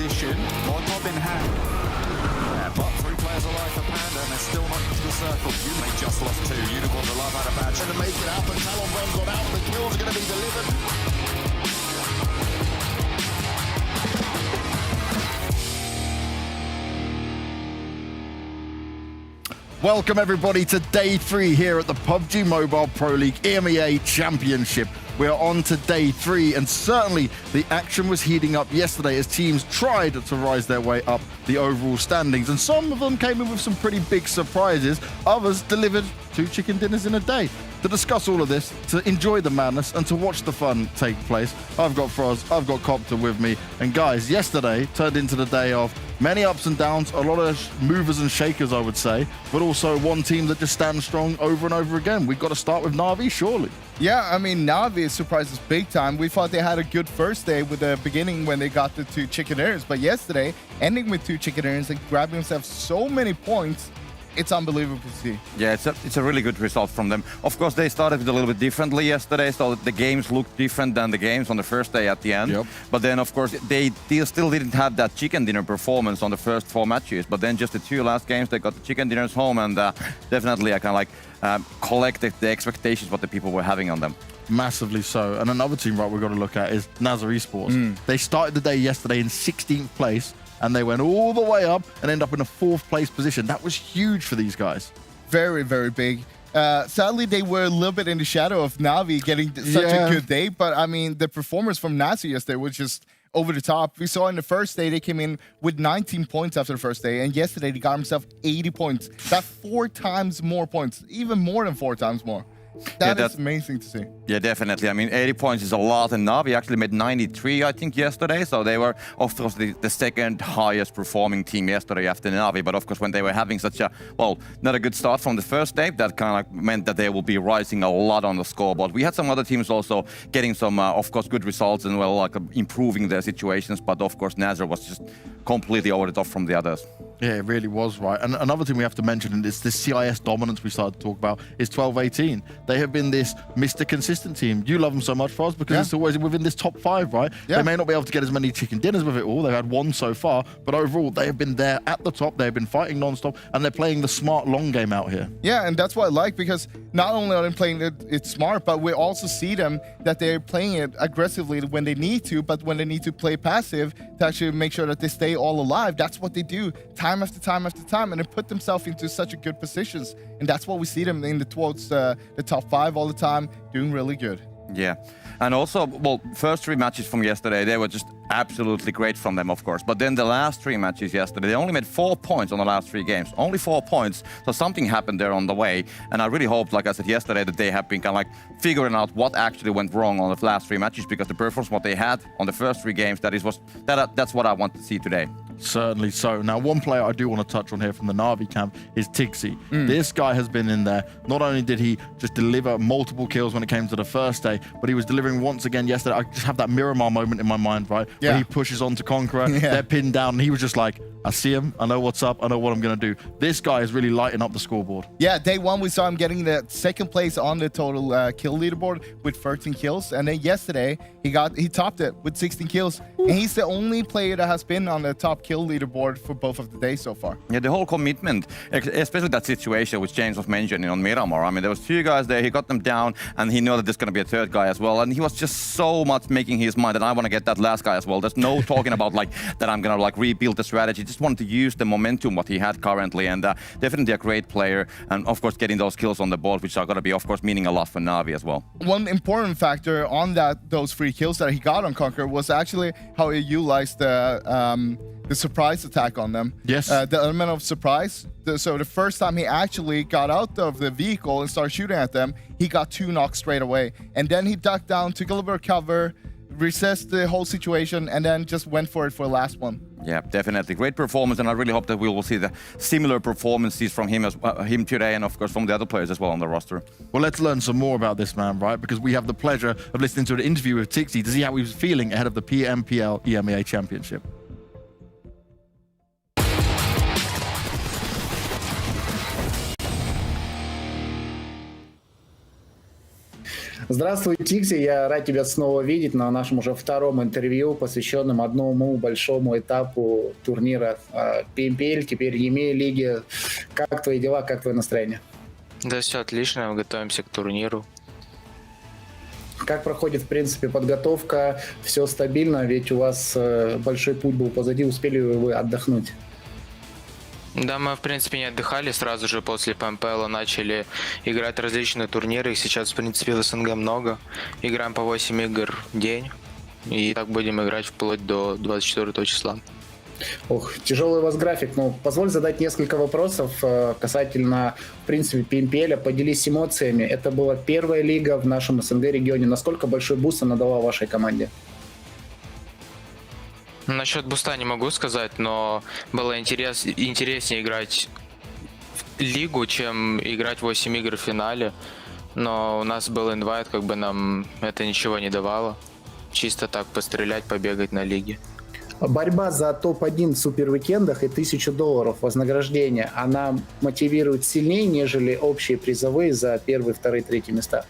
position. Lollipop in hand. Yeah, but 3 players alive for Panda, and they're still not into the circle. They just lost 2. Unicorn the love out of badge. Trying to make it happen. Talon runs on out. The kills are going to be delivered. Welcome everybody to day 3 here at the PUBG Mobile Pro League EMEA Championship. We're on to day 3, and certainly the action was heating up yesterday as teams tried to rise their way up the overall standings, and some of them came in with some pretty big surprises. Others delivered 2 chicken dinners in a day. To discuss all of this, to enjoy the madness, and to watch the fun take place, I've got Froz, I've got Copter with me. And guys, yesterday turned into the day of many ups and downs, a lot of movers and shakers, I would say, but also one team that just stands strong over and over again. We've got to start with Na'Vi, surely. Yeah, I mean, Na'Vi surprised us big time. We thought they had a good first day with the beginning when they got the 2 chicken dinners, but yesterday, ending with 2 chicken dinners and grabbing themselves so many points, it's unbelievable to see. Yeah, it's a really good result from them. Of course, they started with a little bit differently yesterday, so the games looked different than the games on the first day at the end. Yep. But then, of course, they still didn't have that chicken dinner performance on the first 4 matches. But then just the 2 last games, they got the chicken dinners home, and definitely I kind of like collected the expectations what the people were having on them. Massively so. And another team, right, we've got to look at is NASR Esports. They started the day yesterday in 16th place, and they went all the way up and ended up in a 4th place position. That was huge for these guys. Very, very big. Sadly, they were a little bit in the shadow of Na'Vi getting such a good day, but I mean, the performance from NASR yesterday was just over the top. We saw in the first day, they came in with 19 points after the first day, and yesterday they got themselves 80 points. That's 4 times more points, even more than 4 times more. That is amazing to see. Yeah, definitely. I mean, 80 points is a lot, and Na'Vi actually made 93, I think, yesterday. So they were, of course, the second highest performing team yesterday after Na'Vi. But of course, when they were having such a, well, not a good start from the first day, that kind of meant that they will be rising a lot on the scoreboard. We had some other teams also getting some, of course, good results and, well, like improving their situations. But of course, NASR was just completely over the top from the others. Yeah, it really was, right. And another thing we have to mention, and it's this CIS dominance we started to talk about, is 12-18. They have been this Mr. Consistent team. You love them so much, Froz, because it's always within this top 5, right? Yeah. They may not be able to get as many chicken dinners with it all. They've had 1 so far, but overall, they have been there at the top. They've been fighting non-stop, and they're playing the smart long game out here. Yeah, and that's what I like, because not only are they playing it smart, but we also see them that they're playing it aggressively when they need to, but when they need to play passive to actually make sure that they stay all alive, that's what they do time after time after time, and they put themselves into such a good positions, and that's what we see them in towards the top 5 all the time, doing really good. Yeah, and also, well, first 3 matches from yesterday, they were just absolutely great from them, of course. But then the last 3 matches yesterday, they only made 4 points on the last 3 games. Only 4 points. So something happened there on the way. And I really hope, like I said yesterday, that they have been kind of like figuring out what actually went wrong on the last 3 matches, because the performance what they had on the first 3 games, that's what I want to see today. Certainly so. Now, one player I do want to touch on here from the Na'Vi camp is Tixi. This guy has been in there. Not only did he just deliver multiple kills when it came to the first day, but he was delivering once again yesterday. I just have that Miramar moment in my mind, right? Yeah. Where he pushes on to Conqueror, they're pinned down, and he was just like, I see him, I know what's up, I know what I'm going to do. This guy is really lighting up the scoreboard. Yeah, day 1 we saw him getting the 2nd place on the total kill leaderboard with 13 kills, and then yesterday he topped it with 16 kills. And he's the only player that has been on the top kill leaderboard for both of the days so far. Yeah, the whole commitment, especially that situation which James was mentioning on Miramar. I mean, there was 2 guys there, he got them down, and he knew that there's going to be a 3rd guy as well, and he was just so much making his mind that I want to get that last guy as well. There's no talking about like that I'm going to like rebuild the strategy. Just wanted to use the momentum what he had currently, and definitely a great player, and of course getting those kills on the board, which are going to be of course meaning a lot for Na'Vi as well. One important factor on those 3 kills that he got on Conqueror was actually how he utilized the surprise attack on them. Yes. The element of surprise. So the first time he actually got out of the vehicle and started shooting at them, he got 2 knocks straight away, and then he ducked down, took a little bit of cover, recessed the whole situation, and then just went for it for the last one. Yeah, definitely. Great performance, and I really hope that we will see the similar performances from him him today, and of course from the other players as well on the roster. Well, let's learn some more about this man, right? Because we have the pleasure of listening to an interview with Tixi to see how he was feeling ahead of the PMPL EMEA Championship. Здравствуй, Тикси. Я рад тебя снова видеть на нашем уже втором интервью, посвященном одному большому этапу турнира PMPL, теперь EMEA лиги. Как твои дела, как твое настроение? Да, все отлично, готовимся к турниру. Как проходит, в принципе, подготовка? Все стабильно, ведь у вас большой путь был позади. Успели вы отдохнуть? Да, мы, в принципе, не отдыхали. Сразу же после PMPL начали играть различные турниры. Их сейчас, в принципе, в СНГ много. Играем по 8 игр в день. И так будем играть вплоть до 24 числа. Ох, тяжелый у вас график. Ну, позволь задать несколько вопросов касательно, в принципе, PMPL. Поделись эмоциями. Это была первая лига в нашем СНГ-регионе. Насколько большой буст она дала вашей команде? Насчет буста не могу сказать, но было интереснее играть в лигу, чем играть 8 игр в финале. Но у нас был инвайт, как бы нам это ничего не давало. Чисто так пострелять, побегать на лиге. Борьба за топ-1 в супервикендах и $1000 вознаграждения, она мотивирует сильнее, нежели общие призовые за первые, вторые, третьи места?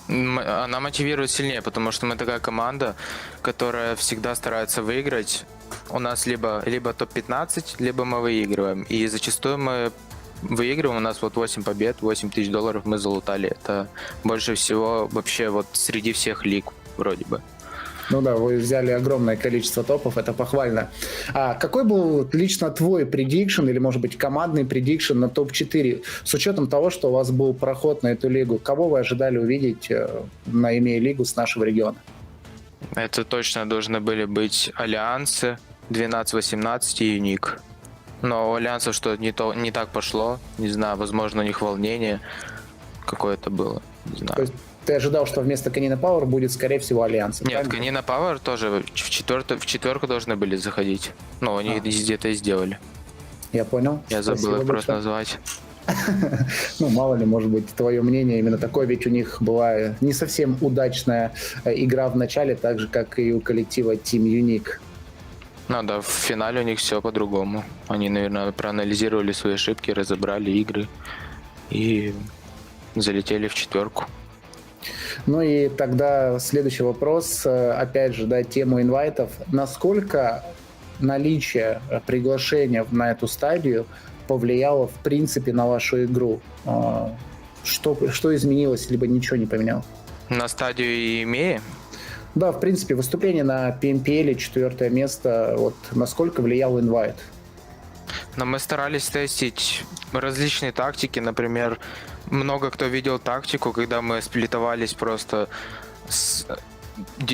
Она мотивирует сильнее, потому что мы такая команда, которая всегда старается выиграть. У нас либо топ-15, либо мы выигрываем. И зачастую мы выигрываем. У нас вот 8 побед, $8000 мы залутали. Это больше всего вообще вот среди всех лиг вроде бы. Ну да, вы взяли огромное количество топов, это похвально. А какой был лично твой предикшн, или, может быть, командный предикшн на топ-4, с учетом того, что у вас был проход на эту лигу? Кого вы ожидали увидеть на EMEA лигу с нашего региона? Это точно должны были быть Альянсы, 12-18 и Юник. Но у Альянсов что-то не так пошло. Не знаю, возможно, у них волнение какое-то было. Не знаю. То есть ты ожидал, что вместо Konina Power будет, скорее всего, Альянс? Нет, Konina Power тоже в четверку должны были заходить. Но они где-то и сделали. Я понял. Я забыл их просто назвать. Ну, мало ли, может быть, твое мнение именно такое, ведь у них была не совсем удачная игра в начале, так же, как и у коллектива Team Unique. Ну да, в финале у них все по-другому. Они, наверное, проанализировали свои ошибки, разобрали игры и залетели в четверку. Ну и тогда следующий вопрос, опять же, да, тему инвайтов. Насколько наличие приглашения на эту стадию повлияло, в принципе, на вашу игру? Что изменилось, либо ничего не поменялось? На стадию EMEA? Да, в принципе, выступление на PMPL, 4 место, вот насколько влиял инвайт? Но мы старались тестить различные тактики, например, много кто видел тактику, когда мы сплитовались просто с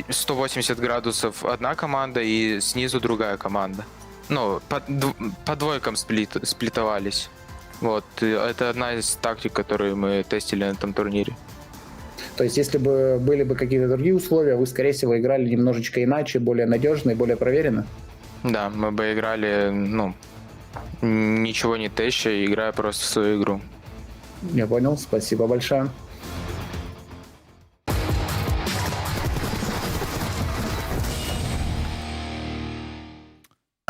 180 градусов одна команда и снизу другая команда. Ну, по двойкам сплитовались. Вот, это одна из тактик, которые мы тестили на этом турнире. То есть, если бы были бы какие-то другие условия, вы, скорее всего, играли немножечко иначе, более надежно и более проверенно? Да, мы бы играли, ничего не теща, играя просто в свою игру. Я понял, спасибо большое.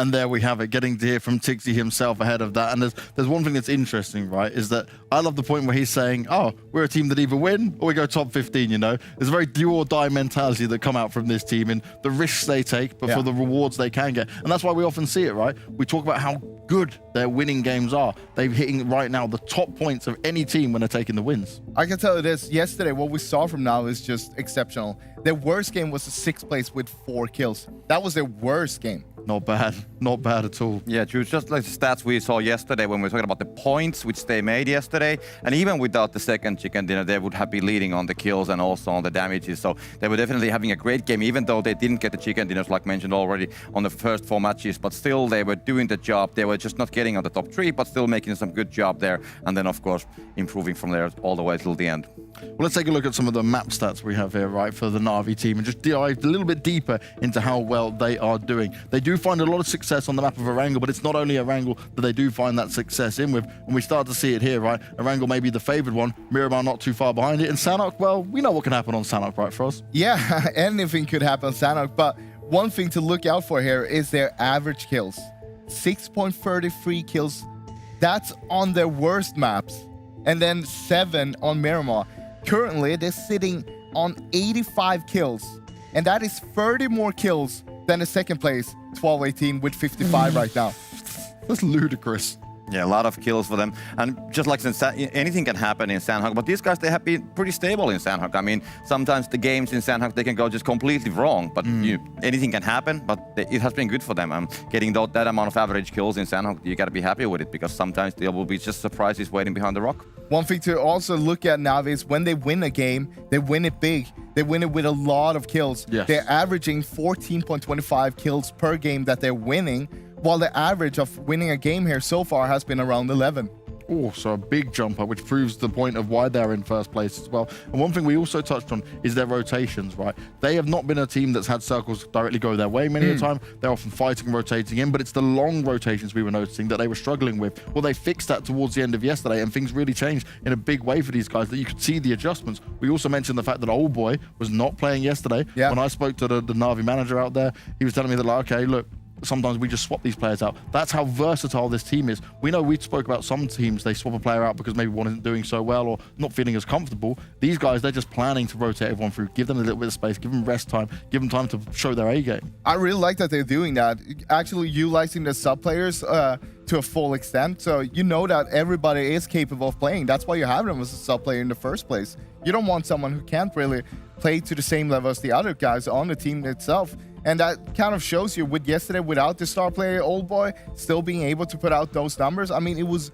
And there we have it, getting to hear from Tixi himself ahead of that. And there's one thing that's interesting, right, is that I love the point where he's saying, oh, we're a team that either win or we go top 15, you know? There's a very do-or-die mentality that come out from this team in the risks they take, but for the rewards they can get. And that's why we often see it, right? We talk about how good their winning games are. They're hitting right now the top points of any team when they're taking the wins. I can tell you this, yesterday what we saw from now is just exceptional. Their worst game was the 6th place with 4 kills. That was their worst game. Not bad. Not bad at all. Yeah, true. Just like the stats we saw yesterday when we were talking about the points which they made yesterday. And even without the second chicken dinner, they would have been leading on the kills and also on the damages. So they were definitely having a great game, even though they didn't get the chicken dinners, like mentioned already, on the first 4 matches. But still, they were doing the job. They were just not getting on the top 3, but still making some good job there. And then, of course, improving from there all the way till the end. Well, let's take a look at some of the map stats we have here, right, for the Na'Vi team and just dive a little bit deeper into how well they are doing. They do find a lot of success on the map of Erangel, but it's not only Erangel that they do find that success in with. And we start to see it here, right? Erangel may be the favored one, Miramar not too far behind it. And Sanhok, well, we know what can happen on Sanhok, right, Frost? Yeah, anything could happen on Sanhok, but one thing to look out for here is their average kills. 6.33 kills. That's on their worst maps. And then 7 on Miramar. currently they're sitting on 85 kills. And that is 30 more kills than the second place, 12-18 with 55 right now. That's ludicrous. Yeah, a lot of kills for them. And just like anything can happen in Sanhok, but these guys, they have been pretty stable in Sanhok. I mean, sometimes the games in Sanhok, they can go just completely wrong, but anything can happen, but it has been good for them. Getting that amount of average kills in Sanhok, you got to be happy with it, because sometimes there will be just surprises waiting behind the rock. One thing to also look at now is when they win a game, they win it big. They win it with a lot of kills. Yes. They're averaging 14.25 kills per game that they're winning, while the average of winning a game here so far has been around 11. Oh, so a big jump up, which proves the point of why they're in first place as well. And one thing we also touched on is their rotations, right? They have not been a team that's had circles directly go their way many a time. They're often fighting and rotating in, but it's the long rotations we were noticing that they were struggling with. Well, they fixed that towards the end of yesterday, and things really changed in a big way for these guys, that you could see the adjustments. We also mentioned the fact that Old Boy was not playing yesterday. Yeah. When I spoke to the Na'Vi manager out there, he was telling me that, like, okay, look, sometimes we just swap these players out. That's how versatile this team is. We know we spoke about some teams, they swap a player out because maybe one isn't doing so well or not feeling as comfortable. These guys, they're just planning to rotate everyone through, give them a little bit of space, give them rest time, give them time to show their A game. I really like that they're doing that, actually utilizing the sub players to a full extent. So you know that everybody is capable of playing. That's why you have them as a sub player in the first place. You don't want someone who can't really play to the same level as the other guys on the team itself. And that kind of shows you with yesterday, without the star player, Old Boy, still being able to put out those numbers. I mean, it was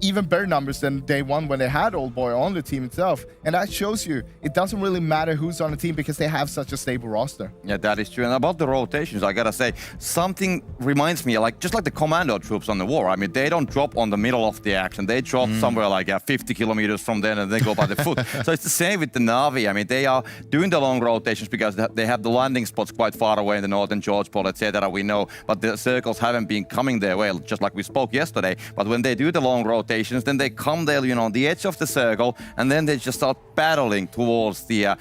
even better numbers than day one when they had Old Boy on the team itself. And that shows you it doesn't really matter who's on the team because they have such a stable roster. Yeah, that is true. And about the rotations, I gotta say, something reminds me, just like the commando troops on the war. I mean, they don't drop on the middle of the action. They drop somewhere like 50 kilometers from there, and they go by the foot. So it's the same with the Na'Vi. I mean, they are doing the long rotations because they have the landing spots quite far away in the northern George Pole, etc. We know, but the circles haven't been coming their way, just like we spoke yesterday. But when they do the long rotations, then they come there, on the edge of the circle, and then they just start battling towards the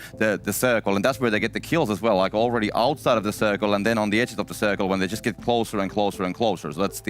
circle, and that's where they get the kills as well, like already outside of the circle, and then on the edges of the circle when they just get closer and closer and closer. So that's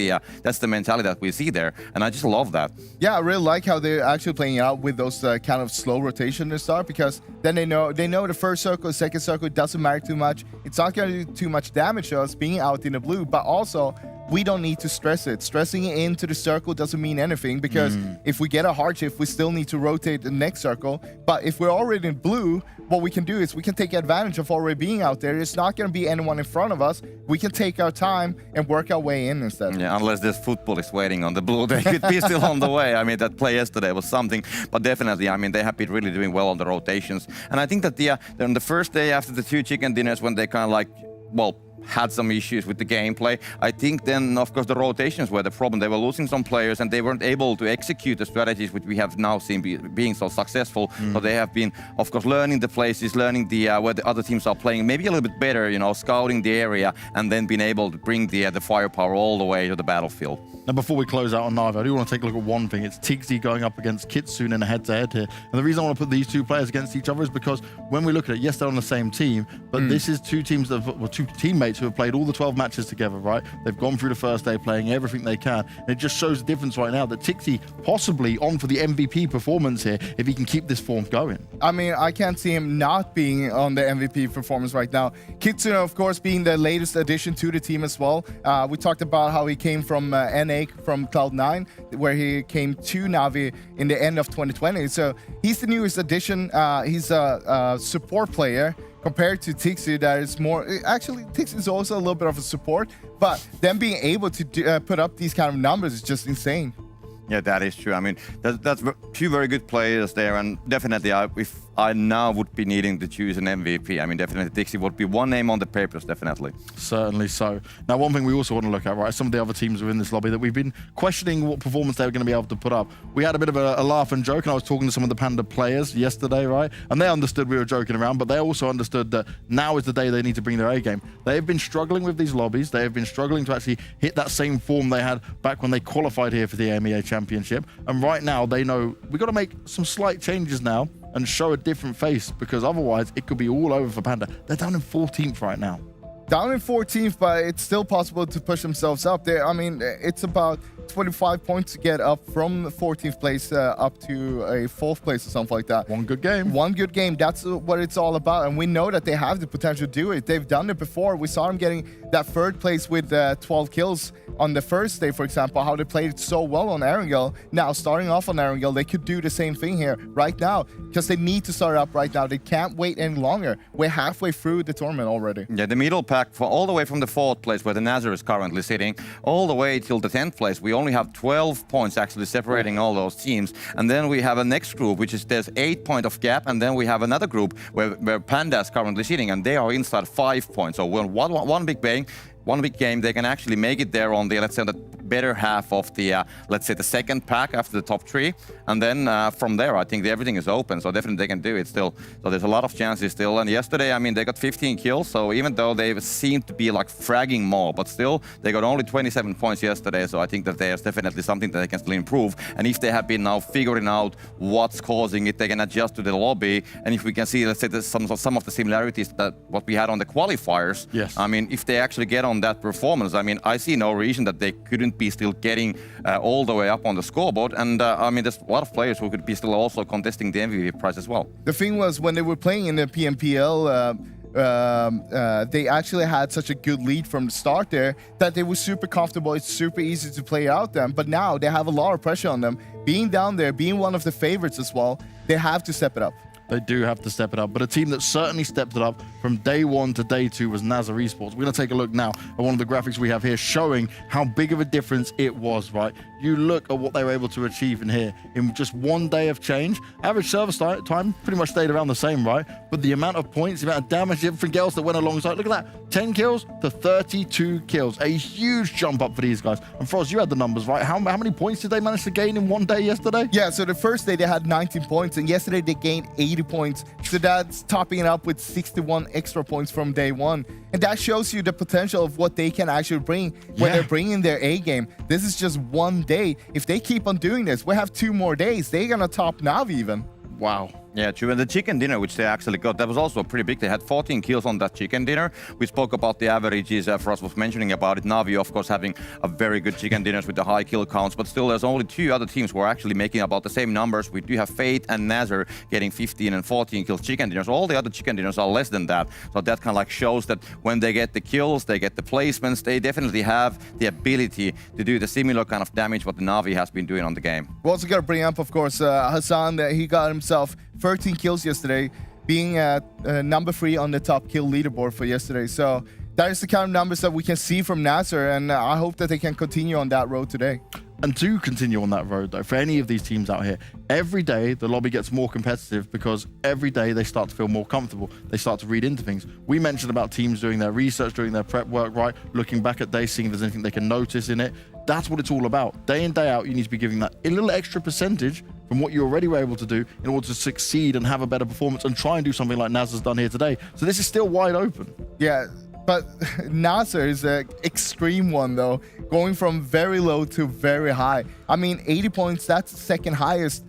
the mentality that we see there, and I just love that. Yeah, I really like how they're actually playing out with those kind of slow rotation to start, because then they know the first circle, second circle, it doesn't matter too much. It's not going to do too much damage to us being out in the blue, but also we don't need to stress it. Stressing it into the circle doesn't mean anything, because if we get a hard shift, we still need to rotate the next circle. But if we're already in blue, what we can do is we can take advantage of already being out there. It's not going to be anyone in front of us. We can take our time and work our way in instead. Yeah, unless there's Futbolist waiting on the blue, they could be still on the way. I mean, that play yesterday was something. But definitely, I mean, they have been really doing well on the rotations. And I think that on the first day after the 2 chicken dinners, when they kind of had some issues with the gameplay, I think then, of course, the rotations were the problem. They were losing some players, and they weren't able to execute the strategies which we have now seen being so successful. So they have been, of course, learning the places, learning where the other teams are playing, maybe a little bit better, scouting the area, and then being able to bring the firepower all the way to the battlefield. Now, before we close out on Na'Vi, I do want to take a look at one thing. It's Tigzy going up against Kitsune in a head-to-head here. And the reason I want to put these two players against each other is because when we look at it, yes, they're on the same team, but this is two teams two teammates who have played all the 12 matches together, right? They've gone through the first day playing everything they can. And it just shows the difference right now that Tigzy possibly on for the MVP performance here if he can keep this form going. I mean, I can't see him not being on the MVP performance right now. Kitsune, of course, being the latest addition to the team as well. We talked about how he came from NA, from Cloud9, where he came to Na'Vi in the end of 2020. So he's the newest addition. He's a support player compared to Tigzy, that is more... Actually, Tigzy is also a little bit of a support, but them being able to put up these kind of numbers is just insane. Yeah, that is true. I mean, that's two very good players there, and definitely if I now would be needing to choose an MVP, I mean, definitely Tigzy would be one name on the papers, definitely. Certainly so. Now, one thing we also want to look at, right, some of the other teams within this lobby that we've been questioning what performance they were going to be able to put up. We had a bit of a laugh and joke, and I was talking to some of the Panda players yesterday, right, and they understood we were joking around, but they also understood that now is the day they need to bring their A game. They have been struggling with these lobbies. They have been struggling to actually hit that same form they had back when they qualified here for the EMEA Championship. And right now, they know we've got to make some slight changes now and show a different face, because otherwise it could be all over for Panda. They're down in 14th right now. Down in 14th, but it's still possible to push themselves up there. I mean, it's about 25 points to get up from 14th place up to a 4th place or something like that. One good game. One good game. That's what it's all about. And we know that they have the potential to do it. They've done it before. We saw them getting that 3rd place with 12 kills on the first day, for example, how they played it so well on Erangel. Now, starting off on Erangel, they could do the same thing here right now because they need to start up right now. They can't wait any longer. We're halfway through the tournament already. Yeah, the middle pack, for all the way from the 4th place where the NASR is currently sitting, all the way till the 10th place, we only have 12 points actually separating all those teams. And then we have a next group, which is there's 8 point of gap, and then we have another group where Panda is currently sitting, and they are inside 5 points. So one big game, they can actually make it there on the, let's say, the better half of the, let's say, the 2nd pack after the top 3. And then from there, I think everything is open. So definitely they can do it still. So there's a lot of chances still. And yesterday, I mean, they got 15 kills. So even though they seem to be like fragging more, but still, they got only 27 points yesterday. So I think that there's definitely something that they can still improve. And if they have been now figuring out what's causing it, they can adjust to the lobby. And if we can see, let's say, some of the similarities that what we had on the qualifiers, yes. I mean, if they actually get on that performance, I mean, I see no reason that they couldn't be still getting all the way up on the scoreboard. And I mean, there's a lot of players who could be still also contesting the MVP prize as well. The thing was, when they were playing in the PMPL, they actually had such a good lead from the start there that they were super comfortable. It's super easy to play out them. But now they have a lot of pressure on them. Being down there, being one of the favorites as well, they have to step it up. They do have to step it up, but a team that certainly stepped it up from day 1 to day 2 was NASR Esports. We're going to take a look now at one of the graphics we have here showing how big of a difference it was, right? You look at what they were able to achieve in here in just 1 day of change. Average service time pretty much stayed around the same, right? But the amount of points, the amount of damage, everything else that went alongside, look at that. 10 kills to 32 kills. A huge jump up for these guys. And Frost, you had the numbers, right? How many points did they manage to gain in 1 day yesterday? Yeah, so the first day they had 19 points, and yesterday they gained 80 points. So that's topping it up with 61 extra points from day 1. And that shows you the potential of what they can actually bring when they're bringing their A game. This is just 1 day. If they keep on doing this, we have 2 more days. They're going to top Navi even. Wow. Yeah, true. And the chicken dinner, which they actually got, that was also pretty big. They had 14 kills on that chicken dinner. We spoke about the averages. Frost was mentioning about it. Navi, of course, having a very good chicken dinners with the high kill counts. But still, there's only 2 other teams who are actually making about the same numbers. We do have Fate and NASR getting 15 and 14 kills chicken dinners. All the other chicken dinners are less than that. So that kind of like shows that when they get the kills, they get the placements, they definitely have the ability to do the similar kind of damage what the Navi has been doing on the game. We also got to bring up, of course, Hassan. He got himself 13 kills yesterday, being number 3 on the top kill leaderboard for yesterday. So that is the kind of numbers that we can see from NASR, and I hope that they can continue on that road today. And to continue on that road, though, for any of these teams out here, every day the lobby gets more competitive because every day they start to feel more comfortable. They start to read into things. We mentioned about teams doing their research, doing their prep work, right? Looking back at days, seeing if there's anything they can notice in it. That's what it's all about. Day in, day out, you need to be giving that a little extra percentage from what you already were able to do in order to succeed and have a better performance and try and do something like NASR's done here today. So this is still wide open. Yeah, but NASR is an extreme one, though, going from very low to very high. I mean, 80 points, that's the 2nd highest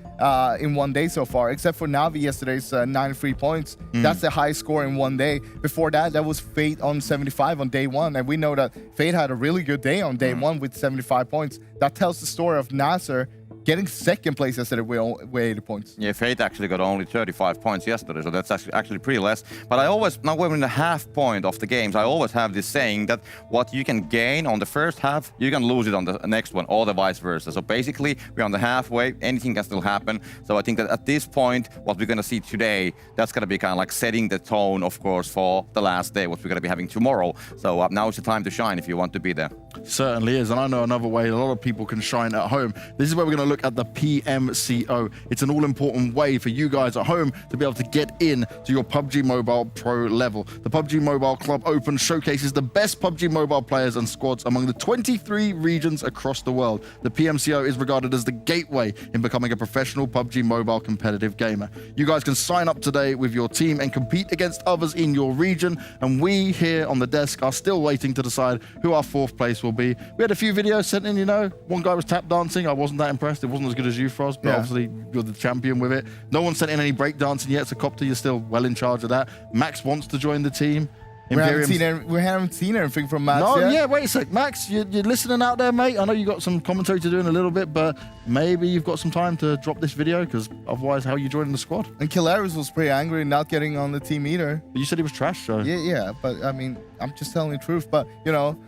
in 1 day so far, except for Navi yesterday's 93 points. That's the highest score in 1 day. Before that, that was Fate on 75 on day 1, and we know that Fate had a really good day on day 1 with 75 points. That tells the story of NASR getting 2nd place yesterday with 80 points. Yeah, Fate actually got only 35 points yesterday, so that's actually pretty less. But I always, now we're in the half point of the games, I always have this saying that what you can gain on the first half, you can lose it on the next one, or the vice versa. So basically, we're on the halfway, anything can still happen. So I think that at this point, what we're going to see today, that's going to be kind of like setting the tone, of course, for the last day, what we're going to be having tomorrow. So now is the time to shine if you want to be there. Certainly is, and I know another way a lot of people can shine at home. This is where we're going to look at the PMCO. It's an all-important way for you guys at home to be able to get in to your PUBG Mobile Pro level. The PUBG Mobile Club Open showcases the best PUBG Mobile players and squads among the 23 regions across the world. The PMCO is regarded as the gateway in becoming a professional PUBG Mobile competitive gamer. You guys can sign up today with your team and compete against others in your region, and we here on the desk are still waiting to decide who our 4th place will be. We had a few videos sent in, you know. One guy was tap dancing. I wasn't that impressed. It wasn't as good as you, Frost, but obviously you're the champion with it. No one sent in any break dancing yet, so Copter, you're still well in charge of that. Max wants to join the team. We haven't seen anything from Max No, yet. yeah, wait a sec. Max, you're listening out there, mate? I know you got some commentary to do in a little bit, but maybe you've got some time to drop this video, because otherwise, how are you joining the squad? And Killaris was pretty angry not getting on the team either. But you said he was trash, so... Yeah, but I mean, I'm just telling the truth. But, you know,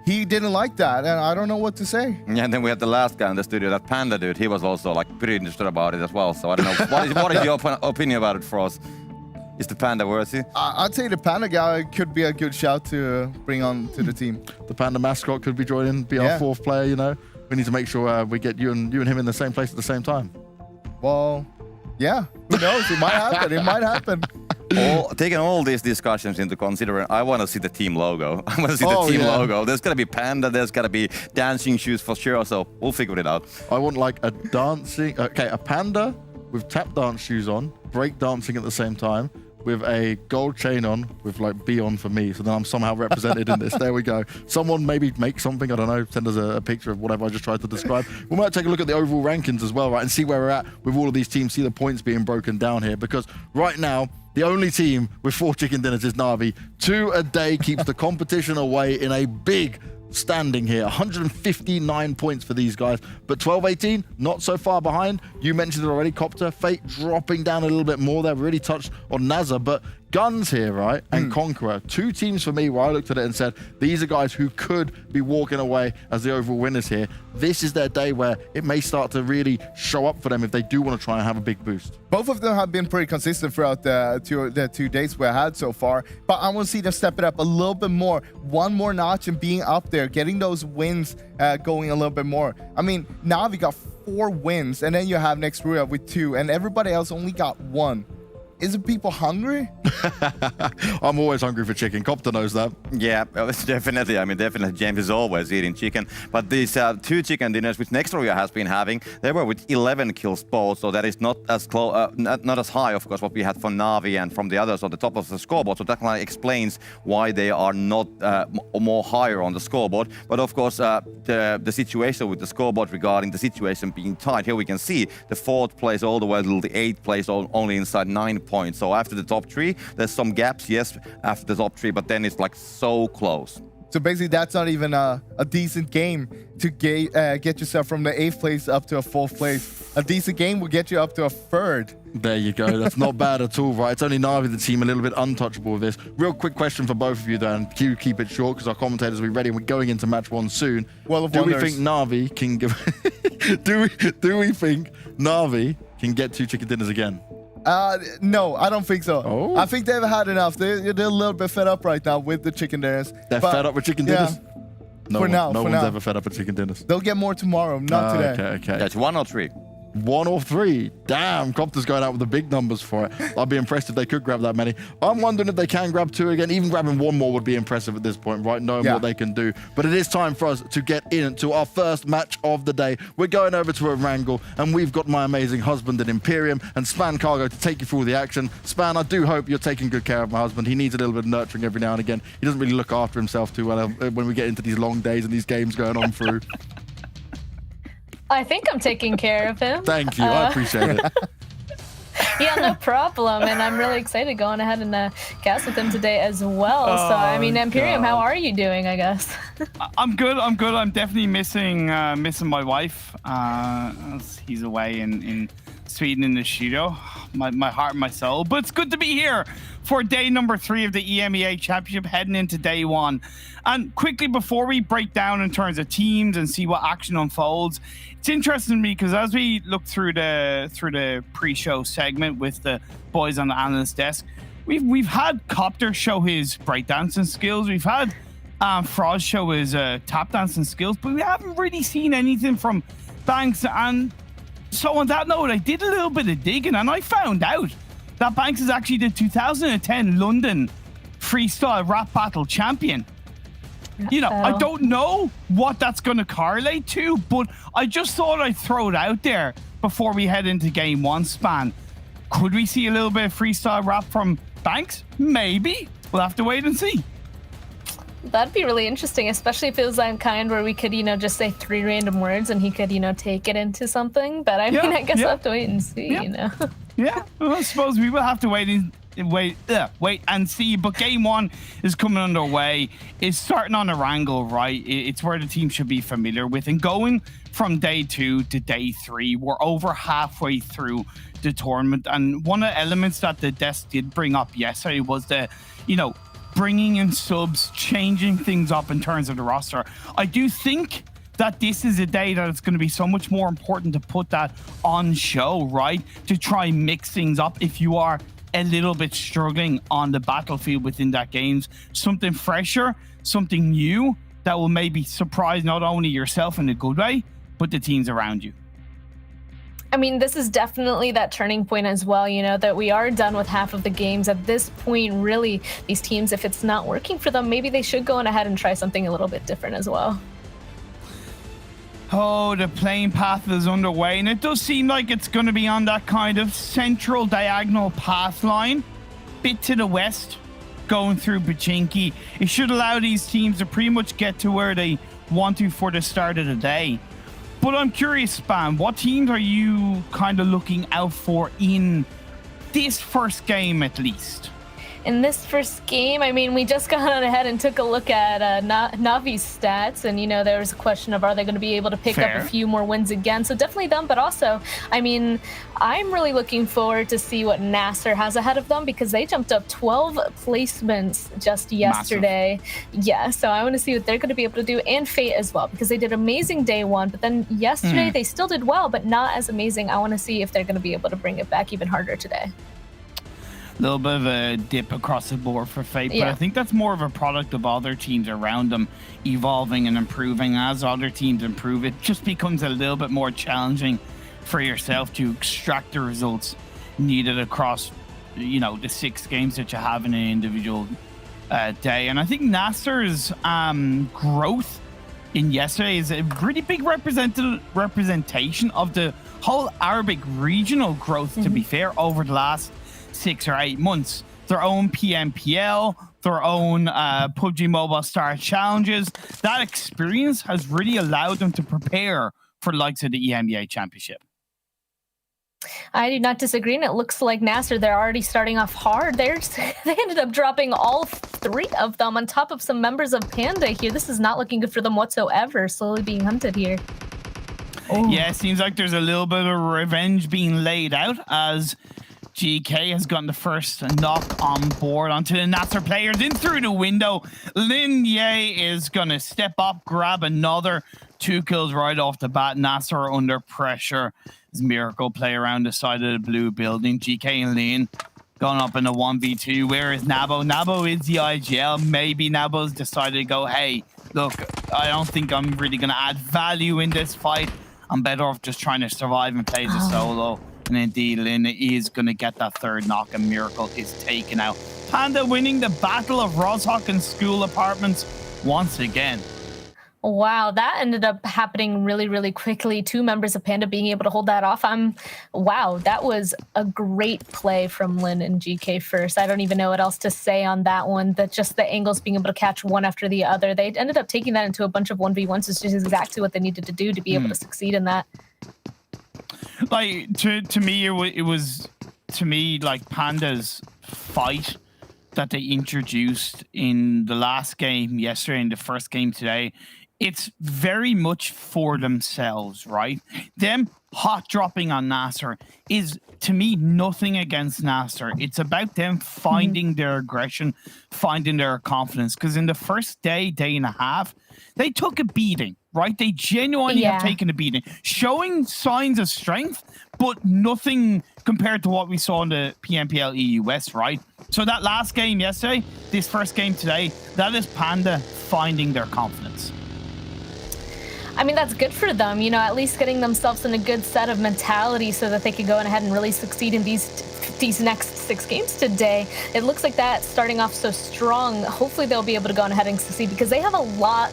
he didn't like that, and I don't know what to say. Yeah, and then we had the last guy in the studio, that Panda dude. He was also like pretty interested about it as well. So I don't know. What is your opinion about it, Frost? Is the Panda worthy? I'd say the Panda guy could be a good shout to bring on to the team. The Panda mascot could be joining, be our fourth player, you know. We need to make sure we get you and him in the same place at the same time. Well, yeah, who knows? It might happen. It might happen. Taking all these discussions into consideration, I want to see the team logo. I want to see the team logo. There's got to be Panda, there's got to be dancing shoes for sure, so we'll figure it out. I want like a dancing, a Panda with tap dance shoes on, break dancing at the same time, with a gold chain on, with like B on for me, so then I'm somehow represented in this. There we go. Someone maybe make something, I don't know, send us a picture of whatever I just tried to describe. We might take a look at the overall rankings as well, right, and see where we're at with all of these teams, see the points being broken down here, because right now, the only team with 4 chicken dinners is Na'Vi. 2 a day keeps the competition away in a big standing here. 159 points for these guys, but 12-18, not so far behind. You mentioned it already, Copter. Fate dropping down a little bit more there. Really touched on NASR, but GUNZ here, right, and Conqueror. 2 teams for me where I looked at it and said, these are guys who could be walking away as the overall winners here. This is their day where it may start to really show up for them if they do want to try and have a big boost. Both of them have been pretty consistent throughout the 2 days we had so far, but I want to see them step it up a little bit more. One more notch and being up there, getting those wins going a little bit more. I mean, Na'Vi got 4 wins, and then you have next Rüya with 2, and everybody else only got 1. Isn't people hungry? I'm always hungry for chicken. Copter knows that. Yeah, definitely. I mean, definitely James is always eating chicken. But these 2 chicken dinners which Nextria has been having, they were with 11 kills both, so that is not as close, not as high, of course, what we had from Na'Vi and from the others on the top of the scoreboard. So that kind of explains why they are not more higher on the scoreboard. But of course, the situation with the scoreboard regarding the situation being tight, here we can see the 4th place all the way to the 8th place, only inside 9 points. So after the top 3, there's some gaps, yes, after the top 3, but then it's like so close. So basically, that's not even a decent game to get yourself from the 8th place up to a 4th place. A decent game will get you up to a 3rd. There you go. That's not bad at all, right? It's only Na'Vi the team a little bit untouchable with this. Real quick question for both of you, though, and keep it short because our commentators will be ready. We're going into match 1 soon. Well, do we think Na'Vi can give? do we think Na'Vi can get 2 chicken dinners again? No, I don't think so. Oh. I think they've had enough. They're a little bit fed up right now with the chicken dinners. They're fed up with chicken dinners? Yeah. No one's ever fed up with chicken dinners. They'll get more tomorrow, not today. Okay. That's 1 or 3. 1 or 3. Damn, Copter's going out with the big numbers for it. I'd be impressed if they could grab that many. I'm wondering if they can grab 2 again. Even grabbing 1 more would be impressive at this point, right? Knowing what they can do. But it is time for us to get into our first match of the day. We're going over to Erangel, and we've got my amazing husband in Imperium and Span Cargo to take you through the action. Span, I do hope you're taking good care of my husband. He needs a little bit of nurturing every now and again. He doesn't really look after himself too well when we get into these long days and these games going on through. I think I'm taking care of him. Thank you. I appreciate it. Yeah, no problem. And I'm really excited going ahead and cast with him today as well. So, I mean, Imperium, how are you doing, I guess? I'm good. I'm definitely missing my wife. He's away in Sweden in the studio. My heart and my soul. But it's good to be here for day number 3 of the EMEA Championship, heading into day 1. And quickly, before we break down in terms of teams and see what action unfolds, it's interesting to me because as we look through the pre-show segment with the boys on the analyst desk, we've had Copter show his breakdancing skills. We've had Frost show his tap dancing skills, but we haven't really seen anything from Banks. And so on that note, I did a little bit of digging and I found out that Banks is actually the 2010 London freestyle rap battle champion. You know, I don't know what that's going to correlate to, but I just thought I'd throw it out there before we head into game 1, Span. Could we see a little bit of freestyle rap from Banks? Maybe. We'll have to wait and see. That'd be really interesting, especially if it was that kind where we could, just say 3 random words and he could, take it into something. But I mean, I guess we'll have to wait and see, Yeah, well, I suppose we will have to wait wait and see. But game one is coming underway. It's starting on Erangel, right? It's where the team should be familiar with. And going from day 2 to day 3, we're over halfway through the tournament. And one of the elements that the desk did bring up yesterday was the, bringing in subs, changing things up in terms of the roster. I do think that this is a day that it's going to be so much more important to put that on show, right? To try and mix things up if you are a little bit struggling on the battlefield within that games. Something fresher, something new that will maybe surprise not only yourself in a good way, but the teams around you. I mean, this is definitely that turning point as well, that we are done with half of the games. At this point, really, these teams, if it's not working for them, maybe they should go on ahead and try something a little bit different as well. Oh, the playing path is underway, and it does seem like it's going to be on that kind of central diagonal path line, bit to the west, going through Pachinki. It should allow these teams to pretty much get to where they want to for the start of the day. But I'm curious, Spam, what teams are you kind of looking out for in this first game at least? In this first game, I mean, we just got on ahead and took a look at Navi's stats, and there was a question of, are they going to be able to pick up a few more wins again? So definitely them, but also, I mean, I'm really looking forward to see what NASR has ahead of them, because they jumped up 12 placements just yesterday. Massive. Yeah, so I want to see what they're going to be able to do, and Fate as well, because they did amazing day 1, but then yesterday they still did well, but not as amazing. I want to see if they're going to be able to bring it back even harder today. A little bit of a dip across the board for Fate, but I think that's more of a product of other teams around them evolving and improving. As other teams improve, it just becomes a little bit more challenging for yourself to extract the results needed across, the 6 games that you have in an individual day. And I think NASR's growth in yesterday is a really big representation of the whole Arabic regional growth, to be fair, over the last 6 or 8 months. Their own PMPL, their own PUBG Mobile Star Challenges. That experience has really allowed them to prepare for the likes of the EMEA Championship. I do not disagree, and it looks like NASR, they're already starting off hard. They ended up dropping all 3 of them on top of some members of Panda here. This is not looking good for them whatsoever, slowly being hunted here. Oh. Yeah, it seems like there's a little bit of revenge being laid out as GK has gotten the first knock on board onto the NASR players in through the window. Lin Ye is going to step up, grab another 2 kills right off the bat. NASR under pressure as Miracle play around the side of the blue building. GK and Lin going up in a 1v2. Where is Nabo? Nabo is the IGL. Maybe Nabo's decided to go, hey, look, I don't think I'm really going to add value in this fight. I'm better off just trying to survive and play the solo. And indeed, Lin is going to get that 3rd knock, and Miracle is taken out. Panda winning the Battle of Roshok and School Apartments once again. Wow, that ended up happening really, really quickly. 2 members of Panda being able to hold that off. Wow, that was a great play from Lin and GK first. I don't even know what else to say on that one. That just the angles being able to catch one after the other. They ended up taking that into a bunch of 1v1s. It's just exactly what they needed to do to be able to succeed in that. Like, to me, it was like Panda's fight that they introduced in the last game yesterday and the first game today. It's very much for themselves, right? Them hot dropping on NASR is, to me, nothing against NASR. It's about them finding their aggression, finding their confidence. Because in the first day and a half, they took a beating, right? They genuinely have taken a beating, showing signs of strength, but nothing compared to what we saw in the PMPL EU West, right? So that last game yesterday, this first game today, that is Panda finding their confidence. I mean, that's good for them, at least getting themselves in a good set of mentality so that they can go ahead and really succeed in these next 6 games today. It looks like that starting off so strong. Hopefully they'll be able to go on ahead and succeed, because they have a lot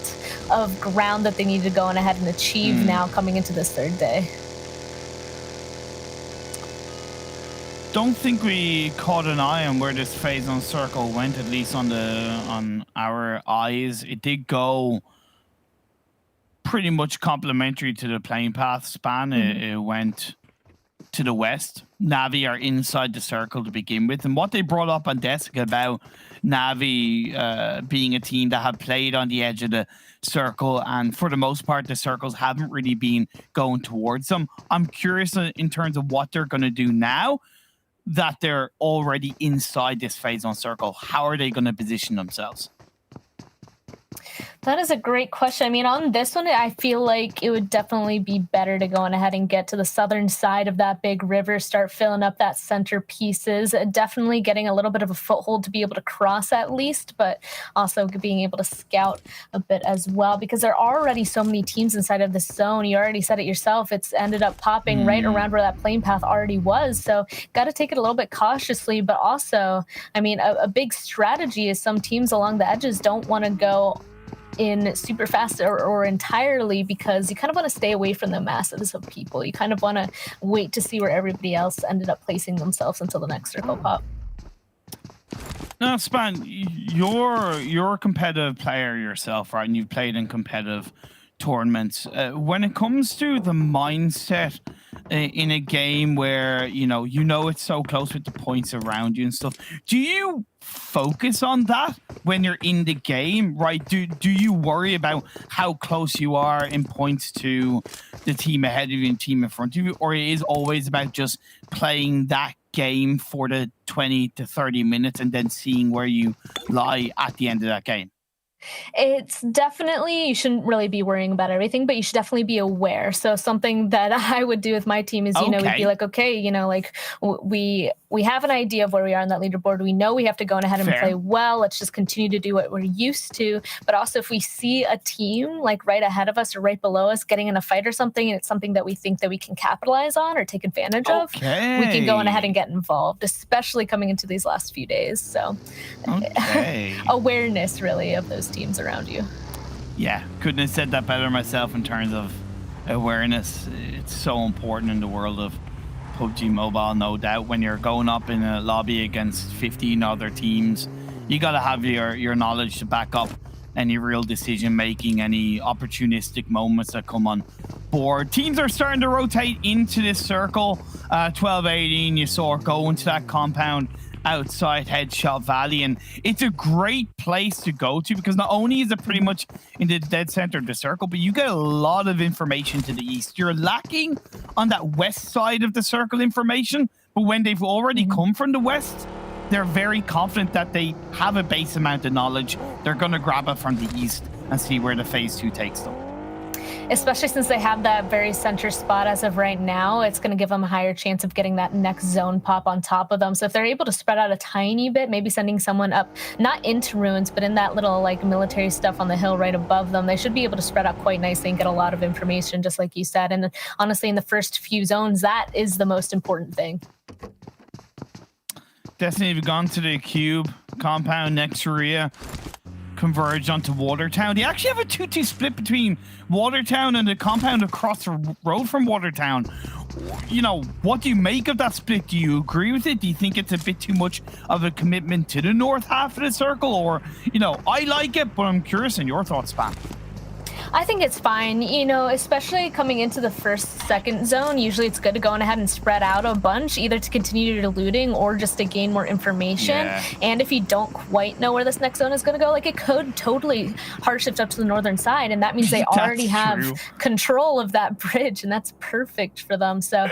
of ground that they need to go on ahead and achieve now coming into this 3rd day. Don't think we caught an eye on where this phase on circle went, at least on our eyes. It did go pretty much complementary to the playing path span. It went to the west. Navi are inside the circle to begin with. And what they brought up on desk about Navi being a team that have played on the edge of the circle, and for the most part, the circles haven't really been going towards them. I'm curious in terms of what they're going to do now that they're already inside this phase on circle. How are they going to position themselves? That is a great question. I mean, on this one, I feel like it would definitely be better to go on ahead and get to the southern side of that big river, start filling up that center pieces, definitely getting a little bit of a foothold to be able to cross at least, but also being able to scout a bit as well, because there are already so many teams inside of this zone. You already said it yourself. It's ended up popping right around where that plane path already was. So got to take it a little bit cautiously, but also, I mean, a big strategy is some teams along the edges don't want to go in super fast or entirely, because you kind of want to stay away from the masses of people. You kind of want to wait to see where everybody else ended up placing themselves until the next circle pop. Now, Span, you're a competitive player yourself, right? And you've played in competitive tournaments. When it comes to the mindset in a game where you know it's so close with the points around you and stuff, do you focus on that when you're in the game, right? Do you worry about how close you are in points to the team ahead of you and team in front of you, or it is always about just playing that game for the 20 to 30 minutes and then seeing where you lie at the end of that game? It's definitely, you shouldn't really be worrying about everything, but you should definitely be aware. So something that I would do with my team is, we'd be like, okay, like we have an idea of where we are on that leaderboard. We know we have to go on ahead and play well. Let's just continue to do what we're used to. But also if we see a team like right ahead of us or right below us getting in a fight or something, and it's something that we think that we can capitalize on or take advantage of, we can go on ahead and get involved, especially coming into these last few days. So awareness really of those teams around you. Yeah, couldn't have said that better myself in terms of awareness. It's so important in the world of PUBG Mobile, no doubt. When you're going up in a lobby against 15 other teams, you got to have your knowledge to back up any real decision making, any opportunistic moments that come on board. Teams are starting to rotate into this circle. 12-18, you saw it go into that compound outside Headshot Valley, and it's a great place to go to because not only is it pretty much in the dead center of the circle, but you get a lot of information to the east. You're lacking on that west side of the circle information, but when they've already come from the west, they're very confident that they have a base amount of knowledge. They're going to grab it from the east and see where the phase 2 takes them. Especially since they have that very center spot as of right now, it's going to give them a higher chance of getting that next zone pop on top of them. So if they're able to spread out a tiny bit, maybe sending someone up, not into ruins, but in that little like military stuff on the hill right above them, they should be able to spread out quite nicely and get a lot of information, just like you said. And honestly, in the first few zones, that is the most important thing. Destiny, we've gone to the cube compound next to Rüya, converged onto Watertown. They actually have a 2-2 split between Watertown and the compound across the road from Watertown. What do you make of that split? Do you agree with it? Do you think it's a bit too much of a commitment to the north half of the circle? Or, I like it, but I'm curious in your thoughts, Pam. I think it's fine, especially coming into the second zone. Usually it's good to go on ahead and spread out a bunch, either to continue your looting or just to gain more information. Yeah. And if you don't quite know where this next zone is going to go, like it could totally hard shift up to the northern side. And that means they already have control of that bridge, and that's perfect for them. So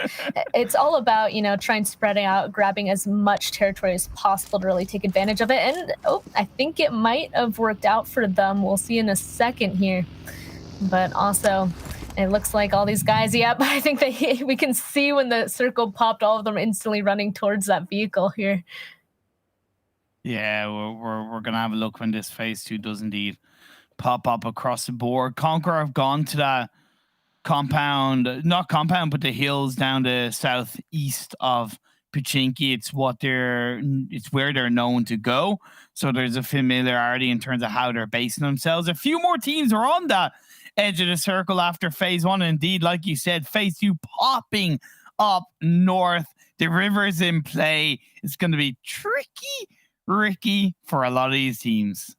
it's all about, trying spreading out, grabbing as much territory as possible to really take advantage of it. And I think it might have worked out for them. We'll see in a second here. But also, it looks like all these guys, I think we can see when the circle popped, all of them instantly running towards that vehicle here. Yeah, we're going to have a look when this phase 2 does indeed pop up across the board. Conqueror have gone to that compound, not compound, but the hills down the southeast of Pachinki. It's where they're known to go. So there's a familiarity in terms of how they're basing themselves. A few more teams are on that edge of the circle after phase 1. Indeed, like you said, phase 2 popping up north. The river's in play. It's going to be tricky for a lot of these teams.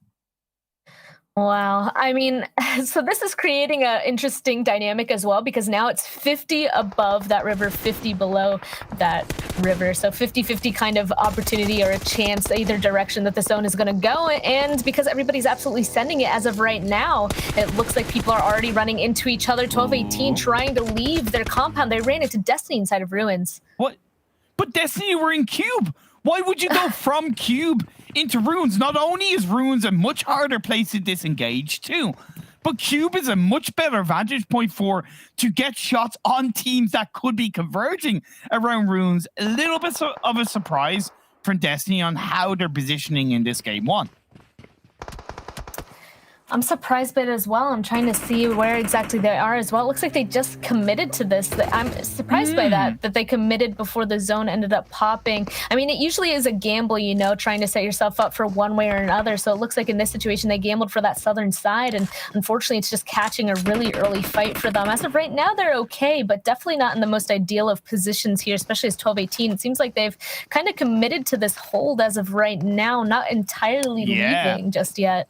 Wow. I mean, so this is creating an interesting dynamic as well, because now it's 50 above that river, 50 below that river. So 50-50 kind of opportunity or a chance either direction that the zone is going to go. And because everybody's absolutely sending it as of right now, it looks like people are already running into each other. 12-18 trying to leave their compound. They ran into Destiny inside of Ruins. What? But Destiny were in Cube. Why would you go from Cube into Ruins? Not only is Ruins a much harder place to disengage too, but Cube is a much better vantage point to get shots on teams that could be converging around Ruins. A little bit of a surprise from Destiny on how they're positioning in this game one. I'm surprised by it as well. I'm trying to see where exactly they are as well. It looks like they just committed to this. I'm surprised by that they committed before the zone ended up popping. I mean, it usually is a gamble, you know, trying to set yourself up for one way or another. So it looks like in this situation, they gambled for that southern side. And unfortunately, it's just catching a really early fight for them. As of right now, they're okay, but definitely not in the most ideal of positions here, especially as 12-18. It seems like they've kind of committed to this hold as of right now, not entirely leaving just yet.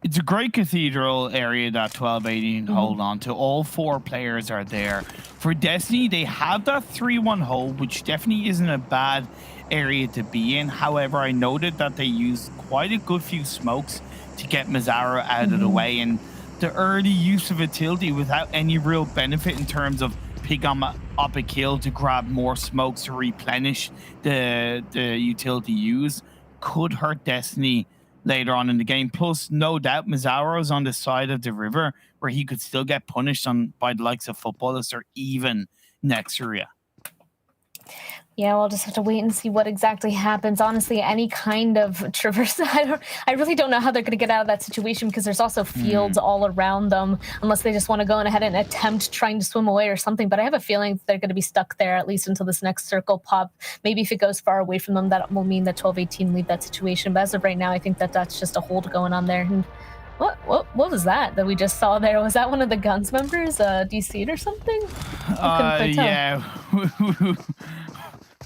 It's a great cathedral area that 12-18 hold on to. All four players are there. For Destiny, they have that 3-1 hold, which definitely isn't a bad area to be in. However, I noted that they used quite a good few smokes to get Mazzaro out of the way. And the early use of utility without any real benefit in terms of pick up a kill to grab more smokes to replenish the utility use could hurt Destiny later on in the game. Plus, no doubt, Mazzaro's on the side of the river where he could still get punished by the likes of Futbolist or even next Rüya. Yeah, we'll just have to wait and see what exactly happens. Honestly, any kind of traverse, I really don't know how they're going to get out of that situation, because there's also fields all around them, unless they just want to go ahead and attempt trying to swim away or something. But I have a feeling they're going to be stuck there at least until this next circle pop. Maybe if it goes far away from them, that will mean that 12-18 leave that situation. But as of right now, I think that's just a hold going on there. And what was that we just saw there? Was that one of the GUNZ members DC'd or something? Yeah.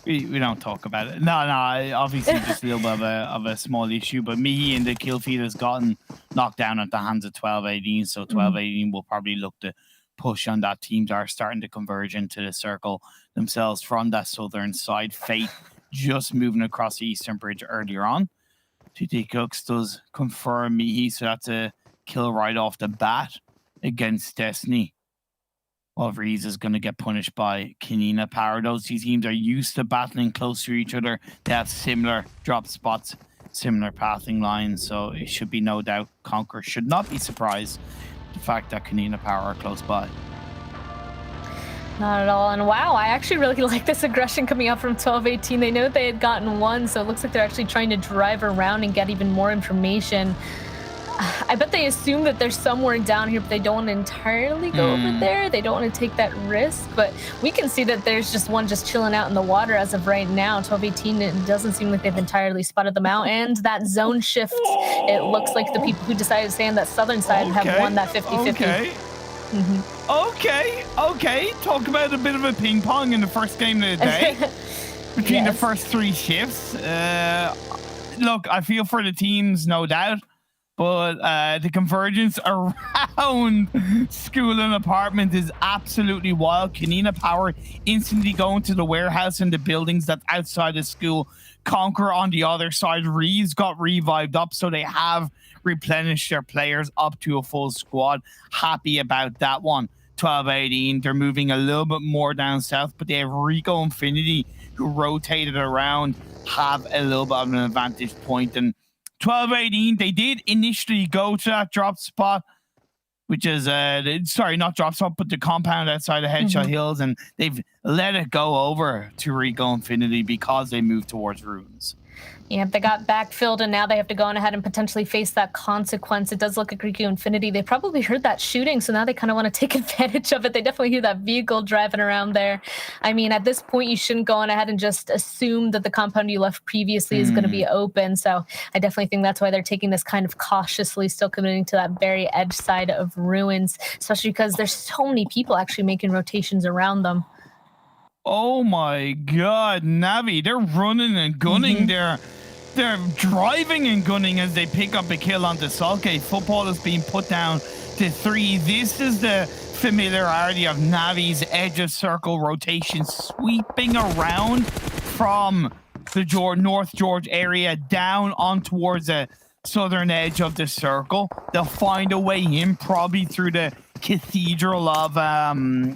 We don't talk about it. No, obviously just a little bit of a small issue, but Mihi and the kill feed has gotten knocked down at the hands of 12-18, so 12-18 will probably look to push on that. Teams are starting to converge into the circle themselves from that southern side. Fate just moving across the eastern bridge earlier on. TT Cooks does confirm Mihi, so that's a kill right off the bat against Destiny. Well, Reese is going to get punished by Konina Power. Those two teams are used to battling close to each other. They have similar drop spots, similar pathing lines, so it should be no doubt Conqueror should not be surprised the fact that Konina Power are close by. Not at all. And wow, I actually really like this aggression coming out from 12-18. They know they had gotten one, so it looks like they're actually trying to drive around and get even more information. I bet they assume that they're somewhere down here, but they don't want to entirely go over there. They don't want to take that risk, but we can see that there's just one just chilling out in the water as of right now. 12-18, it doesn't seem like they've entirely spotted them out. And that zone shift, it looks like the people who decided to stay on that southern side have won that 50-50. Okay. Talk about a bit of a ping pong in the first game of the day between the first three shifts. Look, I feel for the teams, no doubt. But the convergence around school and apartment is absolutely wild. Konina Power instantly going to the warehouse and the buildings that's outside of school. Conqueror on the other side. Reeves got revived up, so they have replenished their players up to a full squad. Happy about that one. 12-18, they're moving a little bit more down south, but they have RICO Infinity, who rotated around, have a little bit of an advantage point. And 12-18, they did initially go to that drop spot, which is, sorry, not drop spot, but the compound outside of Headshot Hills, and they've let it go over to RICO Infinity because they moved towards Ruins. Yeah, they got backfilled, and now they have to go on ahead and potentially face that consequence. It does look like RICO Infinity. They probably heard that shooting, so now they kind of want to take advantage of it. They definitely hear that vehicle driving around there. I mean, at this point, you shouldn't go on ahead and just assume that the compound you left previously is going to be open. So I definitely think that's why they're taking this kind of cautiously, still committing to that very edge side of Ruins, especially because there's so many people actually making rotations around them. Oh my God, Navi, they're running and gunning there. They're driving and gunning as they pick up a kill onto Sulke. Football is being put down to 3. This is the familiarity of Navi's edge of circle rotation, sweeping around from the North George area down on towards the southern edge of the circle. They'll find a way in, probably through the cathedral of,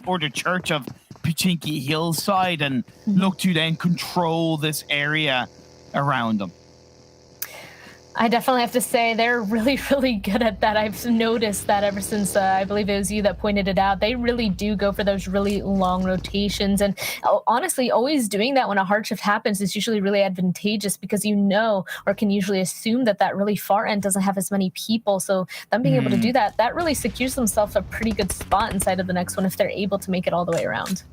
or the church of Pachinki Hillside, and look to then control this area around them. I definitely have to say they're really, really good at that. I've noticed that ever since I believe it was you that pointed it out. They really do go for those really long rotations. And honestly, always doing that when a hard shift happens is usually really advantageous because you know, or can usually assume that that really far end doesn't have as many people. So them being able to do that, that really secures themselves a pretty good spot inside of the next one if they're able to make it all the way around.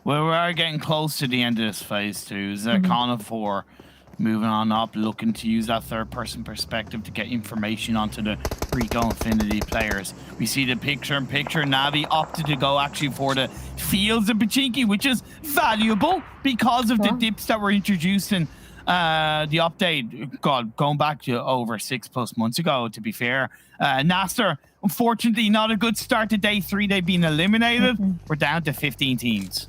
Well, we are getting close to the end of this phase 2. Conqueror moving on up, looking to use that third-person perspective to get information onto the RICO Infinity players. We see the picture-in-picture. Navi opted to go actually for the fields of Pachinki, which is valuable because of the dips that were introduced in the update. God, going back to over 6+ months ago, to be fair. NASR, unfortunately, not a good start to day 3. They've been eliminated. We're down to 15 teams.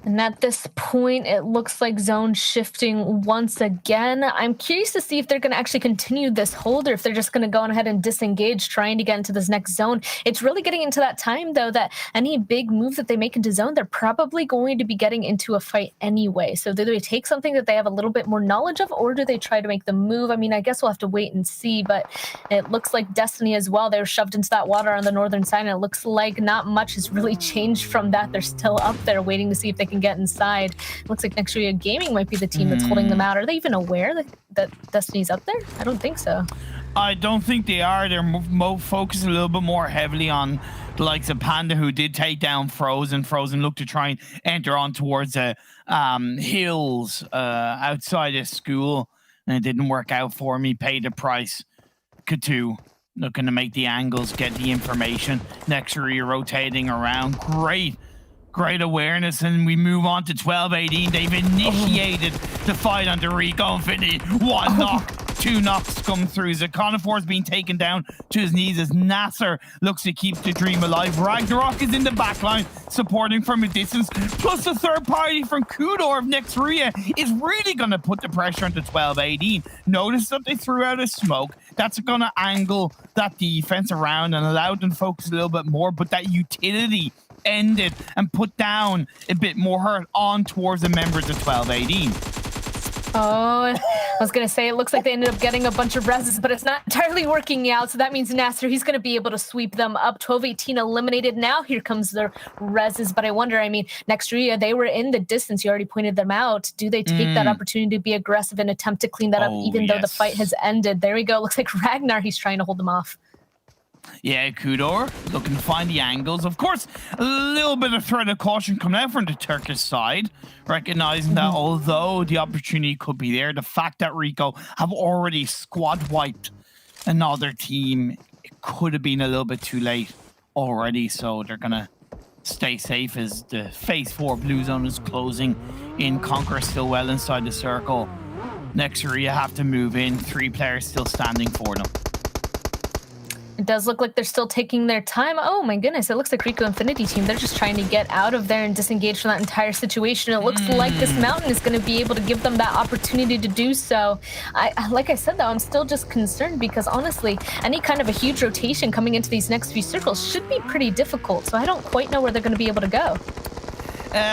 And at this point, it looks like zone shifting once again. I'm curious to see if they're going to actually continue this hold or if they're just going to go on ahead and disengage, trying to get into this next zone. It's really getting into that time, though, that any big move that they make into zone, they're probably going to be getting into a fight anyway. So do they take something that they have a little bit more knowledge of, or do they try to make the move? I mean, I guess we'll have to wait and see, but it looks like Destiny as well. They were shoved into that water on the northern side, and it looks like not much has really changed from that. They're still up there waiting to see if they can get inside. Looks like next Rüya Gaming might be the team that's holding them out. Are they even aware that Destiny's up there? I don't think so. I don't think they are. They're focused a little bit more heavily on the likes of Panda, who did take down Frozen. Frozen looked to try and enter on towards the hills outside of school, and it didn't work out for me. Paid the price. K2 looking to make the angles, get the information. Next Rüya rotating around. Great awareness, and we move on to 12-18. They've initiated the fight under RICO Infinity. 1 knock, 2 knocks come through. Conqueror's being taken down to his knees as NASR looks to keep the dream alive. Ragnarok is in the backline, supporting from a distance. Plus the third party from Kudor of next Rüya is really going to put the pressure onto 12-18. Notice that they threw out a smoke. That's going to angle that defense around and allow them to focus a little bit more, but that utility ended and put down a bit more hurt on towards the members of 12-18. Oh, I was going to say, it looks like they ended up getting a bunch of reses, but it's not entirely working out. So that means NASR, he's going to be able to sweep them up. 12-18 eliminated. Now here comes the reses. But I wonder, I mean, next Rüya, they were in the distance. You already pointed them out. Do they take that opportunity to be aggressive and attempt to clean that up, even though the fight has ended? There we go. Looks like Ragnar, he's trying to hold them off. Yeah, Kudor looking to find the angles. Of course, a little bit of threat of caution coming out from the Turkish side, recognizing that although the opportunity could be there, the fact that RICO have already squad wiped another team, it could have been a little bit too late already. So they're going to stay safe as the phase 4 blue zone is closing in. Conqueror still well inside the circle. Next Rüya have to move in. 3 players still standing for them. It does look like they're still taking their time. Oh my goodness, it looks like RICO Infinity team, they're just trying to get out of there and disengage from that entire situation. It looks like this mountain is going to be able to give them that opportunity to do so. Like I said, though, I'm still just concerned because honestly, any kind of a huge rotation coming into these next few circles should be pretty difficult. So I don't quite know where they're going to be able to go.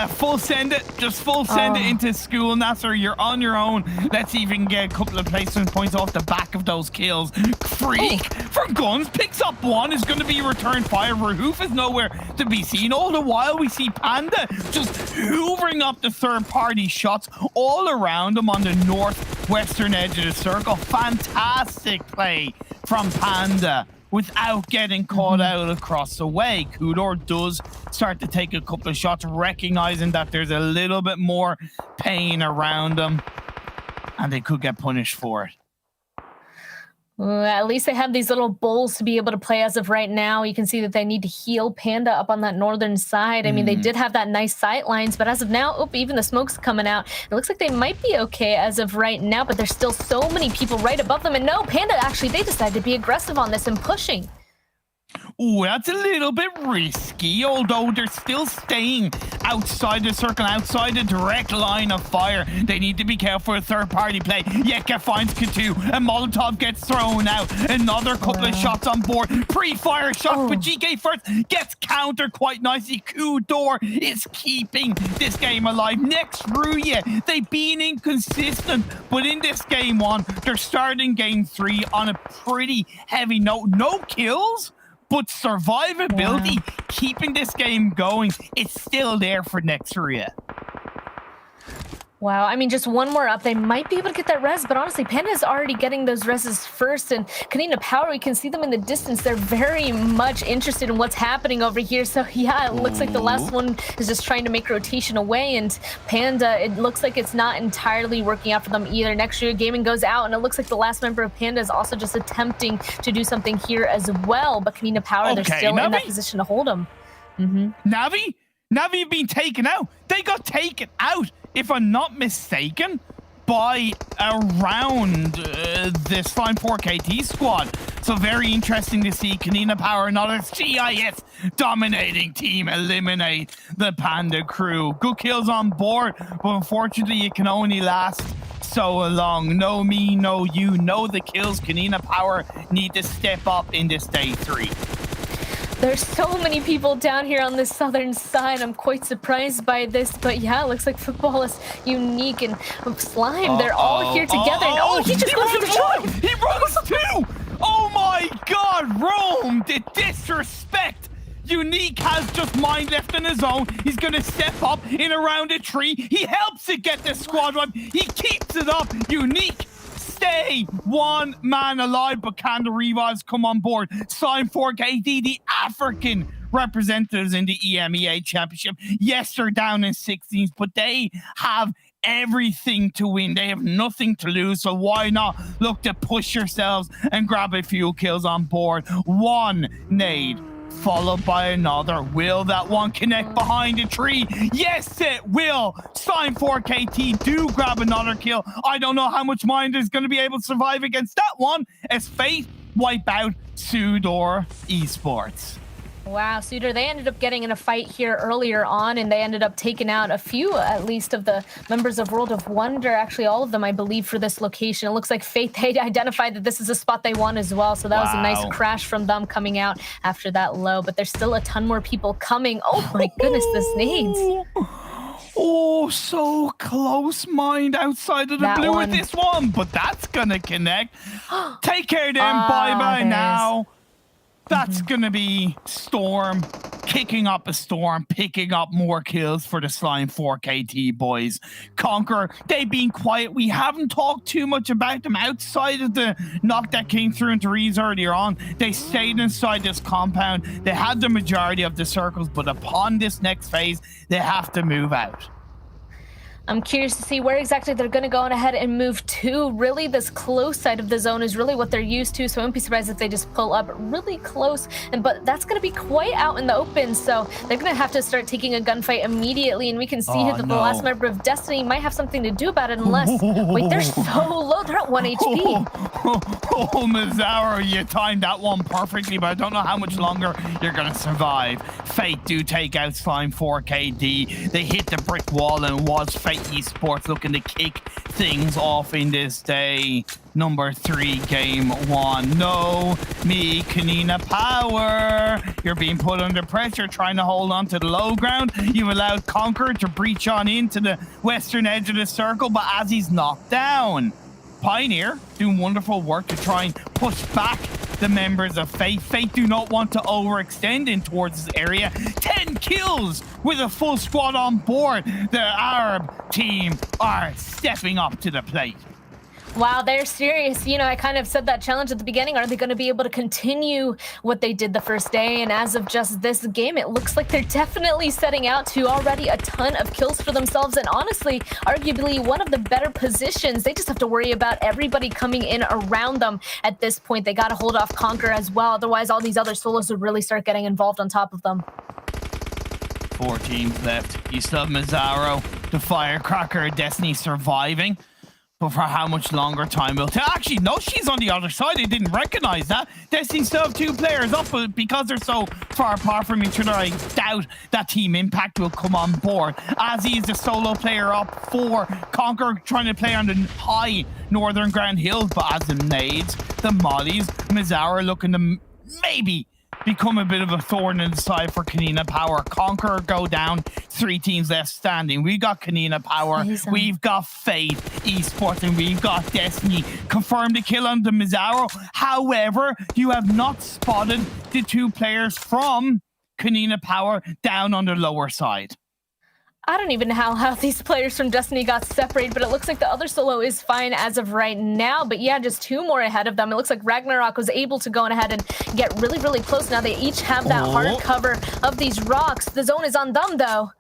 Full send it. Just full send it into school. NASR, you're on your own. Let's even get a couple of placement points off the back of those kills. Freak for GUNZ picks up 1. Is going to be returned fire. Rahoof is nowhere to be seen. All the while, we see Panda just hoovering up the third-party shots all around him on the northwestern edge of the circle. Fantastic play from Panda without getting caught out across the way. Kudor does start to take a couple of shots, recognizing that there's a little bit more pain around them, and they could get punished for it. At least they have these little bowls to be able to play as of right now. You can see that they need to heal Panda up on that northern side. I mean, they did have that nice sight lines, but as of now, even the smoke's coming out. It looks like they might be okay as of right now, but there's still so many people right above them. And no, Panda, actually, they decided to be aggressive on this and pushing. Ooh, that's a little bit risky, although they're still staying outside the circle, outside the direct line of fire. They need to be careful with third-party play. Yeka finds K2, and Molotov gets thrown out. Another couple of shots on board. Pre-fire shot, but GK first gets countered quite nicely. SUDOR is keeping this game alive. Next, Rüya. They've been inconsistent, but in this game one, they're starting game 3 on a pretty heavy note. No kills, but survivability, keeping this game going, it's still there for next Rüya. Wow, I mean, just one more up. They might be able to get that res, but honestly, Panda is already getting those reses first. And Konina Power, we can see them in the distance. They're very much interested in what's happening over here. So yeah, it looks like the last one is just trying to make rotation away. And Panda, it looks like it's not entirely working out for them either. Next year, gaming goes out, and it looks like the last member of Panda is also just attempting to do something here as well. But Konina Power, they're still in that position to hold them. Navi being taken out. They got taken out, if I'm not mistaken, by around this Slime 4KT squad. So very interesting to see Konina Power, another CIS dominating team, eliminate the Panda crew. Good kills on board, but unfortunately it can only last so long. No me, no you, no the kills. Konina Power need to step up in this day 3. There's so many people down here on the southern side. I'm quite surprised by this, but yeah, it looks like Futbolist, Unique, and Slime, they're all here together. And he just goes for the shot! He runs too! Oh my god, Rome, the disrespect! Unique has just mind left on his own. He's gonna step up in around a tree. He helps it get the squad wipe. He keeps it up. Unique, stay one man alive, but can the revives come on board? Slime 4KT, the African representatives in the EMEA Championship. Yes, they're down in 16s, but they have everything to win. They have nothing to lose, so why not look to push yourselves and grab a few kills on board? One nade followed by another. Will that one connect behind a tree? Yes, it will. Slime 4KT do grab another kill. I don't know how much Mind is going to be able to survive against that one as Fate wipe out SUDOR Esports. Wow, SUDOR, they ended up getting in a fight here earlier on, and they ended up taking out a few, at least, of the members of World of Wonder. Actually, all of them, I believe, for this location. It looks like Fate, they identified that this is a spot they want as well, so that was a nice crash from them coming out after that low. But there's still a ton more people coming. Oh my goodness, this nades. Oh, so close, Mind, outside of the blue with this one, but that's gonna connect. Take care then, bye-bye now. That's gonna be Storm kicking up a storm, picking up more kills for the Slime 4KT boys. Conqueror, they've been quiet. We haven't talked too much about them outside of the knock that came through into Rees earlier on. They stayed inside this compound. They had the majority of the circles, but upon this next phase, they have to move out. I'm curious to see where exactly they're going to go on ahead and move to. Really, this close side of the zone is really what they're used to, so I wouldn't be surprised if they just pull up really close. But that's going to be quite out in the open, so they're going to have to start taking a gunfight immediately, and we can see here that the last member of Destiny might have something to do about it unless... Wait, they're so low. They're at 1 HP. Oh, Mazzaro, you timed that one perfectly, but I don't know how much longer you're going to survive. Fate do take out Slime 4KT. They hit the brick wall, and was Fate Esports looking to kick things off in this day number 3, game 1. No, me, Konina Power. You're being put under pressure, trying to hold on to the low ground. You allowed Conqueror to breach on into the western edge of the circle, but as he's knocked down, Pioneer doing wonderful work to try and push back the members of Fate. Fate do not want to overextend in towards this area. 10 kills with a full squad on board. The Arab team are stepping up to the plate. Wow, they're serious. You know, I kind of said that challenge at the beginning. Are they going to be able to continue what they did the first day? And as of just this game, it looks like they're definitely setting out to already a ton of kills for themselves. And honestly, arguably one of the better positions. They just have to worry about everybody coming in around them at this point. They got to hold off Conqueror as well. Otherwise, all these other solos would really start getting involved on top of them. 4 teams left. You still have Mazzaro, the Firecracker, Destiny surviving. But for how much longer time will tell? Actually, no, she's on the other side. I didn't recognize that. Destiny still have 2 players up, but because they're so far apart from each other, I doubt that Team Impact will come on board. Azzy is the solo player up for Conqueror, trying to play on the high northern Grand Hills, but as the nades, the mollies, Mazzaro looking to maybe become a bit of a thorn in the side for Konina Power. Conqueror go down, 3 teams left standing. We got Konina Power, we've got Fate Esports, and we've got Destiny. Confirmed the kill on the Mazzaro. However, you have not spotted the 2 players from Konina Power down on the lower side. I don't even know how these players from Destiny got separated, but it looks like the other solo is fine as of right now. But yeah, just 2 more ahead of them. It looks like Ragnarok was able to go ahead and get really, really close. Now they each have that hard cover of these rocks. The zone is on them, though.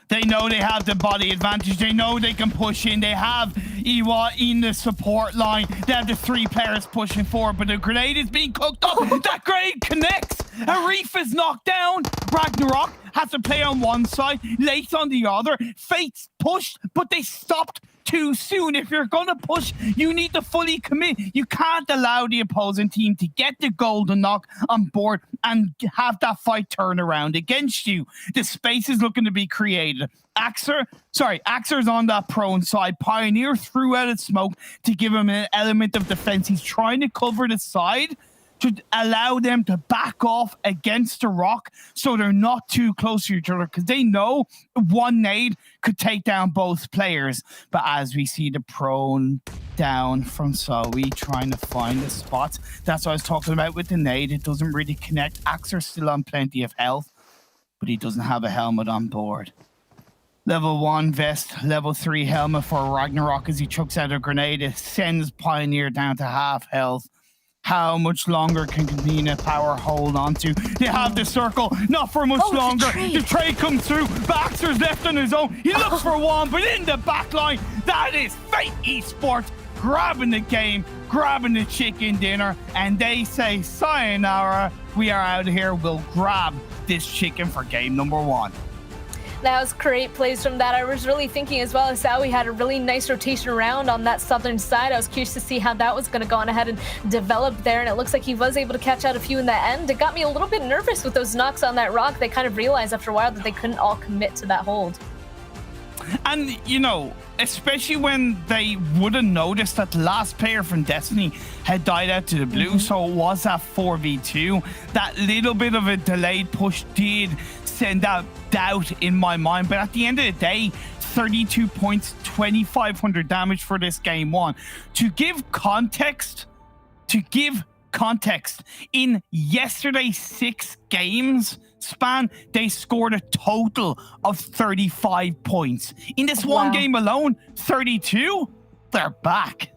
They know they have the body advantage. They know they can push in. They have Iwa in the support line. They have the 3 players pushing forward, but the grenade is being cooked up. That grenade connects. Arif is knocked down. Ragnarok has to play on one side, Lace on the other. Fate's pushed, but they stopped too soon. If you're going to push, you need to fully commit. You can't allow the opposing team to get the golden knock on board and have that fight turn around against you. The space is looking to be created. Axer's on that prone side. Pioneer threw out its smoke to give him an element of defense. He's trying to cover the side to allow them to back off against the rock so they're not too close to each other, because they know one nade could take down both players. But as we see the prone down from Zoe trying to find the spots, that's what I was talking about with the nade. It doesn't really connect. Axer's still on plenty of health, but he doesn't have a helmet on board. Level 1 vest, level 3 helmet for Ragnarok as he chucks out a grenade. It sends Pioneer down to half health. How much longer can Konina Power hold on to? They have the circle, not for much longer. The trade comes through. Baxter's left on his own. He looks for one, but in the back line, that is Fate Esports grabbing the game, grabbing the chicken dinner, and they say, sayonara, we are out of here. We'll grab this chicken for game number 1. That was great plays from that. I was really thinking as well as how we had a really nice rotation around on that southern side. I was curious to see how that was going to go on ahead and develop there, and it looks like he was able to catch out a few in the end. It got me a little bit nervous with those knocks on that rock. They kind of realized after a while that they couldn't all commit to that hold. And, you know, especially when they would have noticed that the last player from Destiny had died out to the blue, so it was that 4v2. That little bit of a delayed push did send out doubt in my mind, but at the end of the day, 32 points, 2,500 damage for this game 1. To give context, in yesterday's 6 games span, they scored a total of 35 points. In this one game alone, 32, they're back.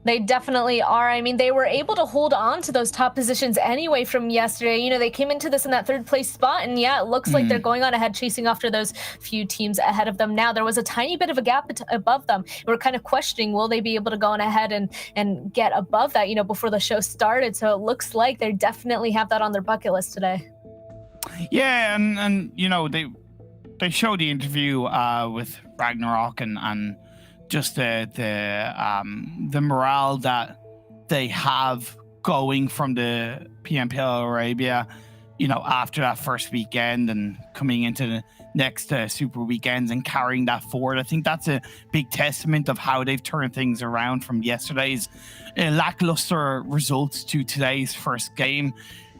They definitely are. I mean, they were able to hold on to those top positions anyway from yesterday. You know, they came into this in that 3rd place spot, and yeah, it looks like they're going on ahead, chasing after those few teams ahead of them. Now, there was a tiny bit of a gap above them. We're kind of questioning, will they be able to go on ahead and get above that, you know, before the show started? So it looks like they definitely have that on their bucket list today. Yeah, and you know, they showed the interview with Ragnarok and just the morale that they have going from the PMPL Arabia, you know, after that first weekend and coming into the next super weekends and carrying that forward. I think that's a big testament of how they've turned things around from yesterday's lackluster results to today's first game.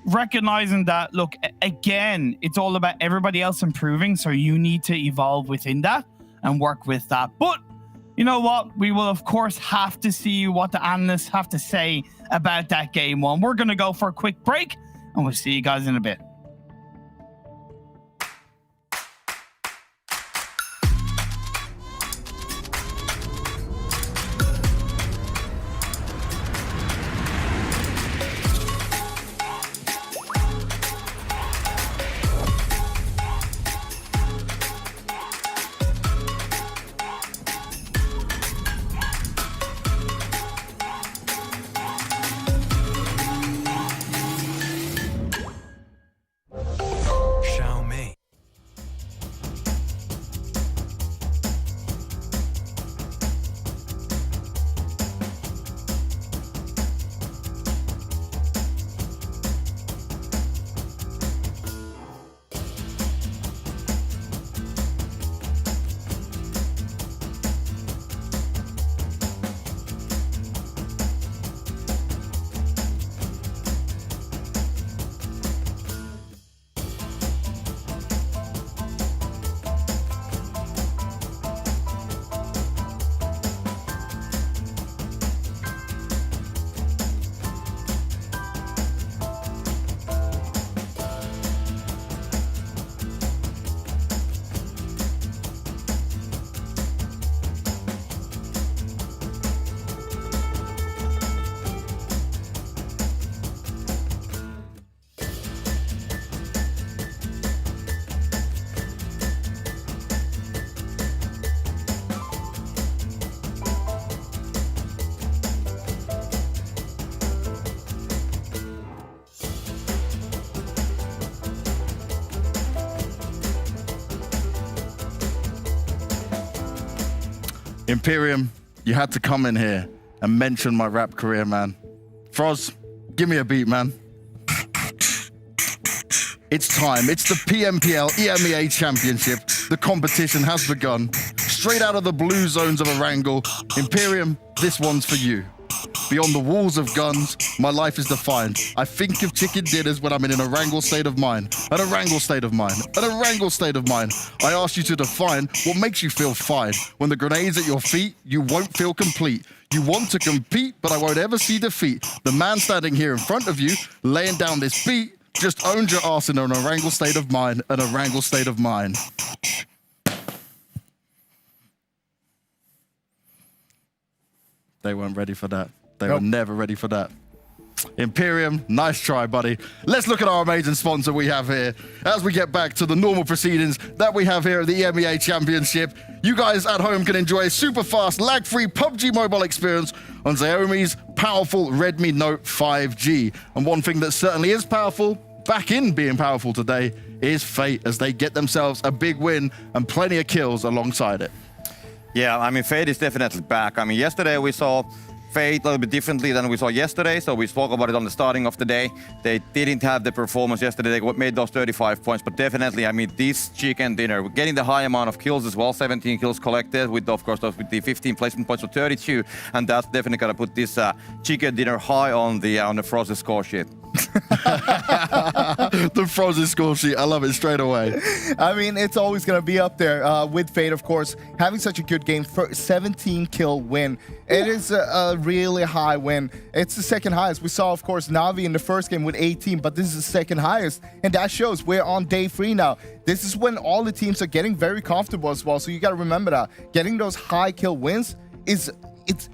Recognizing that, look, again, it's all about everybody else improving, so you need to evolve within that and work with that. But you know what? We will, of course, have to see what the analysts have to say about that game 1. We're going to go for a quick break, and we'll see you guys in a bit. Imperium, you had to come in here and mention my rap career, man. Froz, give me a beat, man. It's time. It's the PMPL EMEA Championship. The competition has begun. Straight out of the blue zones of Erangel, Imperium, this one's for you. Beyond the walls of guns, my life is defined. I think of chicken dinners when I'm in an Erangel state of mind. An Erangel state of mind. An Erangel state of mind. I ask you to define what makes you feel fine. When the grenade's at your feet, you won't feel complete. You want to compete, but I won't ever see defeat. The man standing here in front of you, laying down this beat, just owned your ass in an Erangel state of mind. An Erangel state of mind. They weren't ready for that. They were never ready for that. Imperium, nice try, buddy. Let's look at our amazing sponsor we have here as we get back to the normal proceedings that we have here at the EMEA Championship. You guys at home can enjoy a super fast, lag-free PUBG mobile experience on Xiaomi's powerful Redmi Note 5G. And one thing that certainly is powerful, back in being powerful today, is Fate as they get themselves a big win and plenty of kills alongside it. Yeah, I mean, Fate is definitely back. I mean, yesterday we saw Fate a little bit differently than we saw yesterday, so we spoke about it on the starting of the day. They didn't have the performance yesterday. They made those 35 points, but definitely, I mean, this chicken dinner, getting the high amount of kills as well, 17 kills collected with, of course, with the 15 placement points of 32, and that's definitely gonna put this chicken dinner high on the Frozen score sheet. The Frozen score sheet, I love it straight away. I mean, it's always going to be up there with Fate, of course. Having such a good game for 17 kill win. It is a really high win. It's the second highest. We saw, of course, Navi in the first game with 18, but this is the second highest. And that shows we're on day 3 now. This is when all the teams are getting very comfortable as well. So you got to remember that. Getting those high kill wins it's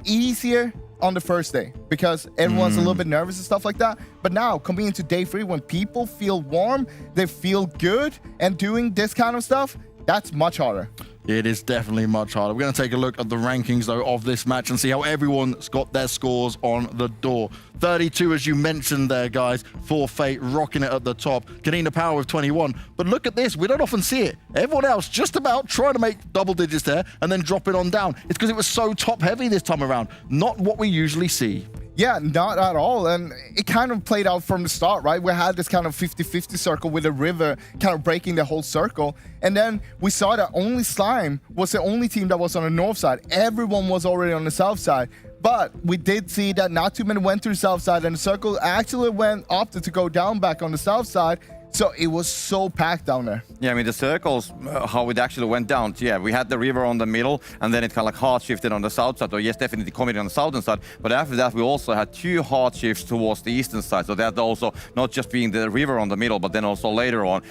easier on the first day because everyone's a little bit nervous and stuff like that. But now coming into day 3, when people feel warm, they feel good, and doing this kind of stuff, that's much harder. It is definitely much harder. We're going to take a look at the rankings, though, of this match and see how everyone's got their scores on the door. 32, as you mentioned there, guys, for Fate, rocking it at the top. Konina Power with 21. But look at this. We don't often see it. Everyone else just about trying to make double digits there and then drop it on down. It's because it was so top-heavy this time around. Not what we usually see. Yeah, not at all. And it kind of played out from the start, right? We had this kind of 50-50 circle with a river kind of breaking the whole circle. And then we saw that only Slime was the only team that was on the north side. Everyone was already on the south side. But we did see that not too many went to the south side, and the circle actually opted to go down back on the south side. So it was so packed down there. Yeah, I mean, the circles, how it actually went down. Yeah, we had the river on the middle, and then it kind of like hard shifted on the south side. So yes, definitely committed on the southern side. But after that, we also had 2 hard shifts towards the eastern side. So that also not just being the river on the middle, but then also later on,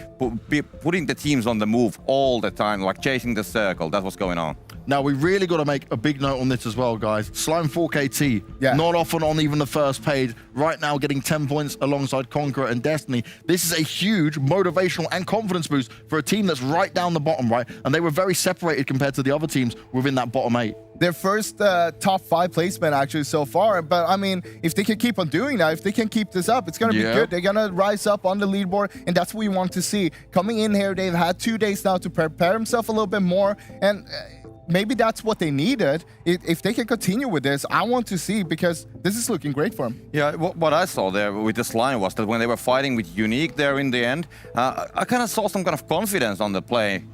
putting the teams on the move all the time, like chasing the circle. That's what's going on. Now, we really got to make a big note on this as well, guys. Slime 4KT, not often on even the first page. Right now, getting 10 points alongside Conqueror and Destiny. This is a huge motivational and confidence boost for a team that's right down the bottom, right? And they were very separated compared to the other teams within that bottom 8. Their first top 5 placement actually so far. But I mean, if they can keep on doing that, if they can keep this up, it's going to be good. They're going to rise up on the leaderboard, and that's what we want to see. Coming in here, they've had 2 days now to prepare themselves a little bit more, and maybe that's what they needed. If they can continue with this, I want to see, because this is looking great for them. Yeah, what I saw there with this line was that when they were fighting with Unique there in the end, I kind of saw some kind of confidence on the play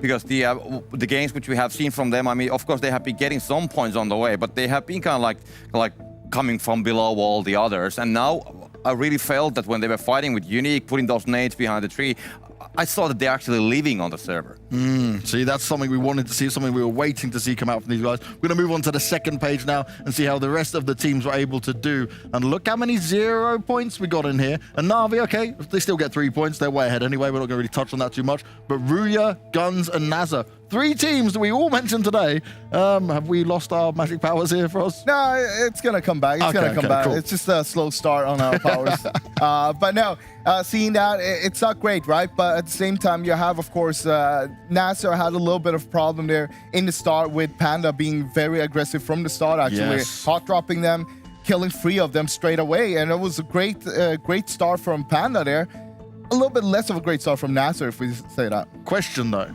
because the games which we have seen from them, I mean, of course they have been getting some points on the way, but they have been kind of like coming from below all the others. And now I really felt that when they were fighting with Unique, putting those nades behind the tree, I saw that they're actually living on the server. See, that's something we wanted to see, something we were waiting to see come out from these guys. We're going to move on to the second page now and see how the rest of the teams were able to do. And look how many 0 points we got in here. And Navi, okay, they still get 3 points. They're way ahead anyway. We're not going to really touch on that too much. But Rüya, GUNZ, and NASR, 3 teams that we all mentioned today. Have we lost our magic powers here for us? No, it's going to come back. It's going to come back. Cool. It's just a slow start on our powers. But no, seeing that, it's not great, right? But at the same time, you have, of course, NASR had a little bit of problem there in the start with Panda being very aggressive from the start, actually. Hot dropping them, killing 3 of them straight away. And it was a great start from Panda there. a little bit less of a great start from NASR, if we say that. Question though,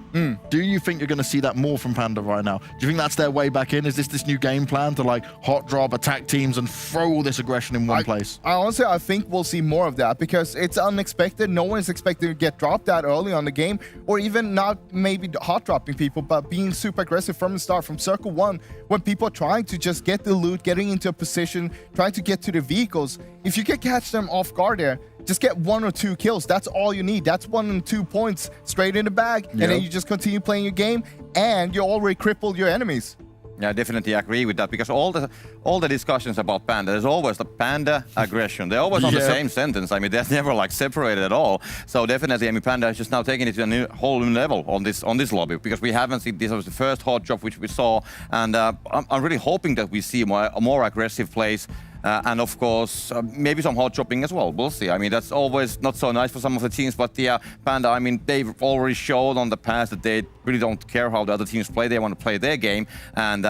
do you think you're going to see that more from Panda right now? Do you think that's their way back in? Is this new game plan to like hot drop, attack teams and throw all this aggression in one place? I think we'll see more of that because it's unexpected. No one is expecting to get dropped that early on the game, or even not maybe hot dropping people, but being super aggressive from the start, from circle one, when people are trying to just get the loot, getting into a position, trying to get to the vehicles. If you can catch them off guard there, just get 1 or 2 kills. That's all you need. That's 1 and 2 points straight in the bag. Yep. And then you just continue playing your game and you already crippled your enemies. Yeah, I definitely agree with that because all the discussions about Panda, there's always the Panda aggression. They're always on the same sentence. I mean, they're never like separated at all. So definitely, I mean, Panda is just now taking it to a whole new level on this lobby because we haven't seen this was the first hot drop which we saw, and I'm really hoping that we see more aggressive plays. And of course, maybe some hot dropping as well. We'll see. I mean, that's always not so nice for some of the teams, but the Panda, I mean, they've already showed on the past that they really don't care how the other teams play. They want to play their game, and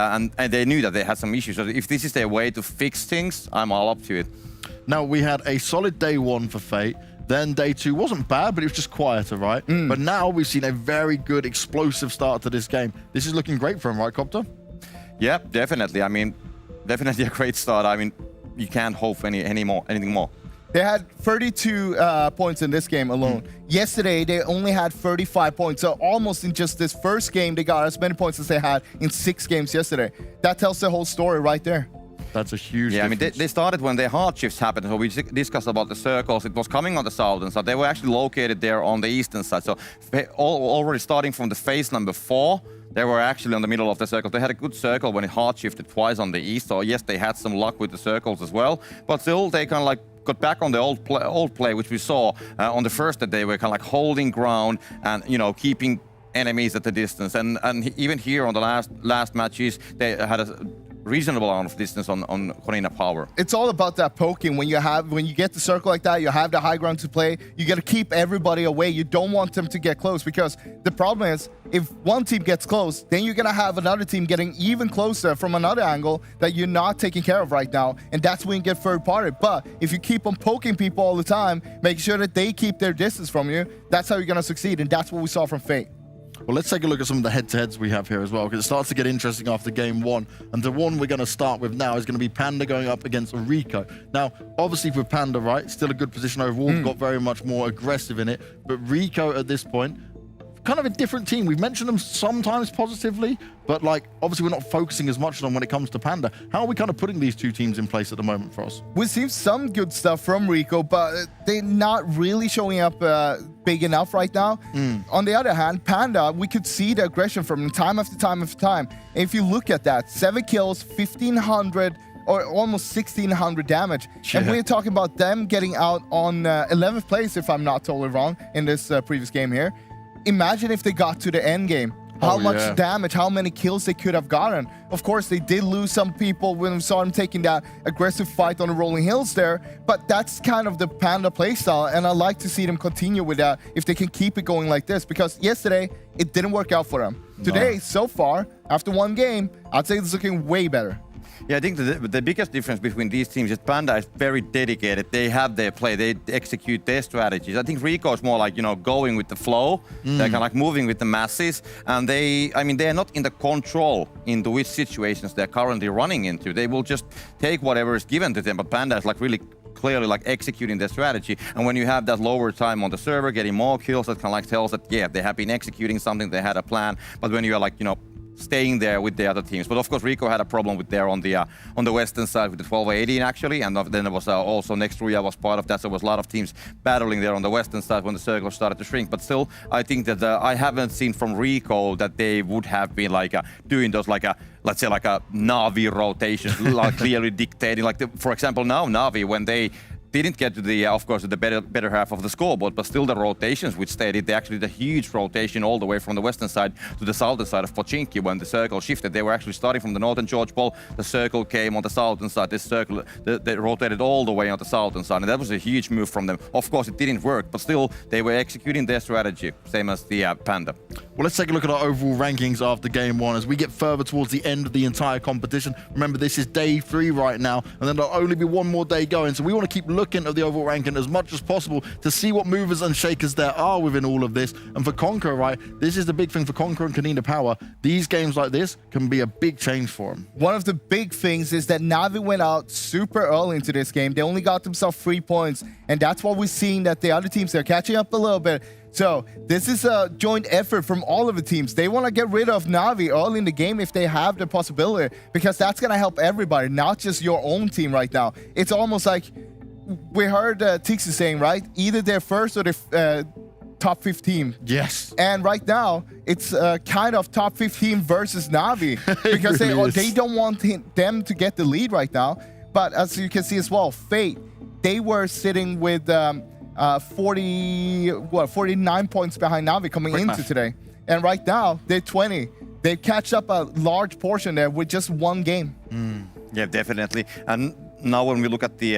they knew that they had some issues. So if this is their way to fix things, I'm all up to it. Now, we had a solid day 1 for Fate. Then day 2 wasn't bad, but it was just quieter, right? But now we've seen a very good, explosive start to this game. This is looking great for him, right, Copter? Yeah, definitely. I mean, definitely a great start. I mean, you can't hope for anything more. They had 32 points in this game alone. Yesterday, they only had 35 points. So almost in just this first game, they got as many points as they had in 6 games yesterday. That tells the whole story right there. That's a huge difference. I mean, they started when their hard shifts happened. So we discussed about the circles. It was coming on the southern side. They were actually located there on the eastern side. So already starting from the phase number 4, they were actually on the middle of the circle. They had a good circle when it hard shifted twice on the east. So yes, they had some luck with the circles as well. But still, they kind of like got back on the old play, which we saw on the first that they were kind of like holding ground and, you know, keeping enemies at the distance. And even here on the last matches, they had a reasonable amount of distance on Konina Power. It's all about that poking. When you get the circle like that, you have the high ground to play. You got to keep everybody away. You don't want them to get close because the problem is if one team gets close, then you're gonna have another team getting even closer from another angle that you're not taking care of right now, and that's when you get third party. But if you keep on poking people all the time, make sure that they keep their distance from you, that's how you're gonna succeed, and that's what we saw from Fate. Well, let's take a look at some of the head-to-heads we have here as well, because it starts to get interesting after game 1. And the one we're going to start with now is going to be Panda going up against RICO. Now, obviously with Panda, right, still a good position overall, got very much more aggressive in it. But RICO at this point, kind of a different team. We've mentioned them sometimes positively, but like obviously we're not focusing as much on them when it comes to Panda. How are we kind of putting these two teams in place at the moment for us? We've seen some good stuff from RICO, but they're not really showing up big enough right now. On the other hand, Panda, we could see the aggression from them time after time after time. And if you look at that, 7 kills, 1,500 or almost 1,600 damage. And we're talking about them getting out on 11th place, if I'm not totally wrong, in this previous game here. Imagine if they got to the end game. How much damage, how many kills they could have gotten. Of course, they did lose some people when we saw them taking that aggressive fight on the rolling hills there, but that's kind of the Panda playstyle, and I like to see them continue with that if they can keep it going like this, because yesterday, it didn't work out for them. Today, so far, after one game, I'd say it's looking way better. Yeah, I think the biggest difference between these teams is Panda is very dedicated. They have their play. They execute their strategies. I think RICO is more like, you know, going with the flow. They're kind of like moving with the masses. And they're not in the control into which situations they're currently running into. They will just take whatever is given to them. But Panda is like really clearly like executing their strategy. And when you have that lower time on the server, getting more kills, that kind of like tells that, yeah, they have been executing something, they had a plan. But when you're like, you know, staying there with the other teams. But of course, RICO had a problem with there on the western side with the 1218 actually, and then there was also next Rüya was part of that, so there was a lot of teams battling there on the western side when the circle started to shrink. But still, I think that I haven't seen from RICO that they would have been like doing those like let's say like a Navi rotations, like clearly dictating. Like for example, now Navi when they didn't get to the, of course, the better half of the scoreboard, but still the rotations which they did, they actually did a huge rotation all the way from the western side to the southern side of Pochinki when the circle shifted. They were actually starting from the northern George Ball, the circle came on the southern side, this circle, they rotated all the way on the southern side, and that was a huge move from them. Of course, it didn't work, but still, they were executing their strategy, same as the Panda. Well, Well, let's take a look at our overall rankings after game 1 as we get further towards the end of the entire competition. Remember, this is day 3 right now, and then there'll only be one more day going. So we want to keep looking at the overall ranking as much as possible to see what movers and shakers there are within all of this. And for Conqueror, right, this is the big thing for Conqueror and Konina Power. These games like this can be a big change for them. One of the big things is that Navi went out super early into this game. They only got themselves 3 points, and that's what we're seeing, that the other teams are catching up a little bit. So this is a joint effort from all of the teams. They want to get rid of Navi early in the game if they have the possibility, because that's going to help everybody, not just your own team right now. It's almost like we heard Tixi saying, right? Either they're first or they're top 15. Yes. And right now, it's kind of top 15 versus Navi because really they don't want them to get the lead right now. But as you can see as well, Fate, they were sitting with 49 points behind Navi coming into today. And right now, they're 20. They catch up a large portion there with just one game. Yeah, definitely. And now when we look at the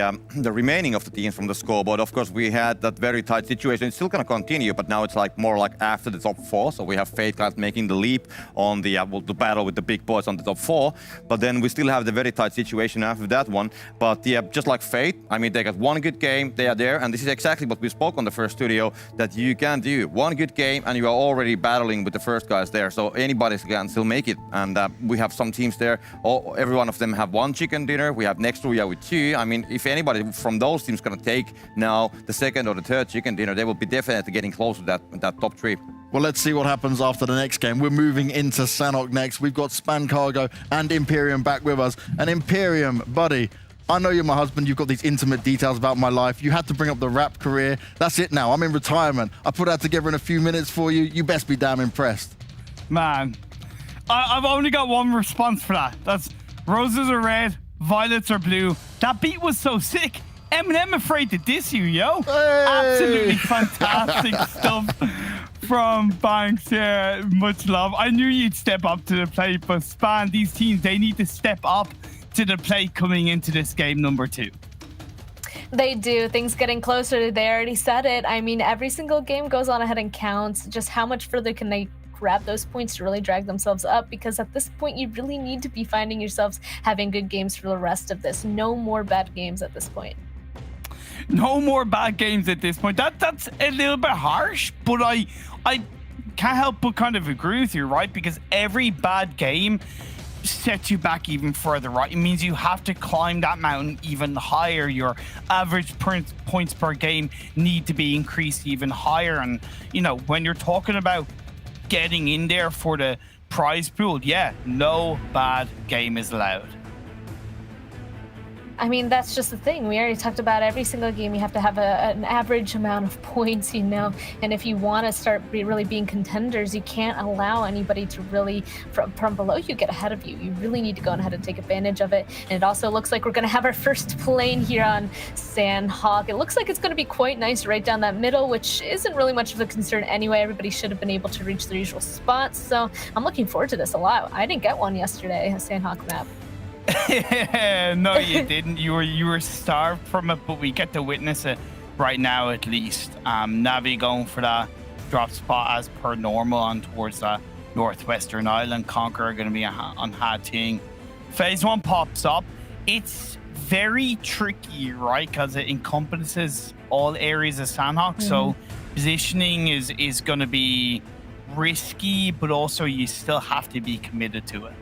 remaining of the teams from the scoreboard, of course, we had that very tight situation. It's still going to continue, but now it's like more like after the top 4. So we have Fate guys making the leap on the battle with the big boys on the top 4. But then we still have the very tight situation after that one. But yeah, just like Fate, I mean, they got one good game, they are there. And this is exactly what we spoke on the first studio, that you can do one good game and you are already battling with the first guys there. So anybody can still make it. And we have some teams there. Every one of them have one chicken dinner. We have next Rüya with 2. I mean, if anybody from those teams gonna take now the second or the third chicken dinner, they will be definitely getting close to that top 3. Well, let's see what happens after the next game. We're moving into Sanhok next. We've got Span Cargo and Imperium back with us. And Imperium, buddy, I know you're my husband. You've got these intimate details about my life. You had to bring up the rap career. That's it now. I'm in retirement. I put that together in a few minutes for you. You best be damn impressed. Man, I've only got one response for that. That's roses are red, violets are blue. That beat was so sick. Eminem afraid to diss you, yo. Hey. Absolutely fantastic stuff from Banks. Yeah, much love. I knew you'd step up to the plate, but Span, these teams, they need to step up to the plate coming into this game number 2. They do. Things getting closer. They already said it. I mean, every single game goes on ahead and counts. Just how much further can they grab those points to really drag themselves up? Because at this point, you really need to be finding yourselves having good games for the rest of this. No more bad games at this point. No more bad games at this point. That's a little bit harsh, but I can't help but kind of agree with you, right? Because every bad game sets you back even further, right? It means you have to climb that mountain even higher. Your average points per game need to be increased even higher. And, you know, when you're talking about getting in there for the prize pool, yeah, no bad game is allowed. I mean, that's just the thing. We already talked about every single game. You have to have an average amount of points, you know. And if you want to start really being contenders, you can't allow anybody to really, from below you, get ahead of you. You really need to go ahead and take advantage of it. And it also looks like we're going to have our first plane here on Sanhok. It looks like it's going to be quite nice right down that middle, which isn't really much of a concern anyway. Everybody should have been able to reach their usual spots. So I'm looking forward to this a lot. I didn't get one yesterday, a Sanhok map. No, you didn't. You were starved from it, but we get to witness it right now at least. Navi going for that drop spot as per normal on towards the northwestern island. Conqueror going to be on hard ting. Phase 1 pops up. It's very tricky, right? Because it encompasses all areas of Sanhok. So positioning is going to be risky, but also you still have to be committed to it.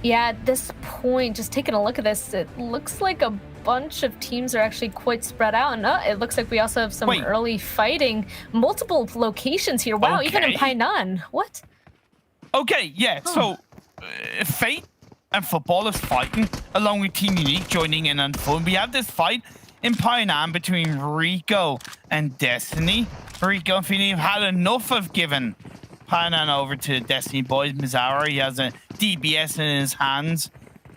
Yeah, at this point, just taking a look at this, it looks like a bunch of teams are actually quite spread out. And it looks like we also have some early fighting, multiple locations here. Wow, even in Painan. What? Okay, yeah. So, Fate and Futbolist fighting, along with Team Unique joining in on fun. We have this fight in Painan between RICO and Destiny. RICO and Fini have had enough of giving Painan over to Destiny boys. Miramar, he has a DBS in his hands.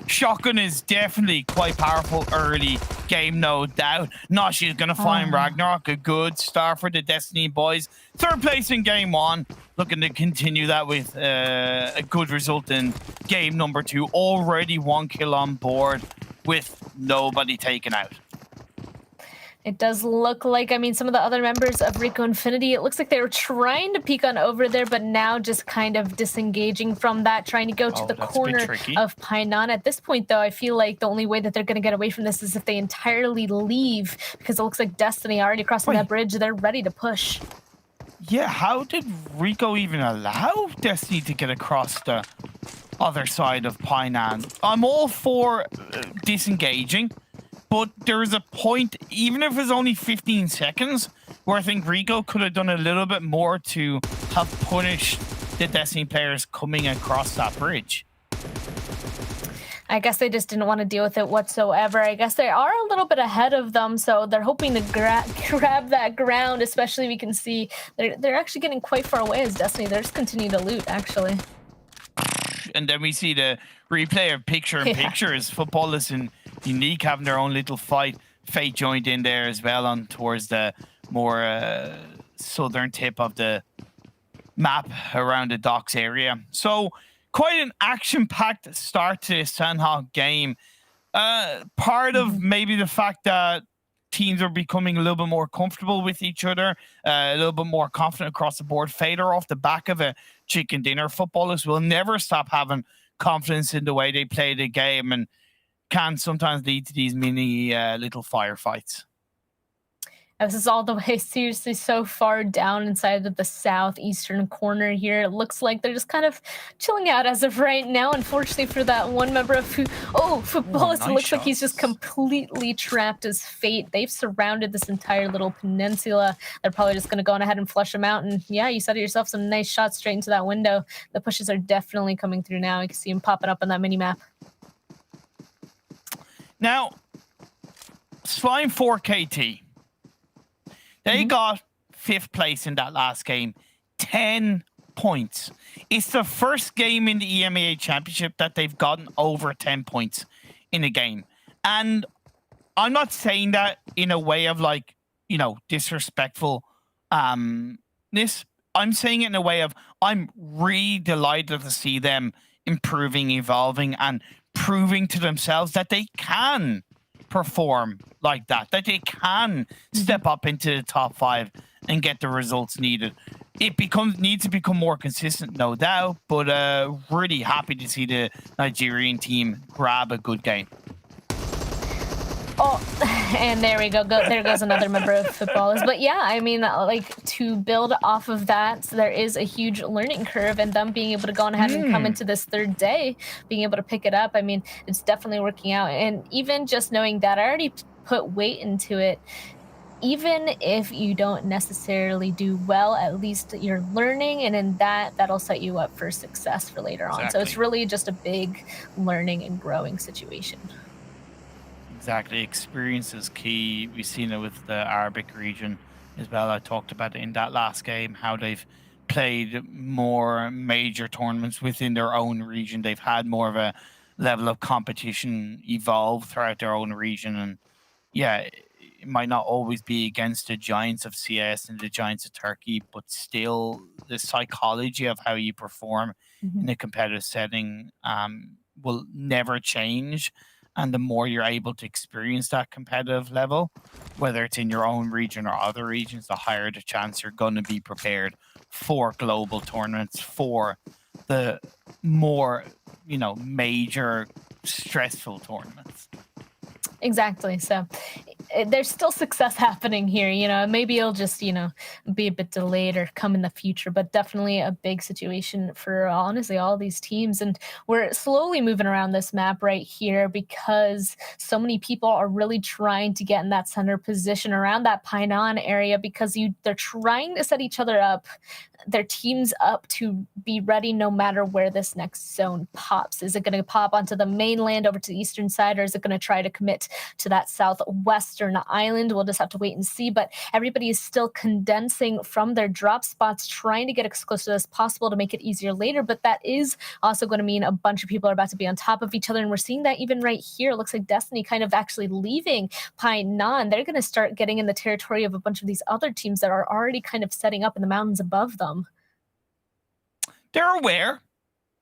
Shotgun is definitely quite powerful early game, no doubt. Nashi is going to find Ragnarok, a good start for the Destiny boys. 3rd place in game 1, looking to continue that with a good result in game number 2. Already 1 kill on board with nobody taken out. It does look like, I mean, some of the other members of RICO Infinity, it looks like they were trying to peek on over there, but now just kind of disengaging from that, trying to go to the corner of Painan. At this point, though, I feel like the only way that they're going to get away from this is if they entirely leave, because it looks like Destiny already crossing that bridge. They're ready to push. Yeah, how did RICO even allow Destiny to get across the other side of Painan? I'm all for disengaging, but there's a point, even if it's only 15 seconds, where I think RICO could have done a little bit more to have punished the Destiny players coming across that bridge. I guess they just didn't want to deal with it whatsoever. I guess they are a little bit ahead of them, so they're hoping to grab that ground, especially we can see they're actually getting quite far away as Destiny. They're just continuing to loot, actually. And then we see the replay of picture-in-picture as Futbolist and Unique having their own little fight. Fate joined in there as well on towards the more southern tip of the map around the docks area. So quite an action-packed start to the Sanhok game. Part of maybe the fact that teams are becoming a little bit more comfortable with each other, a little bit more confident across the board. Fader off the back of a chicken dinner. Futbolists will never stop having confidence in the way they play the game and can sometimes lead to these mini little firefights. This is all the way seriously so far down inside of the southeastern corner here. It looks like they're just kind of chilling out as of right now. Unfortunately for that one member of Futbolist, nice it looks shots. like he's just completely trapped as Fate. They've surrounded this entire little peninsula. They're probably just going to go on ahead and flush them out. And yeah, you said it yourself, some nice shots straight into that window. The pushes are definitely coming through now. You can see them popping up on that mini map. Now, Slime 4KT. They got 5th place in that last game, 10 points. It's the first game in the EMEA Championship that they've gotten over 10 points in a game. And I'm not saying that in a way of like, you know, disrespectful. I'm saying it in a way of I'm really delighted to see them improving, evolving, and proving to themselves that they can perform like that they can step up into the top 5 and get the results needed. It needs to become more consistent, no doubt, but really happy to see the Nigerian team grab a good game. Oh, and there we go. There goes another member of Futbolist. But yeah, I mean, like, to build off of that, so there is a huge learning curve, and them being able to go on ahead and come into this 3rd day, being able to pick it up, I mean, it's definitely working out. And even just knowing that, I already put weight into it. Even if you don't necessarily do well, at least you're learning, and in that'll set you up for success for later on. So it's really just a big learning and growing situation. Exactly. Experience is key. We've seen it with the Arabic region as well. I talked about it in that last game, how they've played more major tournaments within their own region. They've had more of a level of competition evolve throughout their own region. And yeah, it might not always be against the giants of CS and the giants of Turkey, but still the psychology of how you perform in a competitive setting will never change. And the more you're able to experience that competitive level, whether it's in your own region or other regions, the higher the chance you're going to be prepared for global tournaments, for the more, you know, major stressful tournaments. Exactly. So there's still success happening here. You know, maybe it'll just, you know, be a bit delayed or come in the future, but definitely a big situation for honestly all these teams. And we're slowly moving around this map right here because so many people are really trying to get in that center position around that Painan area because they're trying to set each other up, their teams up to be ready no matter where this next zone pops. Is it going to pop onto the mainland over to the eastern side, or is it going to try to commit to that southwestern island? We'll just have to wait and see, but everybody is still condensing from their drop spots, trying to get as close as possible to make it easier later, but that is also going to mean a bunch of people are about to be on top of each other, and we're seeing that even right here. It looks like Destiny kind of actually leaving Painan. They're going to start getting in the territory of a bunch of these other teams that are already kind of setting up in the mountains above them. They're aware.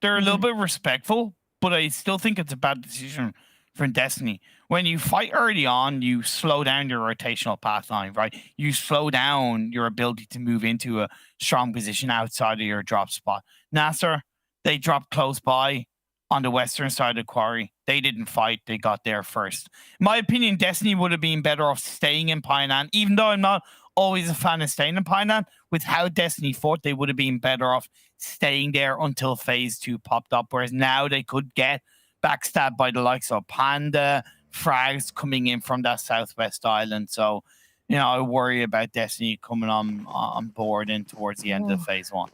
They're a little bit respectful, but I still think it's a bad decision from Destiny. When you fight early on, you slow down your rotational path line, right? You slow down your ability to move into a strong position outside of your drop spot. NASR, they dropped close by on the western side of the quarry. They didn't fight. They got there first. In my opinion, Destiny would have been better off staying in Painan, even though I'm not always a fan of staying in Painan. With how Destiny fought, they would have been better off staying there until phase 2 popped up, whereas now they could get backstabbed by the likes of Panda, frags coming in from that southwest island. So, you know, I worry about Destiny coming on board and towards the end of phase 1.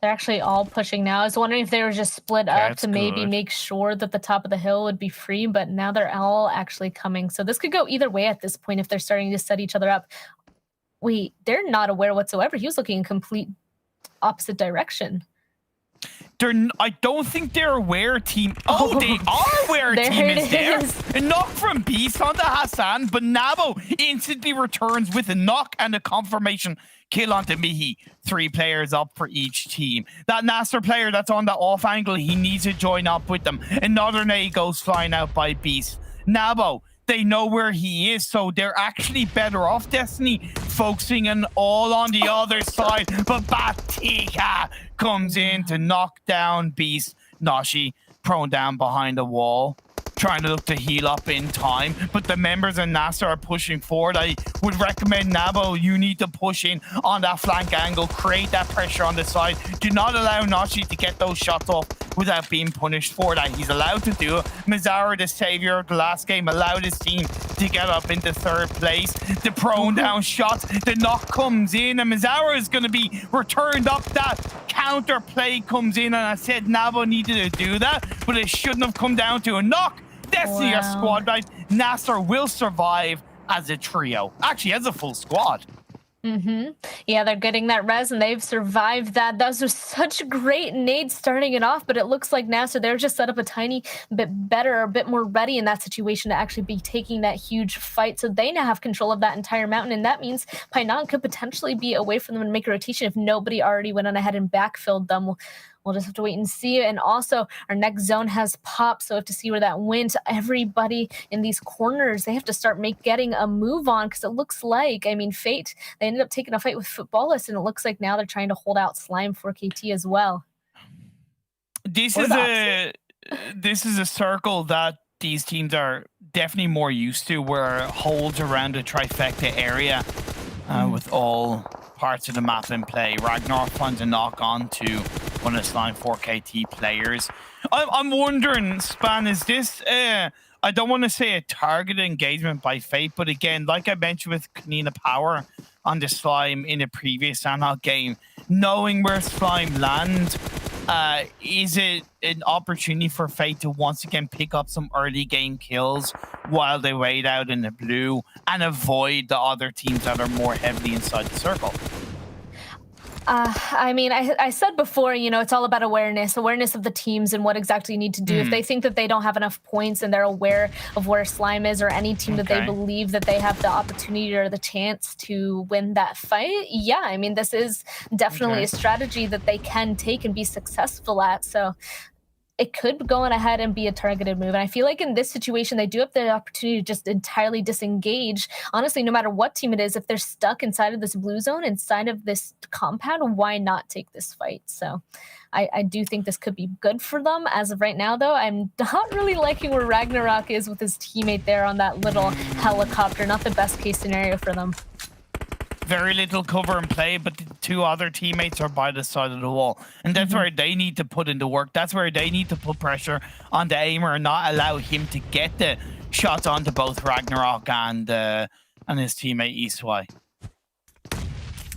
They're actually all pushing now. I was wondering if they were just split up to maybe make sure that the top of the hill would be free, but now they're all actually coming. So this could go either way at this point if they're starting to set each other up. Wait, they're not aware whatsoever. He was looking in complete opposite direction. I don't think they're aware, team. Oh, they are aware, team is there. A knock from Beast onto Hassan, but Nabo instantly returns with a knock and a confirmation kill onto Mihi. 3 players up for each team. That NASR player that's on the off angle, he needs to join up with them. Another nade goes flying out by Beast. Nabo, they know where he is, so they're actually better off, Destiny, focusing all on the other side. But Batika comes in to knock down Beast. Nashi prone down behind the wall, trying to look to heal up in time, but the members of NASR are pushing forward. I would recommend Nabo, you need to push in on that flank angle, create that pressure on the side. Do not allow Nashi to get those shots off without being punished for that. He's allowed to do it. Miramar, the savior of the last game, allowed his team to get up into 3rd place. The prone down shot, the knock comes in, and Miramar is going to be returned up. That counter play comes in, and I said Nabo needed to do that, but it shouldn't have come down to a knock. Destiny are squad right. NASR will survive as a trio. Actually, as a full squad. Yeah, they're getting that res and they've survived that. Those are such great nades starting it off, but it looks like NASR, they're just set up a tiny bit better, a bit more ready in that situation to actually be taking that huge fight. So they now have control of that entire mountain, and that means Painan could potentially be away from them and make a rotation if nobody already went on ahead and backfilled them. We'll just have to wait and see. And also, our next zone has popped, so we have to see where that went. Everybody in these corners, they have to start getting a move on, because it looks like, I mean, Fate, they ended up taking a fight with Futbolist, and it looks like now they're trying to hold out Slime for KT as well. This is a circle that these teams are definitely more used to, where it holds around the trifecta area with all parts of the map in play. Ragnarok finds a knock on to one of the Slime 4KT players. I'm wondering, Span, is this, I don't want to say a targeted engagement by Fate, but again, like I mentioned with Konina Power on the Slime in a previous Sanhok game, knowing where Slime land, is it an opportunity for Fate to once again pick up some early game kills while they wait out in the blue and avoid the other teams that are more heavily inside the circle? I mean, I said before, you know, it's all about awareness of the teams and what exactly you need to do. If they think that they don't have enough points and they're aware of where Slime is, or any team that they believe that they have the opportunity or the chance to win that fight, yeah, I mean, this is definitely a strategy that they can take and be successful at. So it could go on ahead and be a targeted move. And I feel like in this situation, they do have the opportunity to just entirely disengage. Honestly, no matter what team it is, if they're stuck inside of this blue zone, inside of this compound, why not take this fight? So I do think this could be good for them. As of right now, though, I'm not really liking where Ragnarok is with his teammate there on that little helicopter. Not the best case scenario for them. Very little cover and play, but the 2 other teammates are by the side of the wall. And that's where they need to put in the work. That's where they need to put pressure on the aimer and not allow him to get the shots onto both Ragnarok and his teammate Eastway.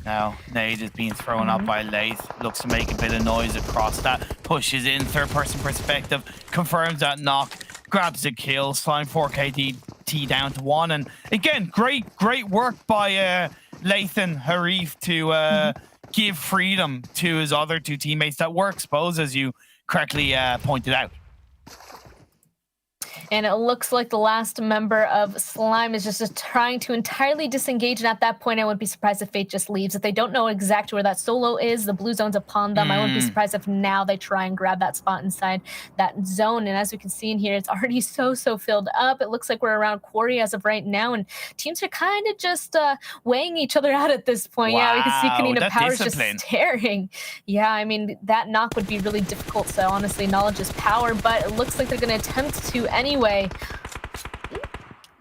Now, nade is being thrown up by Lath. Looks to make a bit of noise across that. Pushes in, 3rd-person perspective. Confirms that knock. Grabs the kill. Slime 4KT down to 1. And again, great work by Lathan Harif to give freedom to his other 2 teammates that were exposed, as you correctly pointed out. And it looks like the last member of Slime is just trying to entirely disengage. And at that point, I wouldn't be surprised if Fate just leaves. If they don't know exactly where that solo is, the blue zone's upon them. I wouldn't be surprised if now they try and grab that spot inside that zone. And as we can see in here, it's already so filled up. It looks like we're around Quarry as of right now. And teams are kind of just weighing each other out at this point. Wow, yeah, we can see Konina Power's discipline. just staring. Yeah, I mean, that knock would be really difficult. So honestly, knowledge is power, but it looks like they're going to attempt to anyway.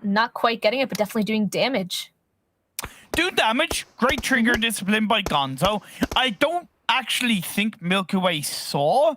Not quite getting it, but definitely doing damage. Do damage. Great trigger discipline by Gonzo. I don't actually think Milky Way saw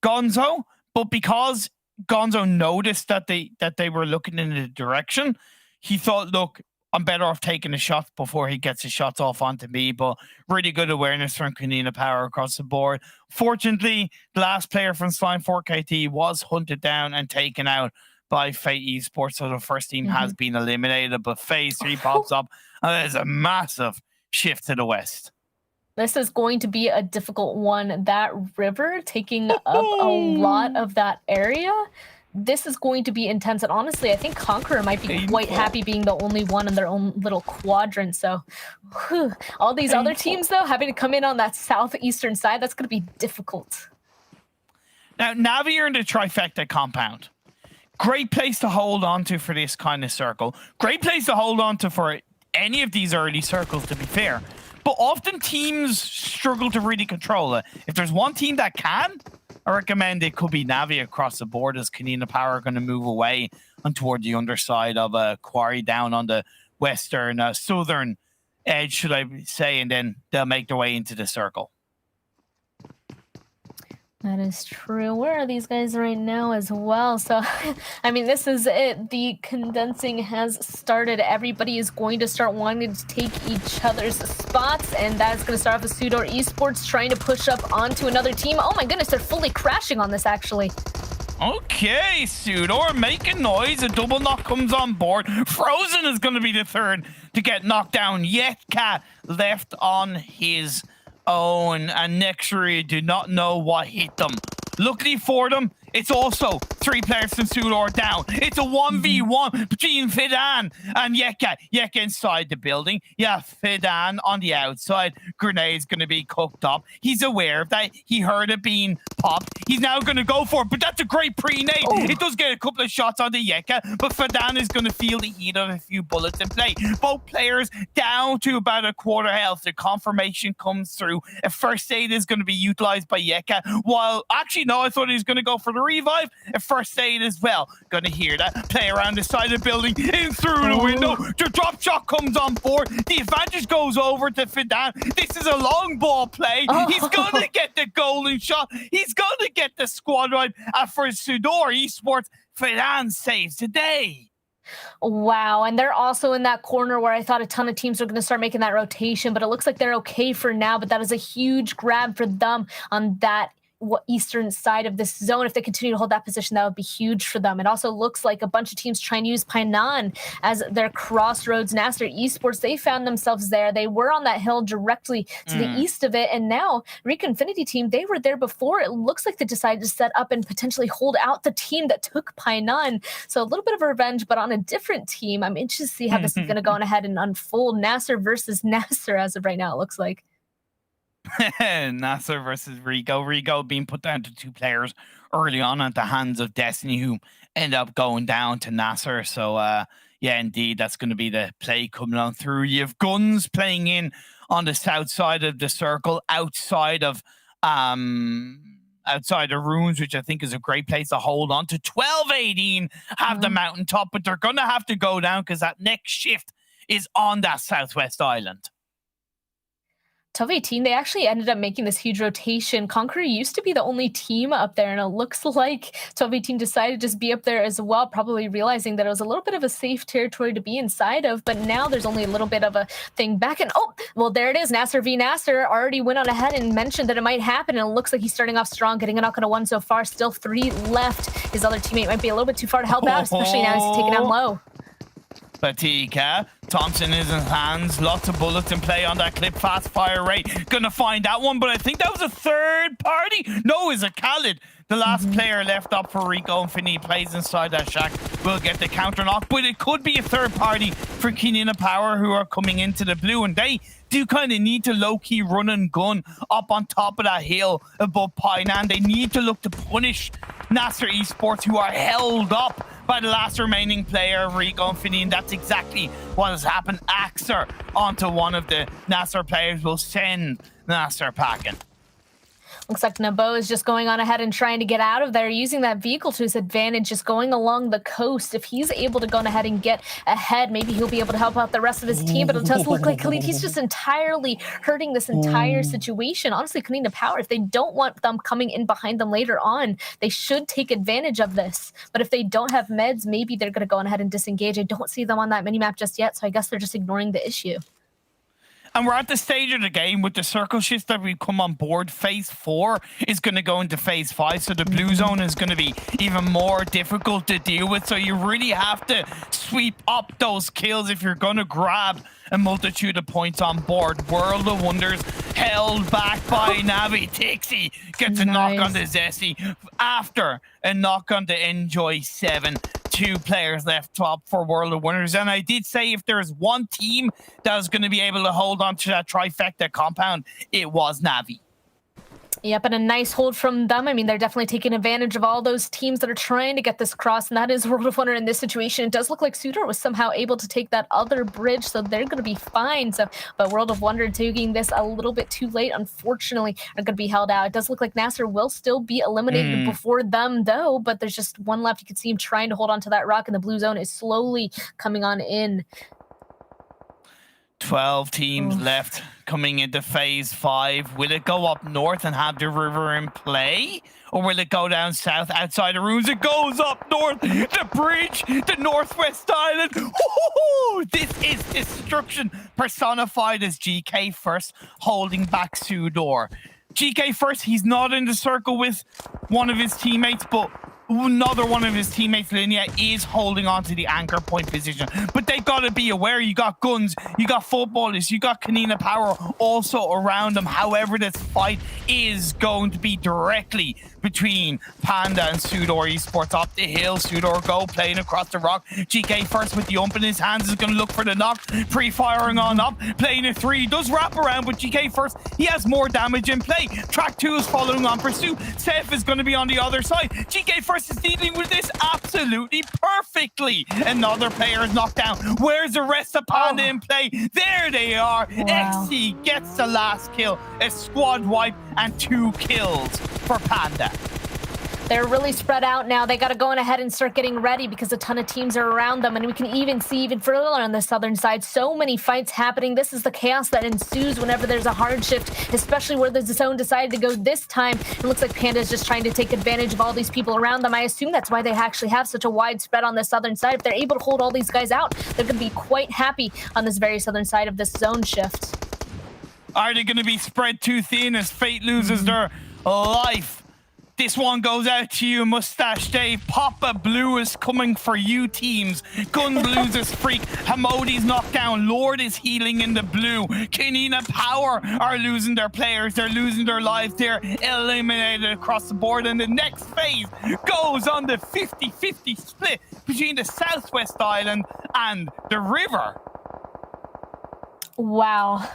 Gonzo, but because Gonzo noticed that they were looking in the direction, he thought, look, I'm better off taking a shot before he gets his shots off onto me. But really good awareness from Konina Power across the board. Fortunately, the last player from Slime 4KT was hunted down and taken out by Fate Esports, so the first team has been eliminated, but Phase 3 pops up, and there's a massive shift to the west. This is going to be a difficult one. That river taking up a lot of that area. This is going to be intense, and honestly, I think Conqueror might be quite happy being the only one in their own little quadrant. So, all these other teams, though, having to come in on that southeastern side, that's going to be difficult. Now, Navi are in the trifecta compound. Great place to hold on to for this kind of circle. Great place to hold on to for any of these early circles, to be fair. But often teams struggle to really control it. If there's one team that can, I recommend it could be Navi across the board, as Konina Power are going to move away and toward the underside of Quarry down on the western, southern edge, should I say, and then they'll make their way into the circle. That is true. Where are these guys right now as well? So, I mean, this is it. The condensing has started. Everybody is going to start wanting to take each other's spots, and that's going to start off with SUDOR Esports trying to push up onto another team. Oh my goodness, they're fully crashing on this, actually. Okay, SUDOR making noise. A double knock comes on board. Frozen is going to be the third to get knocked down. Yetka left on his own, and Nexury do not know what hit them. Luckily for them, it's also 3 players from SUDOR down. It's a 1v1 between Fidan and Yeka. Yeka inside the building. Yeah, Fidan on the outside. Grenade's going to be cooked up. He's aware of that. He heard it being popped. He's now going to go for it, but that's a great pre-nade. It does get a couple of shots on the Yeka, but Fidan is going to feel the heat of a few bullets in play. Both players down to about a quarter health. The confirmation comes through. A first aid is going to be utilized by Yeka, while actually, no, I thought he was going to go for the revive. A first aid as well. Gonna hear that. Play around the side of the building, in through the window. The drop shot comes on board. The advantage goes over to Fidan. This is a long ball play. He's gonna get the golden shot. He's gonna get the squad ride. For SUDOR Esports, Fidan saves today. Wow, and they're also in that corner where I thought a ton of teams were going to start making that rotation, but it looks like they're okay for now. But that is a huge grab for them on that eastern side of this zone. If they continue to hold that position, that would be huge for them. It also looks like a bunch of teams trying to use Painan as their crossroads. NASR Esports, they found themselves there. They were on that hill directly to the east of it, and now RICO Infinity team, they were there before. It looks like they decided to set up and potentially hold out the team that took Painan. So a little bit of a revenge, but on a different team. I'm interested to see how this is going to go on ahead and unfold. NASR versus NASR as of right now, it looks like. NASR versus RICO. RICO being put down to 2 players early on at the hands of Destiny, who end up going down to NASR. So, yeah, indeed, that's going to be the play coming on through. You have GUNZ playing in on the south side of the circle, outside of Runes, which I think is a great place to hold on to. 12-18 have the mountaintop, but they're going to have to go down because that next shift is on that southwest island. 12-18, they actually ended up making this huge rotation. Conqueror used to be the only team up there, and it looks like 12-18 decided to just be up there as well, probably realizing that it was a little bit of a safe territory to be inside of, but now there's only a little bit of a thing back. And oh, well, there it is. NASR v NASR already went on ahead and mentioned that it might happen, and it looks like he's starting off strong, getting a knock on a 1 so far. Still 3 left. His other teammate might be a little bit too far to help out, especially now he's taken down low. Batika, Thompson is in hands, lots of bullets in play on that clip, fast fire rate. Gonna find that one, but I think that was a third party. No, it's a Khalid The last player left up for RICO Infinity plays inside that shack will get the counter knock, but it could be a third party for Konina Power who are coming into the blue, and they do kind of need to low-key run and gun up on top of that hill above Painan. They need to look to punish NASR Esports, who are held up by the last remaining player of RICO Infinity, and that's exactly what has happened. Axer onto one of the NASR players will send NASR packing. Looks like Nabo is just going on ahead and trying to get out of there, using that vehicle to his advantage, just going along the coast. If he's able to go ahead and get ahead, maybe he'll be able to help out the rest of his team, but it does look like Khalid, he's just entirely hurting this entire situation. Honestly, Konina Power, if they don't want them coming in behind them later on, they should take advantage of this. But if they don't have meds, maybe they're going to go on ahead and disengage. I don't see them on that minimap just yet, so I guess they're just ignoring the issue. And we're at the stage of the game with the circle shifts that we come on board. Phase 4 is going to go into phase 5, so the blue zone is going to be even more difficult to deal with. So you really have to sweep up those kills if you're going to grab a multitude of points on board. World of Wonders held back by Navi. Tixie gets a knock on the Zessie after a knock on the Enjoy 7. 2 players left up for World of Wonders. And I did say if there's one team that was going to be able to hold on to that trifecta compound, it was Navi. Yep, and a nice hold from them. I mean, they're definitely taking advantage of all those teams that are trying to get this cross, and that is World of Wonder in this situation. It does look like SUDOR was somehow able to take that other bridge, so they're going to be fine. So, but World of Wonder taking this a little bit too late, unfortunately, are going to be held out. It does look like NASR will still be eliminated before them, though, but there's just one left. You can see him trying to hold on to that rock, and the blue zone is slowly coming on in. 12 teams left coming into phase 5. Will it go up north and have the river in play? Or will it go down south outside the ruins? It goes up north, the bridge, the northwest island. Ooh, this is destruction personified as GK First holding back SUDOR. GK First, he's not in the circle with one of his teammates, but another one of his teammates, Linia, is holding on to the anchor point position. But they got to be aware. You got GUNZ, you got Futbolist, you got Konina Power also around them. However, this fight is going to be directly between Panda and SUDOR Esports. Up the hill, SUDOR go, playing across the rock. GK First with the ump in his hands is going to look for the knock. Pre-firing on up, playing a 3. Does wrap around, but GK First, he has more damage in play. Track 2 is following on pursuit. Seth is going to be on the other side. GK First is dealing with this absolutely perfectly. Another player is knocked down. Where's the rest of Panda in play? There they are. Wow. XC gets the last kill. A squad wipe and 2 kills for Panda. They're really spread out now. They got to go on ahead and start getting ready because a ton of teams are around them. And we can even see even further on the southern side, so many fights happening. This is the chaos that ensues whenever there's a hard shift, especially where the zone decided to go this time. It looks like Panda is just trying to take advantage of all these people around them. I assume that's why they actually have such a wide spread on the southern side. If they're able to hold all these guys out, they're going to be quite happy on this very southern side of this zone shift. Are they going to be spread too thin as Fate loses their life? This one goes out to you, Mustache Dave. Papa Blue is coming for you, teams. Gun Blues is freak. Hamodi's knocked down. Lord is healing in the blue. Konina Power are losing their players. They're losing their lives. They're eliminated across the board. And the next phase goes on the 50-50 split between the Southwest Island and the river. Wow.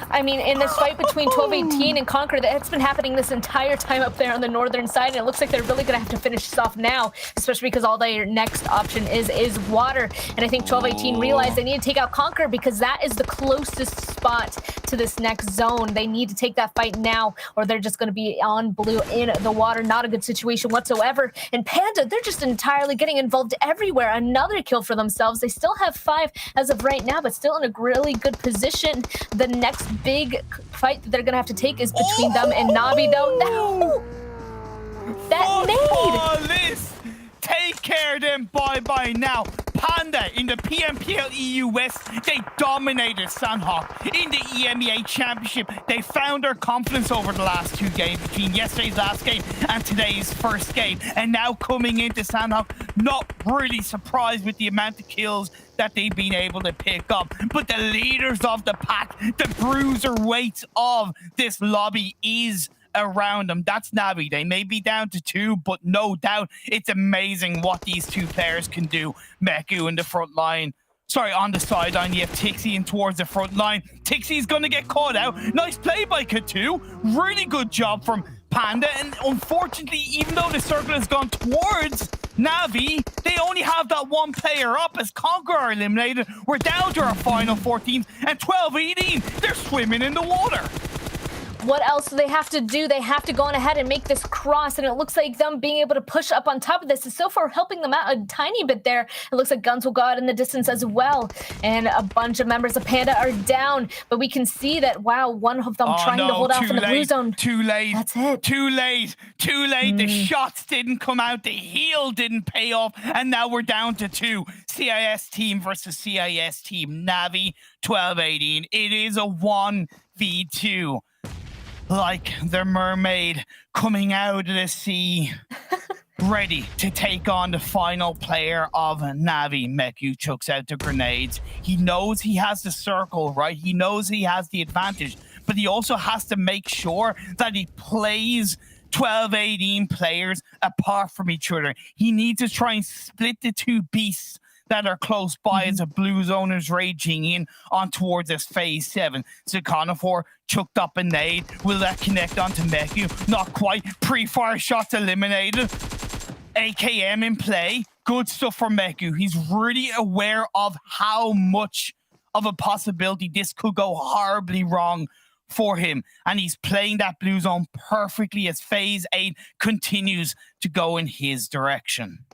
I mean, in this fight between 1218 and Conqueror, that's been happening this entire time up there on the northern side, and it looks like they're really going to have to finish this off now, especially because all their next option is water. And I think 1218 realized they need to take out Conqueror because that is the closest spot to this next zone. They need to take that fight now, or they're just going to be on blue in the water. Not a good situation whatsoever. And Panda, they're just entirely getting involved everywhere. Another kill for themselves. They still have 5 as of right now, but still in a really good position. The next big fight that they're going to have to take is between them and Navi, though. That nade! Take care then, bye-bye now. Panda in the PMPL EU West, they dominated Sanhok. In the EMEA Championship, they found their confidence over the last 2 games between yesterday's last game and today's first game. And now coming into Sanhok, not really surprised with the amount of kills that they've been able to pick up. But the leaders of the pack, the bruiser weights of this lobby is around them. That's Navi. They may be down to 2, but no doubt it's amazing what these two players can do. Meku in the front line. Sorry, on the sideline, you have Tixi in towards the front line. Tixi's going to get caught out. Nice play by K2. Really good job from Panda. And unfortunately, even though the circle has gone towards Navi, they only have that one player up as Conqueror eliminated. We're down to our final 14 and 12-18. They're swimming in the water. What else do they have to do? They have to go on ahead and make this cross, and it looks like them being able to push up on top of this is so far helping them out a tiny bit there. It looks like GUNZ will go out in the distance as well, and a bunch of members of Panda are down, but we can see that, wow, one of them trying to hold out from the blue zone. Too late. That's it. Too late. The shots didn't come out. The heal didn't pay off, and now we're down to 2. CIS team versus CIS team. Navi, 12-18. It is a 1v2. Like the mermaid coming out of the sea, ready to take on the final player of Navi. Meku chucks out the grenades. He knows he has the circle, right? He knows he has the advantage, but he also has to make sure that he plays 12-18 players apart from each other. He needs to try and split the two beasts that are close by as a blue zone is raging in on towards this phase 7. Zakanafor chucked up a nade. Will that connect onto Meku? Not quite. Pre-fire shots eliminated. AKM in play. Good stuff for Meku. He's really aware of how much of a possibility this could go horribly wrong for him. And he's playing that blue zone perfectly as phase 8 continues to go in his direction.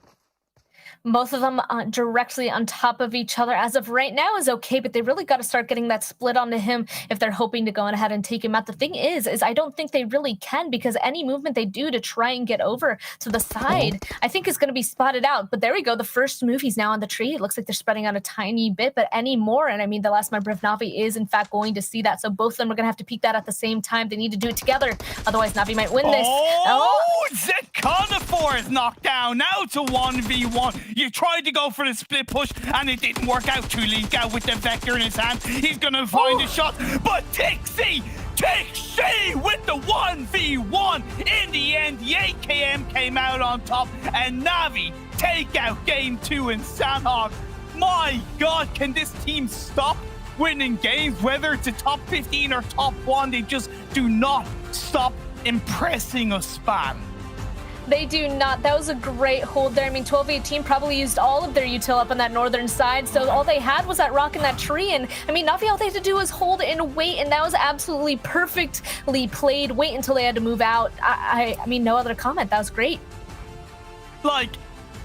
Both of them directly on top of each other as of right now is okay, but they really got to start getting that split onto him if they're hoping to go on ahead and take him out. The thing is I don't think they really can, because any movement they do to try and get over to the side, I think is going to be spotted out. But there we go. The first move, he's now on the tree. It looks like they're spreading out a tiny bit, but any more, and I mean, the last member of Navi is in fact going to see that. So both of them are going to have to peek that at the same time. They need to do it together. Otherwise, Navi might win this. Zakanafor is knocked down. Now it's a 1v1. You tried to go for the split push, and it didn't work out. Tulika with the vector in his hand. He's going to find a shot, but Tixi with the 1v1. In the end, the AKM came out on top, and Navi take out game 2 in Sanhok. My God, can this team stop winning games? Whether it's a top 15 or top 1, they just do not stop impressing us, Span. They do not. That was a great hold there. I mean, 12-18 probably used all of their util up on that northern side, so all they had was that rock and that tree, and I mean, Navi, all they had to do was hold and wait, and that was absolutely perfectly played. Wait until they had to move out. I mean, no other comment. That was great. Like,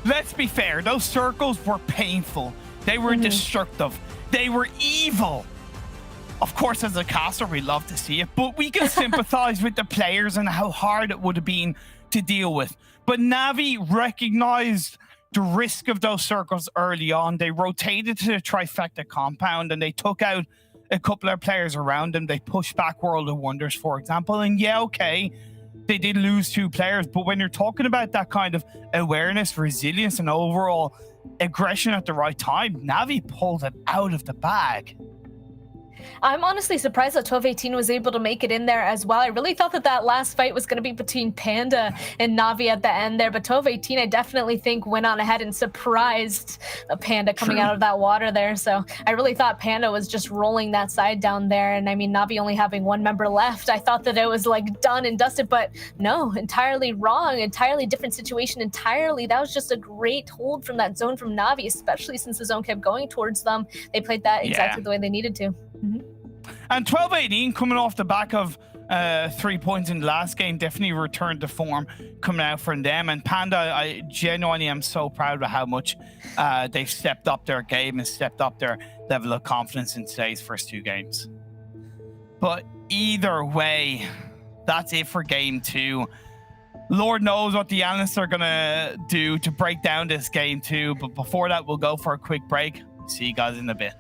let's be fair. Those circles were painful. They were destructive. They were evil. Of course, as a caster, we love to see it, but we can sympathize with the players and how hard it would have been to deal with. But Navi recognized the risk of those circles early on. They rotated to the trifecta compound, and they took out a couple of players around them. They pushed back World of Wonders, for example. And yeah, okay, they did lose 2 players, but when you're talking about that kind of awareness, resilience, and overall aggression at the right time, Navi pulled it out of the bag. I'm honestly surprised that 12-18 was able to make it in there as well. I really thought that last fight was going to be between Panda and Navi at the end there, but 12-18 I definitely think went on ahead and surprised Panda coming out of that water there. So I really thought Panda was just rolling that side down there, and I mean, Navi only having 1 member left, I thought that it was like done and dusted, but no, entirely wrong, entirely different situation entirely. That was just a great hold from that zone from Navi, especially since the zone kept going towards them. They played that exactly the way they needed to. And 12-18 coming off the back of 3 points in the last game definitely returned to form coming out from them. And Panda, I genuinely am so proud of how much they've stepped up their game and stepped up their level of confidence in today's first 2 games. But either way, that's it for game 2. Lord knows what the analysts are going to do to break down this game 2. But before that, we'll go for a quick break. See you guys in a bit.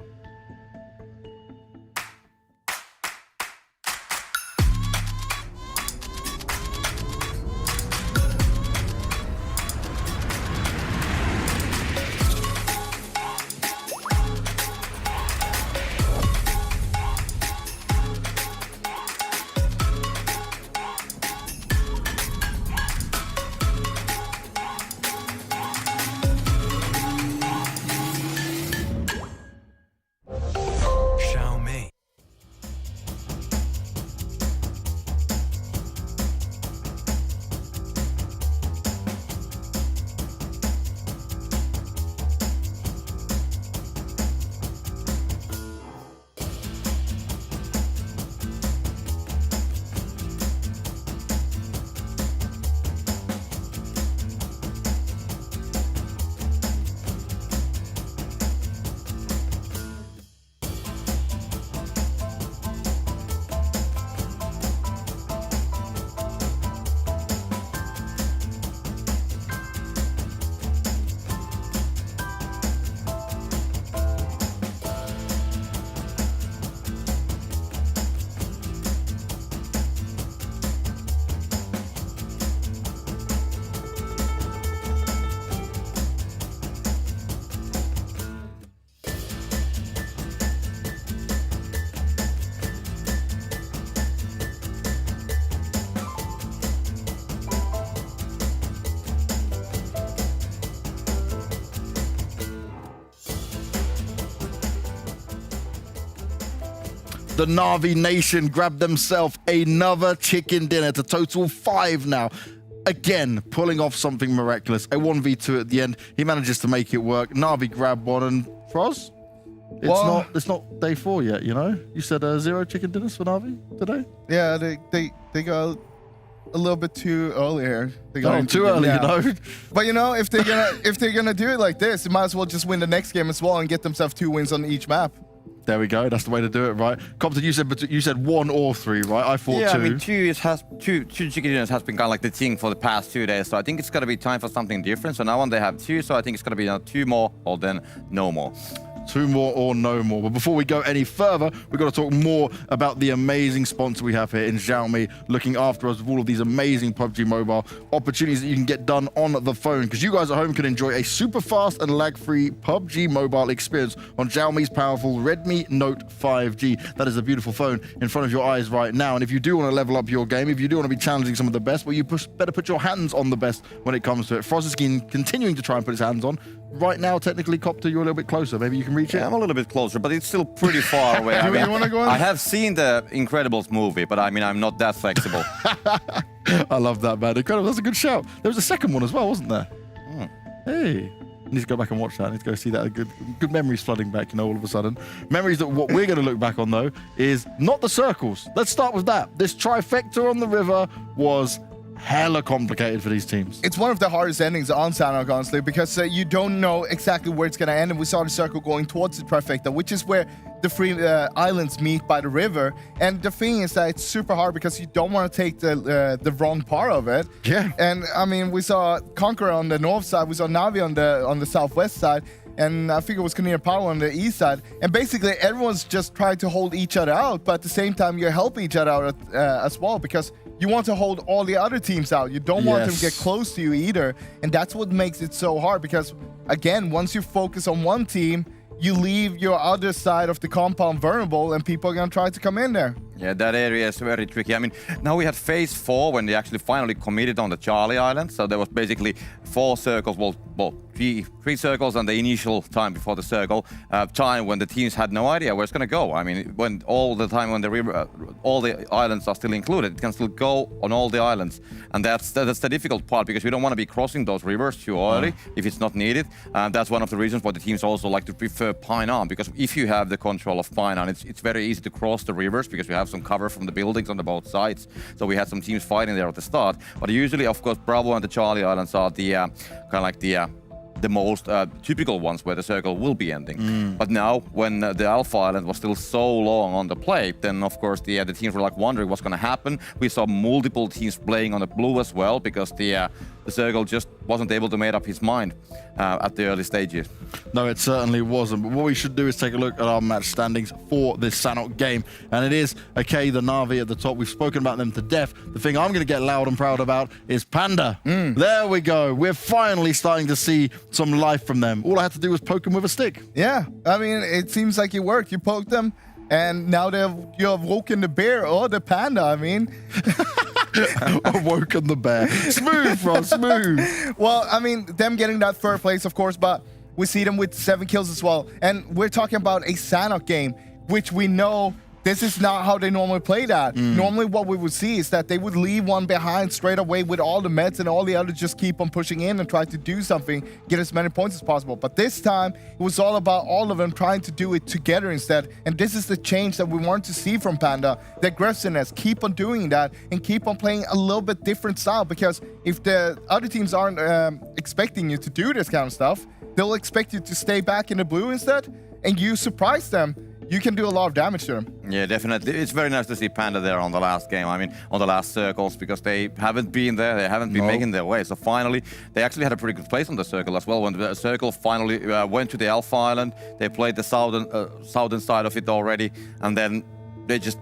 the Na'Vi Nation grabbed themselves another chicken dinner to total 5 now. Again, pulling off something miraculous. A 1v2 at the end. He manages to make it work. Na'Vi grabbed one, and Froz, it's not day 4 yet, you know? You said 0 chicken dinners for Na'Vi today? Yeah, they go a little bit too early here. They go too early, you know? But you know, if they're gonna do it like this, they might as well just win the next game as well and get themselves 2 wins on each map. There we go. That's the way to do it, right? Compton, you said 1 or 3, right? I thought 2. Yeah, I mean, two chicken dinners has been kind of like the thing for the past 2 days. So I think it's gonna be time for something different. So now on they have 2, so I think it's gonna be 2 more or then no more. 2 more or no more. But before we go any further, we've got to talk more about the amazing sponsor we have here in Xiaomi, looking after us with all of these amazing PUBG Mobile opportunities that you can get done on the phone, because you guys at home can enjoy a super fast and lag-free PUBG Mobile experience on Xiaomi's powerful Redmi Note 5G. That is a beautiful phone in front of your eyes right now. And if you do want to level up your game, if you do want to be challenging some of the best, well, you better put your hands on the best when it comes to it. Froz is continuing to try and put his hands on. Right now, technically, Copter, you're a little bit closer. Maybe you can reach it? Yeah, I'm a little bit closer, but it's still pretty far away. I mean, you want to go in? I have seen the Incredibles movie, but I mean, I'm not that flexible. I love that, man. Incredible. That's a good shout. There was a second one as well, wasn't there? Hey. I need to go back and watch that. I need to go see that. Good memories flooding back, you know, all of a sudden. Memories that what we're going to look back on, though, is not the circles. Let's start with that. This trifecta on the river was hella complicated for these teams. It's one of the hardest endings on Sanhok, honestly, because you don't know exactly where it's going to end, and we saw the circle going towards the trifecta, which is where the 3 islands meet by the river. And the thing is that it's super hard because you don't want to take the wrong part of it. Yeah. And I mean, we saw Conqueror on the north side, we saw Na'Vi on the southwest side, and I think it was Konina Power on the east side. And basically, everyone's just trying to hold each other out, but at the same time, you're helping each other out as well, because you want to hold all the other teams out. You don't want them to get close to you either. And that's what makes it so hard, because, again, once you focus on one team, you leave your other side of the compound vulnerable, and people are going to try to come in there. Yeah, that area is very tricky. I mean, now we had phase 4 when they actually finally committed on the Charlie Island. So there was basically 4 circles, well, three circles, and the initial time before the circle time when the teams had no idea where it's going to go. I mean, when all the time when the river, all the islands are still included, it can still go on all the islands, and that's the difficult part, because we don't want to be crossing those rivers too early if it's not needed. That's one of the reasons why the teams also like to prefer Painan, because if you have the control of Painan, it's very easy to cross the rivers because we have some cover from the buildings on the both sides. So we had some teams fighting there at the start, but usually, of course, Bravo and the Charlie Islands are the kind of like the most typical ones where the circle will be ending. But now, when the Alpha Island was still so long on the plate, then of course the teams were like wondering what's going to happen. We saw multiple teams playing on the blue as well, because the circle just wasn't able to make up his mind at the early stages. No, it certainly wasn't. But what we should do is take a look at our match standings for this Sanhok game. And it is, okay, the Na'Vi at the top. We've spoken about them to death. The thing I'm going to get loud and proud about is Panda. There we go. We're finally starting to see some life from them. All I had to do was poke them with a stick. Yeah, I mean, it seems like it worked. You poked them, and now you have woken the bear or the panda, I mean. Awoken the bear. Smooth, bro, smooth. Well, I mean, them getting that 3rd place, of course, but we see them with 7 kills as well. And we're talking about a Sanhok game, which we know this is not how they normally play that. Normally what we would see is that they would leave one behind straight away with all the meds, and all the others just keep on pushing in and try to do something, get as many points as possible. But this time, it was all about all of them trying to do it together instead. And this is the change that we want to see from Panda. The aggressiveness, keep on doing that and keep on playing a little bit different style, because if the other teams aren't expecting you to do this kind of stuff, they'll expect you to stay back in the blue instead, and you surprise them. You can do a lot of damage to them. Yeah, definitely. It's very nice to see Panda there on the last game. I mean, on the last circles, because they haven't been there. They haven't been making their way. So finally, they actually had a pretty good place on the circle as well. When the circle finally went to the Alpha Island, they played the southern side of it already, and then they just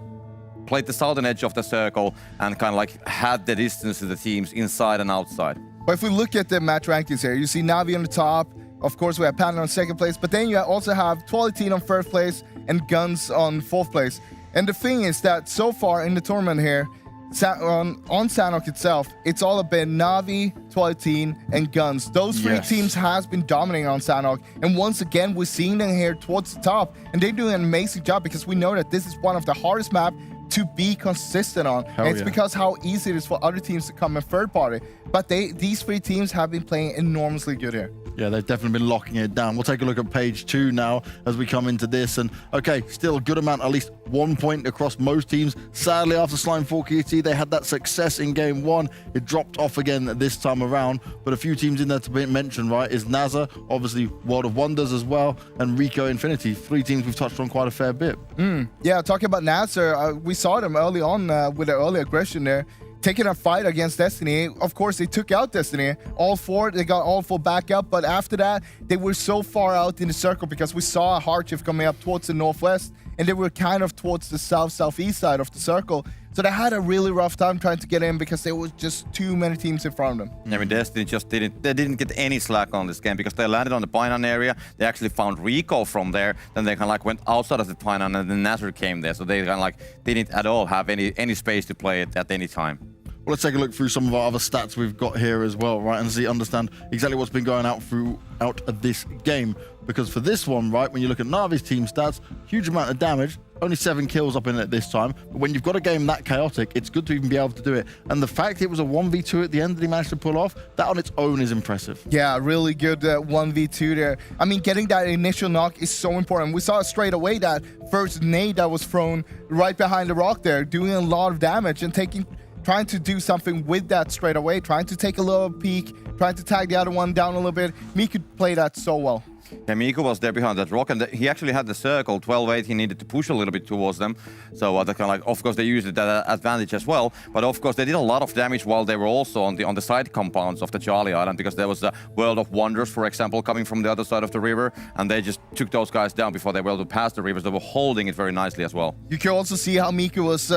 played the southern edge of the circle and kind of like had the distance to the teams inside and outside. But if we look at the match rankings here, you see Na'Vi on the top. Of course, we have Panda on 2nd place, but then you also have Twilight on 3rd place and GUNZ on 4th place. And the thing is that so far in the tournament here, on Sanhok itself, it's all about Na'Vi, 12 and GUNZ. Those three teams has been dominating on Sanhok, and once again we're seeing them here towards the top, and they're doing an amazing job because we know that this is one of the hardest maps to be consistent on. And it's because how easy it is for other teams to come in third party. But these three teams have been playing enormously good here. Yeah, they've definitely been locking it down. We'll take a look at page 2 now as we come into this. And okay, still a good amount, at least 1 point across most teams. Sadly, after Slime 4 QT, they had that success in game 1. It dropped off again this time around. But a few teams in there to be mentioned, right, is NASR, obviously World of Wonders as well, and RICO Infinity. 3 teams we've touched on quite a fair bit. Yeah, talking about NASR, we saw them early on with their early aggression there, taking a fight against Destiny. Of course, they took out Destiny. All 4, they got all 4 back up, but after that, they were so far out in the circle because we saw a hard shift coming up towards the northwest, and they were kind of towards the southeast side of the circle. So they had a really rough time trying to get in because there was just too many teams in front of them. I mean, Destiny just didn't get any slack on this game because they landed on the Painan area. They actually found RICO from there. Then they kind of like went outside of the Painan, and then NASR came there. So they kind of like didn't at all have any space to play it at any time. Well, let's take a look through some of our other stats we've got here as well, right, and understand exactly what's been going out throughout this game. Because for this one, right, when you look at Na'Vi's team stats, huge amount of damage, only 7 kills up in it this time. But when you've got a game that chaotic, it's good to even be able to do it. And the fact it was a 1v2 at the end that he managed to pull off, that on its own is impressive. Yeah, really good 1v2 there. I mean, getting that initial knock is so important. We saw straight away that first nade that was thrown right behind the rock there, doing a lot of damage and trying to do something with that straight away, trying to take a little peek, trying to tag the other one down a little bit. Miku played that so well. Yeah, Miku was there behind that rock, and he actually had the circle 12-8. He needed to push a little bit towards them. So they kind of like, of course, they used that advantage as well. But of course, they did a lot of damage while they were also on the side compounds of the Charlie Island, because there was the World of Wonders, for example, coming from the other side of the river, and they just took those guys down before they were able to pass the rivers. They were holding it very nicely as well. You can also see how Miku was,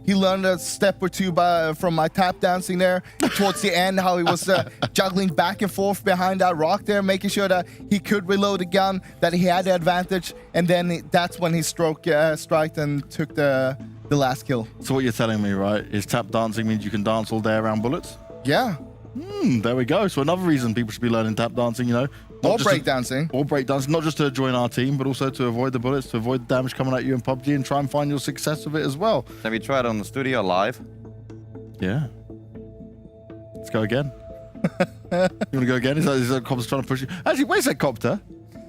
he learned a step or two from my tap dancing there towards the end, how he was juggling back and forth behind that rock there, making sure that he could reload the gun, that he had the advantage, and then that's when he striked and took the last kill. So what you're telling me, right, is tap dancing means you can dance all day around bullets? Yeah. There we go. So another reason people should be learning tap dancing, you know. Or breakdancing. Or breakdancing, not just to join our team, but also to avoid the bullets, to avoid the damage coming at you in PUBG and try and find your success with it as well. Have you tried on the studio live? Yeah. Let's go again. You want to go again? Is that Copter's trying to push you? Actually, wait a sec, Copter.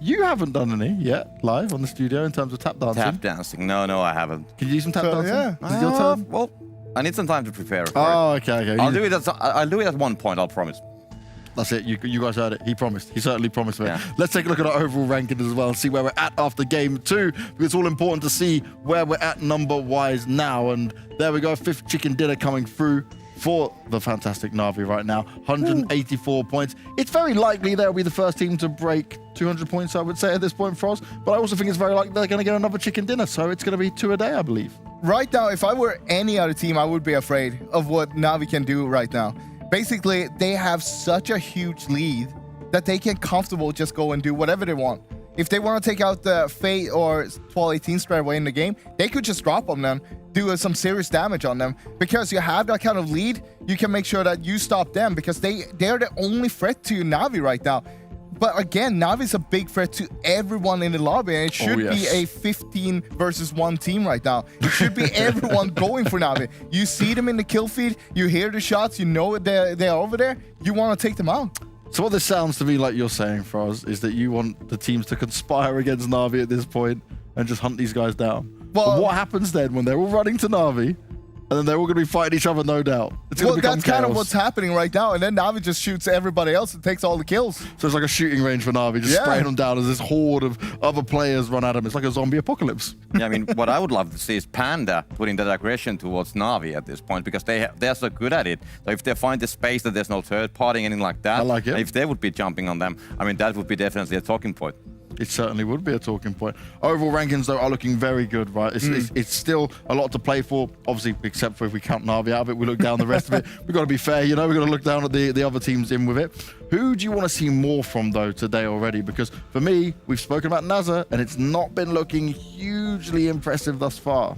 You haven't done any yet live on the studio in terms of tap dancing. Tap dancing? No, I haven't. Can you do some tap dancing? Yeah. Is it your turn? Well, I need some time to prepare for it. Okay. I'll do it at one point, I'll promise. That's it. You guys heard it. He promised. He certainly promised. Yeah. Let's take a look at our overall ranking as well and see where we're at after game 2. Because it's all important to see where we're at number-wise now. And there we go. 5th chicken dinner coming through for the fantastic Na'Vi right now. 184 points. It's very likely they'll be the first team to break 200 points, I would say, at this point for us. But I also think it's very likely they're going to get another chicken dinner. So it's going to be 2 a day, I believe. Right now, if I were any other team, I would be afraid of what Na'Vi can do right now. Basically, they have such a huge lead that they can comfortable just go and do whatever they want. If they want to take out the Fate or 12-18 straight away in the game, they could just drop on them, do some serious damage on them. Because you have that kind of lead, you can make sure that you stop them, because they're the only threat to Na'Vi right now. But again, Na'Vi's a big threat to everyone in the lobby, and it should be a 15 versus 1 team right now. It should be everyone going for Na'Vi. You see them in the kill feed, you hear the shots, you know they're over there, you want to take them out. So what this sounds to me like you're saying, Froz, is that you want the teams to conspire against Na'Vi at this point and just hunt these guys down. Well, but what happens then when they're all running to Na'Vi? And then they're all going to be fighting each other, no doubt. Well, that's kind of what's happening right now. And then Na'Vi just shoots everybody else and takes all the kills. So it's like a shooting range for Na'Vi, just spraying them down as this horde of other players run at them. It's like a zombie apocalypse. Yeah, I mean, what I would love to see is Panda putting that aggression towards Na'Vi at this point, because they're so good at it. So if they find the space that there's no third party, anything like that, I like it. If they would be jumping on them, I mean, that would be definitely a talking point. It certainly would be a talking point. Overall rankings, though, are looking very good, right? It's still a lot to play for, obviously, except for if we count Na'Vi out of it, we look down the rest of it. We've got to be fair, you know, we've got to look down at the other teams in with it. Who do you want to see more from, though, today already? Because for me, we've spoken about NASR, and it's not been looking hugely impressive thus far.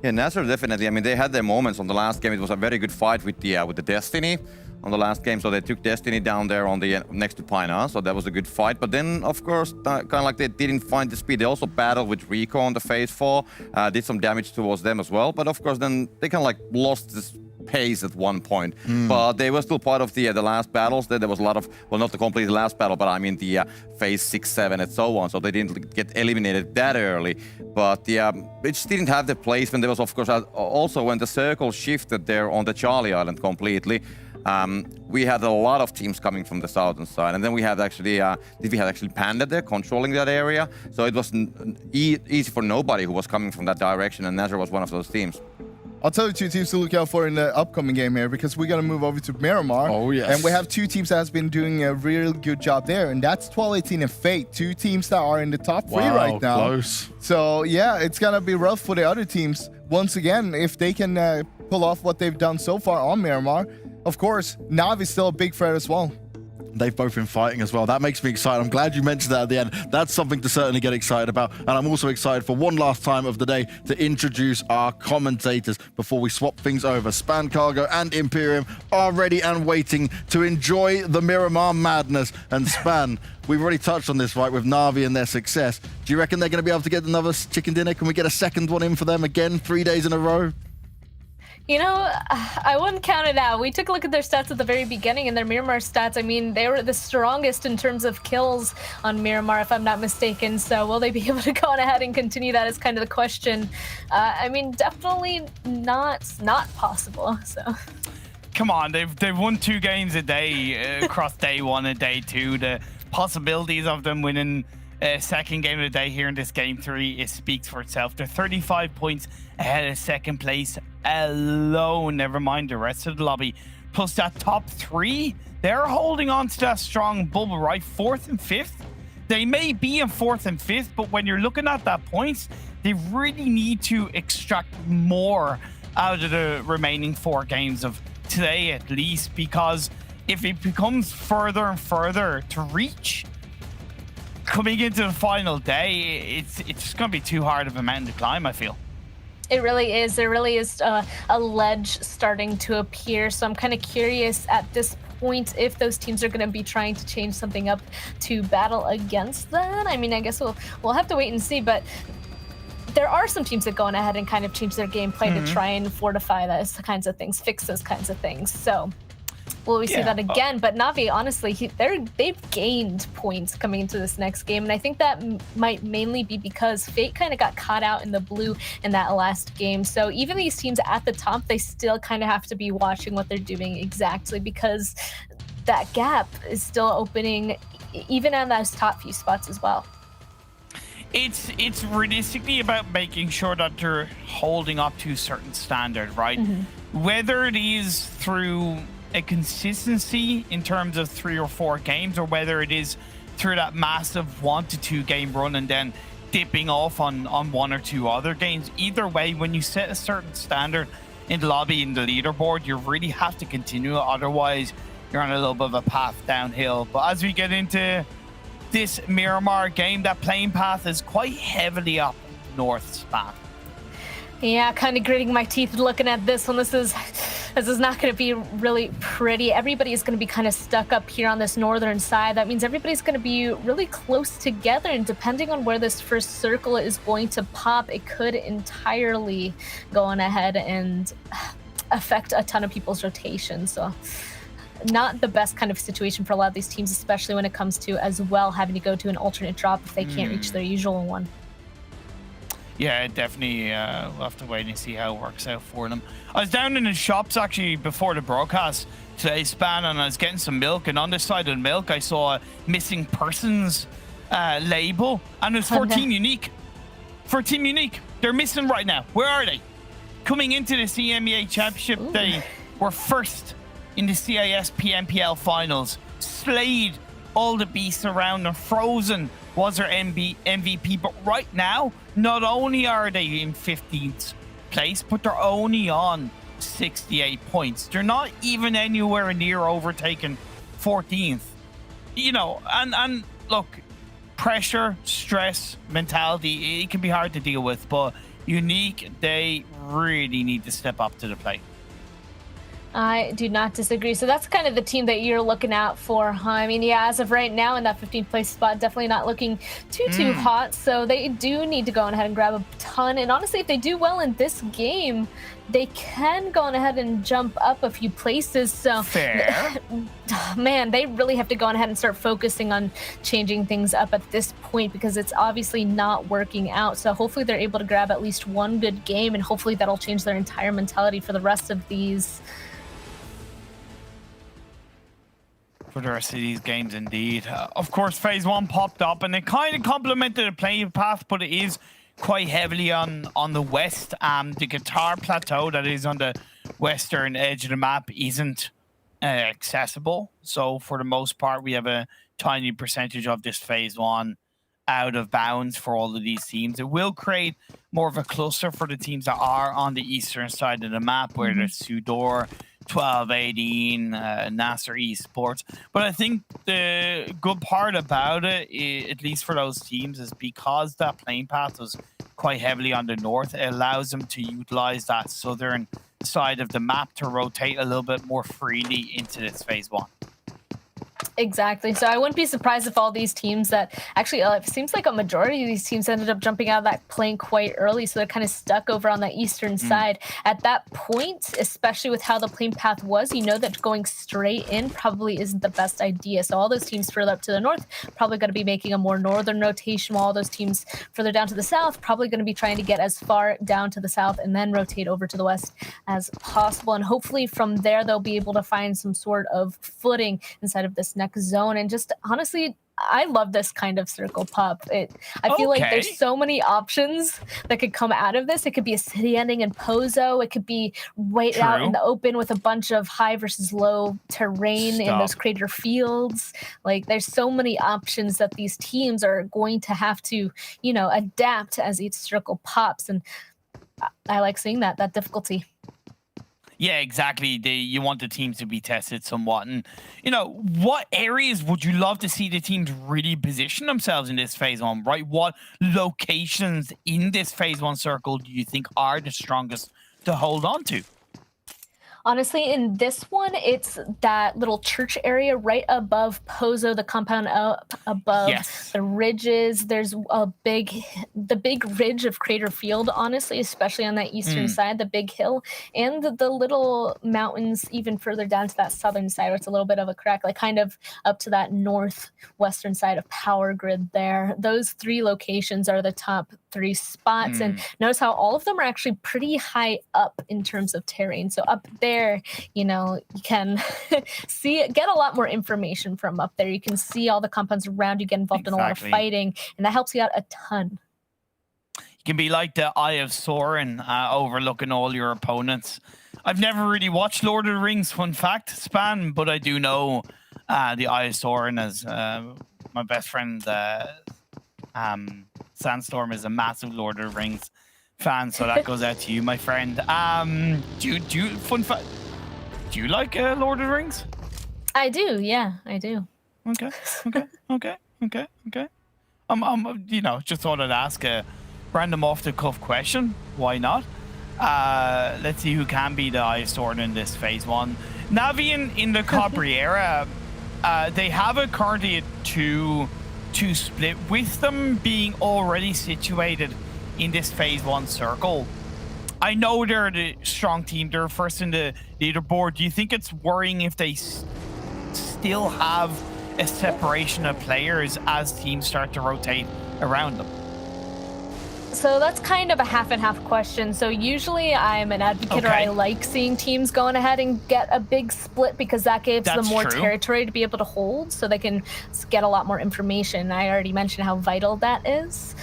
Yeah, NASR definitely. I mean, they had their moments on the last game. It was a very good fight with the Destiny on the last game. So they took Destiny down there on the next to Panda. So that was a good fight. But then, of course, kind of like they didn't find the speed. They also battled with RICO on the phase 4, did some damage towards them as well. But of course, then they kind of like lost this pace at one point. But they were still part of the last battles. There was a lot of, well, not the complete last battle, but I mean the phase 6, 7, and so on. So they didn't get eliminated that early. But it just didn't have the placement. There was, of course, also when the circle shifted there on the Charlie Island completely, we had a lot of teams coming from the southern side, and then we had actually Panda there controlling that area. So it was easy for nobody who was coming from that direction, and NASR was one of those teams. I'll tell you two teams to look out for in the upcoming game here, because we're going to move over to Miramar. Oh, yes. And we have two teams that has been doing a real good job there, and that's 12-18 and Fate. Two teams that are in the top 3 right now. Close. So, yeah, it's going to be rough for the other teams. Once again, if they can pull off what they've done so far on Miramar. Of course, Navi's still a big threat as well. They've both been fighting as well. That makes me excited. I'm glad you mentioned that at the end. That's something to certainly get excited about. And I'm also excited for one last time of the day to introduce our commentators before we swap things over. Span Cargo and Imperium are ready and waiting to enjoy the Miramar madness. And Span, we've already touched on this, right, with Na'Vi and their success. Do you reckon they're going to be able to get another chicken dinner? Can we get a second one in for them again 3 days in a row? You know, I wouldn't count it out. We took a look at their stats at the very beginning, and their Miramar stats, I mean, they were the strongest in terms of kills on Miramar, if I'm not mistaken. So will they be able to go on ahead and continue that is kind of the question. I mean, definitely not possible, so. Come on, they've won 2 games a day across day 1 and day 2. The possibilities of them winning second game of the day here in this game 3, it speaks for itself. They're 35 points ahead of second place alone, never mind the rest of the lobby. Plus that top 3, they're holding on to that strong bubble, right? 4th and 5th. They may be in 4th and 5th, but when you're looking at that points, they really need to extract more out of the remaining 4 games of today at least, because if it becomes further and further to reach coming into the final day, it's just going to be too hard of a mountain to climb, I feel. It really is. There really is a ledge starting to appear. So I'm kind of curious at this point if those teams are going to be trying to change something up to battle against that. I mean, I guess we'll have to wait and see. But there are some teams that go on ahead and kind of change their gameplay to try and fortify those kinds of things, fix those kinds of things. So will we see that again? But Na'Vi, honestly, they've gained points coming into this next game, and I think that might mainly be because Fate kind of got caught out in the blue in that last game. So even these teams at the top, they still kind of have to be watching what they're doing exactly, because that gap is still opening even on those top few spots as well. It's realistically about making sure that they're holding up to a certain standard, right? Whether it is through a consistency in terms of 3 or 4 games, or whether it is through that massive 1 to 2 game run and then dipping off on 1 or 2 other games. Either way, when you set a certain standard in the lobby, in the leaderboard, you really have to continue it. Otherwise, you're on a little bit of a path downhill. But as we get into this Miramar game, that playing path is quite heavily up north span. Yeah, kind of gritting my teeth looking at this one. This is not going to be really pretty. Everybody is going to be kind of stuck up here on this northern side. That means everybody's going to be really close together, and depending on where this first circle is going to pop, it could entirely go on ahead and affect a ton of people's rotation. So not the best kind of situation for a lot of these teams, especially when it comes to as well having to go to an alternate drop if they can't reach their usual one. Yeah, definitely. We'll have to wait and see how it works out for them. I was down in the shops actually before the broadcast today, Span, and I was getting some milk, and on this side of the milk I saw a missing persons label, and it was 14 unique. 14 unique. They're missing right now. Where are they? Coming into the EMEA Championship, they were first in the CIS PMPL finals. Slayed all the beasts around them. Frozen was their MVP, but right now, not only are they in 15th place, but they're only on 68 points. They're not even anywhere near overtaking 14th. You know, and look, pressure, stress, mentality, it can be hard to deal with, but Unique, they really need to step up to the plate. I do not disagree. So that's kind of the team that you're looking out for, huh? I mean, yeah, as of right now in that 15th place spot, definitely not looking too hot. So they do need to go on ahead and grab a ton. And honestly, if they do well in this game, they can go on ahead and jump up a few places. So fair. Man, they really have to go on ahead and start focusing on changing things up at this point, because it's obviously not working out. So hopefully they're able to grab at least one good game, and hopefully that'll change their entire mentality for the rest of these. For the rest of these games, indeed. Of course, phase 1 popped up, and it kind of complemented the playing path, but it is quite heavily on the west. The guitar plateau that is on the western edge of the map isn't accessible. So for the most part, we have a tiny percentage of this phase 1 out of bounds for all of these teams. It will create more of a cluster for the teams that are on the eastern side of the map, where there's SUDOR, 12-18, NASR Esports. But I think the good part about it, at least for those teams, is because that playing path was quite heavily on the north, it allows them to utilize that southern side of the map to rotate a little bit more freely into this phase 1. Exactly. So I wouldn't be surprised if all these teams that actually, it seems like a majority of these teams ended up jumping out of that plane quite early. So they're kind of stuck over on the eastern side. At that point, especially with how the plane path was, you know that going straight in probably isn't the best idea. So all those teams further up to the north probably going to be making a more northern rotation, while all those teams further down to the south probably going to be trying to get as far down to the south and then rotate over to the west as possible. And hopefully from there, they'll be able to find some sort of footing inside of this next zone. And just honestly, I love this kind of circle pop. I feel like there's so many options that could come out of this. It could be a city ending in Pozo. It could be right out in the open with a bunch of high versus low terrain in those crater fields. Like, there's so many options that these teams are going to have to, you know, adapt as each circle pops. And I like seeing that difficulty. Yeah, exactly. You want the teams to be tested somewhat. And, you know, what areas would you love to see the teams really position themselves in this phase 1, right? What locations in this phase 1 circle do you think are the strongest to hold on to? Honestly, in this one, it's that little church area right above Pozo, the compound up above the ridges. There's the big ridge of Crater Field, honestly, especially on that eastern side, the big hill, and the little mountains even further down to that southern side, where it's a little bit of a crack, like kind of up to that northwestern side of Power Grid there. Those 3 locations are the top 3 spots. And notice how all of them are actually pretty high up in terms of terrain. So up there, you know, you can get a lot more information from up there. You can see all the compounds around you, get involved in a lot of fighting, and that helps you out a ton. You can be like the Eye of Sauron, overlooking all your opponents. I've never really watched Lord of the Rings, fun fact, Span, but I do know the Eye of Sauron, as my best friend Sandstorm is a massive Lord of the Rings fan, so that goes out to you, my friend. Do you like Lord of the Rings? I do, yeah, I do. Okay. You know, just thought I'd ask a random off-the-cuff question. Why not? Let's see who can be the Eye of Sauron in this phase 1. Navi in the Cabrera, they have a currently a 2 split, with them being already situated in this phase 1 circle. I know they're the strong team. They're first in the leaderboard. Do you think it's worrying if they still have a separation of players as teams start to rotate around them? So that's kind of a half and half question. So usually I'm an advocate, or I like seeing teams going ahead and get a big split, because that gives them more territory to be able to hold, so they can get a lot more information. I already mentioned how vital that is.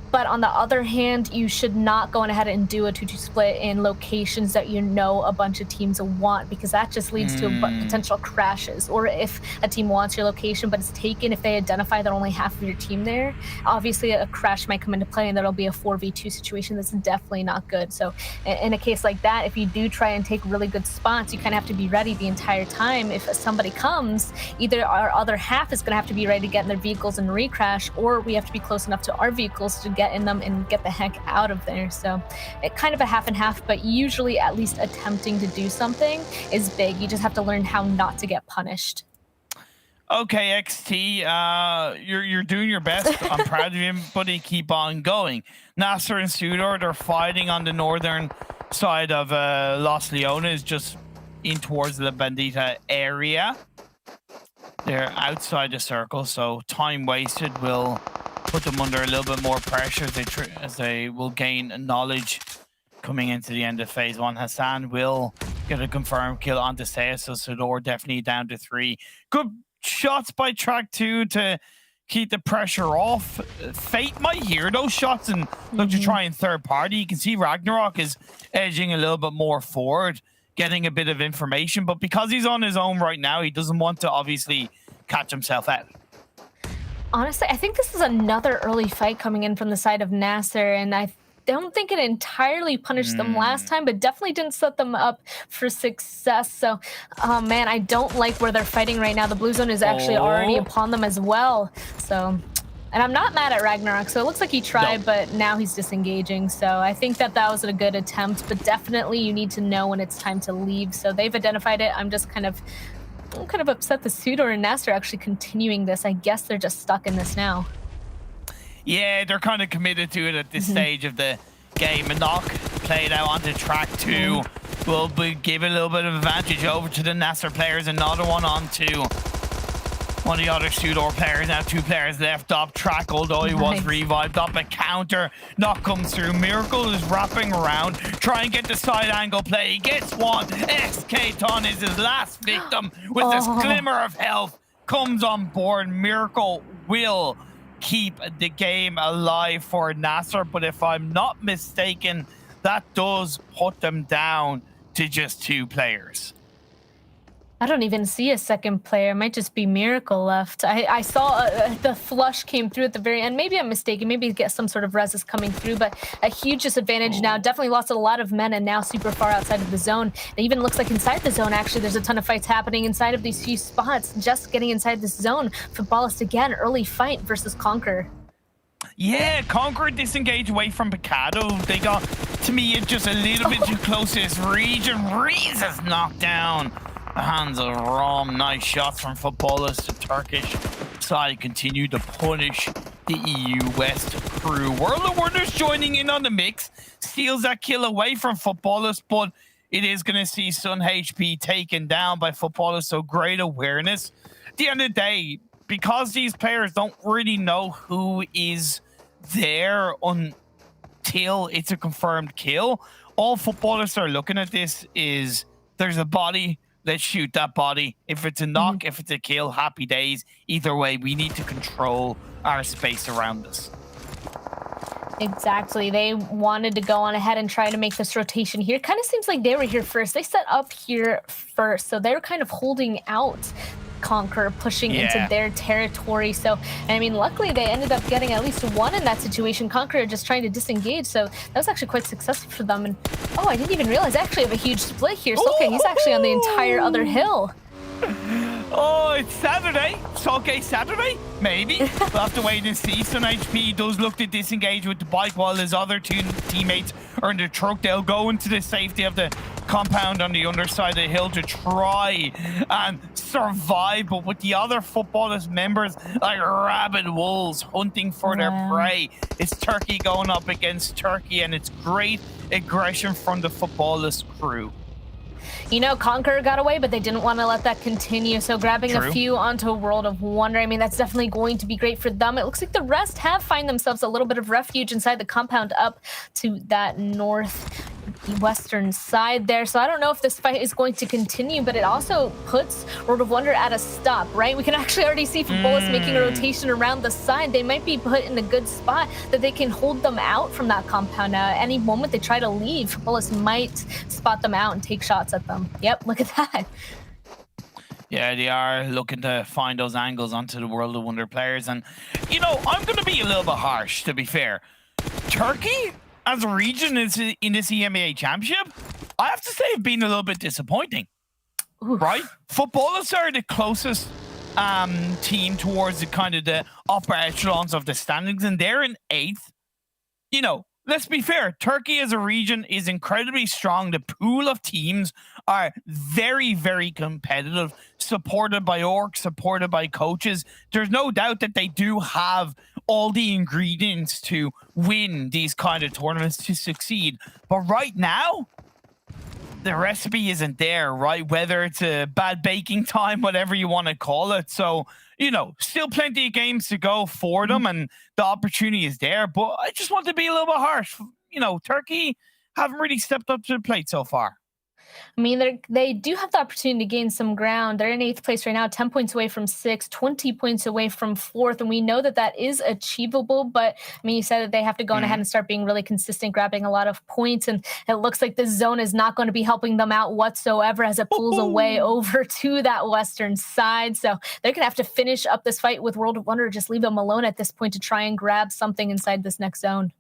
But on the other hand, you should not go on ahead and do a 2-2 split in locations that you know a bunch of teams want, because that just leads to potential crashes. Or if a team wants your location but it's taken, if they identify that only half of your team there, obviously a crash might come into play, and that'll be a 4v2 situation that's definitely not good. So in a case like that, if you do try and take really good spots, you kind of have to be ready the entire time. If somebody comes, either our other half is going to have to be ready to get in their vehicles and recrash, or we have to be close enough to our vehicles to get in them and get the heck out of there. So it kind of a half and half, but usually at least attempting to do something is big. You just have to learn how not to get punished. Okay, XT, you're doing your best. I'm proud of you, buddy. Keep on going. NASR and SUDOR, they're fighting on the northern side of Los Leones, just in towards the Bandita area. They're outside the circle, so time wasted will put them under a little bit more pressure as they will gain knowledge coming into the end of phase 1. Hassan will get a confirmed kill onto Seiya, so SUDOR definitely down to 3. Good shots by track 2 to keep the pressure off. Fate might hear those shots and look to try and third party. You can see Ragnarok is edging a little bit more forward, getting a bit of information, but because he's on his own right now, he doesn't want to obviously catch himself out. Honestly, I think this is another early fight coming in from the side of NASR, and I don't think it entirely punished them last time, but definitely didn't set them up for success. So, oh man, I don't like where they're fighting right now. The blue zone is actually already upon them as well. So, and I'm not mad at Ragnarok. So it looks like he tried, but now he's disengaging. So I think that was a good attempt, but definitely you need to know when it's time to leave. So they've identified it. I'm kind of upset that SUDOR and NASR are actually continuing this. I guess they're just stuck in this now. Yeah, they're kind of committed to it at this stage of the game. And knock played out onto track 2 will give a little bit of advantage over to the NASR players. Another one onto one of the other SUDOR players. Now 2 players left up track, although he was revived up. A counter knock comes through. Miracle is wrapping around, try and get the side angle play. He gets one. SK Ton is his last victim with this glimmer of health. Comes on board. Miracle will keep the game alive for NASR, but if I'm not mistaken, that does put them down to just 2 players. I don't even see a second player. It might just be Miracle left. I saw the flush came through at the very end. Maybe I'm mistaken. Maybe get some sort of res is coming through, but a huge disadvantage now. Definitely lost a lot of men and now super far outside of the zone. It even looks like inside the zone, actually, there's a ton of fights happening inside of these few spots. Just getting inside this zone. Futbolist again, early fight versus Conqueror. Yeah, Conqueror disengaged away from Picado. They got, to me, it's just a little bit too close to this region. Reese is knocked down. The hands of Rom. Nice shots from Futbolist. The Turkish side continue to punish the EU West crew. World of Wonders joining in on the mix. Steals that kill away from Futbolist, but it is going to see Sun HP taken down by Futbolist, so great awareness. At the end of the day, because these players don't really know who is there until it's a confirmed kill, all Futbolists are looking at this is there's a body. Let's shoot that body. If it's a knock, if it's a kill, happy days. Either way, we need to control our space around us. Exactly. They wanted to go on ahead and try to make this rotation here. Kind of seems like they were here first. They set up here first, so they're kind of holding out Conqueror, pushing into their territory. So, I mean, luckily they ended up getting at least one in that situation. Conqueror just trying to disengage, so that was actually quite successful for them. And oh, I didn't even realize I actually have a huge split here. Sulke, he's actually on the entire other hill. Oh, it's Saturday. Sulke Saturday? Maybe. We'll have to wait and see. Sun HP does look to disengage with the bike while his other 2 teammates are in the truck. They'll go into the safety of the compound on the underside of the hill to try and survive, but with the other Futbolist members like rabid wolves hunting for their prey. It's Turkey going up against Turkey, and it's great aggression from the Futbolist crew. You know, Conqueror got away, but they didn't want to let that continue. So grabbing a few onto World of Wonder, I mean, that's definitely going to be great for them. It looks like the rest have find themselves a little bit of refuge inside the compound up to that northwestern side there. So I don't know if this fight is going to continue, but it also puts World of Wonder at a stop, right? We can actually already see Futbolist making a rotation around the side. They might be put in a good spot that they can hold them out from that compound. Any moment they try to leave, Futbolist might spot them out and take shots at them. Yep, look at that. Yeah, they are looking to find those angles onto the World of Wonder players. And, you know, I'm going to be a little bit harsh, to be fair. Turkey, as a region in this EMEA Championship, I have to say have been a little bit disappointing. Oof. Right? Futbolists are the closest team towards the kind of the upper echelons of the standings, and they're in 8th. you know, let's be fair. Turkey as a region is incredibly strong. The pool of teams are very, very competitive, supported by orgs, supported by coaches. There's no doubt that they do have all the ingredients to win these kind of tournaments, to succeed. But right now, the recipe isn't there, right? Whether it's a bad baking time, whatever you want to call it. So, you know, still plenty of games to go for them, and the opportunity is there. But I just want to be a little bit harsh. You know, Turkey haven't really stepped up to the plate so far. I mean, they do have the opportunity to gain some ground. They're in 8th place right now, 10 points away from 6th, 20 points away from 4th. And we know that that is achievable. But, I mean, you said that they have to go on ahead and start being really consistent, grabbing a lot of points. And it looks like this zone is not going to be helping them out whatsoever as it pulls away over to that western side. So they're going to have to finish up this fight with World of Wonder, just leave them alone at this point to try and grab something inside this next zone.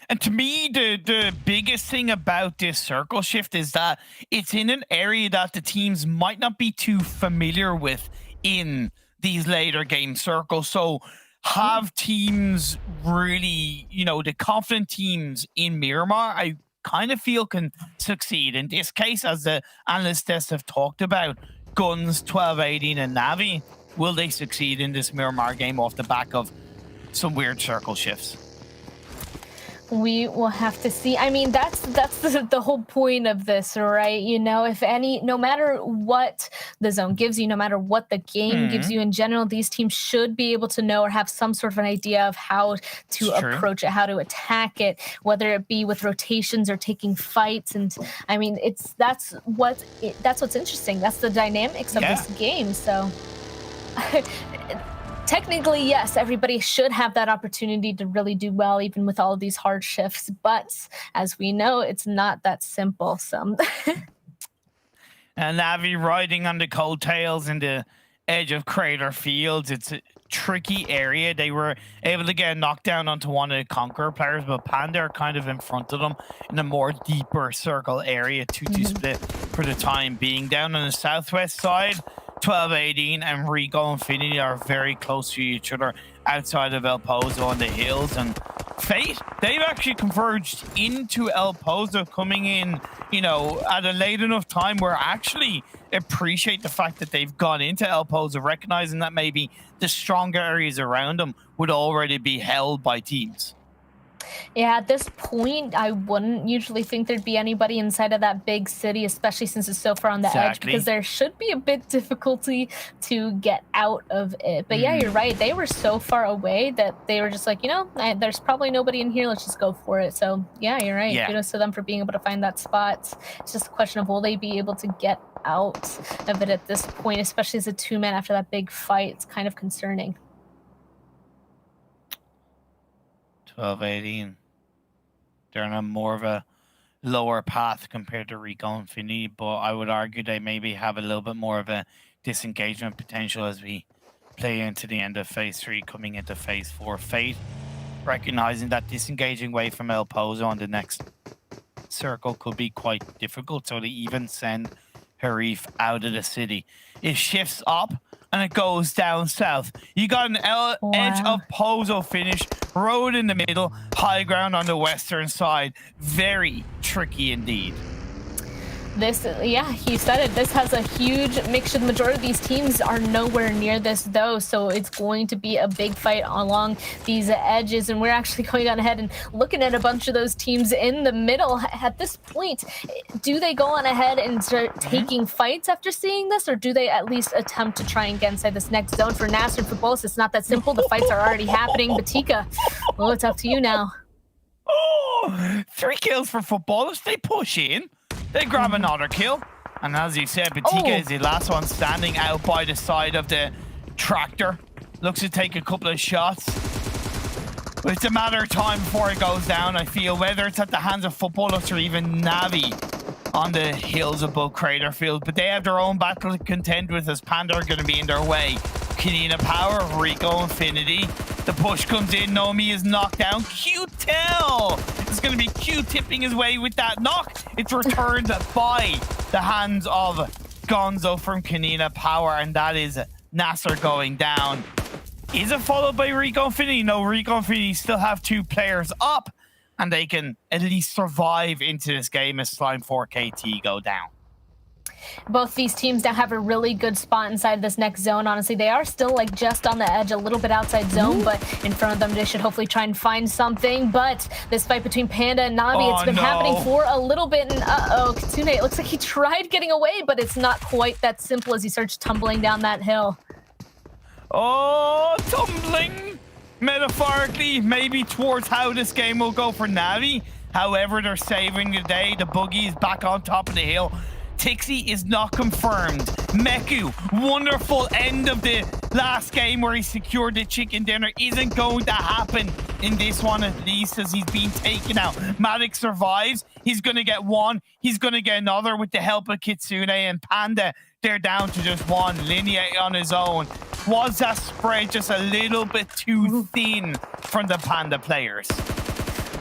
And to me, the biggest thing about this circle shift is that it's in an area that the teams might not be too familiar with in these later game circles. So have teams really, you know, the confident teams in Miramar, I kind of feel can succeed. In this case, as the analysts have talked about, GUNZ, 12-18 and Navi, will they succeed in this Miramar game off the back of some weird circle shifts? We will have to see. I mean, that's the whole point of this, right? You know, if any, no matter what the zone gives you, no matter what the game gives you in general, these teams should be able to know or have some sort of an idea of how to approach it, how to attack it, whether it be with rotations or taking fights. And I mean, that's what's interesting. That's the dynamics of this game. So technically, yes, everybody should have that opportunity to really do well, even with all of these hard shifts. But as we know, it's not that simple. So, and Navi riding on the coattails in the edge of Crater Fields. It's a tricky area. They were able to get a knockdown onto one of the Conqueror players, but Panda are kind of in front of them in a more deeper circle area, 2-2 split for the time being. Down on the southwest side, 12-18 and RICO Infinity are very close to each other outside of El Pozo on the hills. And Fate, they've actually converged into El Pozo, coming in, you know, at a late enough time where I actually appreciate the fact that they've gone into El Pozo, recognizing that maybe the stronger areas around them would already be held by teams. Yeah, at this point, I wouldn't usually think there'd be anybody inside of that big city, especially since it's so far on the edge, because there should be a bit difficulty to get out of it. But yeah, you're right. They were so far away that they were just like, you know, there's probably nobody in here. Let's just go for it. So yeah, you're right. Kudos to them for being able to find that spot. It's just a question of will they be able to get out of it at this point, especially as a two-man after that big fight. It's kind of concerning. 12-18. They're on a more of a lower path compared to RICO Infinity, but I would argue they maybe have a little bit more of a disengagement potential as we play into the end of Phase 3, coming into Phase 4. Fate, recognizing that disengaging away from El Pozo on the next circle could be quite difficult, so they even send Harif out of the city. It shifts up and it goes down south. You got an edge of Pozo finish, road in the middle, high ground on the western side. Very tricky indeed. This, yeah, he said it. This has a huge mixture. The majority of these teams are nowhere near this, though, so it's going to be a big fight along these edges. And we're actually going on ahead and looking at a bunch of those teams in the middle. At this point, do they go on ahead and start taking fights after seeing this, or do they at least attempt to try and get inside this next zone? For NASR and Futbolist, it's not that simple. The fights are already happening. Batika, well, it's up to you now. Oh, 3 kills for Futbolist. They push in. They grab another kill. And as you said, Batika is the last one standing out by the side of the tractor. Looks to take a couple of shots. But it's a matter of time before it goes down, I feel, whether it's at the hands of Futbolist or even Navi on the hills above Crater Field. But they have their own battle to contend with, as Panda are going to be in their way. Konina Power, RICO Infinity. The push comes in. Nomi is knocked down. Q-Tel is going to be Q-tipping his way with that knock. It's returned by the hands of Gonzo from Konina Power, and that is NASR going down. Is it followed by RICO Infinity? No, RICO Infinity still have 2 players up, and they can at least survive into this game as Slime 4KT go down. Both these teams now have a really good spot inside this next zone. Honestly, they are still like just on the edge, a little bit outside zone, but in front of them, they should hopefully try and find something. But this fight between Panda and Navi, it's been happening for a little bit. And Kitsune, it looks like he tried getting away, but it's not quite that simple as he starts tumbling down that hill. Oh, tumbling! Metaphorically, maybe towards how this game will go for Navi. However, they're saving the day. The boogie is back on top of the hill. Tixie is not confirmed. Meku, wonderful end of the last game where he secured the chicken dinner, isn't going to happen in this one, at least, as he's been taken out. Matic survives. He's going to get one. He's going to get another with the help of Kitsune and Panda. They're down to just one. Linear on his own. Was that spread just a little bit too thin from the Panda players?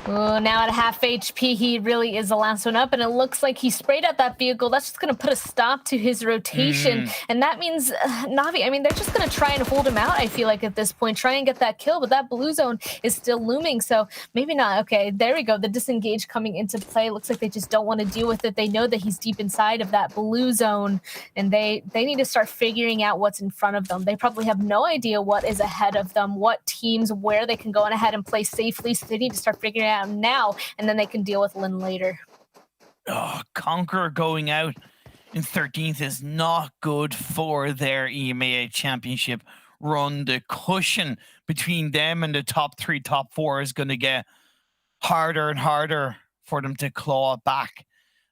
Oh, now at half HP, he really is the last one up, and it looks like he sprayed out that vehicle. That's just going to put a stop to his rotation, and that means Navi, I mean, they're just going to try and hold him out, I feel like, at this point, try and get that kill, but that blue zone is still looming, so maybe not. Okay, there we go. The disengage coming into play. Looks like they just don't want to deal with it. They know that he's deep inside of that blue zone, and they need to start figuring out what's in front of them. They probably have no idea what is ahead of them, what teams, where they can go on ahead and play safely, so they need to start figuring it out now, and then they can deal with Lin later. Oh, Conqueror going out in 13th is not good for their EMEA Championship run. The cushion between them and the top 3, top 4 is going to get harder and harder for them to claw back.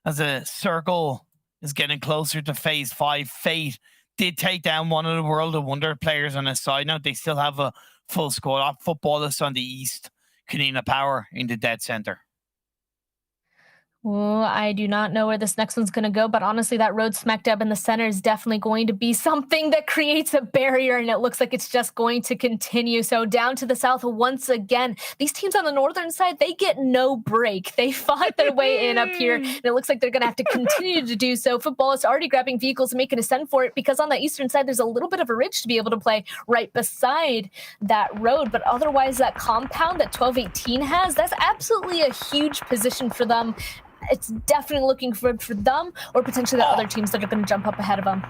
As the circle is getting closer to phase 5, Fate did take down one of the World of Wonder players on a side note. They still have a full squad. Futbolist on the east. Konina Power in the dead center. Well, I do not know where this next one's going to go, but honestly, that road smack dab in the center is definitely going to be something that creates a barrier, and it looks like it's just going to continue. So down to the south once again. These teams on the northern side, they get no break. They fought their way in up here, and it looks like they're going to have to continue to do so. Futbolist already grabbing vehicles and making a send for it, because on the eastern side, there's a little bit of a ridge to be able to play right beside that road, but otherwise, that compound that 1218 has, that's absolutely a huge position for them. It's definitely looking good for them, or potentially the other teams that are going to jump up ahead of them.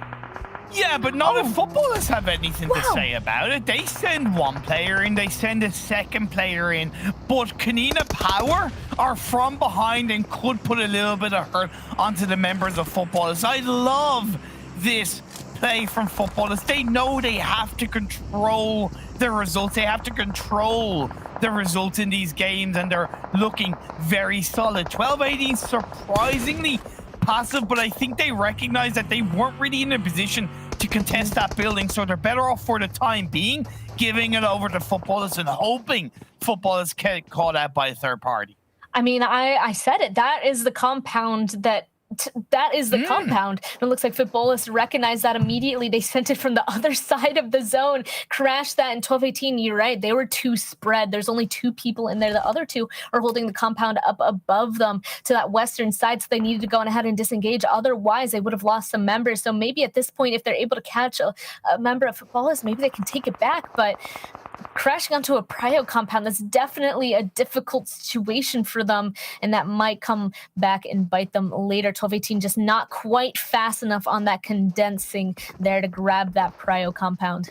Yeah, but none of Futbolists have anything to say about it. They send one player in, they send a second player in, but Konina Power are from behind and could put a little bit of hurt onto the members of Futbolists. I love this play from Futbolists. They know they have to control the results. They have to control the results in these games, and they're looking very solid. 12-18 surprisingly passive, but I think they recognize that they weren't really in a position to contest that building, so they're better off for the time being giving it over to Futbolists and hoping Futbolists get caught out by a third party. I mean, I said it. That is the compound that is the compound. And it looks like Futbolists recognized that immediately. They sent it from the other side of the zone, crashed that in 12-18. You're right. They were too spread. There's only 2 people in there. The other 2 are holding the compound up above them to that western side. So they needed to go on ahead and disengage. Otherwise, they would have lost some members. So maybe at this point, if they're able to catch a member of Futbolists, maybe they can take it back. But crashing onto a prio compound, that's definitely a difficult situation for them, and that might come back and bite them later. 12-18 just not quite fast enough on that condensing there to grab that prio compound.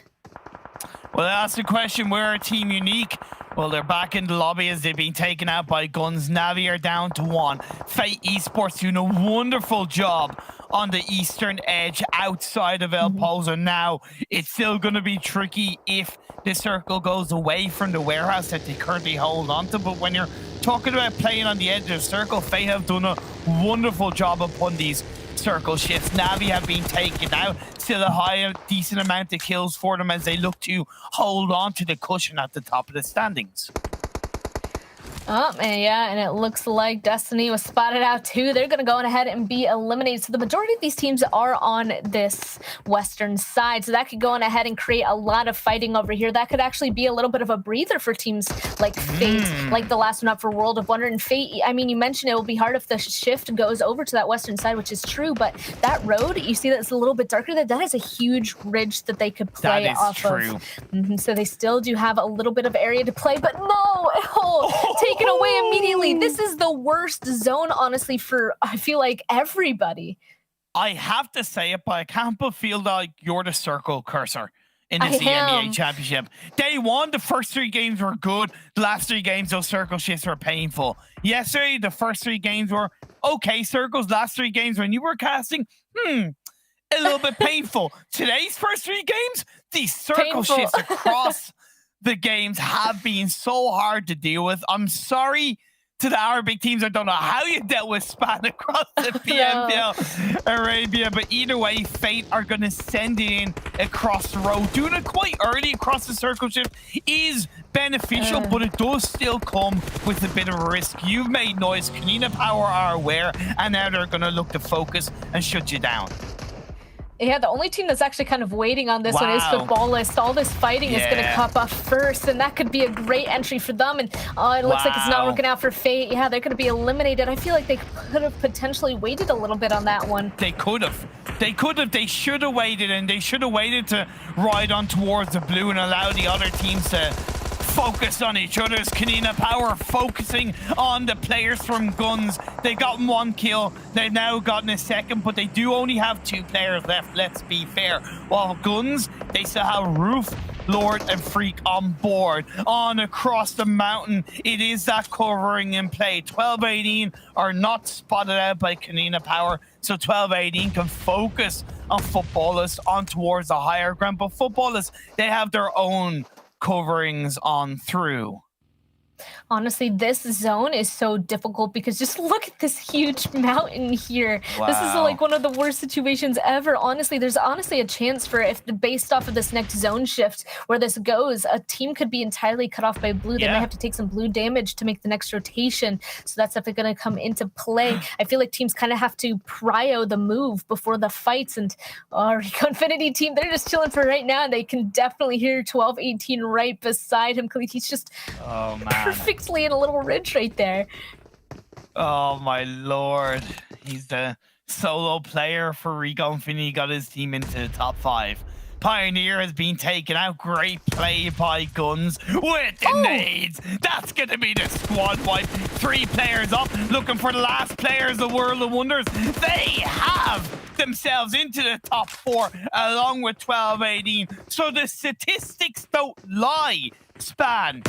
Well, that's the question. Where are Team Unique? Well, they're back in the lobby as they've been taken out by GUNZ. Navi are down to 1. Fate Esports doing a wonderful job on the eastern edge outside of El Pozo. Now, it's still going to be tricky if the circle goes away from the warehouse that they currently hold onto. But when you're talking about playing on the edge of the circle, Fate have done a wonderful job upon these circle shifts. Navi have been taken out. Still a decent amount of kills for them as they look to hold on to the cushion at the top of the standings. Oh, and it looks like Destiny was spotted out too. They're going to go on ahead and be eliminated. So the majority of these teams are on this western side. So that could go on ahead and create a lot of fighting over here. That could actually be a little bit of a breather for teams like Fate, like the last one up for World of Wonder. And Fate, I mean, you mentioned it will be hard if the shift goes over to that western side, which is true. But that road, you see that it's a little bit darker. That is a huge ridge that they could play off of. So they still do have a little bit of area to play. But no, taken taken away immediately. This is the worst zone, honestly, for, I feel like, everybody. I have to say it, but I can't but feel like you're the circle cursor in this EMEA Championship. Day one, the first 3 games were good. The last 3 games, those circle shifts were painful. Yesterday, the first 3 games were okay circles. Last 3 games, when you were casting, a little bit painful. Today's first 3 games, these circle shifts across the games have been so hard to deal with. I'm sorry to the Arabic teams. I don't know how you dealt with Span across the PMPL Arabia, but either way, Fate are going to send it in across the road. Doing it quite early across the circle shift is beneficial, but it does still come with a bit of a risk. You've made noise. Konina Power are aware, and now they're going to look to focus and shut you down. Yeah, the only team that's actually kind of waiting on this one is Futbolist. All this fighting is going to pop up first, and that could be a great entry for them. And it looks like it's not working out for Fate. Yeah, they're going to be eliminated. I feel like they could have potentially waited a little bit on that one. They could have. They could have. They should have waited, and they should have waited to ride on towards the blue and allow the other teams to focus on each other's. Konina Power focusing on the players from GUNZ. They got 1 kill. They've now gotten a second, but they do only have 2 players left. Let's be fair. While GUNZ, they still have Roof, Lord, and Freak on board. On across the mountain, it is that covering in play. 12-18 are not spotted out by Konina Power, so 12-18 can focus on Futbolist on towards the higher ground. But Futbolist, they have their own coverings on through. Honestly, this zone is so difficult because just look at this huge mountain here. Wow. This is like one of the worst situations ever. Honestly, there's honestly a chance for, if based off of this next zone shift where this goes, a team could be entirely cut off by blue. They might have to take some blue damage to make the next rotation. So that's definitely going to come into play. I feel like teams kind of have to prio the move before the fights. And RICO Infinity team, they're just chilling for right now. And they can definitely hear 12-18 right beside him. He's just perfectly in a little ridge right there. Oh my lord. He's the solo player for RICO Infinity, got his team into the top 5. Pioneer has been taken out. Great play by GUNZ with the nades. That's going to be the squad wipe. 3 players up, looking for the last players of World of Wonders. They have themselves into the top 4 along with 12-18. So the statistics don't lie, Span.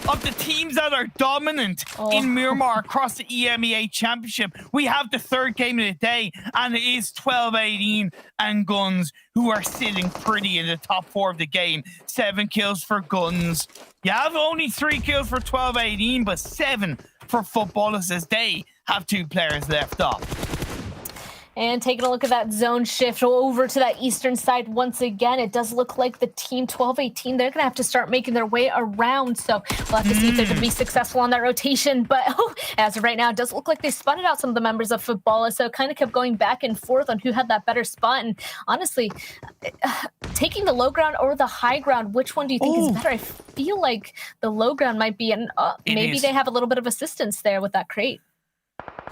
Of the teams that are dominant in Miramar across the EMEA Championship, we have the 3rd game of the day, and it is 12-18 and GUNZ who are sitting pretty in the top 4 of the game. 7 kills for GUNZ. You have only 3 kills for 12-18, but 7 for Futbolist as they have 2 players left up. And taking a look at that zone shift over to that eastern side once again, it does look like the team 12-18, they're going to have to start making their way around. So we'll have to see if they're going to be successful on that rotation. But as of right now, it does look like they spotted out some of the members of Futbolist. So it kind of kept going back and forth on who had that better spot. And honestly, taking the low ground or the high ground, which one do you think is better? I feel like the low ground might be, and maybe they have a little bit of assistance there with that crate.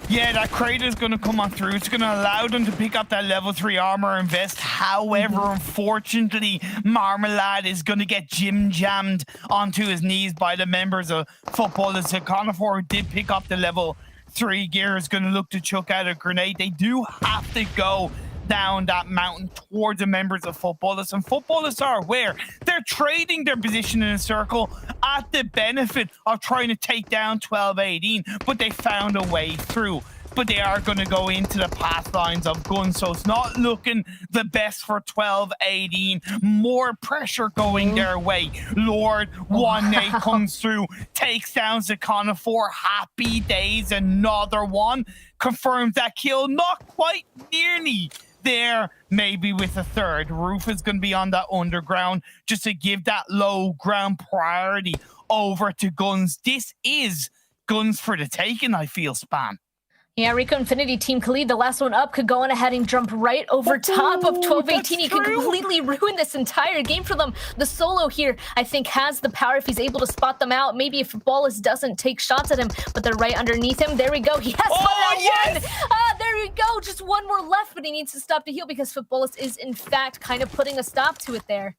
Yeah, that crate is going to come on through. It's going to allow them to pick up that level 3 armor and vest. However, unfortunately, Marmalade is going to get jammed onto his knees by the members of Futbolist. So Conqueror did pick up the level 3 gear. Is going to look to chuck out a grenade. They do have to go down that mountain towards the members of Futbolist, and Futbolist are aware they're trading their position in a circle at the benefit of trying to take down 12-18, but they found a way through. But they are going to go into the path lines of GUNZ, so it's not looking the best for 12-18. More pressure going their way. Lord, 1-8 comes through, takes down Conqueror. Happy days, another one. Confirms that kill, not quite nearly there, maybe with a 3rd. Roof is going to be on that underground just to give that low ground priority over to GUNZ. This is GUNZ for the taking, I feel, Span. Yeah, RICO Infinity Team Khalid, the last one up, could go on ahead and jump right over top of 12-18. He can completely ruin this entire game for them. The solo here, I think, has the power if he's able to spot them out. Maybe if Futbolist doesn't take shots at him, but they're right underneath him. There we go. He has one. There we go. Just one more left, but he needs to stop to heal because Futbolist is, in fact, kind of putting a stop to it there.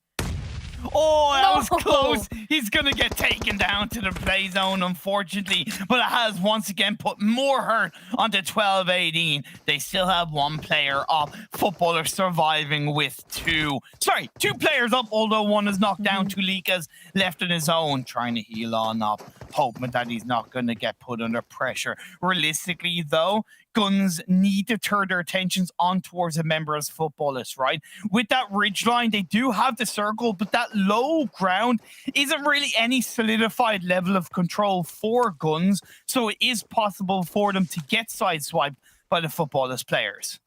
Oh, that was No. close. He's going to get taken down to the play zone, unfortunately. But it has once again put more hurt onto 12-18. They still have one player up. Footballer surviving with two players up, although one is knocked down. Tulika's left on his own, trying to heal on up, hoping that he's not going to get put under pressure. Realistically, though, GUNZ need to turn their attentions on towards a member as Futbolist, right? With that ridge line, they do have the circle, but that low ground isn't really any solidified level of control for GUNZ, so it is possible for them to get sideswiped by the Futbolist players.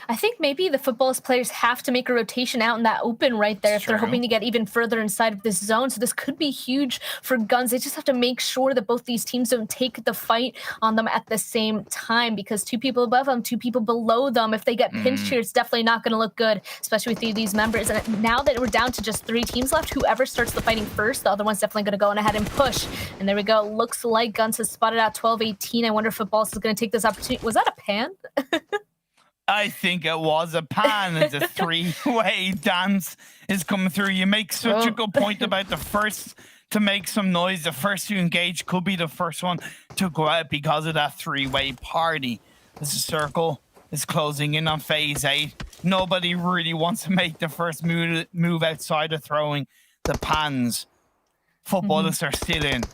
I think maybe the Futbolist players have to make a rotation out in that open right there if they're hoping to get even further inside of this zone. So this could be huge for GUNZ. They just have to make sure that both these teams don't take the fight on them at the same time, because two people above them, two people below them, if they get pinched here, it's definitely not going to look good, especially with these members. And now that we're down to just 3 teams left, whoever starts the fighting first, the other one's definitely going to go on ahead and push. And there we go. Looks like GUNZ has spotted out 12-18. I wonder if Futbolist is going to take this opportunity. Was that a pan? I think it was a pan as a 3-way dance is coming through. You make such a good point about the first to make some noise. The first to engage could be the first one to go out because of that 3-way party. As the circle is closing in on phase 8. Nobody really wants to make the first move outside of throwing the pans. Futbolists are still in.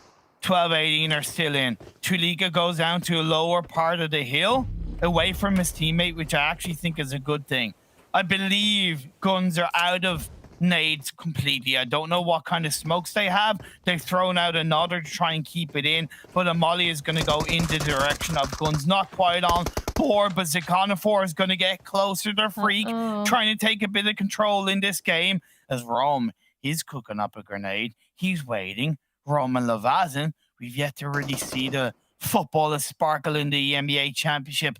12-18 are still in. Tulika goes down to a lower part of the hill, away from his teammate, which I actually think is a good thing. I believe GUNZ are out of nades completely. I don't know what kind of smokes they have. They've thrown out another to try and keep it in, but Amali is going to go in the direction of GUNZ. Not quite on board, but Zekanafor is going to get closer to Freak, trying to take a bit of control in this game, as Rome, he's cooking up a grenade. He's waiting. Rome and Lavazin, we've yet to really see the Futbolist sparkle in the EMEA Championship.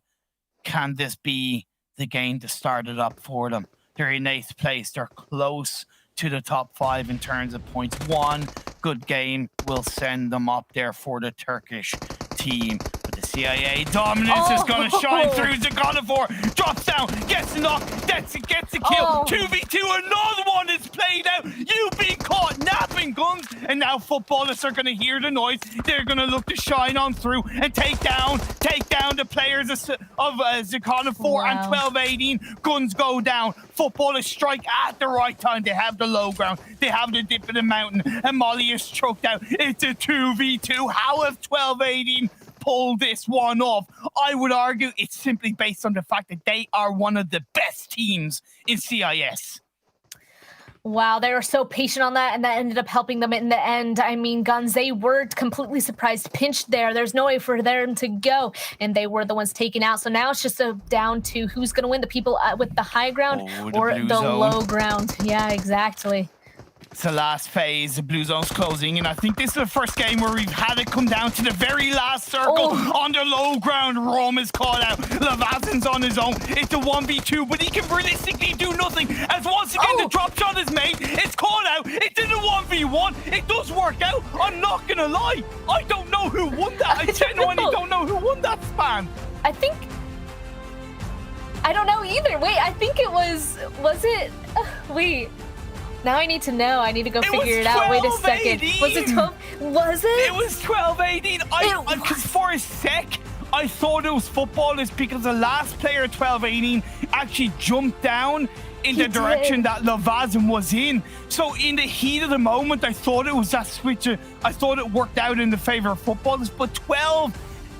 Can this be the game to start it up for them? They're in 8th place. They're close to the top 5 in terms of points. One good game will send them up there for the Turkish team. But the CIA dominance is going to shine through. Zekanafor drops down, gets a knock, gets a kill. 2v2, another one is played out. You've been caught napping, GUNZ. And now Futbolists are going to hear the noise. They're going to look to shine on through and take down the players of Zekanafor and 12-18. GUNZ go down. Futbolists strike at the right time. They have the low ground. They have the dip of the mountain. And Molly is choked out. It's a 2v2. How have 12-18 pulled this one off? I would argue it's simply based on the fact that they are one of the best teams in CIS. Wow, they were so patient on that, and that ended up helping them in the end. I mean, GUNZ, they were completely surprised, pinched there. There's no way for them to go, and they were the ones taken out. So now it's just down to who's going to win, the people with the high ground or the low ground. Yeah, exactly. It's the last phase. The blue zone's closing, and I think this is the first game where we've had it come down to the very last circle on the low ground. Rome is caught out. Lavazin's on his own. It's a 1v2, but he can realistically do nothing. As once again, the drop shot is made. It's caught out. It's in a 1v1. It does work out. I'm not gonna lie. I don't know who won that. I genuinely don't know who won that span. I don't know either. Wait, I think it was it? Wait. Now I need to know. I need to go figure it out. Wait a second. Was it 12? Was it? It was 12-18. Because for a sec, I thought it was Futbolist because the last player, 12-18, actually jumped down in the direction that Lavazin was in. So in the heat of the moment, I thought it was that switch. I thought it worked out in the favor of Futbolist. But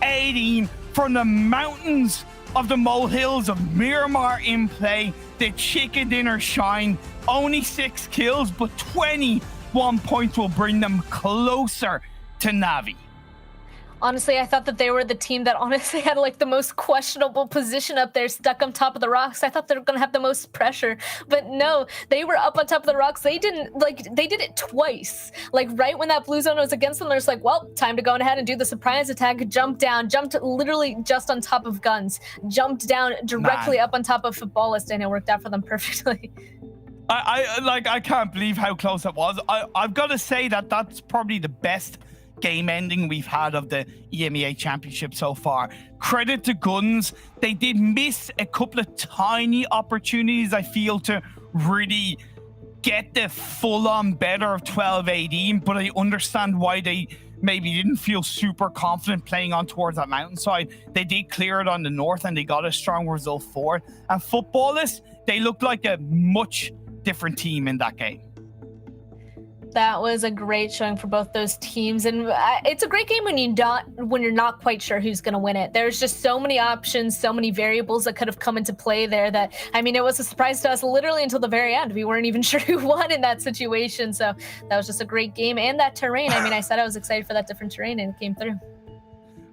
12-18 from the mountains of the molehills of Miramar in play. The chicken dinner shine. Only 6 kills, but 21 points will bring them closer to Navi. Honestly, I thought that they were the team that honestly had like the most questionable position up there, stuck on top of the rocks. I thought they were going to have the most pressure, but no, they were up on top of the rocks. They did it twice. Like right when that blue zone was against them, they're just like, well, time to go ahead and do the surprise attack. Jumped literally just on top of GUNZ, jumped down directly up on top of Futbolist, and it worked out for them perfectly. I can't believe how close it was. I've got to say that that's probably the best game ending we've had of the EMEA Championship so far. Credit to GUNZ. They did miss a couple of tiny opportunities, I feel, to really get the full-on better of 12-18, but I understand why they maybe didn't feel super confident playing on towards that mountainside. They did clear it on the north and they got a strong result for it. And Futbolist, they looked like a much different team in that game. That was a great showing for both those teams, and it's a great game when you're not quite sure who's going to win it. There's just so many options, so many variables that could have come into play there that, I mean, it was a surprise to us literally until the very end. We weren't even sure who won in that situation, so that was just a great game. And that terrain, I mean, I said I was excited for that different terrain, and it came through.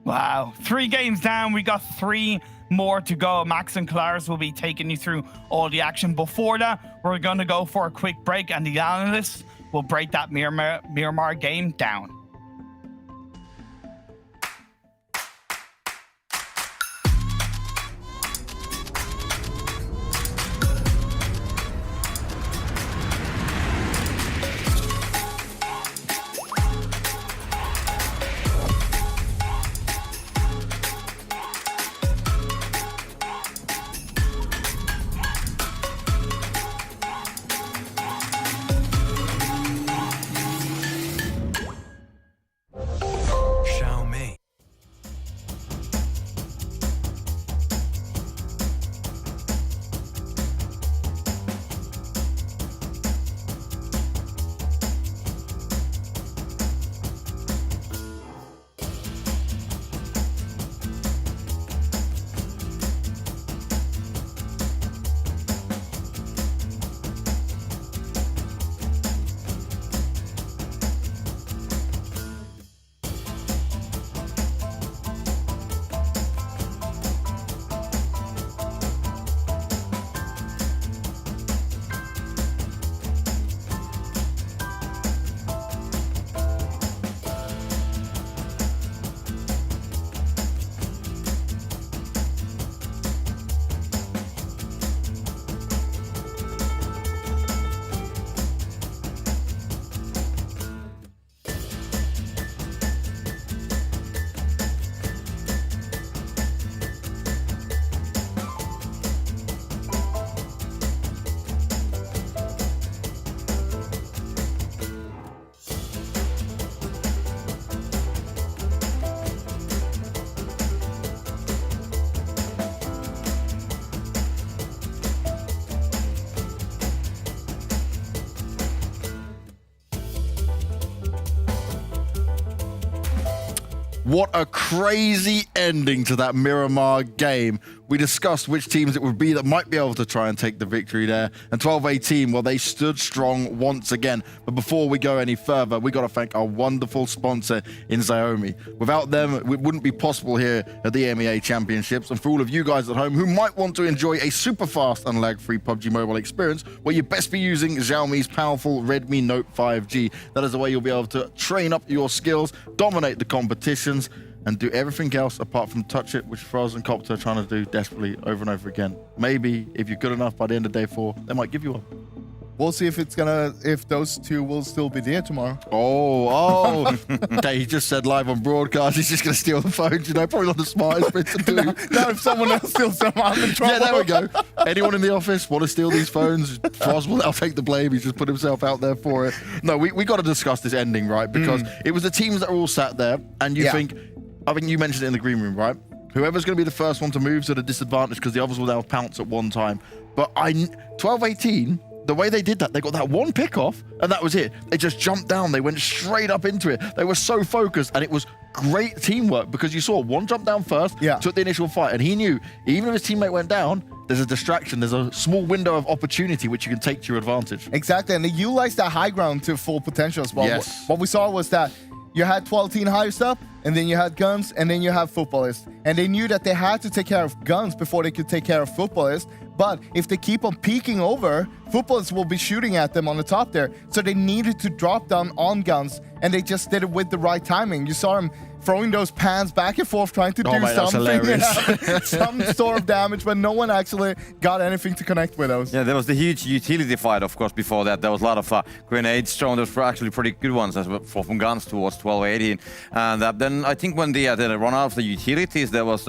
Wow, 3 games down, we got 3 more to go. Max and Claris will be taking you through all the action. Before that, we're going to go for a quick break, and the analysts will break that Miramar game down. Xiaomi. What a crazy ending to that Miramar game. We discussed which teams it would be that might be able to try and take the victory there. And 12-18, well, they stood strong once again. But before we go any further, we got to thank our wonderful sponsor in Xiaomi. Without them, it wouldn't be possible here at the EMEA Championships. And for all of you guys at home who might want to enjoy a super fast and lag-free PUBG Mobile experience, well, you best be using Xiaomi's powerful Redmi Note 5G. That is the way you'll be able to train up your skills, dominate the competitions, and do everything else apart from touch it, which Froz and Copter are trying to do desperately over and over again. Maybe if you're good enough by the end of day 4, they might give you one. We'll see if those two will still be there tomorrow. Oh. Okay, he just said live on broadcast, he's just going to steal the phones, you know, probably not the smartest bit to do. Now if someone else steals them, I'm in trouble. Yeah, there we go. Anyone in the office want to steal these phones? Froz will now take the blame. He's just put himself out there for it. No, we got to discuss this ending, right? Because it was the teams that are all sat there, and you think, I think you mentioned it in the green room, right? Whoever's going to be the first one to move to the disadvantage because the others will now pounce at one time. But 12-18, the way they did that, they got that one pick off, and that was it. They just jumped down. They went straight up into it. They were so focused, and it was great teamwork because you saw one jump down first, took the initial fight, and he knew even if his teammate went down, there's a distraction. There's a small window of opportunity which you can take to your advantage. Exactly, and they utilized that high ground to full potential as well. Yes. What we saw was that you had 12-team highest up, and then you had GUNZ, and then you have Futbolist. And they knew that they had to take care of GUNZ before they could take care of Futbolist. But if they keep on peeking over, Futbolist will be shooting at them on the top there. So they needed to drop down on GUNZ, and they just did it with the right timing. You saw them throwing those pans back and forth, trying to do something, some sort of damage, but no one actually got anything to connect with those. Yeah, there was the huge utility fight, of course, before that. There was a lot of grenades thrown. Those were actually pretty good ones as well from GUNZ towards 12-18. And then I think when they run out of the utilities, there was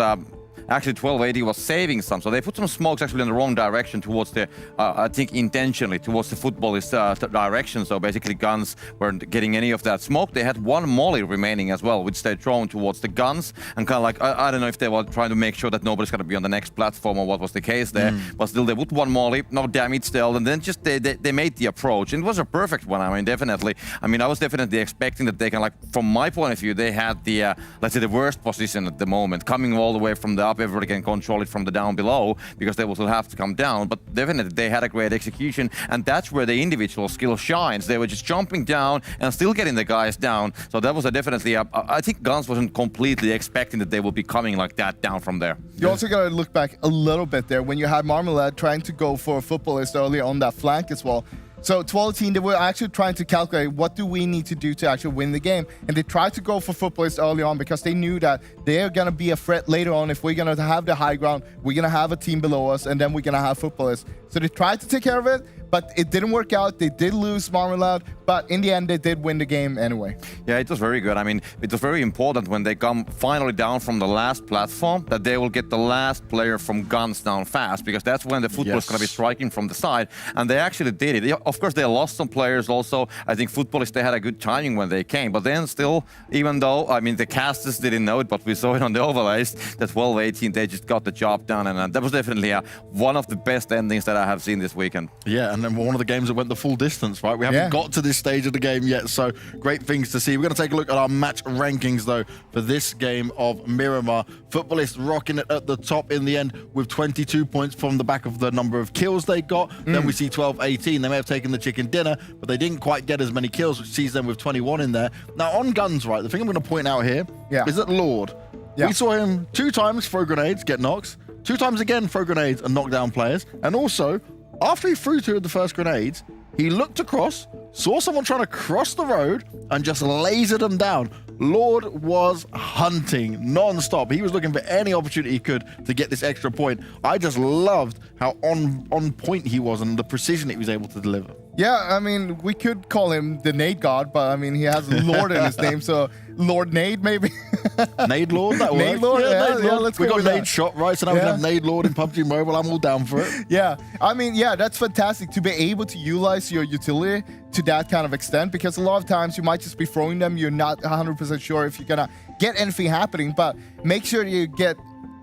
actually 1280 was saving some. So they put some smokes actually in the wrong direction towards the, I think intentionally, towards the Futbolist direction. So basically GUNZ weren't getting any of that smoke. They had one molly remaining as well, which they thrown towards the GUNZ. And kind of like, I don't know if they were trying to make sure that nobody's going to be on the next platform or what was the case there. But still, they put one molly, no damage still. And then just they made the approach. And it was a perfect one, I mean, definitely. I mean, I was definitely expecting that they can, like, from my point of view, they had the, let's say, the worst position at the moment, coming all the way from the up. Everybody can control it from the down below because they will still have to come down. But definitely, they had a great execution. And that's where the individual skill shines. They were just jumping down and still getting the guys down. So that was definitely, I think GUNZ wasn't completely expecting that they would be coming like that down from there. You also got to look back a little bit there when you had Marmalade trying to go for a Futbolist early on that flank as well. So 12-18, they were actually trying to calculate what do we need to do to actually win the game. And they tried to go for Futbolist early on because they knew that they're going to be a threat later on. If we're going to have the high ground, we're going to have a team below us, and then we're going to have Futbolist. So they tried to take care of it, but it didn't work out. They did lose Marmalade, but in the end, they did win the game anyway. Yeah, it was very good. I mean, it was very important when they come finally down from the last platform that they will get the last player from GUNZ down fast, because that's when the Futbolist is going to be striking from the side. And they actually did it. Of course, they lost some players also. I think Futbolist, they had a good timing when they came. But then still, even though, I mean, the casters didn't know it, but we saw it on the overlays, that 12-18, they just got the job done. And that was definitely one of the best endings that I have seen this weekend. Yeah, and then one of the games that went the full distance, right? We haven't got to this stage of the game yet, so great things to see. We're going to take a look at our match rankings, though, for this game of Miramar. Futbolist rocking it at the top in the end with 22 points from the back of the number of kills they got. Then we see 12-18. They may have taken the chicken dinner, but they didn't quite get as many kills, which sees them with 21 in there. Now, on GUNZ, right, the thing I'm going to point out here is that Lord. We saw him 2 times throw grenades, get knocks, 2 times again throw grenades and knock down players, and also, after he threw 2 of the first grenades, he looked across, saw someone trying to cross the road, and just lasered them down. Lord was hunting non-stop. He was looking for any opportunity he could to get this extra point. I just loved how on point he was and the precision he was able to deliver. Yeah, I mean, we could call him the Nade God, but I mean, he has Lord in his name, so Lord Nade, maybe? Nade Lord, that works. Nade Lord, Nade Lord. let's we go got with Nade that. Shot, right? So now we can have Nade Lord in PUBG Mobile. I'm all down for it. Yeah, I mean, yeah, that's fantastic to be able to utilize your utility to that kind of extent, because a lot of times you might just be throwing them. You're not 100% sure if you're going to get anything happening, but make sure you get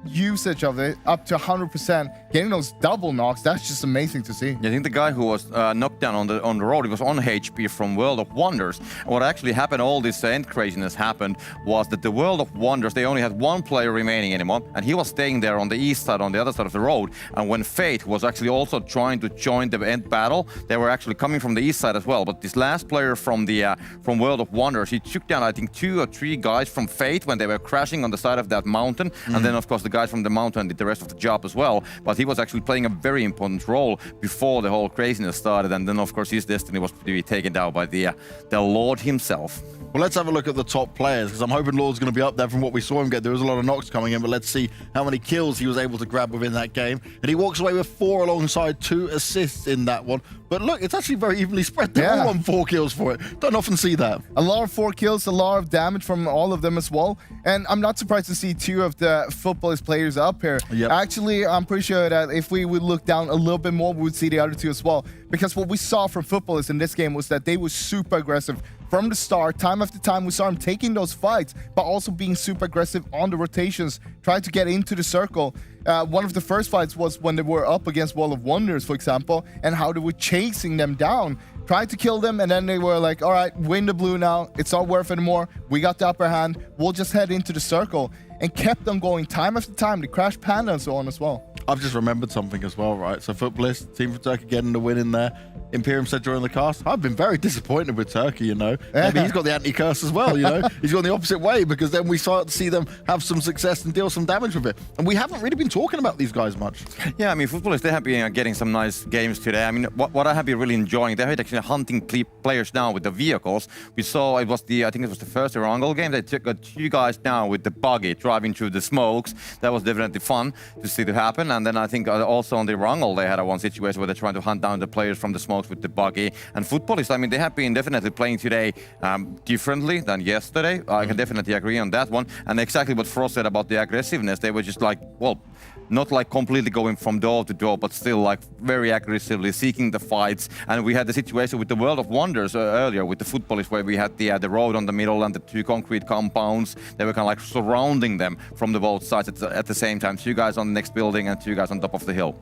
usage of it up to 100%, getting those double knocks. That's just amazing to see. I think the guy who was knocked down on the road, he was on HP from World of Wonders. And what actually happened, all this end craziness happened, was that the World of Wonders, they only had 1 player remaining anymore, and he was staying there on the east side, on the other side of the road. And when Fate was actually also trying to join the end battle, they were actually coming from the east side as well. But this last player from the from World of Wonders, he took down, I think, 2 or 3 guys from Fate when they were crashing on the side of that mountain. And then, of course, the guys from the mountain did the rest of the job as well. But he was actually playing a very important role before the whole craziness started. And then, of course, his destiny was to be taken down by the Lord himself. Well, let's have a look at the top players, because I'm hoping Lord's going to be up there from what we saw him get. There was a lot of knocks coming in, but let's see how many kills he was able to grab within that game. And he walks away with 4 alongside 2 assists in that one. But look, it's actually very evenly spread. They're all on 4 kills for it. Don't often see that. A lot of 4 kills, a lot of damage from all of them as well. And I'm not surprised to see 2 of the Futbolist players up here. Actually, I'm pretty sure that if we would look down a little bit more, we would see the other 2 as well. Because what we saw from Futbolist in this game was that they were super aggressive from the start. Time after time, we saw them taking those fights, but also being super aggressive on the rotations, trying to get into the circle. One of the first fights was when they were up against World of Wonders, for example, and how they were chasing them down, trying to kill them, and then they were like, all right, win the blue now. It's not worth it anymore. We got the upper hand. We'll just head into the circle, and kept them going time after time. They crashed Panda and so on as well. I've just remembered something as well, right? So Futbolist, Team for Turkey getting the win in there. Imperium said during the cast, I've been very disappointed with Turkey, you know. Maybe he's got the anti-curse as well, you know. He's gone the opposite way, because then we start to see them have some success and deal some damage with it. And we haven't really been talking about these guys much. Yeah, I mean, Futbolist, they have been getting some nice games today. I mean, what I have been really enjoying, they actually hunting players now with the vehicles. We saw I think it was the first Erangel game. They got 2 guys now with the buggy driving through the smokes. That was definitely fun to see to happen. And then I think also on the Erangel they had one situation where they're trying to hunt down the players from the smokes with the buggy. And Futbolist, I mean, they have been definitely playing today differently than yesterday. I can definitely agree on that one. And exactly what Frost said about the aggressiveness, they were just like, well, not like completely going from door to door, but still like very aggressively seeking the fights. And we had the situation with the World of Wonders earlier with the Futbolist, where we had the road on the middle and the 2 concrete compounds. They were kind of like surrounding them from the both sides at the same time. 2 guys on the next building and 2 guys on top of the hill.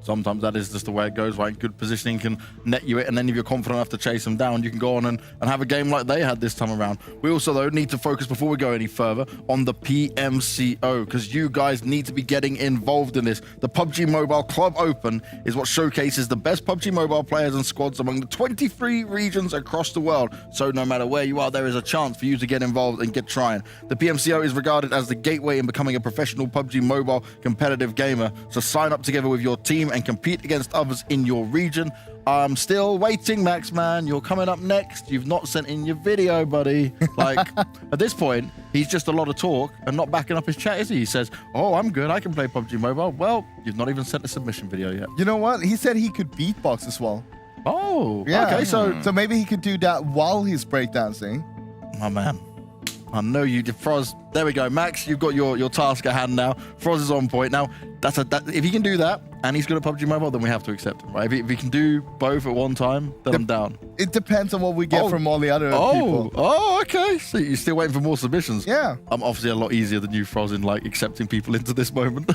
Sometimes that is just the way it goes, right? Good positioning can net you it, and then if you're confident enough to chase them down, you can go on and have a game like they had this time around. We also, though, need to focus before we go any further on the PMCO, because you guys need to be getting involved in this. The PUBG Mobile Club Open is what showcases the best PUBG Mobile players and squads among the 23 regions across the world. So no matter where you are, there is a chance for you to get involved and get trying. The PMCO is regarded as the gateway in becoming a professional PUBG Mobile competitive gamer. So sign up together with your team and compete against others in your region. I'm still waiting, Max, man. You're coming up next. You've not sent in your video, buddy. Like, at this point, he's just a lot of talk and not backing up his chat, is he? He says, oh, I'm good. I can play PUBG Mobile. Well, you've not even sent a submission video yet. You know what? He said he could beatbox as well. Oh, yeah. Okay, so maybe he could do that while he's breakdancing. My man. I know you did, Froz. There we go, Max. You've got your task at hand now. Froz is on point now. If he can do that and he's good at PUBG Mobile, then we have to accept him, right? If he can do both at one time, then I'm down. It depends on what we get from all the other people. Oh, okay. So you're still waiting for more submissions? Yeah. I'm obviously a lot easier than you, Froz, in like accepting people into this moment.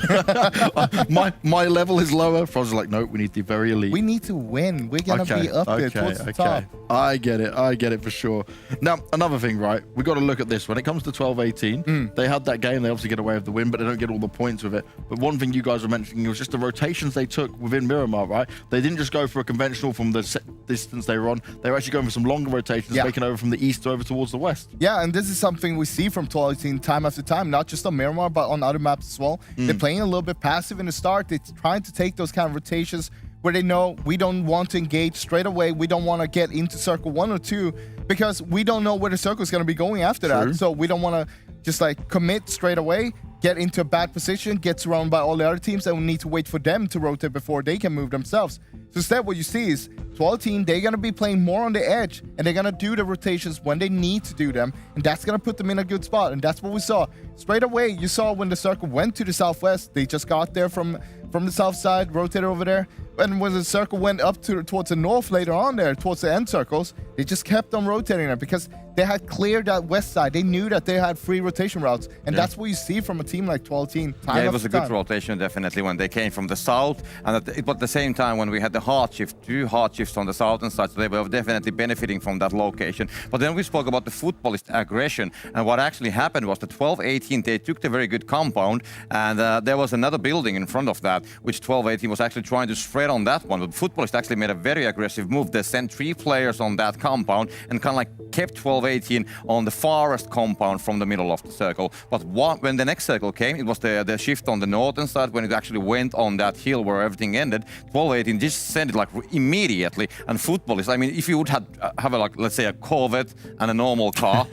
my level is lower. Froz is like, no, we need the very elite. We need to win. We're gonna be up there towards the top. I get it for sure. Now, another thing, right? We got to look at this. When it comes to 12-18, they had that game. They obviously get away with the win, but they don't get all the points with it. But one thing you guys were mentioning was just the rotations they took within Miramar, right? They didn't just go for a conventional from the set distance they were on. They were actually going for some longer rotations, making over from the east over towards the west. Yeah, and this is something we see from 12-18 time after time, not just on Miramar, but on other maps as well. They're playing a little bit passive in the start. They're trying to take those kind of rotations where they know we don't want to engage straight away. We don't want to get into circle 1 or 2 because we don't know where the circle is going to be going after that. So we don't want to just like commit straight away, get into a bad position, get surrounded by all the other teams, and we need to wait for them to rotate before they can move themselves. So instead, what you see is 12-18, they're going to be playing more on the edge, and they're going to do the rotations when they need to do them, and that's going to put them in a good spot, and that's what we saw. Straight away, you saw when the circle went to the southwest, they just got there from the south side, rotated over there, and when the circle went up towards the north later on there, towards the end circles, they just kept on rotating there because they had cleared that west side. They knew that they had free rotation routes, and that's what you see from a team like 12-18. Yeah, it was a good rotation, definitely, when they came from the south, and at the same time when we had the hard shift, 2 hard shifts on the southern side, so they were definitely benefiting from that location. But then we spoke about the Futbolist aggression, and what actually happened was the 12-18, they took the very good compound, and there was another building in front of that, which 12-18 was actually trying to spread on that one, but Futbolist actually made a very aggressive move. They sent 3 players on that compound and kind of like kept 12-18 on the farthest compound from the middle of the circle. But when the next circle came, it was the shift on the northern side, when it actually went on that hill where everything ended. 12-18 just sent it like immediately, and Futbolist, I mean, if you would have a, like, let's say a Corvette and a normal car,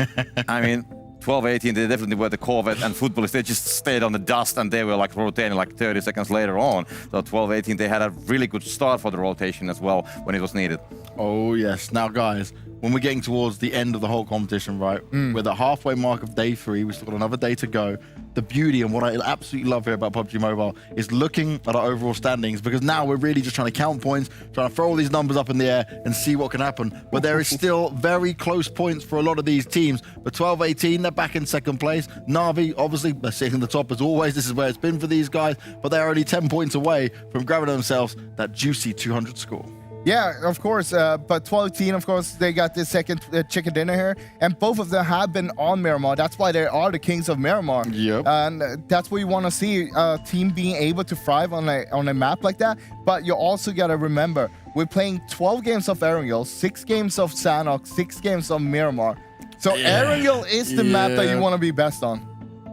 I mean, 12-18, they definitely were the Corvette, and Futbolist, they just stayed on the dust, and they were like rotating like 30 seconds later on. So 12-18, they had a really good start for the rotation as well when it was needed. Oh, yes. Now, guys, when we're getting towards the end of the whole competition, right, we're the halfway mark of day 3. We've still got another day to go. The beauty and what I absolutely love here about PUBG Mobile is looking at our overall standings, because now we're really just trying to count points, trying to throw all these numbers up in the air and see what can happen. But there is still very close points for a lot of these teams. But 12-18, they're back in second place. Na'Vi, obviously, they're sitting in the top as always. This is where it's been for these guys. But they're only 10 points away from grabbing themselves that juicy 200 score. Yeah, of course. But 12-18, of course, they got the second chicken dinner here. And both of them have been on Miramar. That's why they are the kings of Miramar. Yep. And that's what you want to see, a team being able to thrive on a map like that. But you also got to remember, we're playing 12 games of Erangel, 6 games of Sanhok, 6 games of Miramar. So Erangel is the map that you want to be best on.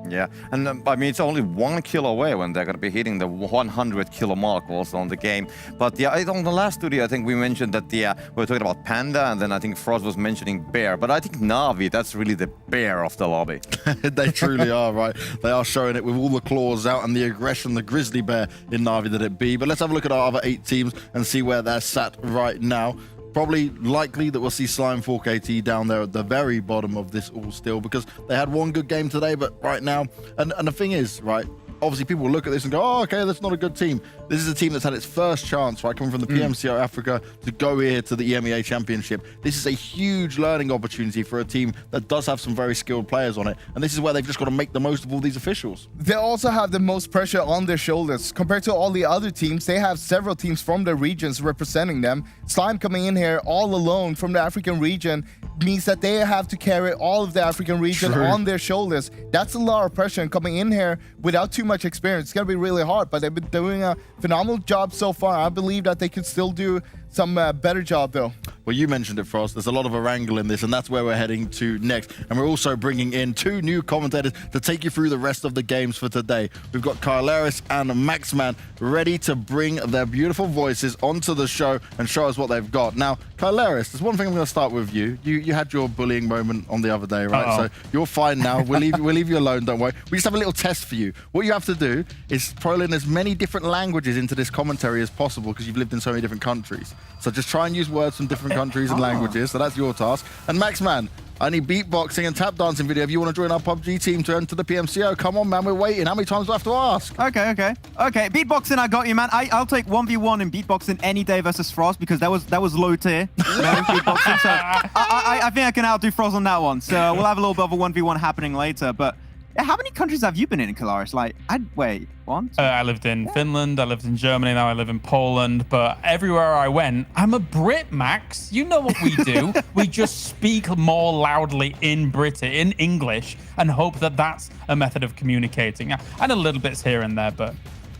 Yeah, and I mean, it's only 1 kill away when they're going to be hitting the 100 kilo mark also on the game. But yeah, on the last studio, I think we mentioned that we were talking about Panda, and then I think Frost was mentioning Bear. But I think Na'Vi, that's really the bear of the lobby. They truly are, right? They are showing it with all the claws out and the aggression, the grizzly bear in Na'Vi that it be. But let's have a look at our other 8 teams and see where they're sat right now. Probably likely that we'll see Slime 4KT down there at the very bottom of this all still, because they had one good game today, but right now, and the thing is, right, obviously people will look at this and go, oh, okay, that's not a good team. This is a team that's had its first chance, right, coming from the PMPL Africa to go here to the EMEA Championship. This is a huge learning opportunity for a team that does have some very skilled players on it, and this is where they've just got to make the most of all these officials. They also have the most pressure on their shoulders. Compared to all the other teams, they have several teams from their regions representing them. Slime coming in here all alone from the African region means that they have to carry all of the African region on their shoulders. That's a lot of pressure, and coming in here without too much experience, it's going to be really hard, but they've been doing a phenomenal job so far. I believe that they could still do some better job, though. Well, you mentioned it, Frost. There's a lot of Erangel in this, and that's where we're heading to next. And we're also bringing in 2 new commentators to take you through the rest of the games for today. We've got Kyleris and Maxman ready to bring their beautiful voices onto the show and show us what they've got. Now, Kyleris, there's one thing I'm going to start with you. You had your bullying moment on the other day, right? So you're fine now. We'll leave you alone, don't worry. We just have a little test for you. What you have to do is throw in as many different languages into this commentary as possible, because you've lived in so many different countries. So just try and use words from different countries and languages. So that's your task. And Maxman, I need beatboxing and tap dancing video if you want to join our PUBG team to enter the PMCO. Come on, man, we're waiting. How many times do I have to ask? Okay. Beatboxing, I got you, man. I'll take 1v1 in beatboxing any day versus Frost, because that was low tier. Beatboxing. So I think I can outdo Frost on that one. So we'll have a little bit of a 1v1 happening later. But how many countries have you been in, Kyleris? Like, wait, one? I lived in Finland, I lived in Germany, now I live in Poland, but everywhere I went, I'm a Brit, Max. You know what we do. We just speak more loudly in English, and hope that that's a method of communicating. And a little bits here and there, but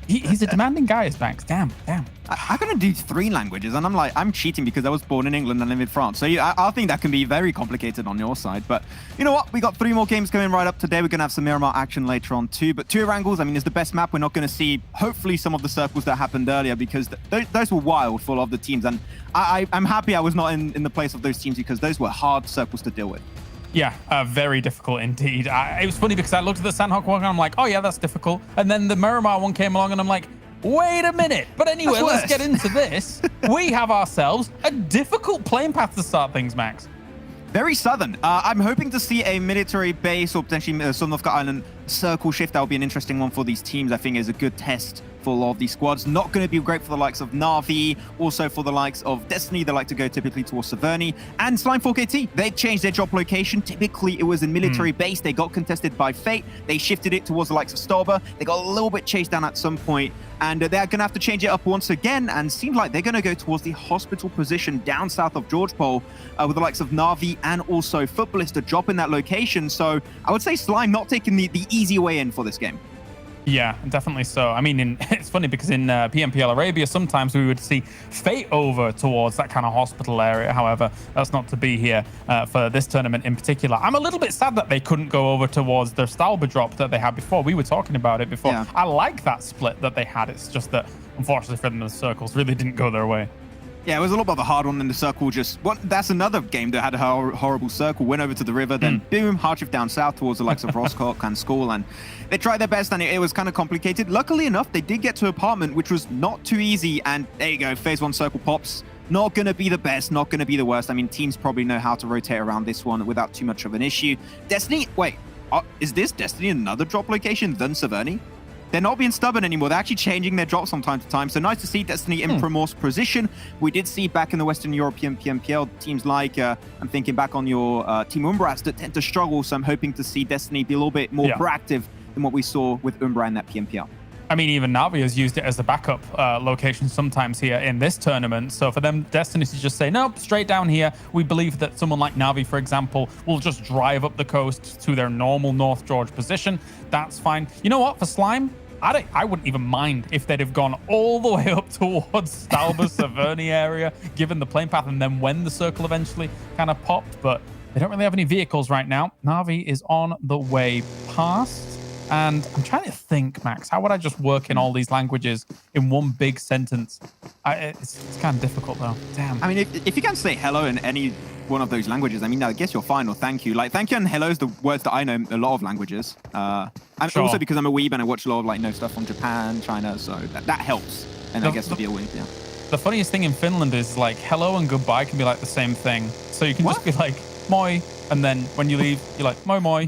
he's a demanding guy, is Max. Damn. I'm gonna do 3 languages, and I'm cheating because I was born in England and live in France. So yeah, I think that can be very complicated on your side. But you know what? We got 3 more games coming right up today. We're gonna have some Miramar action later on too. But 2 Erangels, I mean, is the best map. We're not gonna see, hopefully, some of the circles that happened earlier, because those were wild for a lot of the teams. And I'm happy I was not in the place of those teams, because those were hard circles to deal with. Yeah, very difficult indeed. It was funny because I looked at the Sanhok one and I'm like, oh yeah, that's difficult. And then the Miramar one came along and I'm like, wait a minute. But anyway, let's get into this. We have ourselves a difficult playing path to start things, Max. Very southern. I'm hoping to see a military base, or potentially Sanhok Island circle shift. That would be an interesting one for these teams. I think is a good test for a lot of these squads. Not going to be great for the likes of Na'Vi, also for the likes of Destiny. They like to go typically towards Severny. And Slime 4KT, they changed their drop location. Typically, it was a military base. They got contested by Fate. They shifted it towards the likes of Stauber. They got a little bit chased down at some point, and they're going to have to change it up once again, and seems like they're going to go towards the hospital position down south of George Pole, with the likes of Na'Vi and also Futbolist to drop in that location. So I would say Slime not taking the easy way in for this game. Yeah, definitely so. I mean, it's funny because in PMPL Arabia, sometimes we would see Fate over towards that kind of hospital area. However, that's not to be here for this tournament in particular. I'm a little bit sad that they couldn't go over towards their Stauber drop that they had before. We were talking about it before. Yeah. I like that split that they had. It's just that, unfortunately for them, the circles really didn't go their way. Yeah, it was a little bit of a hard one in the circle. That's another game that had a horrible circle. Went over to the river, then boom, hard shift down south towards the likes of Roscock and Skull, and they tried their best, and it was kind of complicated. Luckily enough, they did get to apartment, which was not too easy, and there you go, phase 1 circle pops. Not going to be the best, not going to be the worst. I mean, teams probably know how to rotate around this one without too much of an issue. Destiny, wait, is this Destiny another drop location than Severny? They're not being stubborn anymore. They're actually changing their drops from time to time. So nice to see Destiny in Primor's position. We did see back in the Western European PMPL teams like, I'm thinking back on your Team Umbrats that tend to struggle. So I'm hoping to see Destiny be a little bit more proactive than what we saw with Umbra in that PMPL. I mean, even Na'Vi has used it as the backup location sometimes here in this tournament. So for them, Destiny to just say, nope, straight down here. We believe that someone like Na'Vi, for example, will just drive up the coast to their normal North George position. That's fine. You know what? For Slime, I wouldn't even mind if they'd have gone all the way up towards Stauber, Severny area, given the plane path, and then when the circle eventually kind of popped. But they don't really have any vehicles right now. Na'Vi is on the way past. And I'm trying to think, Max, how would I just work in all these languages in one big sentence? It's kind of difficult, though. Damn. I mean, if you can say hello in any one of those languages, I mean, I guess you're fine, or thank you. Like, thank you and hello is the words that I know in a lot of languages. And also because I'm a weeb and I watch a lot of, like, stuff from Japan, China, so that helps. And I guess to deal with, yeah. The funniest thing in Finland is, like, hello and goodbye can be, like, the same thing. So you can just be like, moi, and then when you leave, you're like, moi moi.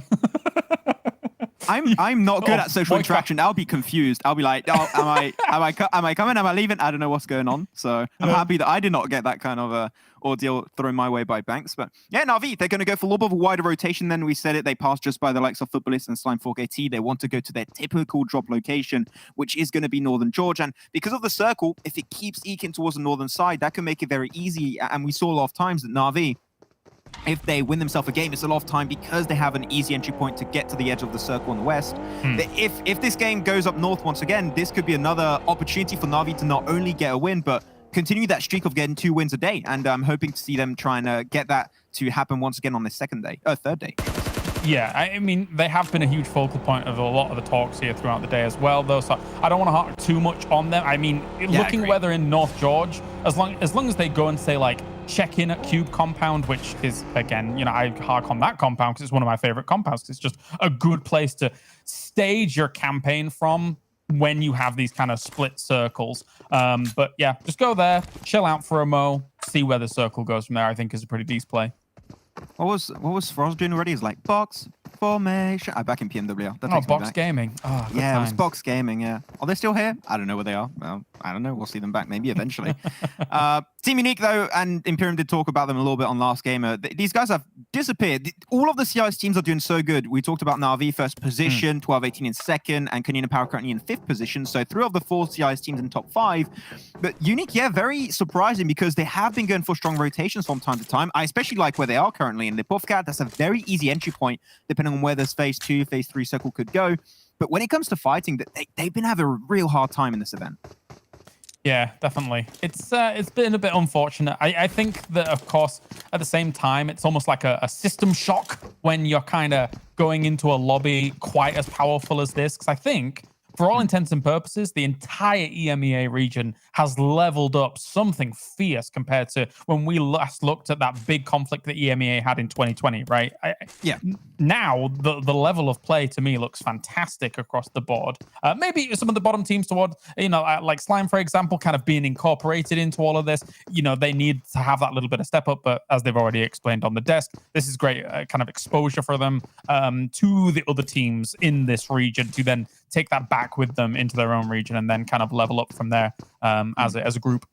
I'm not good at social interaction. I'll be confused. I'll be like, oh, am I coming? Am I leaving? I don't know what's going on. So I'm happy that I did not get that kind of ordeal thrown my way by Banks. But yeah, Na'Vi, they're going to go for a little bit of a wider rotation than we said it. They passed just by the likes of Futbolist and Slime 4KT. They want to go to their typical drop location, which is going to be Northern Georgia. And because of the circle, if it keeps eking towards the northern side, that can make it very easy. And we saw a lot of times that Na'Vi, if they win themselves a game, it's a lot of time because they have an easy entry point to get to the edge of the circle on the west. If this game goes up north once again, this could be another opportunity for Na'Vi to not only get a win, but continue that streak of getting 2 wins a day. And I'm hoping to see them trying to get that to happen once again on the third day. Yeah, I mean, they have been a huge focal point of a lot of the talks here throughout the day as well, though, so I don't want to harp too much on them. I mean, looking where they're in North George, as long as they go and say, like, check in at Cube Compound, which is, again, I hark on that compound because it's one of my favorite compounds. It's just a good place to stage your campaign from when you have these kind of split circles. But yeah, just go there, chill out for a mo, see where the circle goes from there. I think is a pretty decent play. What was Frost doing already? Is like box formation. Back in PMW. That Box Gaming. Oh, yeah, it was Box Gaming. Yeah. Are they still here? I don't know where they are. Well, I don't know. We'll see them back maybe eventually. Team Unique though, and Imperium did talk about them a little bit on last game. These guys have disappeared. All of the CIS teams are doing so good. We talked about Na'Vi first position, 12-18 in second, and Konina Power currently in 5th position. So 3 of the 4 CIS teams in top 5. But Unique, yeah, very surprising because they have been going for strong rotations from time to time. I especially like where they are currently in the Puffcat. That's a very easy entry point, depending on where this phase 2, phase 3 circle could go. But when it comes to fighting, they've been having a real hard time in this event. Yeah, definitely. It's been a bit unfortunate. I think that, of course, at the same time, it's almost like a system shock when you're kind of going into a lobby quite as powerful as this. Because I think, for all intents and purposes, the entire EMEA region has leveled up something fierce compared to when we last looked at that big conflict that EMEA had in 2020, right? Now, the level of play to me looks fantastic across the board. Maybe some of the bottom teams toward, like Slime, for example, kind of being incorporated into all of this. They need to have that little bit of step up, but as they've already explained on the desk, this is great kind of exposure for them to the other teams in this region to then take that back with them into their own region and then kind of level up from there as a group.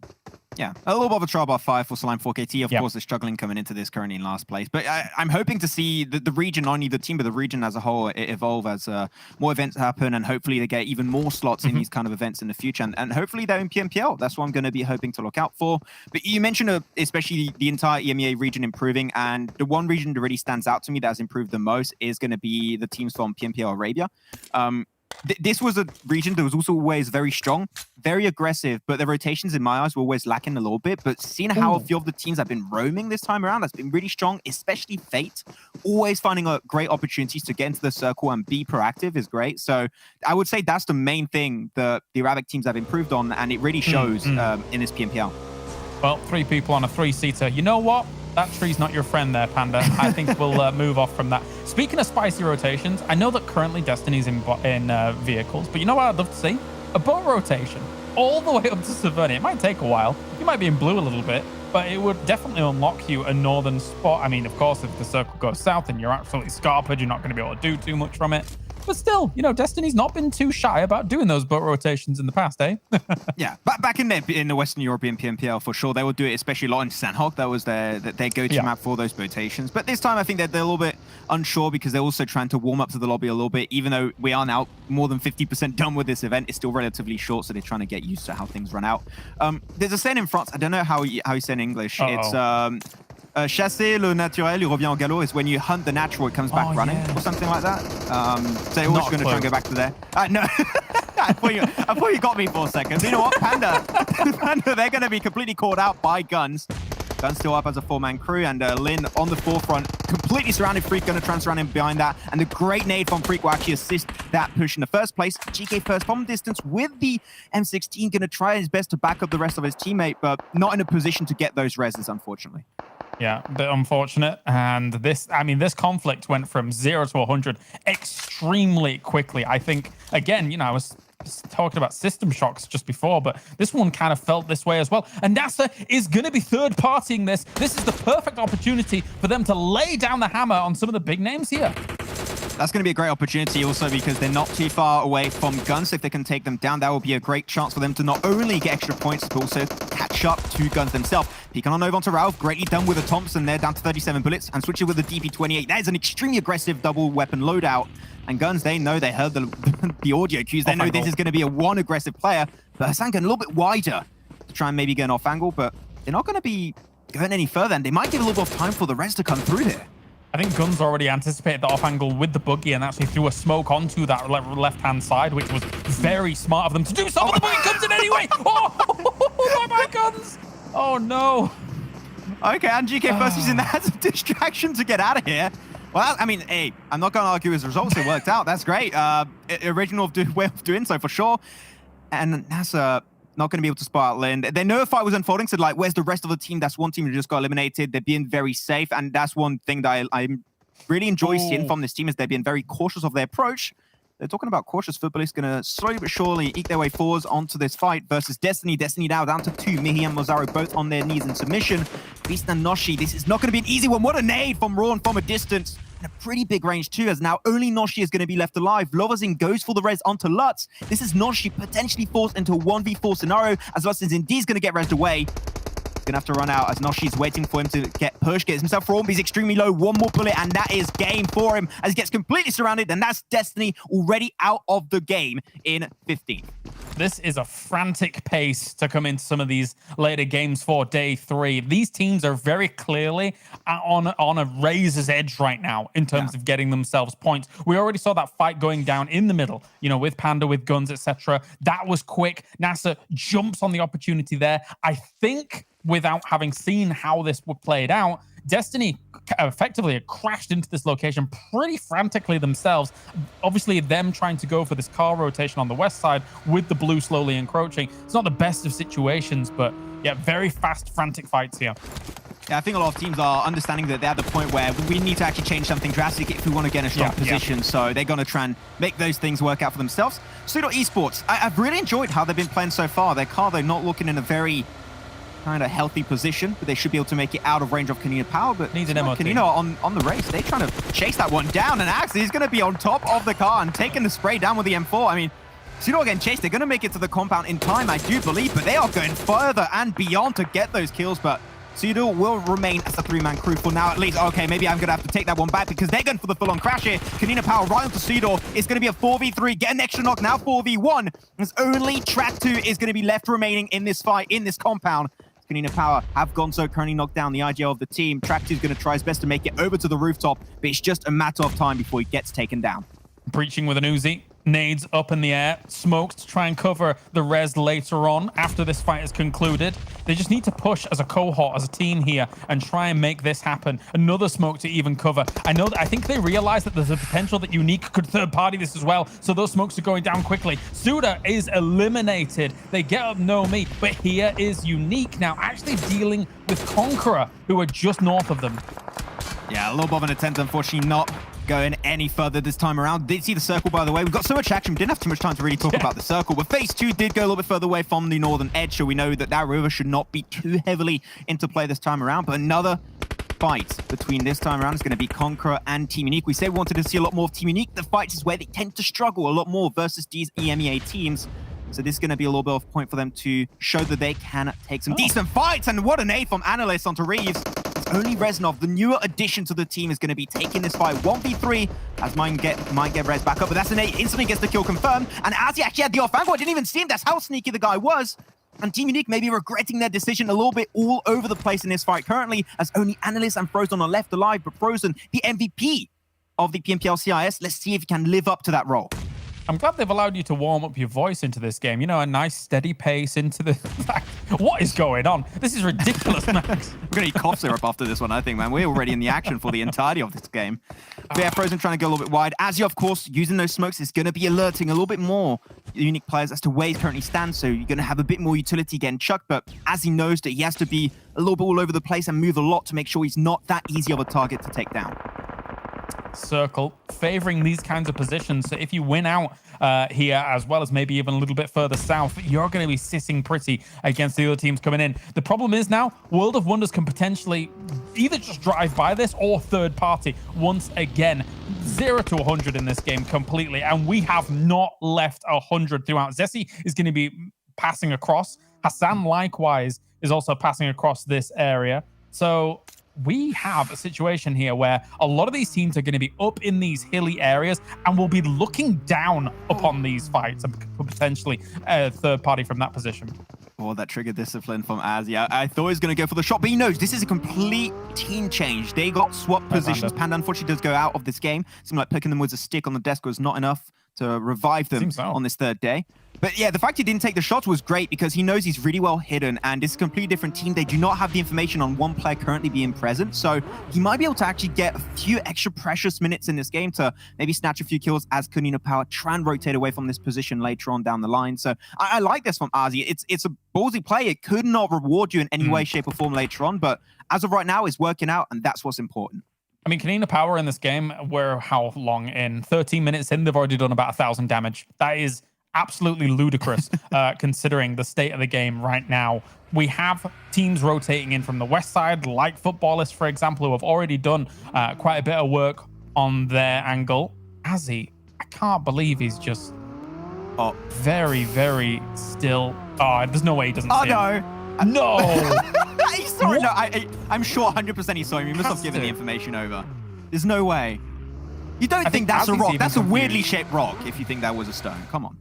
Yeah, a little bit of a trial by fire for Slime 4KT. Of course, they're struggling coming into this, currently in last place. But I'm hoping to see the region, not only the team, but the region as a whole, evolve as more events happen, and hopefully they get even more slots in these kind of events in the future. And hopefully they're in PMPL. That's what I'm going to be hoping to look out for. But you mentioned especially the entire EMEA region improving, and the one region that really stands out to me that has improved the most is going to be the teams from PMPL Arabia. This was a region that was also always very strong, very aggressive, but the rotations in my eyes were always lacking a little bit. But seeing how a few of the teams have been roaming this time around, that's been really strong, especially Fate. Always finding great opportunities to get into the circle and be proactive is great. So I would say that's the main thing that the Arabic teams have improved on, and it really shows in this PMPL. Well, 3 people on a 3-seater. You know what? That tree's not your friend there, Panda. I think we'll move off from that. Speaking of spicy rotations, I know that currently Destiny's in vehicles, but you know what I'd love to see? A boat rotation all the way up to Savernia. It might take a while. You might be in blue a little bit, but it would definitely unlock you a northern spot. I mean, of course, if the circle goes south and you're absolutely scarpered, you're not going to be able to do too much from it. But still, Destiny's not been too shy about doing those boat rotations in the past, eh? Yeah, back in the Western European PMPL, for sure, they would do it, especially a lot in Sanhok. That was their go-to map for those rotations. But this time, I think they're a little bit unsure because they're also trying to warm up to the lobby a little bit. Even though we are now more than 50% done with this event, it's still relatively short, so they're trying to get used to how things run out. There's a saying in France, I don't know how you say in English. It's... chasser le naturel, il revient au galop, is when you hunt the natural, it comes back running, or something like that. So they're always going to try and go back to there. No, I thought you got me for a second. You know what, Panda, they're going to be completely caught out by GUNZ. GUNZ still up as a 4-man crew, and Lin on the forefront, completely surrounded. Freak gonna try and surround him behind that, and the great nade from Freak will actually assist that push in the first place. GK first from distance with the M16, gonna try his best to back up the rest of his teammate, but not in a position to get those reses, unfortunately. Yeah, a bit unfortunate. And this, I mean, this conflict went from 0 to 100 extremely quickly. I think, again, you know, I was talking about system shocks just before, but this one kind of felt this way as well. And NASR is going to be third-partying this. This is the perfect opportunity for them to lay down the hammer on some of the big names here. That's going to be a great opportunity also because they're not too far away from GUNZ. If they can take them down, that will be a great chance for them to not only get extra points, but also catch up to GUNZ themselves. Peeking on over onto Ralph, greatly done with a Thompson there, down to 37 bullets, and switching with the DP28. That is an extremely aggressive double weapon loadout. And GUNZ, they know, they heard the audio cues. They know this is going to be a one aggressive player, but Hassan going a little bit wider to try and maybe get an off angle, but they're not going to be going any further, and they might give a little bit of time for the rest to come through here. I think GUNZ already anticipated the off angle with the buggy and actually threw a smoke onto that left-hand side, which was very smart of them to do so. But the buggy comes in anyway. Oh, my GUNZ. Oh, no. Okay, and GK first using that as a distraction to get out of here. Well, I mean, hey, I'm not going to argue his results. It worked out. That's great. Original way of doing so, for sure. And NASR not going to be able to spot out Lin. They know a fight was unfolding, so like, where's the rest of the team? That's one team who just got eliminated. They're being very safe, and that's one thing that I really enjoy seeing from this team, is they're being very cautious of their approach. They're talking about cautious. Futbolist going to slowly but surely eke their way forwards onto this fight versus Destiny. Destiny now down to 2. Mihi and Mozaro both on their knees in submission. Beast and Noshi, this is not going to be an easy one. What a nade from Rawn from a distance. And a pretty big range too, as now only Noshi is going to be left alive. Lovazin goes for the res onto Lutz. This is Noshi potentially forced into a 1v4 scenario, as Lutz is indeed going to get resed away. He's going to have to run out as Noshi's waiting for him to get pushed, gets himself thrown, but he's extremely low. One more bullet, and that is game for him as he gets completely surrounded, and that's Destiny already out of the game in 15. This is a frantic pace to come into some of these later games for day 3. These teams are very clearly on a razor's edge right now in terms of getting themselves points. We already saw that fight going down in the middle, you know, with Panda, with GUNZ, etc. That was quick. NASR jumps on the opportunity there. I think, without having seen how this would played out, Destiny effectively crashed into this location pretty frantically themselves. Obviously, them trying to go for this car rotation on the west side with the blue slowly encroaching. It's not the best of situations, but yeah, very fast, frantic fights here. Yeah, I think a lot of teams are understanding that they're at the point where we need to actually change something drastic if we want to get in a strong position. So they're going to try and make those things work out for themselves. SUDOR Esports, I've really enjoyed how they've been playing so far. Their car, they're not looking in a very kind of healthy position, but they should be able to make it out of range of Konina Power. But needs an MOT. Konina on the race, they're trying to chase that one down, and Axe is going to be on top of the car and taking the spray down with the M4. I mean, SUDOR getting chased. They're going to make it to the compound in time, I do believe, but they are going further and beyond to get those kills. But SUDOR will remain as a 3-man crew for now at least. Okay, maybe I'm going to have to take that one back because they're going for the full-on crash here. Konina Power right onto SUDOR. It's going to be a 4v3. Get an extra knock, now 4v1. As only Track 2 is going to be left remaining in this fight, in this compound. Konina Power have GUNZ currently knocked down the IGL of the team. Track 2 is going to try his best to make it over to the rooftop, but it's just a matter of time before he gets taken down. Breaching with an Uzi. Nades up in the air, smokes to try and cover the res later on after this fight is concluded. They just need to push as a cohort, as a team here, and try and make this happen. Another smoke to even cover. I think they realize that there's a potential that Unique could third party this as well, so those smokes are going down quickly. SUDOR is eliminated. They get up No Me, but here is Unique now actually dealing with Conqueror, who are just north of them. Yeah, a little bit of an attempt, unfortunately not going any further this time around. Did see the circle, by the way. We've got so much action, we didn't have too much time to really talk about the circle, but phase 2 did go a little bit further away from the northern edge, so we know that that river should not be too heavily into play this time around. But another fight between this time around is going to be Conqueror and Team Unique. We said we wanted to see a lot more of Team Unique. The fights is where they tend to struggle a lot more versus these EMEA teams. So this is going to be a little bit of a point for them to show that they can take some decent fights. And what an aid from Analyst onto Reeves. It's only Reznov, the newer addition to the team, is going to be taking this fight 1v3 as might get Rez back up. But that's an 8. Instantly gets the kill confirmed. And as he actually had the off angle, I didn't even see him. That's how sneaky the guy was. And Team Unique may be regretting their decision a little bit all over the place in this fight currently, as only Analyst and Frozen are left alive. But Frozen, the MVP of the PMPL CIS, let's see if he can live up to that role. I'm glad they've allowed you to warm up your voice into this game. You know, a nice steady pace into the... What is going on? This is ridiculous, Max. We're going to eat cough syrup after this one, I think, man. We're already in the action for the entirety of this game. But yeah, Frozen trying to go a little bit wide. Azzy, of course, using those smokes is going to be alerting a little bit more unique players as to where he currently stands. So you're going to have a bit more utility getting chucked. But as he knows that he has to be a little bit all over the place and move a lot to make sure he's not that easy of a target to take down. Circle favoring these kinds of positions. So if you win out here, as well as maybe even a little bit further south, you're going to be sitting pretty against the other teams coming in. The problem is now World of Wonders can potentially either just drive by this or third party once again. 0 to 100 in this game completely, and we have not left 100 throughout. Zessi is going to be passing across. Hassan likewise is also passing across this area. So we have a situation here where a lot of these teams are going to be up in these hilly areas and will be looking down upon these fights and potentially a third party from that position. Oh, that triggered discipline from Azzy. I thought he was going to go for the shot, but he knows this is a complete team change. They got swapped positions. Panda unfortunately does go out of this game. Seemed like picking them with a stick on the desk was not enough to revive them on this third day. But yeah, the fact he didn't take the shots was great because he knows he's really well hidden and it's a completely different team. They do not have the information on one player currently being present. So he might be able to actually get a few extra precious minutes in this game to maybe snatch a few kills as Konina Power try and rotate away from this position later on down the line. So I like this from Azzy. It's a ballsy play. It could not reward you in any way, shape or form later on. But as of right now, it's working out and that's what's important. I mean, Konina Power in this game, we're how long in? 13 minutes in, they've already done about 1,000 damage. That is absolutely ludicrous considering the state of the game right now. We have teams rotating in from the west side, like Futbolist, for example, who have already done quite a bit of work on their angle. Azzy, I can't believe he's just very, very still. Oh, there's no way he doesn't see him. No! He saw it. No, I'm sure 100% he saw him. He must have given the information over. There's no way. You don't think that's a rock. That's a weirdly shaped rock if you think that was a stone. Come on.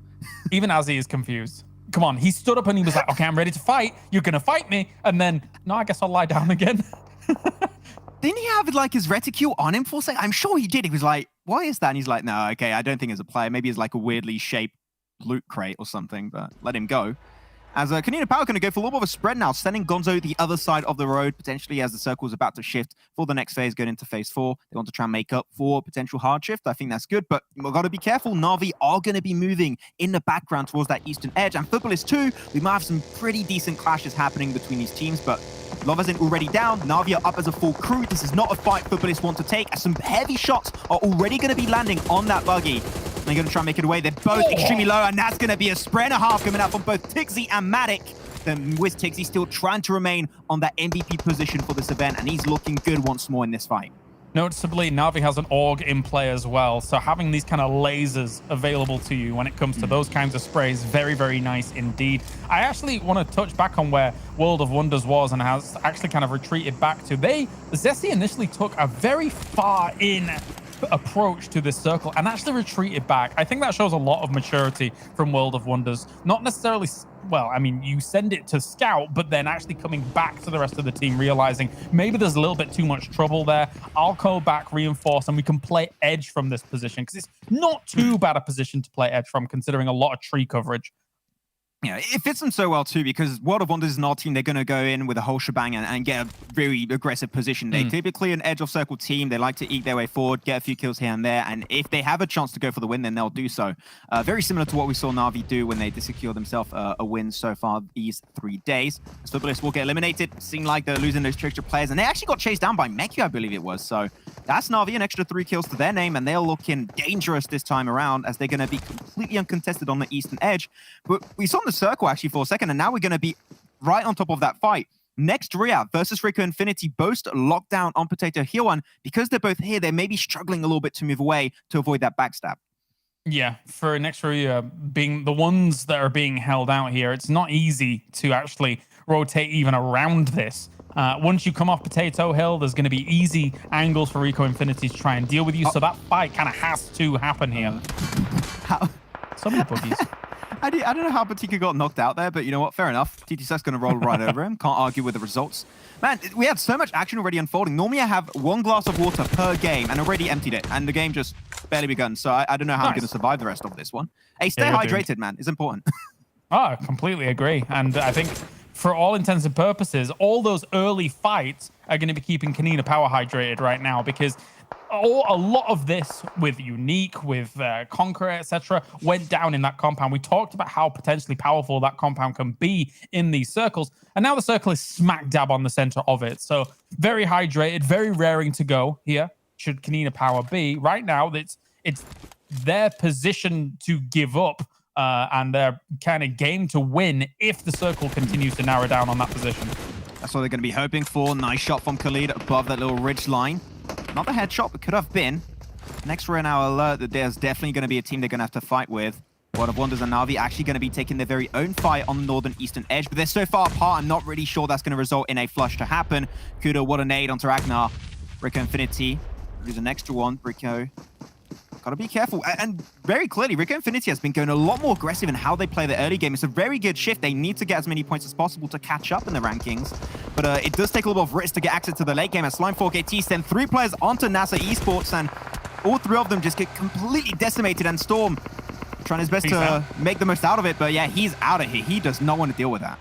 Even Azzy is confused. Come on. He stood up and he was like, okay, I'm ready to fight. You're going to fight me. And then, no, I guess I'll lie down again. Didn't he have like his reticule on him for a second? I'm sure he did. He was like, why is that? And he's like, no, okay, I don't think it's a player. Maybe it's like a weirdly shaped loot crate or something, but let him go. As Konina Power going to go for a little bit of a spread now, sending GUNZ the other side of the road, potentially as the circle is about to shift for the next phase, going into phase 4. They want to try and make up for potential hard shift. I think that's good, but we've got to be careful. Na'Vi are going to be moving in the background towards that eastern edge. And Futbolist too, we might have some pretty decent clashes happening between these teams, but Love isn't already down. Na'Vi are up as a full crew. This is not a fight Futbolist want to take, as some heavy shots are already going to be landing on that buggy. They're going to try and make it away. They're both extremely low, and that's going to be a spray and a half coming out from both Tixi and Matic. Then with Tixi still trying to remain on that MVP position for this event, and he's looking good once more in this fight. Noticeably, Na'Vi has an AUG in play as well, so having these kind of lasers available to you when it comes to those kinds of sprays, very, very nice indeed. I actually want to touch back on where World of Wonders was and has actually kind of retreated back to. Zessi initially took a very far in approach to this circle and actually retreated back. I think that shows a lot of maturity from World of Wonders. Not necessarily, well, I mean, you send it to scout, but then actually coming back to the rest of the team, realizing maybe there's a little bit too much trouble there. I'll go back, reinforce, and we can play edge from this position, because it's not too bad a position to play edge from, considering a lot of tree coverage. Yeah, it fits them so well too, because World of Wonders is not a team. They're going to go in with a whole shebang and get a very aggressive position. They typically an edge of circle team. They like to eke their way forward, get a few kills here and there, and if they have a chance to go for the win, then they'll do so. Very similar to what we saw Na'Vi do when they did secure themselves a win so far these 3 days. Futbolist will get eliminated. Seemed like they're losing those trickster players, and they actually got chased down by Mekyu, I believe it was. So that's Na'Vi, an extra 3 kills to their name, and they're looking dangerous this time around, as they're going to be completely uncontested on the eastern edge. But we saw in the circle actually for a second, and now we're going to be right on top of that fight. Next, Rüya versus RICO Infinity, both locked down on Potato here one. Because they're both here, they may be struggling a little bit to move away to avoid that backstab. Yeah, for next Rüya being the ones that are being held out here, it's not easy to actually rotate even around this. Once you come off Potato Hill, there's going to be easy angles for RICO Infinity to try and deal with you. So that fight kind of has to happen here. So many buggies. I don't know how Patika got knocked out there, but you know what? Fair enough. TTS's going to roll right over him. Can't argue with the results. Man, we had so much action already unfolding. Normally I have 1 glass of water per game and already emptied it. And the game just barely begun, so I don't know how I'm going to survive the rest of this one. Hey, stay hydrated, man. It's important. Oh, I completely agree. And I think for all intents and purposes, all those early fights are going to be keeping Konina Power hydrated right now, because a lot of this with Unique, with Conqueror, etc., went down in that compound. We talked about how potentially powerful that compound can be in these circles, and now the circle is smack dab on the center of it. So very hydrated, very raring to go here. Should Konina Power be right now? It's their position to give up and their kind of game to win if the circle continues to narrow down on that position. That's what they're going to be hoping for. Nice shot from Khalid above that little ridge line. Not the headshot, but could have been. Next, we're now alert that there's definitely going to be a team they're going to have to fight with. World of Wonders and Na'Vi actually going to be taking their very own fight on the northern eastern edge, but they're so far apart, I'm not really sure that's going to result in a flush to happen. Kudo, what a nade onto Ragnar. RICO Infinity, there's an extra one. RICO, gotta be careful. And very clearly, RICO Infinity has been going a lot more aggressive in how they play the early game. It's a very good shift. They need to get as many points as possible to catch up in the rankings. But it does take a little bit of risk to get access to the late game. As Slime4KT send 3 players onto NASR Esports, and all 3 of them just get completely decimated. And Storm trying his best to make the most out of it. But yeah, he's out of here. He does not want to deal with that.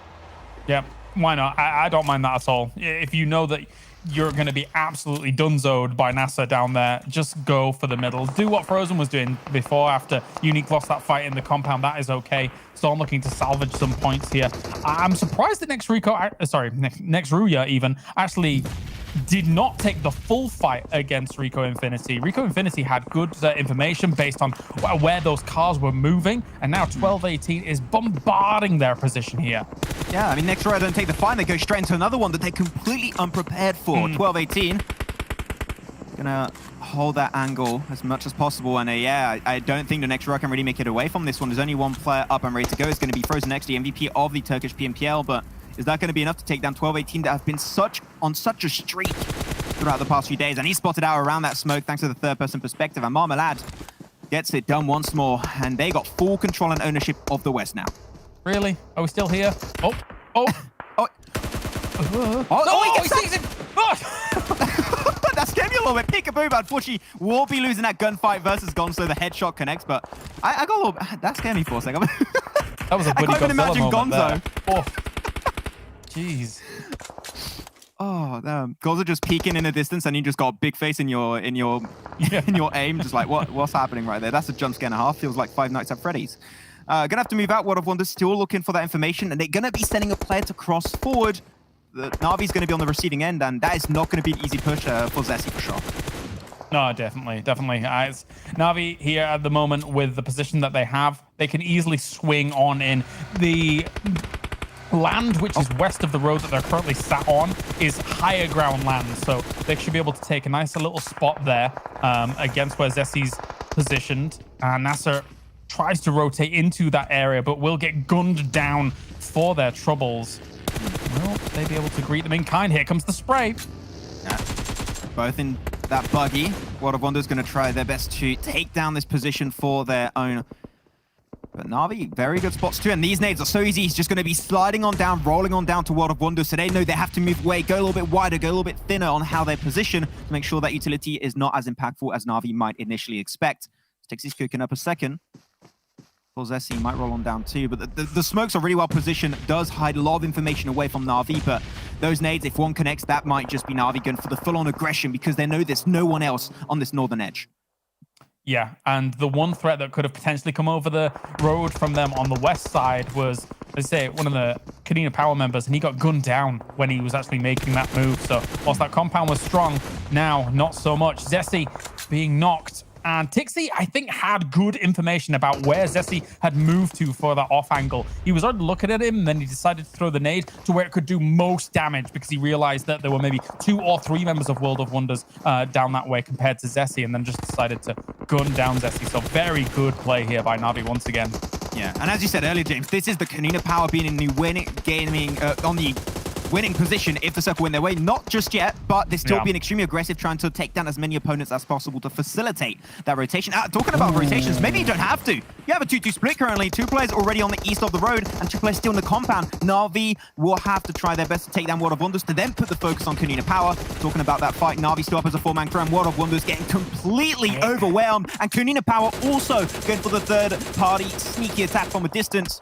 Yeah, why not? I don't mind that at all. If you know that you're going to be absolutely dunzoed by NASA down there, just go for the middle. Do what Frozen was doing before after Unique lost that fight in the compound. That is okay. Storm looking to salvage some points here. I'm surprised that next Rüya even actually did not take the full fight against RICO Infinity. RICO Infinity had good information based on where those cars were moving, and now 12-18 is bombarding their position here. Yeah, I mean, next Rüya don't take the fight, they go straight into another one that they're completely unprepared for. 12-18. Gonna hold that angle as much as possible, and yeah, I don't think the next Rüya can really make it away from this one. There's only one player up and ready to go. It's going to be Frozen X, the MVP of the Turkish PMPL, but is that going to be enough to take down 12-18 that have been on such a streak throughout the past few days? And he spotted out around that smoke thanks to the third-person perspective, and Marmalade gets it done once more, and they got full control and ownership of the West now. Really? Are we still here? Oh! He gets it! That scared me a little bit. Peekaboo, but unfortunately, we'll be losing that gunfight versus Gonzo. The headshot connects, but I got a little... That scared me for a second. That was a buddy I can't even imagine Gonzo. Oh. Jeez. Oh, damn. Gonzo just peeking in the distance, and you just got a big face in your in your aim. Just like, what's happening right there? That's a jump scare and a half. Feels like Five Nights at Freddy's. Gonna have to move out. World of Wonders still looking for that information, and they're gonna be sending a player to cross forward. The Na'Vi's gonna be on the receiving end, and that is not gonna be an easy push for Zessi for sure. No, definitely. It's Na'Vi here at the moment with the position that they have. They can easily swing on in. The land, which is west of the road that they're currently sat on, is higher ground land, so they should be able to take a nice little spot there against where Zessi's positioned. NASR tries to rotate into that area, but will get gunned down for their troubles. Will they be able to greet them in kind? Here comes the spray. Yeah. Both in that buggy. World of Wonders going to try their best to take down this position for their own. But Na'Vi, very good spots too. And these nades are so easy. He's just going to be sliding on down, rolling on down to World of Wonders. So they know they have to move away, go a little bit wider, go a little bit thinner on how they position to make sure that utility is not as impactful as Na'Vi might initially expect. Stixie's cooking up a second. Zessi might roll on down too, but the smokes are really well positioned. Does hide a lot of information away from Na'Vi, but those nades, if one connects, that might just be Na'Vi going for the full-on aggression because they know there's no one else on this northern edge. Yeah, and the one threat that could have potentially come over the road from them on the west side was, let's say, one of the Konina Power members, and he got gunned down when he was actually making that move. So whilst that compound was strong, now not so much. Zessi being knocked. And Tixie, I think, had good information about where Zessi had moved to for that off angle. He was already looking at him, and then he decided to throw the nade to where it could do most damage because he realized that there were maybe 2 or 3 members of World of Wonders down that way compared to Zessi, and then just decided to gun down Zessi. So very good play here by Na'Vi once again. Yeah, and as you said earlier, James, this is the Konina Power being in new winning gaming on the winning position if the circle win their way. Not just yet, but they're still Yeah. being extremely aggressive, trying to take down as many opponents as possible to facilitate that rotation. Talking about rotations, maybe you don't have to. You have a 2-2 split currently. 2 players already on the east of the road, and 2 players still in the compound. Na'Vi will have to try their best to take down World of Wonders to then put the focus on Konina Power. Talking about that fight, Na'Vi still up as a 4-man crew, and World of Wonders getting completely overwhelmed. And Konina Power also going for the third-party sneaky attack from a distance.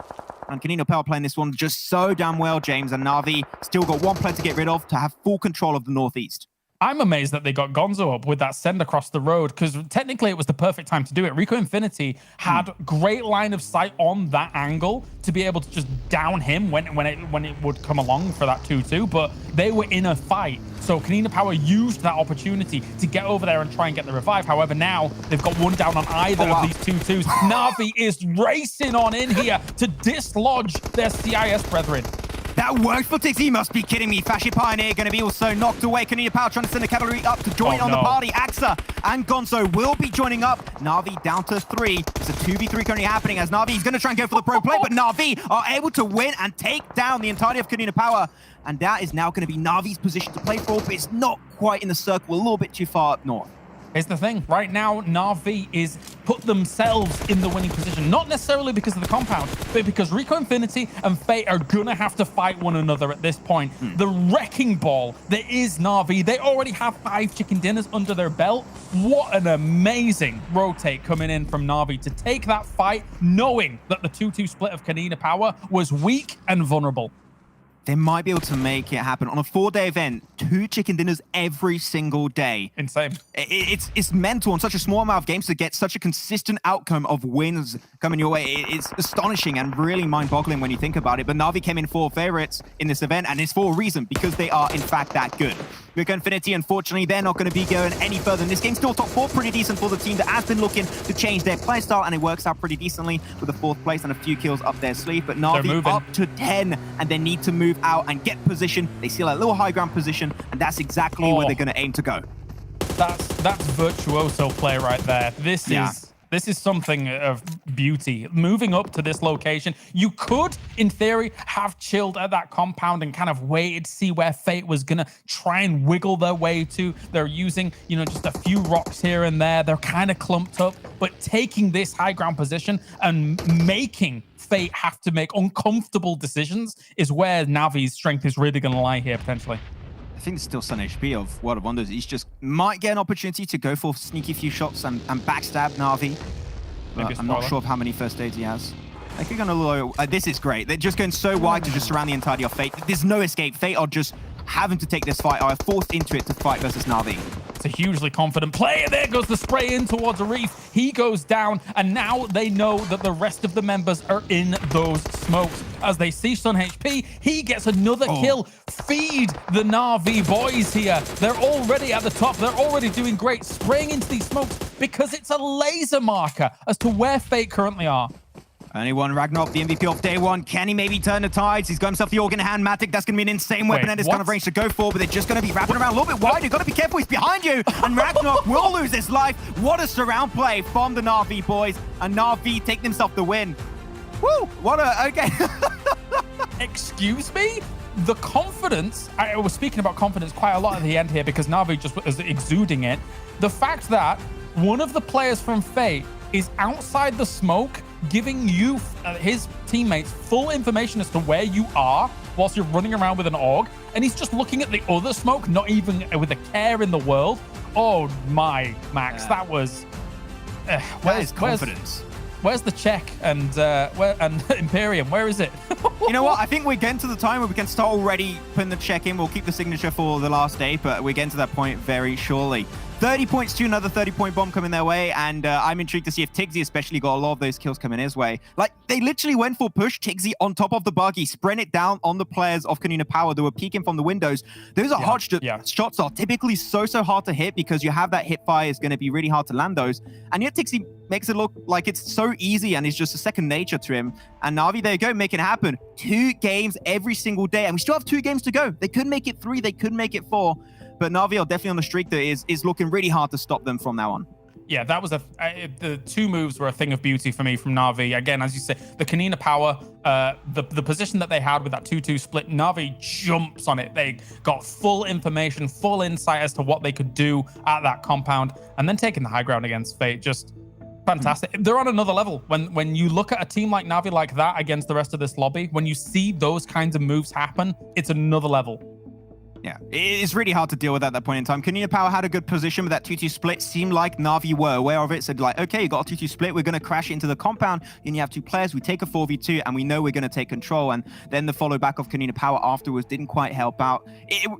And Konina Power playing this one just so damn well, James. And Na'Vi still got 1 player to get rid of to have full control of the Northeast. I'm amazed that they got GUNZ up with that send across the road, because technically it was the perfect time to do it. RICO Infinity had great line of sight on that angle to be able to just down him when it would come along for that 2-2, but they were in a fight. So Konina Power used that opportunity to get over there and try and get the revive. However, now they've got 1 down on either of these 2-2s. Na'Vi is racing on in here to dislodge their CIS brethren. That worked for Tixi, must be kidding me. Fascist Pioneer going to be also knocked away. Konina Power trying to send the cavalry up to join on the party. Axa and Gonzo will be joining up. Na'Vi down to 3. It's a 2v3 currently happening as Na'Vi is going to try and go for the pro play, but Na'Vi are able to win and take down the entirety of Konina Power. And that is now going to be Na'Vi's position to play for, but it's not quite in the circle, a little bit too far up north. Here's the thing. Right now, Na'Vi is put themselves in the winning position. Not necessarily because of the compound, but because RICO Infinity and Fate are going to have to fight one another at this point. The wrecking ball that is Na'Vi, they already have 5 chicken dinners under their belt. What an amazing rotate coming in from Na'Vi to take that fight, knowing that the 2-2 split of Konina Power was weak and vulnerable. They might be able to make it happen. On a 4-day event, 2 chicken dinners every single day. Insane. It's mental on such a small amount of games to get such a consistent outcome of wins coming your way. It's astonishing and really mind-boggling when you think about it. But Na'Vi came in 4 favorites in this event, and it's for a reason, because they are, in fact, that good. RICO Infinity, unfortunately, they're not going to be going any further in this game. Still top 4, pretty decent for the team that has been looking to change their playstyle, and it works out pretty decently with a 4th place and a few kills up their sleeve. But Na'Vi up to 10, and they need to move out and get position. They seal a little high ground position, and that's exactly where they're going to aim to go. That's virtuoso play right there. This is something of beauty. Moving up to this location, you could, in theory, have chilled at that compound and kind of waited to see where Fate was going to try and wiggle their way to. They're using, just a few rocks here and there. They're kind of clumped up, but taking this high ground position and making Fate have to make uncomfortable decisions is where Navi's strength is really going to lie here, potentially. I think it's still Sun HP of World of Wonders. He's just might get an opportunity to go for sneaky few shots and backstab Na'Vi. But I'm not sure of how many first aids he has. I think on a low. This is great. They're just going so wide to just surround the entirety of Fate. There's no escape. Fate are just having to take this fight, are forced into it to fight versus Na'Vi. It's a hugely confident player. There goes the spray in towards a reef. He goes down, and now they know that the rest of the members are in those smokes. As they see Sun HP, he gets another kill. Feed the Na'Vi boys here. They're already at the top. They're already doing great, spraying into these smokes because it's a laser marker as to where Fate currently are. Only one Ragnarok, the MVP of day 1. Can he maybe turn the tides? He's got himself the Organ Hand Matic. That's going to be an insane weapon at this kind of range to go for, but they're just going to be wrapping around a little bit wide. You've got to be careful. He's behind you, and Ragnarok will lose his life. What a surround play from the Na'Vi boys, and Na'Vi take themselves the win. Woo! What a... Okay. Excuse me? The confidence, I was speaking about confidence quite a lot at the end here because Na'Vi just was exuding it. The fact that one of the players from Fate is outside the smoke, giving you, his teammates, full information as to where you are whilst you're running around with an AUG, and he's just looking at the other smoke, not even with a care in the world. Oh my, Max, that was... Where's confidence? Where's the check and Imperium? Where is it? You know what? I think we're getting to the time where we can start already putting the check in. We'll keep the signature for the last day, but we're getting to that point very shortly. 30 points to another 30-point bomb coming their way, and I'm intrigued to see if Tiggsy especially got a lot of those kills coming his way. Like, they literally went for push Tiggsy on top of the buggy, spread it down on the players of Konina Power that were peeking from the windows. Those are hard shots are typically so hard to hit because you have that hit fire is going to be really hard to land those. And yet Tiggsy makes it look like it's so easy and it's just a second nature to him. And Na'Vi, there you go, make it happen. 2 games every single day, and we still have 2 games to go. They could make it 3, they could make it 4. But Na'Vi are definitely on the streak that is looking really hard to stop them from now on. Yeah, that was the two moves were a thing of beauty for me from Na'Vi. Again, as you say, the Konina Power, the position that they had with that 2-2 split, Na'Vi jumps on it. They got full information, full insight as to what they could do at that compound, and then taking the high ground against Fate, just fantastic. They're on another level. When you look at a team like Na'Vi like that against the rest of this lobby, when you see those kinds of moves happen, it's another level. Yeah, it's really hard to deal with at that point in time. Konina Power had a good position with that 2-2 split. Seemed like Na'Vi were aware of it. Said like, okay, you got a 2-2 split. We're going to crash into the compound. And you have two players. We take a 4v2 and we know we're going to take control. And then the follow back of Konina Power afterwards didn't quite help out.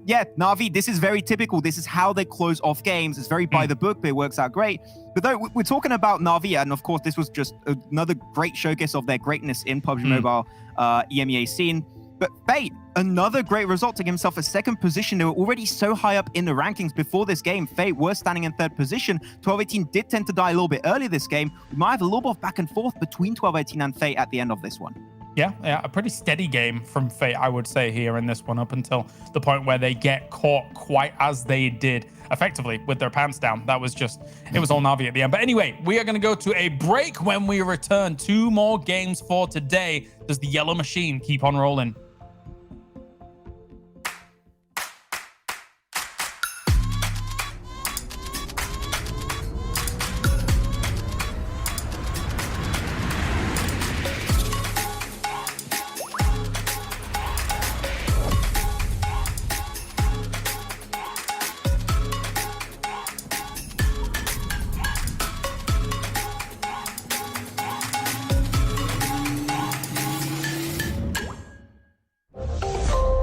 Yeah, Na'Vi, this is very typical. This is how they close off games. It's very by the book, but it works out great. But though we're talking about Na'Vi, and of course, this was just another great showcase of their greatness in PUBG Mobile EMEA scene. But Fate, another great result, taking himself a second position. They were already so high up in the rankings before this game. Fate were standing in third position. 12-18 did tend to die a little bit earlier this game. We might have a little bit of back and forth between 12-18 and Fate at the end of this one. Yeah, a pretty steady game from Fate, I would say, here in this one, up until the point where they get caught quite as they did, effectively, with their pants down. That was just, it was all Na'Vi at the end. But anyway, we are going to go to a break. When we return, 2 more games for today. Does the yellow machine keep on rolling?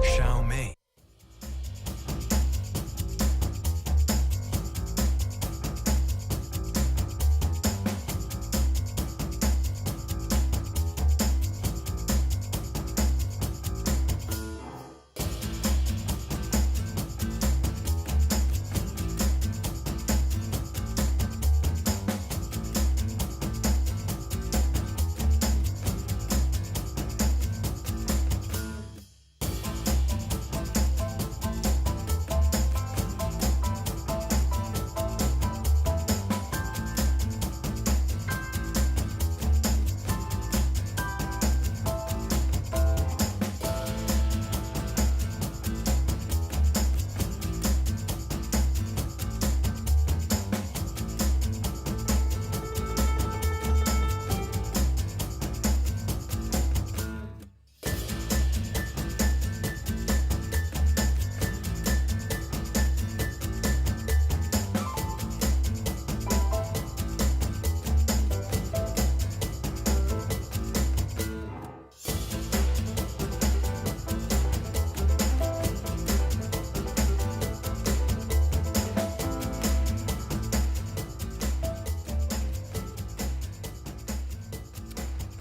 Xiaomi.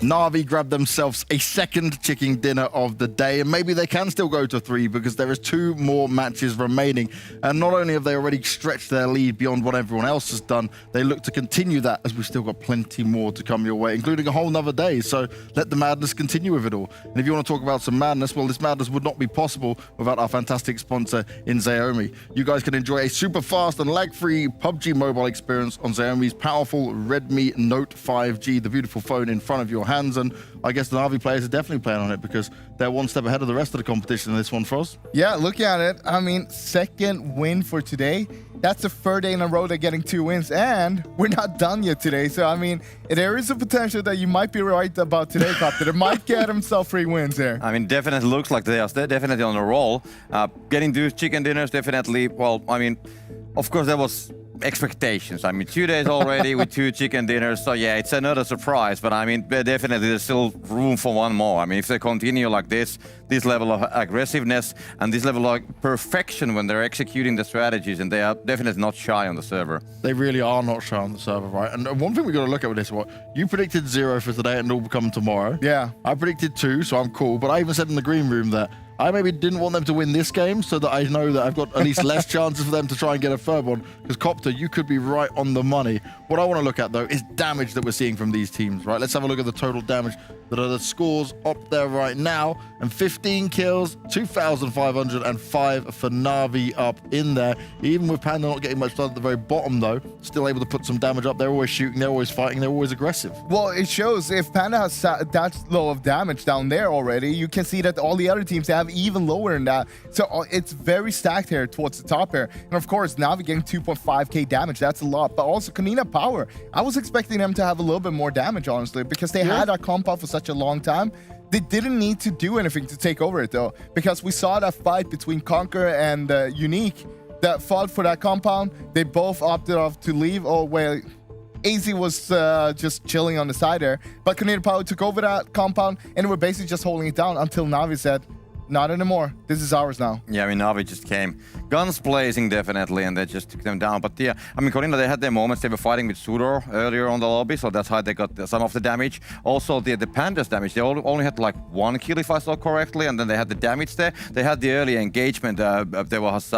Na'Vi grabbed themselves a second chicken dinner of the day, and maybe they can still go to 3 because there is 2 more matches remaining. And not only have they already stretched their lead beyond what everyone else has done, they look to continue that as we've still got plenty more to come your way, including a whole nother day. So let the madness continue with it all. And if you want to talk about some madness, well, this madness would not be possible without our fantastic sponsor in Xiaomi. You guys can enjoy a super fast and lag-free PUBG mobile experience on Xiaomi's powerful Redmi Note 5G, the beautiful phone in front of your hands. And I guess the Na'Vi players are definitely playing on it because they're one step ahead of the rest of the competition in this one, Frost. Yeah, looking at it, I mean, second win for today. That's the third day in a row they're getting 2 wins, and we're not done yet today. So, I mean, there is a potential that you might be right about today, Copter. They might get himself 3 wins there. I mean, definitely looks like they're definitely on a roll. Getting those chicken dinners, definitely, well, I mean, of course, there was expectations. I mean, 2 days already with 2 chicken dinners. So yeah, it's another surprise. But I mean, definitely there's still room for one more. I mean, if they continue like this level of aggressiveness and this level of perfection when they're executing the strategies, and they are definitely not shy on the server. They really are not shy on the server, right? And one thing we got to look at with this, what you predicted 0 for today and it'll come tomorrow. Yeah. I predicted 2, so I'm cool. But I even said in the green room that I maybe didn't want them to win this game so that I know that I've got at least less chances for them to try and get a third one. Because Copter, you could be right on the money. What I want to look at, though, is damage that we're seeing from these teams, right? Let's have a look at the total damage that are the scores up there right now. And 15 kills, 2,505 for Na'Vi up in there. Even with Panda not getting much done at the very bottom, though, still able to put some damage up. They're always shooting, they're always fighting, they're always aggressive. Well, it shows if Panda has that low of damage down there already, you can see that all the other teams have even lower than that. So it's very stacked here towards the top here. And of course, Na'Vi getting 2.5k damage, that's a lot. But also Konina Power, I was expecting them to have a little bit more damage, honestly, because they had that compound for such a long time. They didn't need to do anything to take over it, though, because we saw that fight between Conqueror and Unique that fought for that compound. They both opted off to leave. Oh, well, AZ was just chilling on the side there, but Konina Power took over that compound, and they were basically just holding it down until Na'Vi said, not anymore. This is ours now. Yeah, I mean, Na'Vi just came guns blazing, definitely, and they just took them down. But yeah, I mean, Konina, they had their moments. They were fighting with SUDOR earlier on the lobby, so that's how they got some of the damage. Also, the Panda's damage, they only had like 1 kill, if I saw correctly, and then they had the damage there. They had the early engagement. There was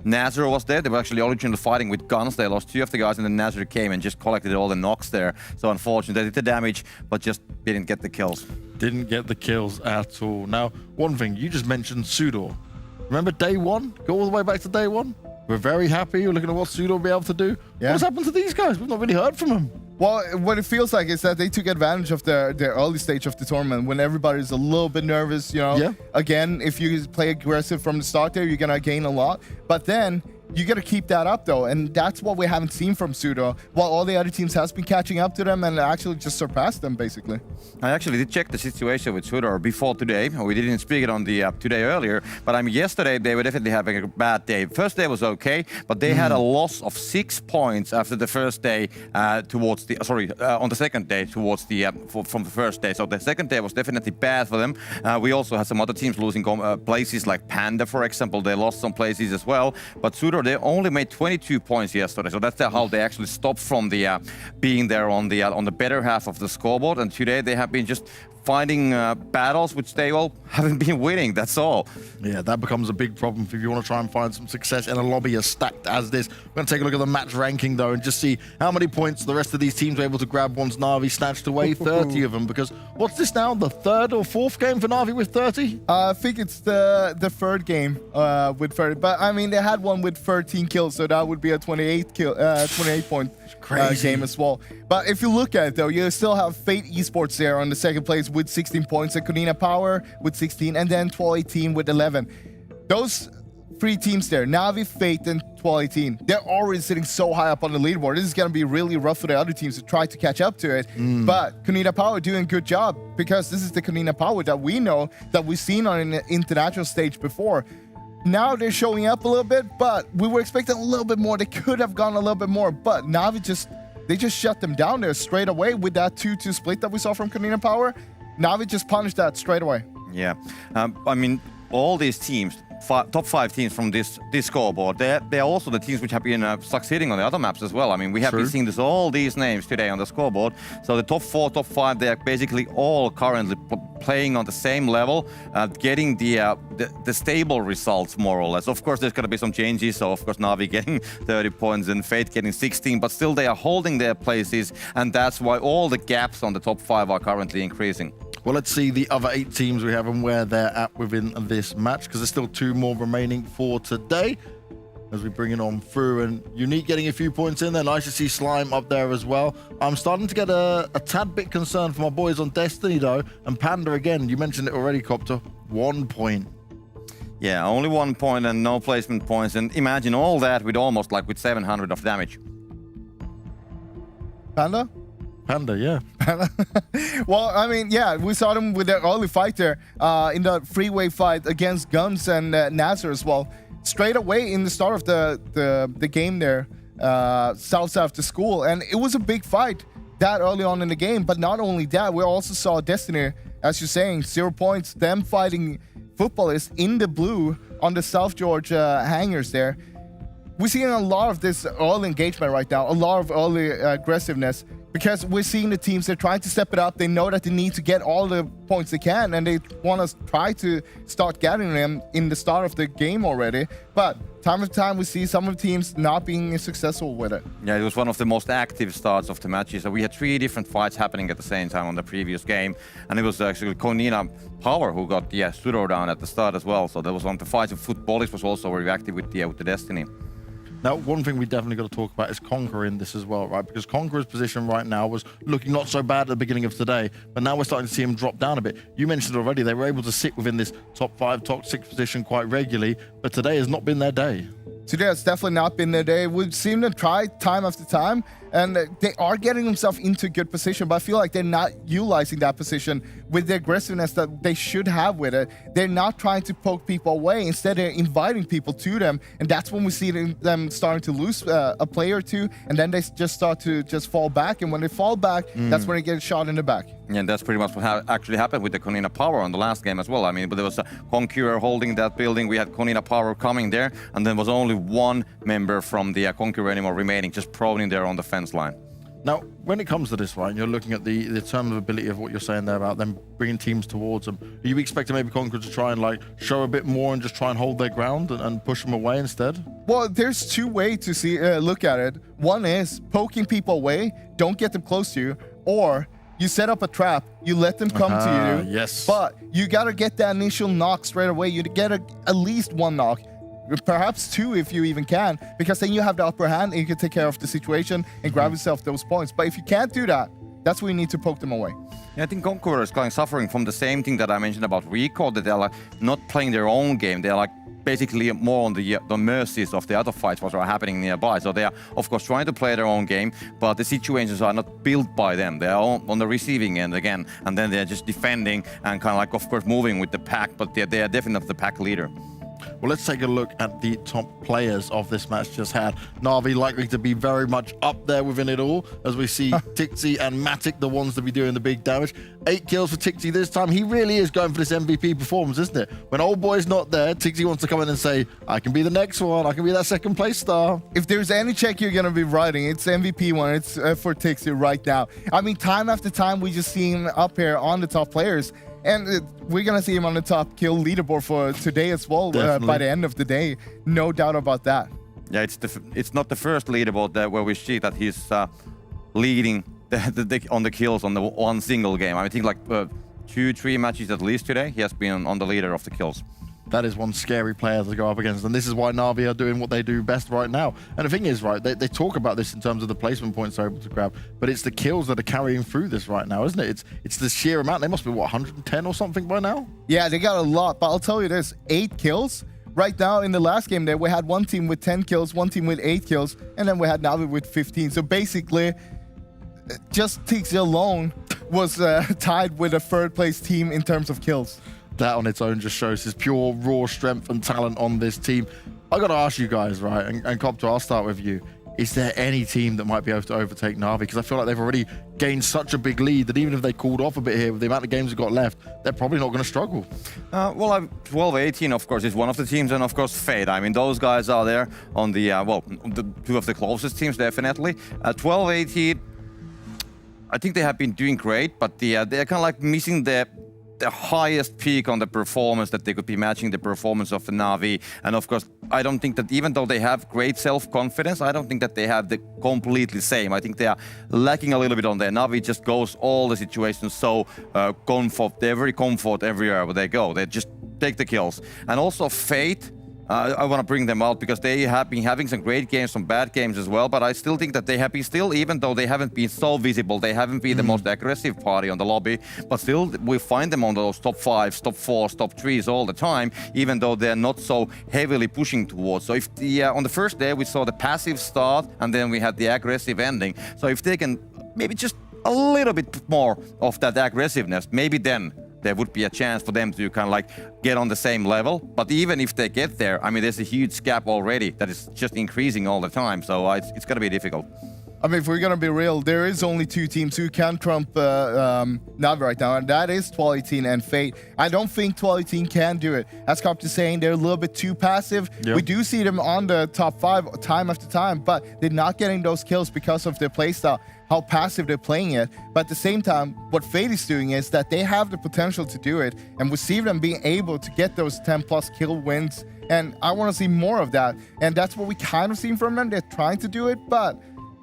NASR was there. They were actually originally fighting with guns. They lost 2 of the guys, and then NASR came and just collected all the knocks there. So unfortunately, they did the damage, but just didn't get the kills. Didn't get the kills at all. Now, one thing, you just mentioned SUDOR. Remember day one? Go all the way back to day one? We're very happy. We're looking at what SUDOR will be able to do. Yeah. What's happened to these guys? We've not really heard from them. Well, what it feels like is that they took advantage of the early stage of the tournament when everybody's a little bit nervous, you know. Yeah. Again, if you play aggressive from the start there, you're going to gain a lot. But then you got to keep that up, though, and that's what we haven't seen from SUDOR, while all the other teams has been catching up to them and actually just surpassed them, basically. I actually did check the situation with SUDOR before today. We didn't speak it on the today earlier, but I mean, yesterday they were definitely having a bad day. First day was okay, but they had a loss of 6 points after the first day towards the, on the second day towards the, from the first day. So the second day was definitely bad for them. We also had some other teams losing places like Panda, for example. They lost some places as well, but SUDOR, they only made 22 points yesterday, so that's how they actually stopped from the being there on the better half of the scoreboard. And today they have been just finding battles which they all haven't been winning, that's all. Yeah, that becomes a big problem if you want to try and find some success in a lobby as stacked as this. We're going to take a look at the match ranking, though, and just see how many points the rest of these teams were able to grab once Na'Vi snatched away 30 of them. Because what's this now, the third or fourth game for Na'Vi with 30? I think it's the third game with 30, but I mean, they had one with 13 kills, so that would be a 28 point game as well. But if you look at it, though, you still have Fate Esports there on the second place with 16 points, and Konina Power with 16, and then 1218 with 11. Those 3 teams there, Na'Vi, Fate, and 1218, they're already sitting so high up on the leaderboard. This is going to be really rough for the other teams to try to catch up to it. But Konina Power doing a good job, because this is the Konina Power that we know, that we've seen on an international stage before. Now they're showing up a little bit, but we were expecting a little bit more. They could have gone a little bit more, but Na'Vi they just shut them down there straight away with that 2-2 split that we saw from Konina Power. Na'Vi just punished that straight away. Yeah, I mean, all these teams, top 5 teams from this scoreboard, they're also the teams which have been succeeding on the other maps as well. I mean, we have been seeing all these names today on the scoreboard. So the top 4, top 5, they are basically all currently playing on the same level, getting the stable results, more or less. Of course, there's going to be some changes. So, of course, Na'Vi getting 30 points and Fate getting 16, but still they are holding their places, and that's why all the gaps on the top 5 are currently increasing. Well, let's see the other 8 teams we have and where they're at within this match, because there's still 2 more remaining for today as we bring it on through. And Unique getting a few points in there. Nice to see Slime up there as well. I'm starting to get a tad bit concerned for my boys on Destiny, though. And Panda, again, you mentioned it already, Copter, 1 point. Yeah, only 1 point and no placement points. And imagine all that with almost like with 700 of damage. Panda? Panda, yeah. Well, I mean, yeah, we saw them with their early fight there in the freeway fight against GUNZ and NASR as well. Straight away in the start of the game there, south of the school, and it was a big fight that early on in the game. But not only that, we also saw Destiny, as you're saying, 0 points, them fighting Futbolist in the blue on the South George hangars there. We're seeing a lot of this early engagement right now, a lot of early aggressiveness. Because we're seeing the teams, they're trying to step it up. They know that they need to get all the points they can, and they want to try to start getting them in the start of the game already. But time after time, we see some of the teams not being successful with it. Yeah, it was one of the most active starts of the matches. So we had 3 different fights happening at the same time on the previous game. And it was actually Konina Power who got the SUDOR down at the start as well. So that was one of the fights. And Futbolist was also very active with the Destiny. Now, one thing we definitely got to talk about is Conqueror in this as well, right? Because Conqueror's position right now was looking not so bad at the beginning of today, but now we're starting to see him drop down a bit. You mentioned already they were able to sit within this top 5, top 6 position quite regularly, but today has not been their day. Today has definitely not been their day. We've seen them try time after time, and they are getting themselves into a good position, but I feel like they're not utilizing that position with the aggressiveness that they should have with it. They're not trying to poke people away. Instead, they're inviting people to them, and that's when we see them starting to lose a player or two, and then they just start to just fall back, and when they fall back, that's when they get shot in the back. Yeah, and that's pretty much what actually happened with the Konina Power on the last game as well. I mean, but there was a Conqueror holding that building. We had Konina Power coming there, and there was only one member from the Conqueror anymore remaining, just proning there on the fence line. Now, when it comes to this, right, and you're looking at the term of ability of what you're saying there about them bringing teams towards them, are you expecting maybe Conqueror to try and like show a bit more and just try and hold their ground and push them away instead? Well, there's 2 ways to see look at it. One is poking people away, don't get them close to you, or you set up a trap, you let them come to you. Yes. But you got to get that initial knock straight away. You get at least 1 knock. Perhaps 2 if you even can, because then you have the upper hand and you can take care of the situation and grab yourself those points. But if you can't do that, that's where you need to poke them away. Yeah, I think Conqueror is kind of suffering from the same thing that I mentioned about RICO, that they're like not playing their own game. They're like basically more on the mercies of the other fights what are happening nearby. So they are, of course, trying to play their own game, but the situations are not built by them. They are on the receiving end again, and then they're just defending and kind of like, of course, moving with the pack, but they are definitely the pack leader. Well, let's take a look at the top players of this match just had. Na'Vi likely to be very much up there within it all, as we see Tixi and Matic, the ones to be doing the big damage. 8 kills for Tixi this time. He really is going for this MVP performance, isn't it? When old boy's not there, Tixi wants to come in and say, I can be the next one. I can be that second place star. If there's any check you're going to be writing, it's MVP one. It's for Tixi right now. I mean, time after time, we just see him up here on the top players. And we're going to see him on the top kill leaderboard for today as well by the end of the day. No doubt about that. Yeah, it's not the first leaderboard where we see that he's leading on the kills on the one single game. I think like 2-3 matches at least today, he has been on the leader of the kills. That is one scary player to go up against, and this is why Na'Vi are doing what they do best right now. And the thing is, right, they talk about this in terms of the placement points they're able to grab, but it's the kills that are carrying through this right now, isn't it? It's the sheer amount. They must be, what, 110 or something by now? Yeah, they got a lot, but I'll tell you this, 8 kills. Right now, in the last game there, we had one team with 10 kills, one team with 8 kills, and then we had Na'Vi with 15. So basically, just Tixi alone was tied with a third-place team in terms of kills. That on its own just shows his pure raw strength and talent on this team. I got to ask you guys, right, and Copter, I'll start with you. Is there any team that might be able to overtake Na'Vi? Because I feel like they've already gained such a big lead that even if they cooled off a bit here with the amount of games they've got left, they're probably not going to struggle. Well, 12-18, of course, is one of the teams, and of course, Fate. I mean, those guys are there on the, the 2 of the closest teams, definitely. 12-18, I think they have been doing great, but they're kind of like missing the highest peak on the performance that they could be matching the performance of the Na'Vi. And of course, I don't think that even though they have great self-confidence, I don't think that they have the completely same. I think they are lacking a little bit on there. Na'Vi just goes all the situations so they're very comfort everywhere where they go. They just take the kills. And also Fate, I want to bring them out because they have been having some great games, some bad games as well, but I still think that they have been still, even though they haven't been so visible, they haven't been the most aggressive party on the lobby, but still we find them on those top 5s, top 4s, top 3s all the time, even though they're not so heavily pushing towards. So if on the first day we saw the passive start and then we had the aggressive ending. So if they can maybe just a little bit more of that aggressiveness, maybe then there would be a chance for them to kind of like get on the same level. But even if they get there, I mean, there's a huge gap already that is just increasing all the time. So it's going to be difficult. I mean, if we're going to be real, there is only 2 teams who can trump Na'Vi right now, and that is 12-18 and Fate. I don't think 12-18 can do it. As Cop is saying, they're a little bit too passive. Yep. We do see them on the top 5 time after time, but they're not getting those kills because of their playstyle. how passive they're playing it. But at the same time, what Fate is doing is that they have the potential to do it, and we see them being able to get those 10+ kill wins. And I want to see more of that. And that's what we kind of seen from them. They're trying to do it, but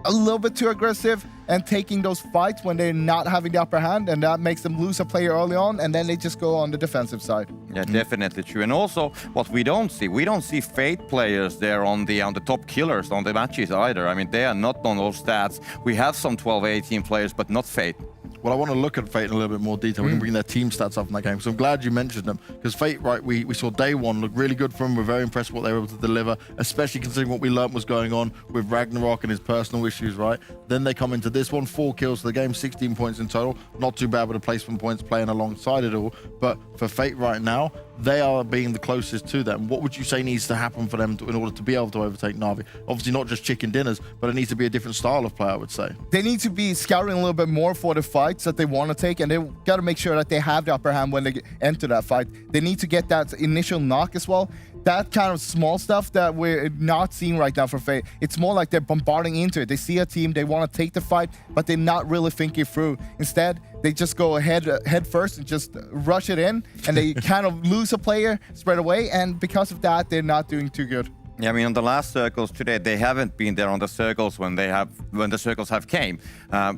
a little bit too aggressive and taking those fights when they're not having the upper hand, and that makes them lose a player early on, and then they just go on the defensive side. Yeah, definitely true. And also, what we don't see Fate players there on the top killers on the matches either. I mean, they are not on those stats. We have some 12-18 players, but not Fate. Well, I want to look at Fate in a little bit more detail. We can bring their team stats up in that game. So I'm glad you mentioned them, because Fate, right, we saw day one look really good for them. We're very impressed with what they were able to deliver, especially considering what we learned was going on with Ragnarok and his personal issues, right? Then they come into this one, 4 kills for the game, 16 points in total. Not too bad with the placement points playing alongside it all. But for Fate right now, they are being the closest to them. What would you say needs to happen for them in order to be able to overtake Na'Vi? Obviously not just chicken dinners, but it needs to be a different style of play, I would say. They need to be scouting a little bit more for the fights that they want to take, and they got to make sure that they have the upper hand when they enter that fight. They need to get that initial knock as well. That kind of small stuff that we're not seeing right now for Fate. It's more like they're bombarding into it. They see a team, they want to take the fight, but they're not really thinking through. Instead, they just go head first and just rush it in, and they kind of lose a player, spread away, and because of that, they're not doing too good. Yeah, I mean, on the last circles today, they haven't been there on the circles when the circles have came.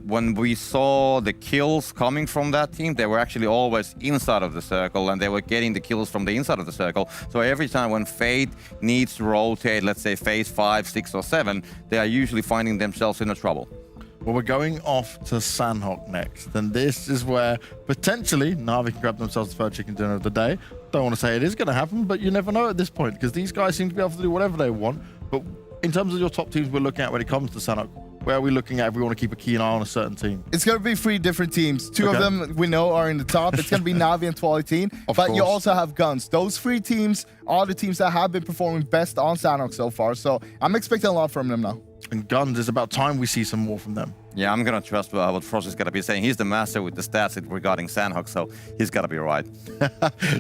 When we saw the kills coming from that team, they were actually always inside of the circle, and they were getting the kills from the inside of the circle. So every time when Fate needs to rotate, let's say phase 5, 6, or 7, they are usually finding themselves in a trouble. Well, we're going off to Sanhok next, and this is where potentially Na'Vi can grab themselves the third chicken dinner of the day. Don't want to say it is going to happen, but you never know at this point, because these guys seem to be able to do whatever they want. But in terms of your top teams we're looking at when it comes to Sanhok, where are we looking at if we want to keep a keen eye on a certain team? It's going to be 3 different teams. 2 of them we know are in the top. It's going to be Na'Vi and 12-18. But you also have GUNZ. Those 3 teams are the teams that have been performing best on Sanhok so far. So I'm expecting a lot from them now. And GUNZ, it's about time we see some more from them. Yeah, I'm going to trust what Frost is going to be saying. He's the master with the stats regarding Sanhok, so he's got to be right.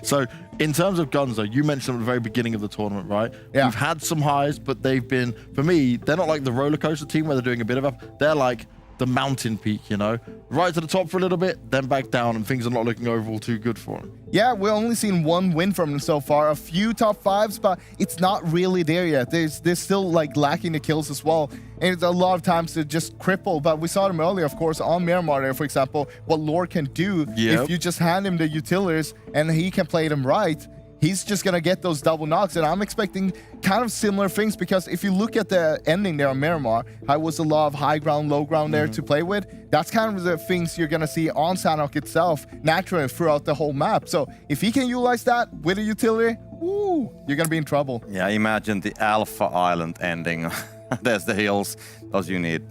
So, in terms of GUNZ, though, you mentioned at the very beginning of the tournament, right? Yeah. We've had some highs, but they've been, for me, they're not like the roller coaster team where they're doing a bit of up. They're like the mountain peak, you know? Right to the top for a little bit, then back down, and things are not looking overall too good for them. Yeah, we've only seen 1 win from them so far. A few top 5s, but it's not really there yet. They're still like lacking the kills as well. And it's a lot of times to just cripple. But we saw them earlier, of course, on Miramar there, for example, what Lord can do if you just hand him the utilities and he can play them right. He's just going to get those double knocks, and I'm expecting kind of similar things, because if you look at the ending there on Miramar, how was a lot of high ground, low ground there to play with. That's kind of the things you're going to see on Sanhok itself naturally throughout the whole map. So if he can utilize that with a utility, woo, you're going to be in trouble. Yeah, imagine the Alpha Island ending. There's the hills, those you need.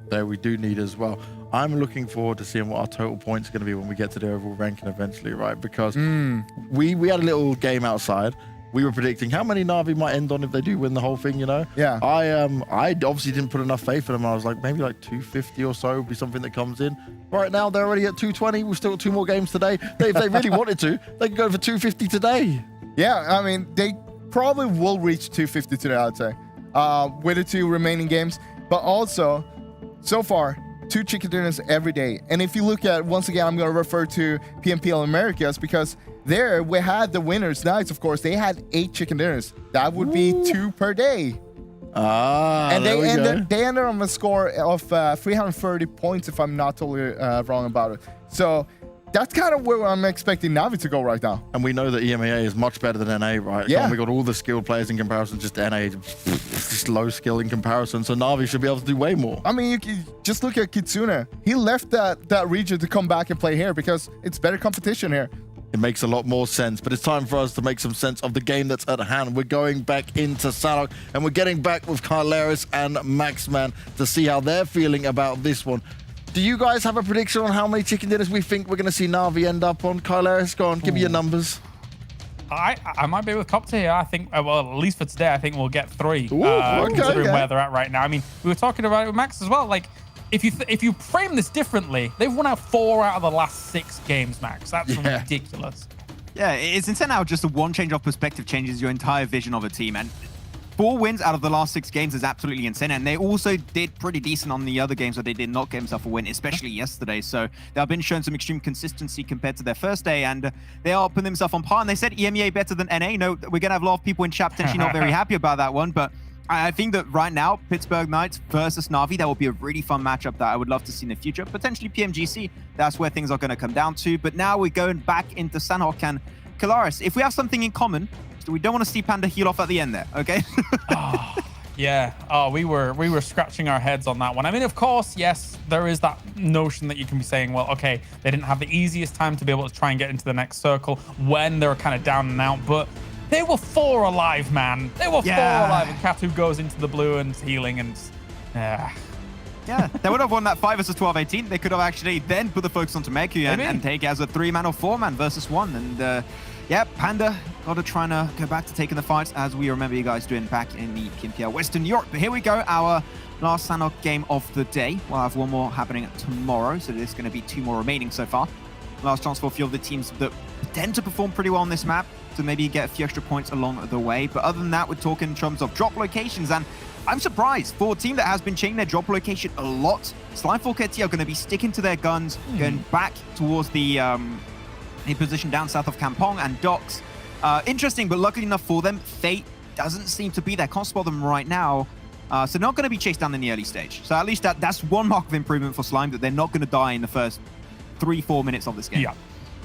There we do need as well. I'm looking forward to seeing what our total points are going to be when we get to the overall ranking eventually, right? Because we had a little game outside. We were predicting how many Na'Vi might end on if they do win the whole thing, you know? Yeah. I obviously didn't put enough faith in them. I was like, maybe like 250 or so would be something that comes in. Right now, they're already at 220. We've still got 2 more games today. If they really wanted to, they could go for 250 today. Yeah, I mean, they probably will reach 250 today, I'd say, with the 2 remaining games. But also, so far, 2 chicken dinners every day. And if you look at, once again, I'm going to refer to PMPL Americas, because there we had the winners nights, of course. They had 8 chicken dinners. That would be 2 per day. And they ended on a score of 330 points, if I'm not totally wrong about it. So that's kind of where I'm expecting Na'Vi to go right now. And we know that EMEA is much better than NA, right? Yeah. We got all the skilled players in comparison, just NA, just low skill in comparison. So Na'Vi should be able to do way more. I mean, you can just look at Kitsune. He left that region to come back and play here because it's better competition here. It makes a lot more sense, but it's time for us to make some sense of the game that's at hand. We're going back into Sanhok, and we're getting back with Carleris and Maxman to see how they're feeling about this one. Do you guys have a prediction on how many chicken dinners we think we're going to see Na'Vi end up on? Carleris, go on, give me your numbers. I might be with Copter here. I think, well, at least for today, I think we'll get 3. Okay, considering where they're at right now. I mean, we were talking about it with Max as well. Like, if you frame this differently, they've won out 4 out of the last 6 games, Max. That's ridiculous. Yeah, it's insane how just a one change of perspective changes your entire vision of a team. And 4 wins out of the last 6 games is absolutely insane. And they also did pretty decent on the other games where they did not get themselves a win, especially yesterday. So they have been showing some extreme consistency compared to their first day, and they are putting themselves on par. And they said EMEA better than NA. No, we're going to have a lot of people in chat potentially not very happy about that one, but I think that right now, Pittsburgh Knights versus Na'Vi, that will be a really fun matchup that I would love to see in the future. Potentially PMGC, that's where things are going to come down to. But now we're going back into Sanhok and Kalaris. If we have something in common, we don't want to see Panda heal off at the end there, okay? Yeah. Oh, we were scratching our heads on that one. I mean, of course, yes, there is that notion that you can be saying, well, okay, they didn't have the easiest time to be able to try and get into the next circle when they were kind of down and out, but they were 4 alive, man. They were 4 alive, and Katu goes into the blue and healing, and yeah, they would have won that 5 versus 12-18. They could have actually then put the focus onto Meku and take it as a 3-man or 4-man versus 1. And yeah, Panda got to try and go back to taking the fights as we remember you guys doing back in the PMPL Western Europe. But here we go, our last Sanhok game of the day. We'll have one more happening tomorrow, so there's going to be 2 more remaining so far. Last chance for a few of the teams that tend to perform pretty well on this map to maybe get a few extra points along the way. But other than that, we're talking in terms of drop locations, and I'm surprised for a team that has been changing their drop location a lot. Slime Forketti are going to be sticking to their guns, going back towards the position down south of Kampong and Docks. Interesting, but luckily enough for them, Fate doesn't seem to be there. Can't spot them right now. So not going to be chased down in the early stage. So at least that's one mark of improvement for Slime, that they're not going to die in the first 3-4 minutes of this game. Yeah.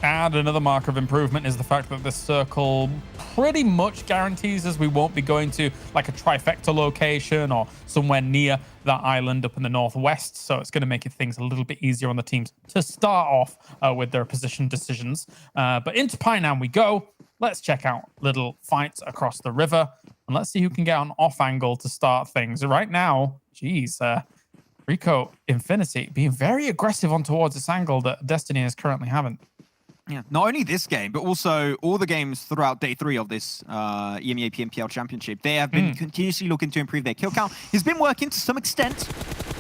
And another mark of improvement is the fact that this circle pretty much guarantees us we won't be going to like a trifecta location or somewhere near that island up in the northwest. So it's going to make things a little bit easier on the teams to start off with their position decisions. But into Painan we go. Let's check out little fights across the river, and let's see who can get an off angle to start things. Right now, geez, RICO Infinity being very aggressive on towards this angle that Destiny is currently having. Yeah, not only this game, but also all the games throughout day 3 of this EMEA PMPL Championship. They have been continuously looking to improve their kill count. It's been working to some extent,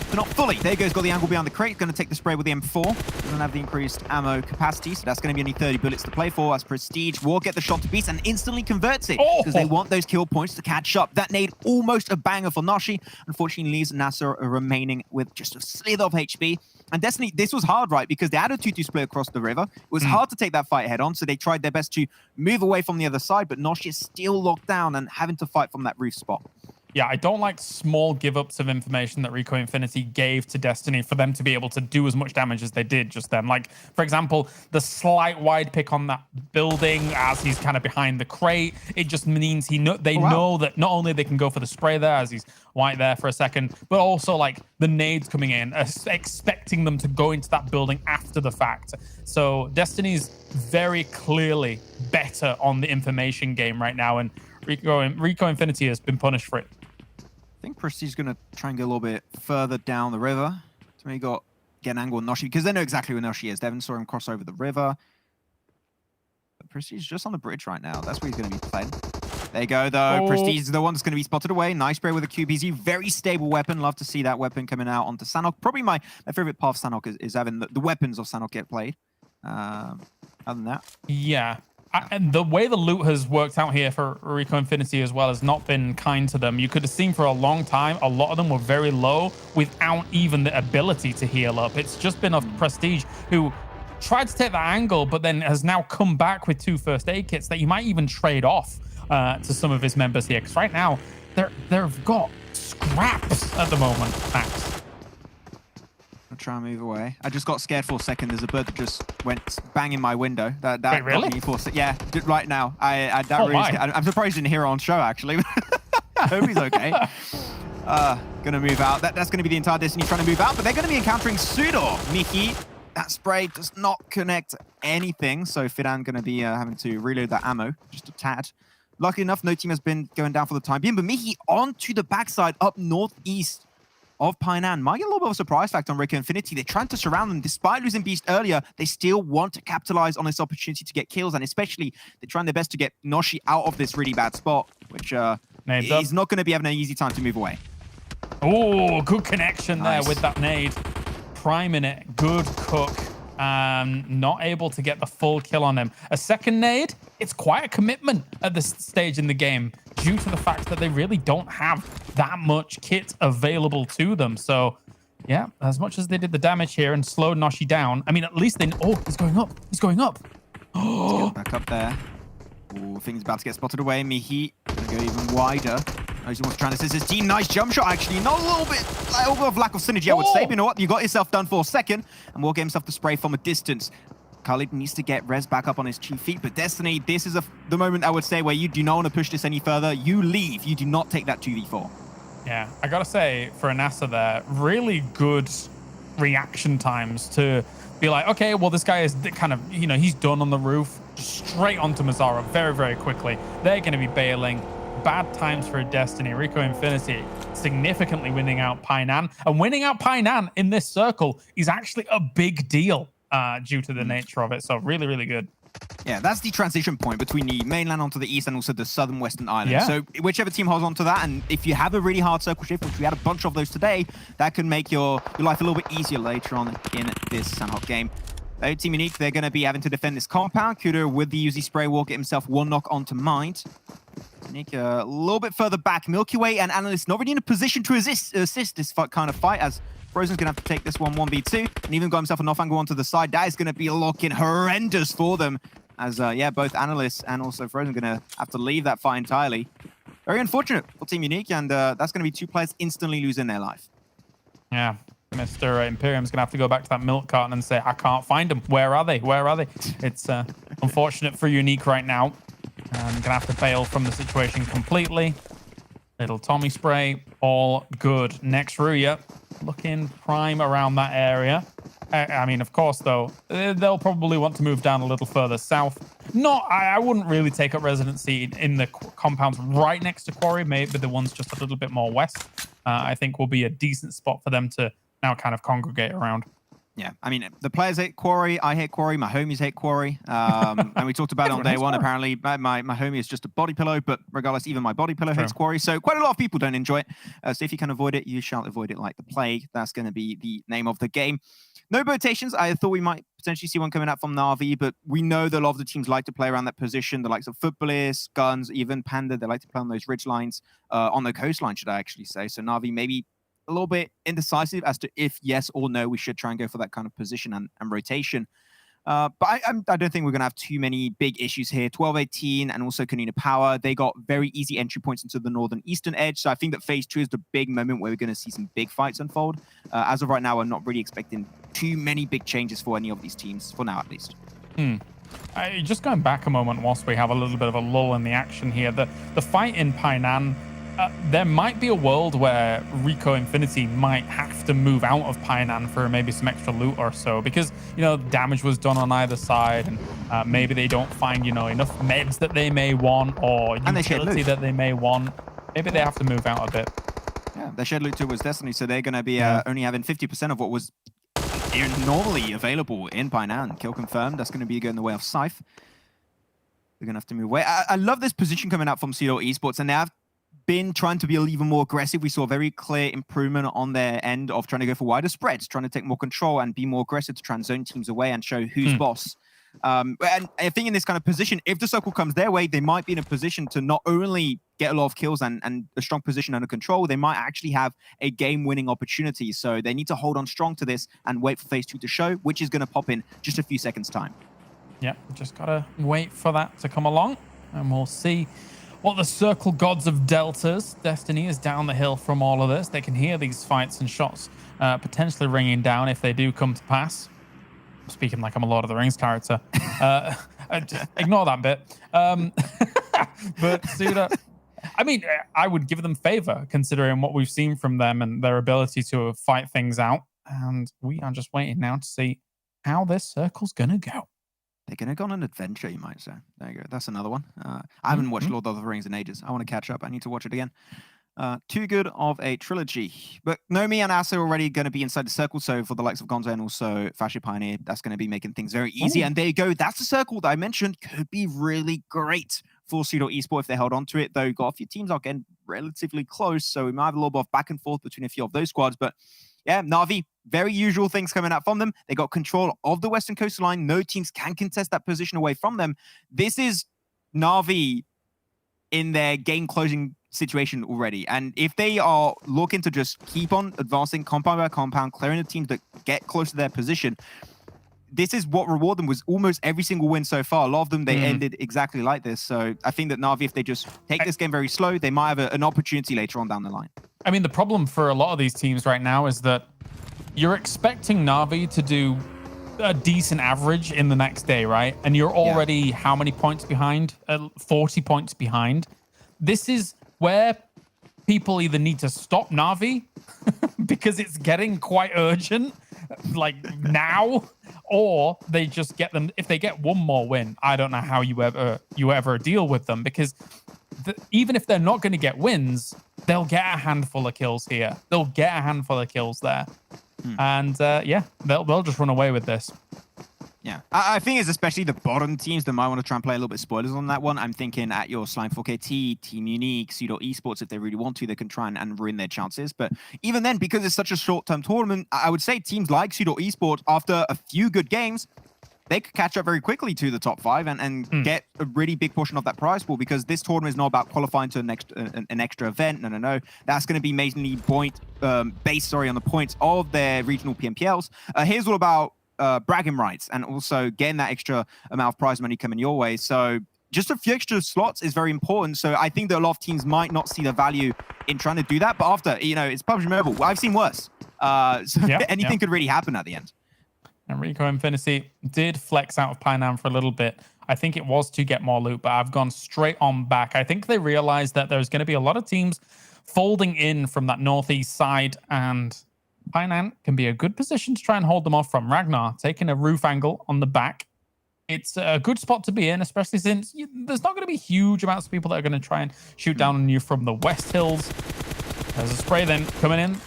but not fully. There goes, got the angle behind the crate, going to take the spray with the M4. Doesn't have the increased ammo capacity, so that's going to be only 30 bullets to play for. As Prestige will get the shot to beast and instantly converts it, because they want those kill points to catch up. That nade, almost a banger for Nashi. Unfortunately, leaves NASR remaining with just a slither of HP. And Destiny, this was hard, right? Because they had a 2-2 split across the river. It was hard to take that fight head on, so they tried their best to move away from the other side, but Noshi is still locked down and having to fight from that roof spot. Yeah, I don't like small give-ups of information that RICO Infinity gave to Destiny for them to be able to do as much damage as they did just then. Like, for example, the slight wide pick on that building as he's kind of behind the crate, it just means they know that not only they can go for the spray there as he's white there for a second, but also like the nades coming in, expecting them to go into that building after the fact. So Destiny's very clearly better on the information game right now, and RICO Infinity has been punished for it. I think Prestige's going to try and go a little bit further down the river to maybe get an angle on Noshi, because they know exactly where Noshi is. Devin saw him cross over the river. But Prestige is just on the bridge right now. That's where he's going to be playing. There you go, though. Prestige is the one that's going to be spotted away. Nice spray with a QBZ. Very stable weapon. Love to see that weapon coming out onto Sanhok. Probably my favorite part of Sanhok is having the weapons of Sanhok get played. Other than that. Yeah. And the way the loot has worked out here for RICO Infinity as well has not been kind to them. You could have seen for a long time, a lot of them were very low without even the ability to heal up. It's just been of Prestige who tried to take that angle, but then has now come back with 2 first aid kits that you might even trade off to some of his members here. Because right now, they've got scraps at the moment, Max. I'll try and move away. I just got scared for a second. There's a bird that just went bang in my window. That Wait, really? Yeah, right now. I'm surprised you didn't hear it on show, actually. I hope he's okay. Gonna move out. That's gonna be the entire Destiny trying to move out, but they're gonna be encountering SUDOR. Mickey, that spray does not connect anything, so Fidan gonna be having to reload that ammo just a tad. Luckily enough, no team has been going down for the time being, but Mickey onto the backside up northeast of Painan. Might get a little bit of a surprise factor on RICO Infinity. They're trying to surround them. Despite losing Beast earlier, they still want to capitalize on this opportunity to get kills, and especially they're trying their best to get Noshi out of this really bad spot, which he's not going to be having an easy time to move away. Oh, good connection there with that nade. Priming it. Good cook. Not able to get the full kill on him. A second nade, it's quite a commitment at this stage in the game. due to the fact that they really don't have that much kit available to them. So, yeah, as much as they did the damage here and slowed Noshi down, I mean, at least they... Oh, he's going up. He's going up. Let's get back up there. Ooh, things about to get spotted away. Mihi gonna go even wider. He's almost trying to assist his team. Nice jump shot, actually. Not a little bit of lack of synergy, I would say. But you know what? You got yourself done for a second, and will get himself the spray from a distance. Khalid needs to get Rez back up on his 2 feet, but Destiny, this is the moment I would say where you do not want to push this any further. You leave. You do not take that 2v4. Yeah, I gotta say, for a NASR there, really good reaction times to be like, okay, well, this guy is kind of, you know, he's done on the roof, straight onto Mazzara very, very quickly. They're going to be bailing. Bad times for Destiny. RICO Infinity significantly winning out Painan. And winning out Painan in this circle is actually a big deal due to the nature of it. So really, really good. Yeah, that's the transition point between the mainland onto the east and also the southern western island. Yeah. So whichever team holds onto that, and if you have a really hard circle shift, which we had a bunch of those today, that can make your life a little bit easier later on in this Sanhok game. Team Unique, they're going to be having to defend this compound. Kudo with the Uzi spray will get himself 1 knock onto Mind. Unique a little bit further back. Milky Way and Analyst not really in a position to assist this kind of fight, as Frozen's going to have to take this one 1v2, and even got himself an off angle onto the side. That is going to be looking horrendous for them, as yeah, both Analysts and also Frozen going to have to leave that fight entirely. Very unfortunate for Team Unique, and that's going to be 2 players instantly losing their life. Yeah, Mr. Imperium's going to have to go back to that milk carton and say, I can't find them. Where are they? Where are they? It's unfortunate for Unique right now. I'm going to have to bail from the situation completely. Little Tommy spray, all good. Next Rüya, looking prime around that area. I mean, of course, though, they'll probably want to move down a little further south. I wouldn't really take up residency in the compounds right next to Quarry. Maybe the ones just a little bit more west, I think will be a decent spot for them to now kind of congregate around. Yeah, I mean, the players hate Quarry, I hate Quarry, my homies hate Quarry. And we talked about it on day one, apparently. My homie is just a body pillow, but regardless, even my body pillow hates Quarry. So quite a lot of people don't enjoy it. So if you can avoid it, you shall avoid it like the plague. That's going to be the name of the game. No rotations. I thought we might potentially see one coming out from Na'Vi, but we know that a lot of the teams like to play around that position. The likes of Futbolist, GUNZ, even Panda, they like to play on those ridge lines, on the coastline, should I actually say. So Na'Vi maybe a little bit indecisive as to if yes or no we should try and go for that kind of position and rotation. But I don't think we're going to have too many big issues here. 12-18 and also Konina Power, they got very easy entry points into the northern eastern edge. So I think that phase 2 is the big moment where we're going to see some big fights unfold. As of right now, I'm not really expecting too many big changes for any of these teams, for now at least. Just going back a moment whilst we have a little bit of a lull in the action here. The fight in Painan, there might be a world where RICO Infinity might have to move out of Painan for maybe some extra loot or so, because, you know, damage was done on either side, and maybe they don't find, you know, enough meds that they may want or utility that they may want. Maybe they have to move out a bit. Yeah, their shared loot tool was Destiny, so they're going to be only having 50% of what was normally available in Painan. Kill confirmed. That's going to be going the way of Scythe. They're going to have to move away. I love this position coming out from SUDOR Esports, and they have been trying to be even more aggressive. We saw a very clear improvement on their end of trying to go for wider spreads, trying to take more control and be more aggressive to try and zone teams away and show who's boss. And I think in this kind of position, if the circle comes their way, they might be in a position to not only get a lot of kills and a strong position under control, they might actually have a game-winning opportunity. So they need to hold on strong to this and wait for phase 2 to show, which is going to pop in just a few seconds' time. Yeah, just got to wait for that to come along, and we'll see what the Circle Gods of Deltas. Destiny is down the hill from all of this. They can hear these fights and shots potentially ringing down if they do come to pass. I'm speaking like I'm a Lord of the Rings character. Ignore that bit. But SUDOR, I mean, I would give them favor considering what we've seen from them and their ability to fight things out. And we are just waiting now to see how this circle's going to go. They're going to go on an adventure, you might say. There you go. That's another one. I haven't watched Lord of the Rings in ages. I want to catch up. I need to watch it again. Too good of a trilogy. But Nomi and Asa are already going to be inside the circle. So for the likes of GUNZ and also Fasci Pioneer, that's going to be making things very easy. And there you go. That's the circle that I mentioned. Could be really great for SUDOR Esports if they held on to it. Though got a few teams are getting relatively close. So we might have a little bit of back and forth between a few of those squads. But yeah, Na'Vi, very usual things coming out from them. They got control of the western coastline. No teams can contest that position away from them. This is Na'Vi in their game closing situation already. And if they are looking to just keep on advancing compound by compound, clearing the teams that get close to their position, this is what reward them was almost every single win so far. A lot of them, they ended exactly like this. So I think that Na'Vi, if they just take this game very slow, they might have an opportunity later on down the line. I mean, the problem for a lot of these teams right now is that you're expecting Na'Vi to do a decent average in the next day, right? And you're already how many points behind? 40 points behind. This is where people either need to stop Na'Vi because it's getting quite urgent, like now, or they just get them. If they get one more win, I don't know how you ever deal with them, because even if they're not going to get wins, they'll get a handful of kills here. They'll get a handful of kills there. And yeah, they'll just run away with this. Yeah, I think it's especially the bottom teams that might want to try and play a little bit spoilers on that one. I'm thinking at your Slime 4KT, Team Unique, SUDOR Esports, if they really want to, they can try and ruin their chances. But even then, because it's such a short-term tournament, I would say teams like SUDOR Esports, after a few good games, they could catch up very quickly to the top 5 and get a really big portion of that prize pool, because this tournament is not about qualifying to an extra event. No. That's going to be mainly based on the points of their regional PMPLs. Here's all about bragging rights and also getting that extra amount of prize money coming your way. So just a few extra slots is very important. So I think that a lot of teams might not see the value in trying to do that. But after, it's PUBG Mobile. I've seen worse. So anything could really happen at the end. And RICO Infinity did flex out of Painam for a little bit. I think it was to get more loot, but I've gone straight on back. I think they realized that there's going to be a lot of teams folding in from that northeast side, and Painam can be a good position to try and hold them off from. Ragnar taking a roof angle on the back. It's a good spot to be in, especially since there's not going to be huge amounts of people that are going to try and shoot down on you from the West Hills. There's a spray then coming in.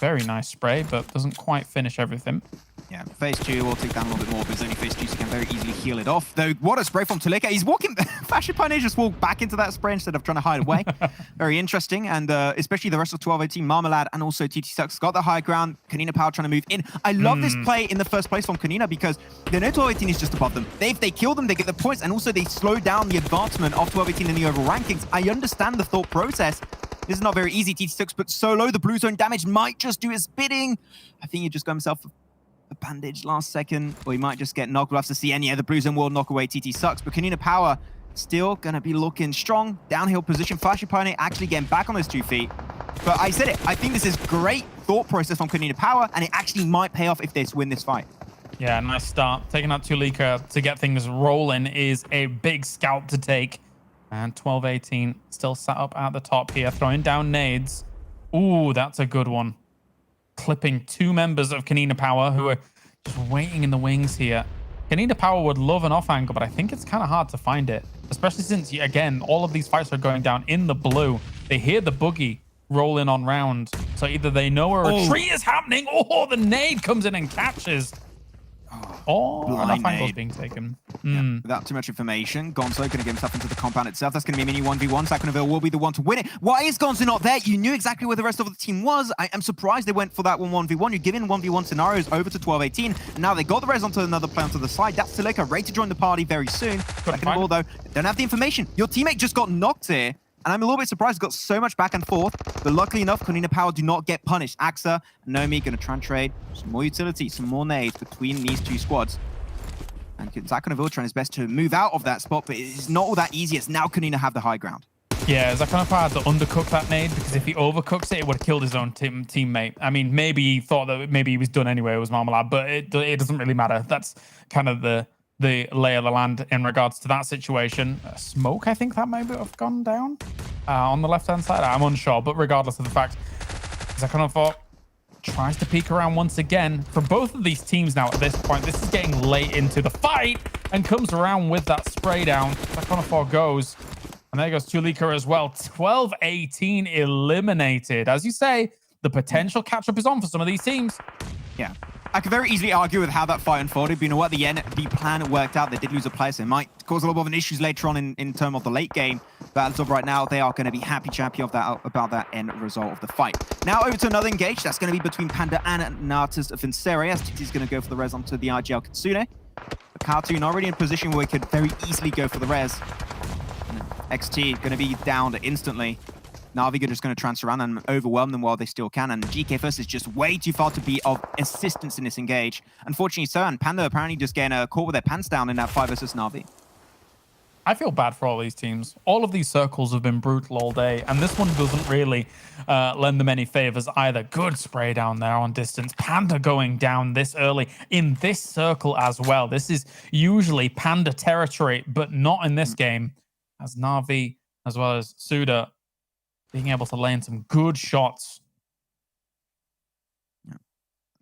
Very nice spray, but doesn't quite finish everything. Yeah, phase 2 will take down a little bit more, but it's only phase 2, so he can very easily heal it off. Though, what a spray from Tuleka. He's walking... Fashion Pioneer just walked back into that spray instead of trying to hide away. Very interesting, and especially the rest of 12-18, Marmalade and also TT Sucks got the high ground. Konina Power trying to move in. I love this play in the first place from Konina, because they know 12-18 is just above them. If they kill them, they get the points, and also they slow down the advancement of 12-18 in the overall rankings. I understand the thought process. This is not very easy. TT Sucks, but so low, the blue zone damage might just do his bidding. I think he just got himself a bandage last second, or he might just get knocked. We'll have to see. And yeah, the blue zone will knock away TT Sucks, but Konina Power still going to be looking strong. Downhill position. Flashy Pioneer actually getting back on those 2 feet. But I said it, I think this is great thought process from Konina Power, and it actually might pay off if they win this fight. Yeah, nice start. Taking out Tuleka to get things rolling is a big scalp to take. And 12-18 still sat up at the top here, throwing down nades. Ooh, that's a good one. Clipping 2 members of Konina Power who are just waiting in the wings here. Konina Power would love an off angle, but I think it's kind of hard to find it, especially since, again, all of these fights are going down in the blue. They hear the boogie roll in on round, so either they know a retreat is happening, or the nade comes in and catches. Oh, an off angle's being taken. Yeah, without too much information, Gonzo going to get himself into the compound itself. That's going to be a mini 1v1. Sakonaville will be the one to win it. Why is Gonzo not there? You knew exactly where the rest of the team was. I am surprised they went for that 1v1. You're giving 1v1 scenarios over to 12-18. Now they got the res onto another play onto the side. That's Tuleka ready to join the party very soon. Sakonaville, though, don't have the information. Your teammate just got knocked here. And I'm a little bit surprised. Got so much back and forth. But luckily enough, Konina Power do not get punished. Axa and Nomi going to try and trade some more utility, some more nades between these 2 squads. And Zakonaville trying his best to move out of that spot, but it's not all that easy. It's now Konina have the high ground. Yeah, Zakonaville had to undercook that nade, because if he overcooks it, it would have killed his own teammate. I mean, maybe he thought that maybe he was done anyway, it was Marmalade, but it doesn't really matter. That's kind of the lay of the land in regards to that situation. Smoke, I think that maybe have gone down on the left-hand side. I'm unsure, but regardless of the fact, Zakonaville tries to peek around once again. For both of these teams now at this point, this is getting late into the fight, and comes around with that spray down. Zakonaville goes, and there goes Tuleka as well. 12-18 eliminated. As you say, the potential catch-up is on for some of these teams. Yeah. I could very easily argue with how that fight unfolded, but you know what? At the end, the plan worked out. They did lose a player, so it might cause a lot of issues later on in terms of the late game. But as of right now, they are going to be happy about that end result of the fight. Now over to another engage. That's going to be between Panda and Natus Vincere, as TT's going to go for the res onto the RGL Kitsune. But Cartoon already in a position where he could very easily go for the res. XT going to be downed instantly. Na'Vi are just going to transfer around and overwhelm them while they still can, and GK First is just way too far to be of assistance in this engage. Unfortunately so, and Panda apparently just getting caught with their pants down in that 5 versus Na'Vi. I feel bad for all these teams. All of these circles have been brutal all day, and this one doesn't really lend them any favors either. Good spray down there on distance. Panda going down this early in this circle as well. This is usually Panda territory, but not in this game, as Na'Vi as well as SUDOR being able to lay in some good shots.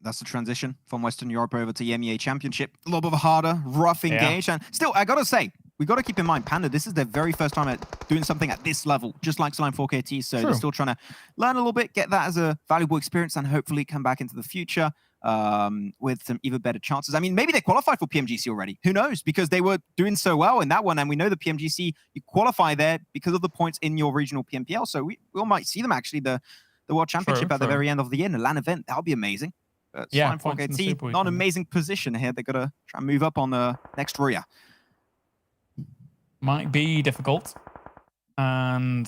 That's the transition from Western Europe over to EMEA Championship. A little bit of a harder, rough engage. And still, I gotta say, we gotta keep in mind, Panda, this is their very first time at doing something at this level, just like Slime 4KT. So they're still trying to learn a little bit, get that as a valuable experience, and hopefully come back into the future with some even better chances. I mean, maybe they qualified for PMGC already. Who knows? Because they were doing so well in that one. And we know the PMGC, you qualify there because of the points in your regional PMPL. So we all might see them actually, the World Championship at the very end of the year in a LAN event. That would be amazing. But Slime 4KT, not an amazing position here. They've got to try and move up on the next Rüya. Might be difficult. And,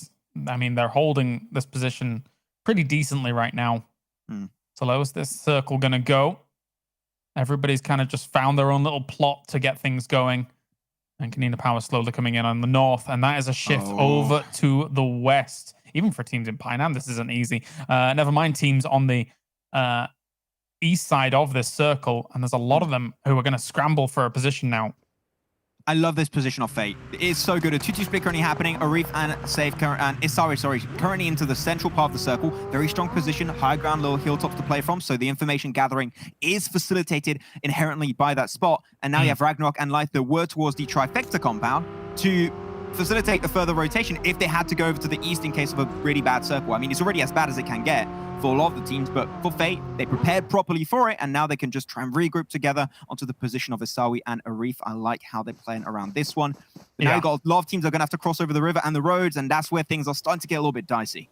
I mean, they're holding this position pretty decently right now. So low is this circle going to go? Everybody's kind of just found their own little plot to get things going. And Konina Power slowly coming in on the north. And that is a shift over to the west. Even for teams in Painan, this isn't easy. Never mind teams on the east side of this circle. And there's a lot of them who are going to scramble for a position now. I love this position of Fate. It is so good. A 2-2 split currently happening. Arif and Safe currently into the central part of the circle. Very strong position, high ground, low hilltops to play from. So the information gathering is facilitated inherently by that spot. And now you have Ragnarok and Life that were towards the trifecta compound to facilitate the further rotation if they had to go over to the east in case of a really bad circle. I mean, it's already as bad as it can get for a lot of the teams, but for Fate, they prepared properly for it, and now they can just try and regroup together onto the position of Isawi and Arif. I like how they're playing around this one. But now you've got a lot of teams that are going to have to cross over the river and the roads, and that's where things are starting to get a little bit dicey.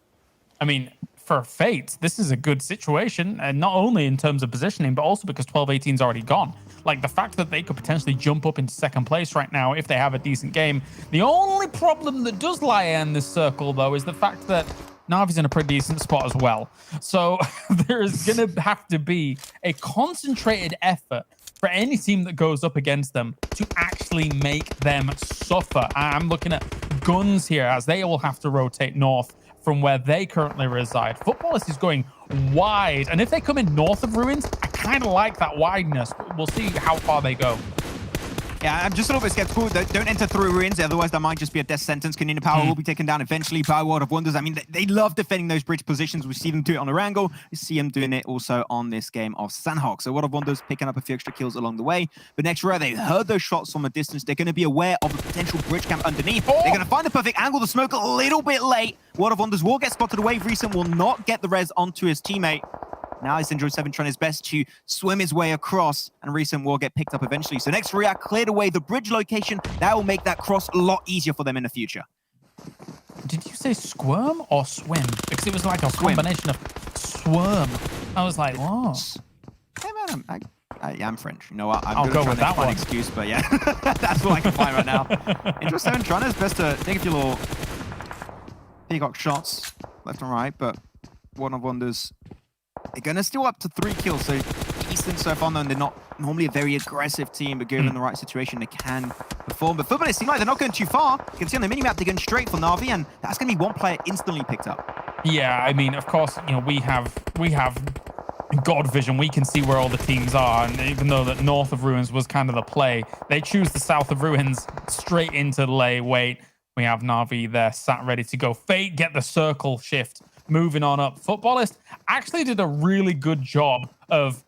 I mean, for Fate, this is a good situation, and not only in terms of positioning, but also because 12-18's already gone. Like, the fact that they could potentially jump up into second place right now if they have a decent game. The only problem that does lie in this circle, though, is the fact that Na'Vi's in a pretty decent spot as well. So there's going to have to be a concentrated effort for any team that goes up against them to actually make them suffer. I'm looking at GUNZ here, as they will have to rotate north from where they currently reside. Futbolist is going wide, and if they come in north of Ruins, I kind of like that wideness. We'll see how far they go. Yeah, I'm just a little bit skeptical. Don't enter through Ruins, otherwise that might just be a death sentence. Konina Power will be taken down eventually by World of Wonders. I mean, they love defending those bridge positions. We see them do it on Erangel. We see them doing it also on this game of Sanhok. So World of Wonders picking up a few extra kills along the way. But next Rüya, they heard those shots from a distance. They're going to be aware of the potential bridge camp underneath. They're going to find the perfect angle. The smoke a little bit late. World of Wonders will get spotted away. Recent will not get the res onto his teammate. Now it's Enjoy7 trying his best to swim his way across, and Recent will get picked up eventually. So next Rüya cleared away the bridge location. That will make that cross a lot easier for them in the future. Did you say squirm or swim? Because it was like a combination of squirm. I was like, whoa. Hey man, I'm French. You know what? I'll go with that one. Excuse, but yeah, that's what I can find right now. Enjoy7 trying his best to take a few little peacock shots left and right, but World of Wonders, they're going to still up to 3 kills, so decent so far, and they're not normally a very aggressive team, but given the right situation, they can perform. But Futbolist seem like they're not going too far. You can see on the minimap, they're going straight for Na'Vi, and that's going to be one player instantly picked up. Yeah, I mean, of course, you know, we have God vision. We can see where all the teams are, and even though that north of Ruins was kind of the play, they choose the south of Ruins straight into the lay. Wait, we have Na'Vi there, sat ready to go. Fate get the circle shift. Moving on up. Futbolist actually did a really good job of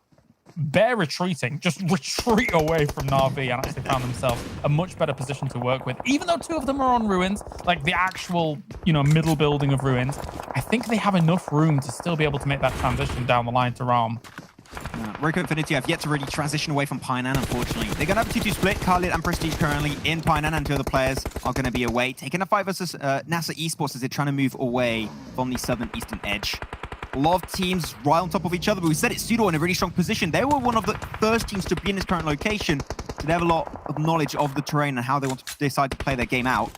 bare retreating, just retreat away from Na'Vi, and actually found themselves a much better position to work with. Even though 2 of them are on Ruins, like the actual, you know, middle building of Ruins, I think they have enough room to still be able to make that transition down the line to Realm. RICO Infinity have yet to really transition away from Painan, unfortunately. They're going to have a 2-2 split. Khalid and Prestige currently in Painan, and 2 other players are going to be away. Taking a fight versus NASR Esports as they're trying to move away from the southern eastern edge. A lot of teams right on top of each other, but we said it's SUDOR in a really strong position. They were one of the first teams to be in this current location, so they have a lot of knowledge of the terrain and how they want to decide to play their game out.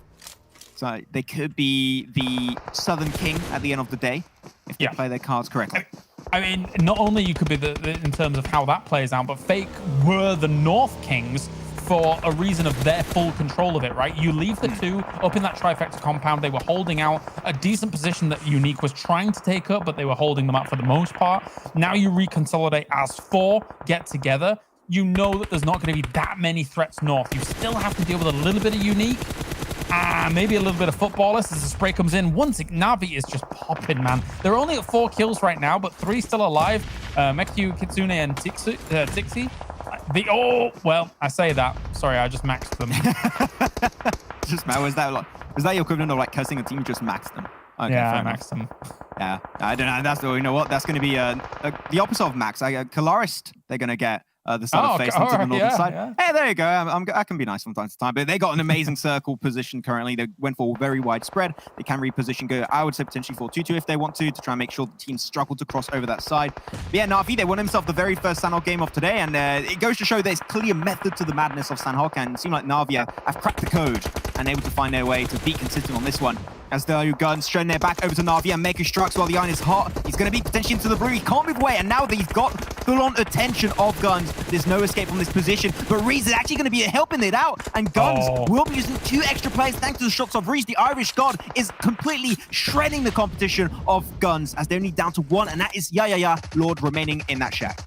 So they could be the Southern King at the end of the day if they play their cards correctly. I mean, not only you could be in terms of how that plays out, but Fake were the North Kings for a reason of their full control of it, right? You leave the two up in that trifecta compound. They were holding out a decent position that Unique was trying to take up, but they were holding them up for the most part. Now you reconsolidate as 4, get together. You know that there's not going to be that many threats north. You still have to deal with a little bit of Unique. Maybe a little bit of Futbolist as the spray comes in. Once Navi is just popping, man. They're only at 4 kills right now, but 3 still alive. Mekyu, Kitsune, and Tixi. Well, I say that. Sorry, I just maxed them. Just was that your equivalent of like cursing a team? Just maxed them. Okay, yeah, I maxed them. Yeah, I don't know. That's you know what? That's going to be the opposite of max. Kalarist, they're going to get the side of face onto the northern side. Yeah. Hey, there you go. I can be nice from time to time, but they got an amazing circle position currently. They went for a very wide spread. They can reposition, go, I would say potentially 4-2-2 if they want to try and make sure the team struggle to cross over that side. But yeah, Na'Vi, they won himself the very first Sanhok game of today, and it goes to show there's clearly a method to the madness of Sanhok, and it seems like Na'Vi have cracked the code and able to find their way to be consistent on this one. As the GUNZ showing their back over to Na'Vi and making strikes while the iron is hot. He's going to be potentially into the blue. He can't move away, and now that he's got full-on attention of GUNZ, there's no escape from this position. But Reese is actually going to be helping it out, and GUNZ will be using 2 extra players thanks to the shots of Reese. The Irish God is completely shredding the competition of GUNZ as they're only down to 1, and that is Lord remaining in that shack.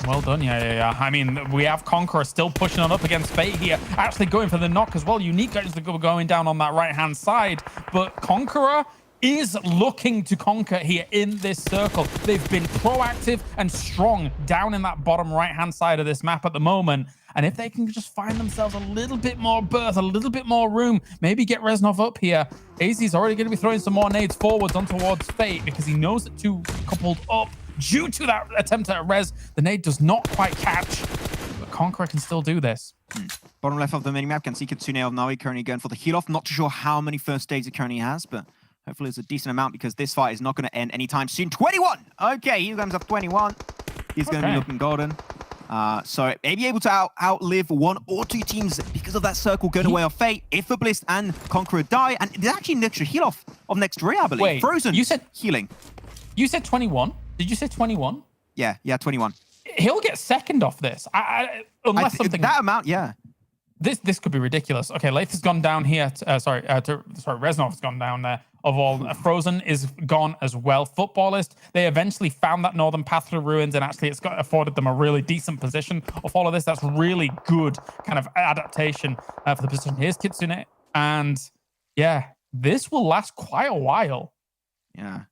Well done, yeah. I mean, we have Conqueror still pushing on up against Fate here, actually going for the knock as well. Unique guys going down on that right-hand side, but Conqueror is looking to conquer here in this circle. They've been proactive and strong down in that bottom right-hand side of this map at the moment. And if they can just find themselves a little bit more berth, a little bit more room, maybe get Reznov up here. AZ's already going to be throwing some more nades forwards on towards Fate because he knows that 2 coupled up. Due to that attempt at a res, the nade does not quite catch, but Conqueror can still do this. Bottom left of the minimap can see Kitsune of Navi currently going for the heal off. Not too sure how many first aids he currently has, but hopefully it's a decent amount because this fight is not going to end anytime soon. 21! Okay, he comes up 21. He's going to be looking golden. So maybe able to outlive 1 or 2 teams because of that circle going away of Fate. If Futbolist and Conqueror die, and there's actually an extra heal off of next to Rüya, I believe. Wait, Frozen you said healing. You said 21. Did you say 21? Yeah, 21. He'll get second off this, unless something that amount. Yeah, this could be ridiculous. Okay, Lath has gone down here. Reznov has gone down there. Of all, Frozen is gone as well. Futbolist, they eventually found that northern path through ruins, and actually it's afforded them a really decent position of all of this. That's really good kind of adaptation for the position. Here's Kitsune, and yeah, this will last quite a while. Yeah.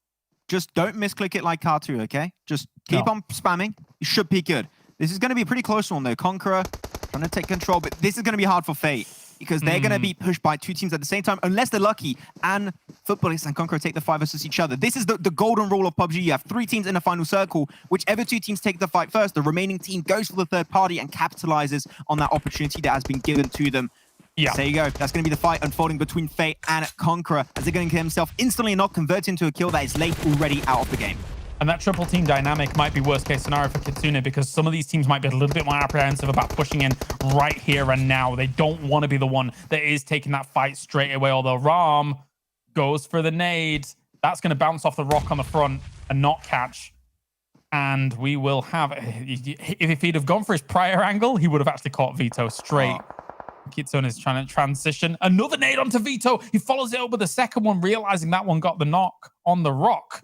Just don't misclick it like K2, okay? Just keep on spamming. You should be good. This is going to be a pretty close one, though. Conqueror trying to take control, but this is going to be hard for Fate because they're going to be pushed by 2 teams at the same time, unless they're lucky and Futbolist and Conqueror take the fight versus each other. This is the golden rule of PUBG. You have 3 teams in the final circle. Whichever 2 teams take the fight first, the remaining team goes for the third party and capitalizes on that opportunity that has been given to them. Yeah. So there you go. That's going to be the fight unfolding between Fate and Conqueror as they're going to get himself instantly not converted into a kill that is late already out of the game. And that triple team dynamic might be worst case scenario for Kitsune because some of these teams might be a little bit more apprehensive about pushing in right here and now. They don't want to be the one that is taking that fight straight away, although Ram goes for the nade. That's going to bounce off the rock on the front and not catch. And we will have... If he'd have gone for his prior angle, he would have actually caught Vito straight. Kitsune is trying to transition. Another nade onto Vito. He follows it up with the second one, realizing that one got the knock on the rock.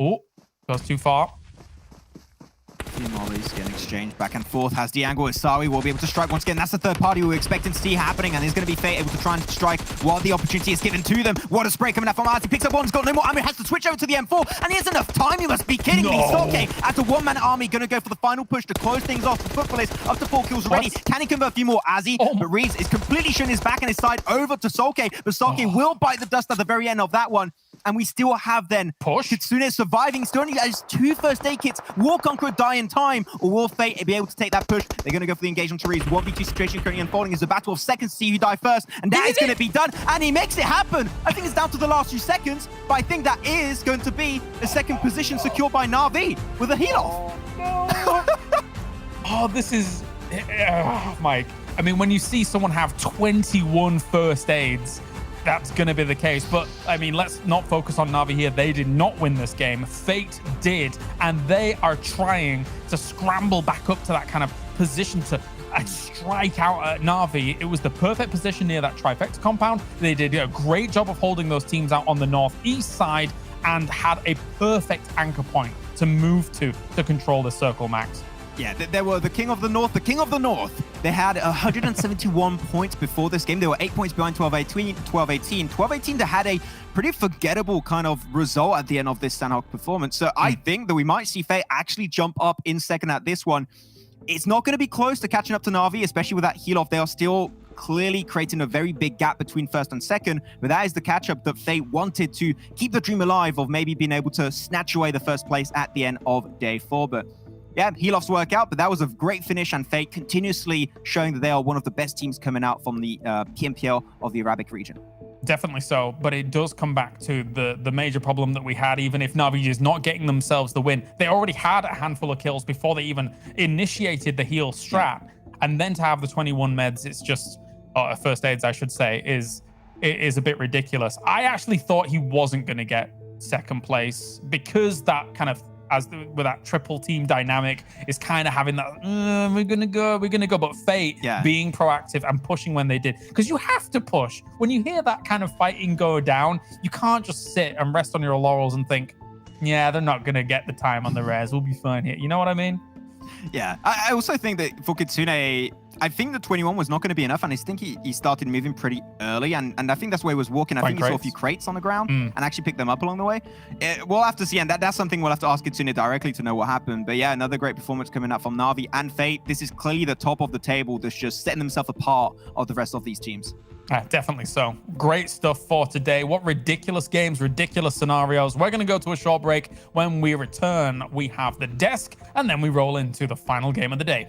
Oh, goes too far. Two mollies getting exchanged back and forth. Has the angle. Isawi will be able to strike once again. That's the third party we were expecting to see happening, and there's going to be Fate able to try and strike while the opportunity is given to them. What a spray coming out from Artie. Picks up one. He's got no more army. Has to switch over to the M4, and he has enough time. You must be kidding me. Soke, as a 1-man army, going to go for the final push to close things off. The Futbolist up to 4 kills already. Can he convert a few more? Azzy, but Reeves is completely showing his back and his side over to Soke, but Soke will bite the dust at the very end of that one. And we still have then Kitsune surviving. Still only has 2 first aid kits. Will Conqueror die in time, or will Fate be able to take that push? They're going to go for the engagement to Reeves. 1v2 situation currently unfolding is a battle of seconds to see who die first. And that is going to be done. And he makes it happen. I think it's down to the last few seconds, but I think that is going to be the second position secured by Na'Vi with a heal off. Oh, this is... Mike, I mean, when you see someone have 21 first aids that's going to be the case. But I mean, let's not focus on Na'Vi here. They did not win this game. Fate did, and they are trying to scramble back up to that kind of position to strike out at Na'Vi. It was the perfect position near that trifecta compound. They did a great job of holding those teams out on the northeast side and had a perfect anchor point to move to control the circle, Max. Yeah, they were the king of the north, They had 171 points before this game. They were 8 points behind 12-18. They had a pretty forgettable kind of result at the end of this Sanhok performance. So I think that we might see Fate actually jump up in second at this one. It's not going to be close to catching up to Na'Vi, especially with that heal off. They are still clearly creating a very big gap between first and second, but that is the catch-up that Fate wanted to keep the dream alive of maybe being able to snatch away the first place at the end of day 4. But yeah, heal-offs work out, but that was a great finish, and Fate continuously showing that they are one of the best teams coming out from the PMPL of the Arabic region. Definitely so, but it does come back to the major problem that we had. Even if Na'Vi is not getting themselves the win, they already had a handful of kills before they even initiated the heal strat, and then to have the 21 meds, it's just first aids, I should say, is a bit ridiculous. I actually thought he wasn't going to get second place because that kind of with that triple team dynamic is kind of having that we're gonna go, but Fate being proactive and pushing when they did, because you have to push when you hear that kind of fighting go down. You can't just sit and rest on your laurels and think, yeah, they're not gonna get the time on the res, we'll be fine here. You know what I mean? Yeah, I also think that for Kitsune, I think the 21 was not going to be enough, and I think he started moving pretty early, and I think that's where he was walking. I think he saw a few crates on the ground and actually picked them up along the way. We'll have to see, and that's something we'll have to ask Kitsune directly to know what happened. But yeah, another great performance coming out from Na'Vi and Fate. This is clearly the top of the table that's just setting themselves apart of the rest of these teams. Definitely so. Great stuff for today. What ridiculous games, ridiculous scenarios. We're going to go to a short break. When we return, we have the desk, and then we roll into the final game of the day.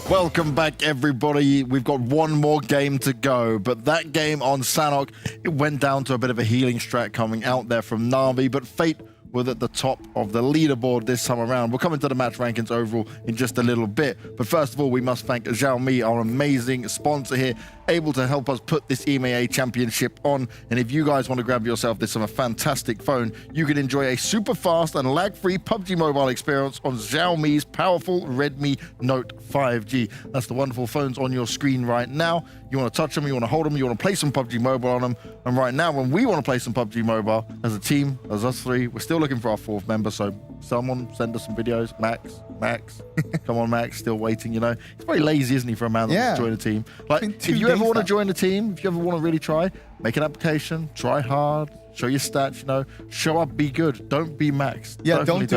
Welcome back, everybody. We've got one more game to go, but that game on Sanhok, it went down to a bit of a healing strat coming out there from Na'Vi, but Fate were at the top of the leaderboard this time around. We'll come into the match rankings overall in just a little bit, but first of all, we must thank Xiaomi, our amazing sponsor here, able to help us put this EMEA Championship on. And if you guys want to grab yourself this on a fantastic phone, you can enjoy a super fast and lag-free PUBG Mobile experience on Xiaomi's powerful Redmi Note 5G. That's the wonderful phones on your screen right now. You want to touch them, you want to hold them, you want to play some PUBG Mobile on them. And right now, when we want to play some PUBG Mobile, as a team, as us three, we're still still looking for our 4th member, so someone send us some videos. Max. Come on, Max. Still waiting, you know. He's very lazy, isn't he, for a man that wants to join a team? Like, if you ever want to join a team, if you ever want to really try, make an application, try hard, show your stats, you know, show up, be good. Don't be Max. Yeah, don't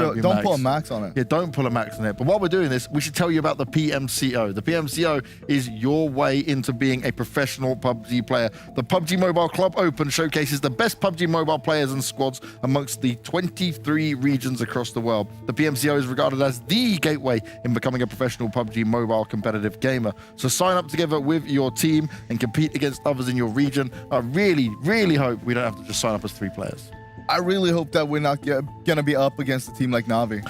pull a Max on it. Yeah, don't pull a Max on it. But while we're doing this, we should tell you about the PMCO. The PMCO is your way into being a professional PUBG player. The PUBG Mobile Club Open showcases the best PUBG Mobile players and squads amongst the 23 regions across the world. The PMCO is regarded as the gateway in becoming a professional PUBG Mobile competitive gamer. So sign up together with your team and compete against others in your region. I really, really hope we don't have to just sign up as 3 players. I really hope that we're not gonna be up against a team like Na'Vi.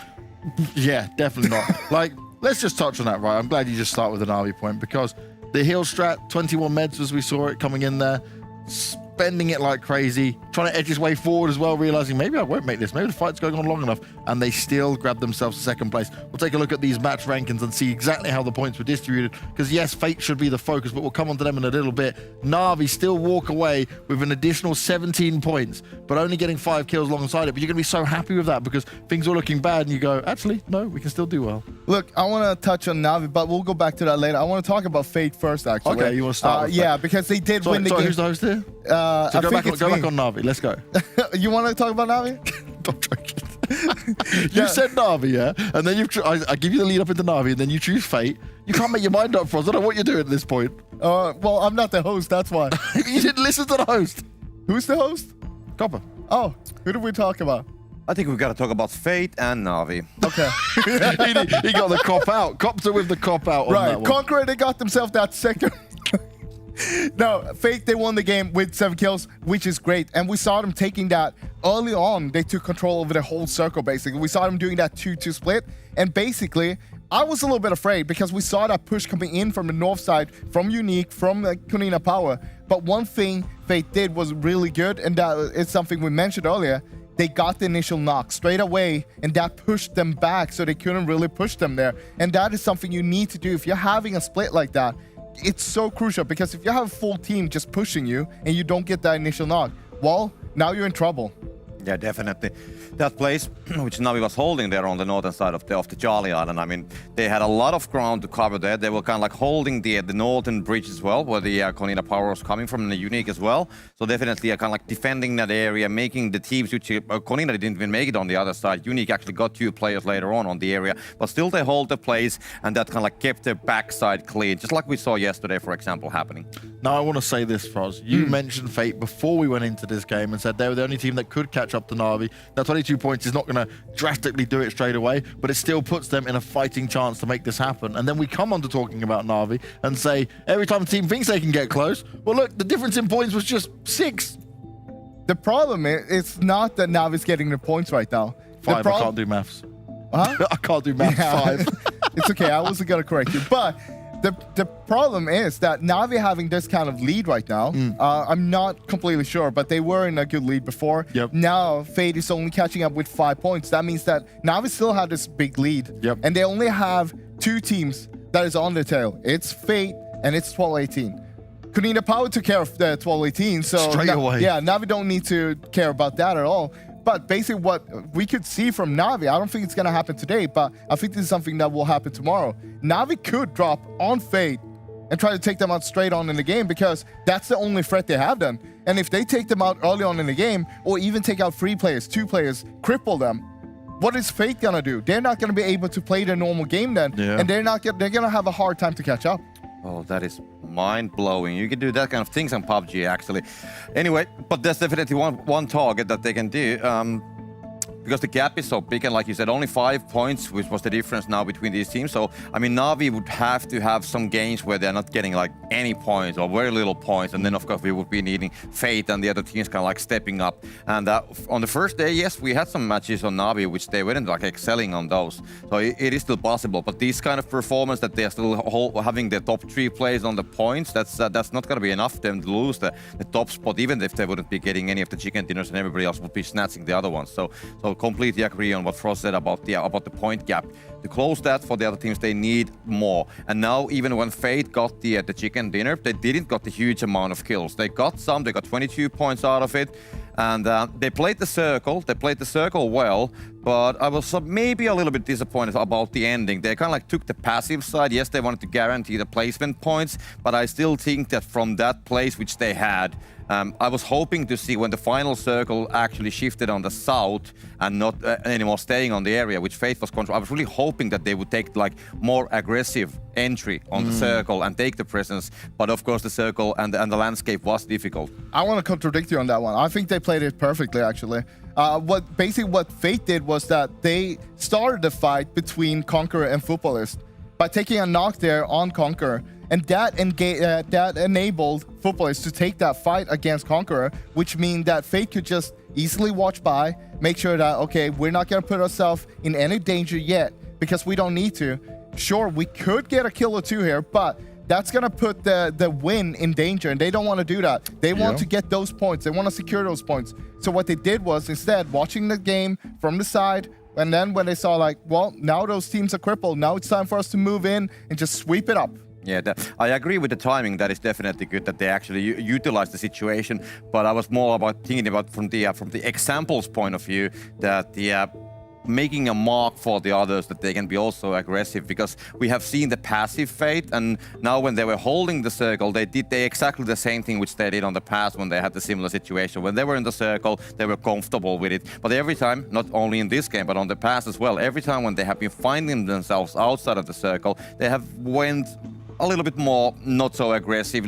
Yeah, definitely not. Like, let's just touch on that, right? I'm glad you just start with an Na'Vi point, because the heal strat, 21 meds as we saw it coming in there, spending it like crazy, trying to edge his way forward as well, realizing maybe I won't make this, maybe the fight's going on long enough, and they still grab themselves 2nd place. We'll take a look at these match rankings and see exactly how the points were distributed, because yes, Fate should be the focus, but we'll come on to them in a little bit. Na'Vi still walk away with an additional 17 points, but only getting 5 kills alongside it. But you're going to be so happy with that, because things are looking bad, and you go, actually, no, we can still do well. Look, I want to touch on Na'Vi, but we'll go back to that later. I want to talk about Fate first, actually. Okay, you want to start with Yeah, because they did win the game. Who's the host here? I go think back on Na'Vi. Let's go. You want to talk about Na'Vi? I'm joking. You said Na'Vi, yeah? And then I give you the lead up into Na'Vi, and then you choose Fate. You can't make your mind up for us. I don't know what you're doing at this point. Well, I'm not the host, that's why. You didn't listen to the host. Who's the host? Copper. Oh, who did we talk about? I think we've got to talk about Fate and Na'Vi. Okay. he got the cop out. Copter with the cop out on that one. Conqueror, they got themselves that 2nd. No, Fate, they won the game with 7 kills, which is great. And we saw them taking that early on. They took control over the whole circle, basically. We saw them doing that 2-2 split. And basically, I was a little bit afraid because we saw that push coming in from the north side, from Unique, from Konina Power. But one thing Fate did was really good, and that is something we mentioned earlier. They got the initial knock straight away, and that pushed them back, so they couldn't really push them there. And that is something you need to do if you're having a split like that. It's so crucial, because if you have a full team just pushing you and you don't get that initial knock, well, now you're in trouble. Yeah, definitely. That place, which Na'Vi was holding there on the northern side of the Charlie Island, I mean, they had a lot of ground to cover there. They were kind of like holding the northern bridge as well, where the Konina Power was coming from, the Unique as well. So definitely kind of like defending that area, making the teams, which Konina didn't even make it on the other side. Unique actually got 2 players later on the area, but still they hold the place, and that kind of like kept their backside clean, just like we saw yesterday, for example, happening. Now, I want to say this, Froz. You mentioned Fate before we went into this game and said they were the only team that could catch up to Na'Vi. That 22 points is not going to drastically do it straight away, but it still puts them in a fighting chance to make this happen. And then we come on to talking about Na'Vi and say, every time a team thinks they can get close, well, look, the difference in points was just 6. The problem is, it's not that Na'Vi's getting the points right now. 5, I can't do maths. Huh? I can't do maths, 5. It's okay, I wasn't going to correct you. But the problem is that Na'Vi having this kind of lead right now, I'm not completely sure, but they were in a good lead before. Yep. Now, Fate is only catching up with 5 points. That means that Na'Vi still had this big lead. Yep. And they only have 2 teams that is on the tail. It's Fate and it's 12-18. Konina Power took care of the 12-18, so straight away. Yeah, Na'Vi don't need to care about that at all. But basically what we could see from Na'Vi, I don't think it's going to happen today, but I think this is something that will happen tomorrow. Na'Vi could drop on Fate and try to take them out straight on in the game, because that's the only threat they have then. And if they take them out early on in the game, or even take out 3 players, 2 players, cripple them, what is Fate going to do? They're not going to be able to play their normal game then, and they're going to have a hard time to catch up. Oh, that is mind-blowing. You can do that kind of things on PUBG, actually. Anyway, but there's definitely one target that they can do. Because the gap is so big, and like you said, only 5 points, which was the difference now between these teams. So, I mean, Na'Vi would have to have some games where they're not getting like any points or very little points. And then, of course, we would be needing Fate and the other teams kind of like stepping up. And on the first day, yes, we had some matches on Na'Vi, which they weren't like excelling on those. So it is still possible. But this kind of performance that they're still having the top 3 players on the points, that's not going to be enough for them to lose the top spot, even if they wouldn't be getting any of the chicken dinners and everybody else would be snatching the other ones. So completely agree on what Frost said about the point gap. To close that for the other teams, they need more. And now, even when Fate got the chicken dinner, they didn't got the huge amount of kills. They got some. They got 22 points out of it. And they played the circle well, but I was maybe a little bit disappointed about the ending. They kind of like took the passive side. Yes, they wanted to guarantee the placement points, but I still think that from that place which they had, I was hoping to see when the final circle actually shifted on the south and not anymore staying on the area, which Faith was controlling. I was really hoping that they would take like more aggressive entry on the circle and take the presence. But of course, the circle and the landscape was difficult. I want to contradict you on that one. I think they played it perfectly, actually. What Faith did was that they started the fight between Conqueror and Futbolist by taking a knock there on Conqueror. And that enabled Futbolist to take that fight against Conqueror, which means that Fate could just easily watch by, make sure that, okay, we're not going to put ourselves in any danger yet because we don't need to. Sure, we could get a kill or two here, but that's going to put the win in danger, and they don't want to do that. They want to get those points. They want to secure those points. So what they did was instead watching the game from the side, and then when they saw like, well, now those teams are crippled. Now it's time for us to move in and just sweep it up. Yeah, I agree with the timing. That is definitely good that they actually utilize the situation. But I was more about thinking about from the examples point of view that the making a mark for the others, that they can be also aggressive, because we have seen the passive Fate, and now when they were holding the circle, they did exactly the same thing which they did on the past when they had the similar situation. When they were in the circle, they were comfortable with it. But every time, not only in this game, but on the past as well, every time when they have been finding themselves outside of the circle, they have went a little bit more not so aggressive,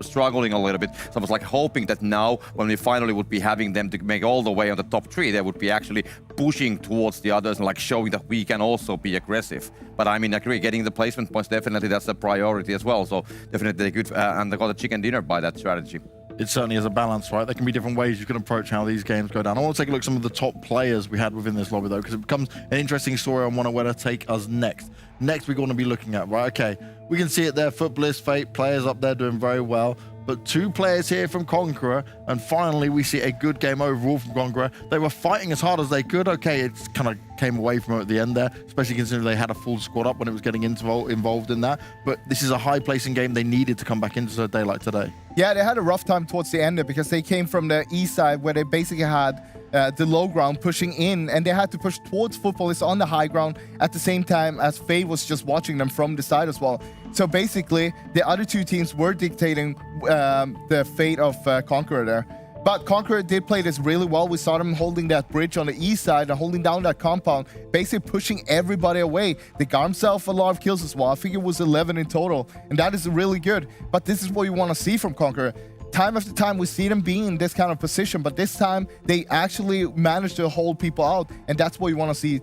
struggling a little bit. So I was like hoping that now when we finally would be having them to make all the way on the top 3, they would be actually pushing towards the others and like showing that we can also be aggressive. But I mean, I agree, getting the placement points, definitely that's a priority as well. So definitely good, and they got a chicken dinner by that strategy. It certainly is a balance, right? There can be different ways you can approach how these games go down. I want to take a look at some of the top players we had within this lobby, though, because it becomes an interesting story on where to take us next. Next, we're going to be looking at, right, okay, we can see it there, Futbolist, Fate, players up there doing very well, but 2 players here from Conqueror, and finally we see a good game overall from Conqueror. They were fighting as hard as they could. Okay, it kind of came away from it at the end there, especially considering they had a full squad up when it was getting involved in that. But this is a high-placing game. They needed to come back into a day like today. Yeah, they had a rough time towards the end there because they came from the east side where they basically had the low ground pushing in, and they had to push towards Futbolist on the high ground at the same time as Faye was just watching them from the side as well. So basically, the other 2 teams were dictating the fate of Conqueror there. But Conqueror did play this really well. We saw them holding that bridge on the east side and holding down that compound, basically pushing everybody away. They got themselves a lot of kills as well. I think it was 11 in total, and that is really good. But this is what you want to see from Conqueror. Time after time, we see them being in this kind of position, but this time they actually managed to hold people out, and that's what you want to see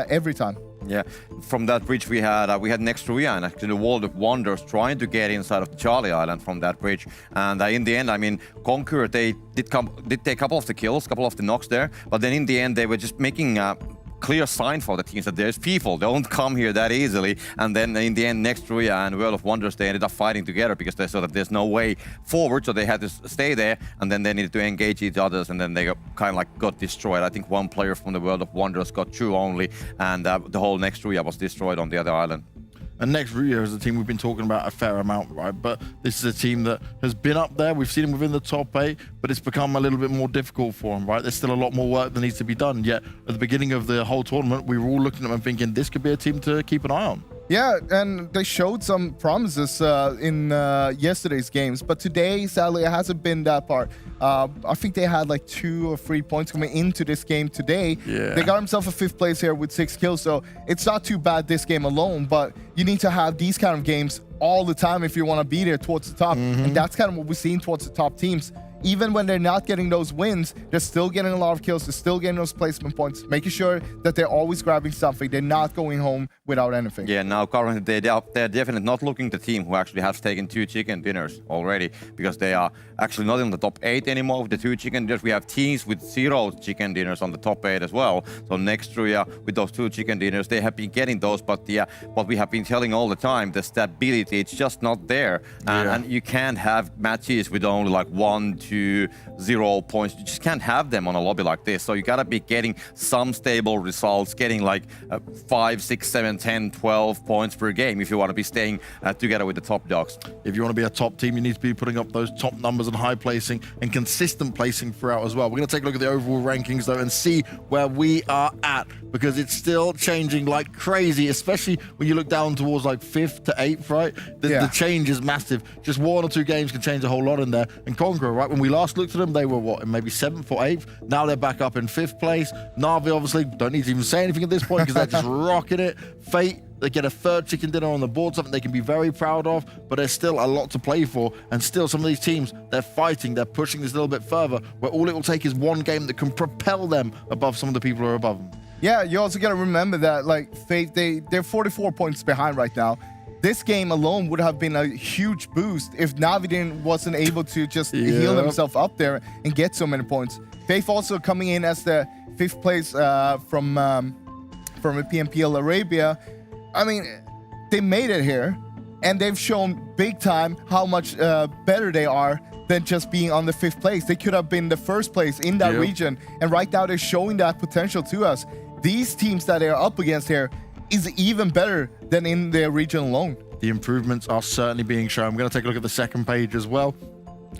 every time. Yeah, from that bridge we had next to Rüya and actually the World of Wonders trying to get inside of Charlie Island from that bridge. And in the end, I mean, Conqueror, they did take a couple of the kills, couple of the knocks there, but then in the end they were just making clear sign for the teams that there's people, they don't come here that easily. And then in the end, next Rüya and World of Wonders, they ended up fighting together because they saw that there's no way forward, so they had to stay there, and then they needed to engage each other, and then they kind of like got destroyed. I think 1 player from the World of Wonders got through only, and the whole next Rüya was destroyed on the other island. And next Rüya is a team we've been talking about a fair amount, right? But this is a team that has been up there. We've seen them within the top 8, but it's become a little bit more difficult for them, right? There's still a lot more work that needs to be done. Yet at the beginning of the whole tournament, we were all looking at them and thinking this could be a team to keep an eye on. Yeah, and they showed some promises in yesterday's games, but today, sadly, it hasn't been that part. I think they had like 2 or 3 points coming into this game today. Yeah. They got themselves a 5th place here with 6 kills, so it's not too bad this game alone, but you need to have these kind of games all the time if you want to be there towards the top, and that's kind of what we're seeing towards the top teams. Even when they're not getting those wins, they're still getting a lot of kills, they're still getting those placement points, making sure that they're always grabbing something, they're not going home without anything. Yeah, now currently they're definitely not looking the team who actually has taken 2 chicken dinners already, because they are actually not in the top 8 anymore with the 2 chicken dinners. We have teams with 0 chicken dinners on the top 8 as well. So next Rüya with those 2 chicken dinners, they have been getting those, but what we have been telling all the time, the stability, it's just not there. And you can't have matches with only like 1, to 0 points. You just can't have them on a lobby like this. So you gotta be getting some stable results, getting like 5, 6, 7, 10, 12 points per game if you want to be staying together with the top dogs. If you want to be a top team, you need to be putting up those top numbers and high placing and consistent placing throughout as well. We're going to take a look at the overall rankings though and see where we are at, because it's still changing like crazy, especially when you look down towards like 5th to 8th, right? The change is massive. Just 1 or 2 games can change a whole lot in there. And Conqueror, right, when we last looked at them, they were what, in maybe 7th or 8th? Now they're back up in 5th place. Na'Vi obviously don't need to even say anything at this point because they're just rocking it. Fate, they get a 3rd chicken dinner on the board, something they can be very proud of, but there's still a lot to play for. And still some of these teams, they're fighting, they're pushing this a little bit further, where all it will take is one game that can propel them above some of the people who are above them. Yeah, you also got to remember that, like, Fate, they're 44 points behind right now. This game alone would have been a huge boost if Na'Vi wasn't able to just heal himself up there and get so many points. Faith also coming in as the 5th place from a PMPL Arabia. I mean, they made it here, and they've shown big time how much better they are than just being on the 5th place. They could have been the 1st place in that region, and right now they're showing that potential to us. These teams that they're up against here is even better than in their region alone. The improvements are certainly being shown. I'm going to take a look at the second page as well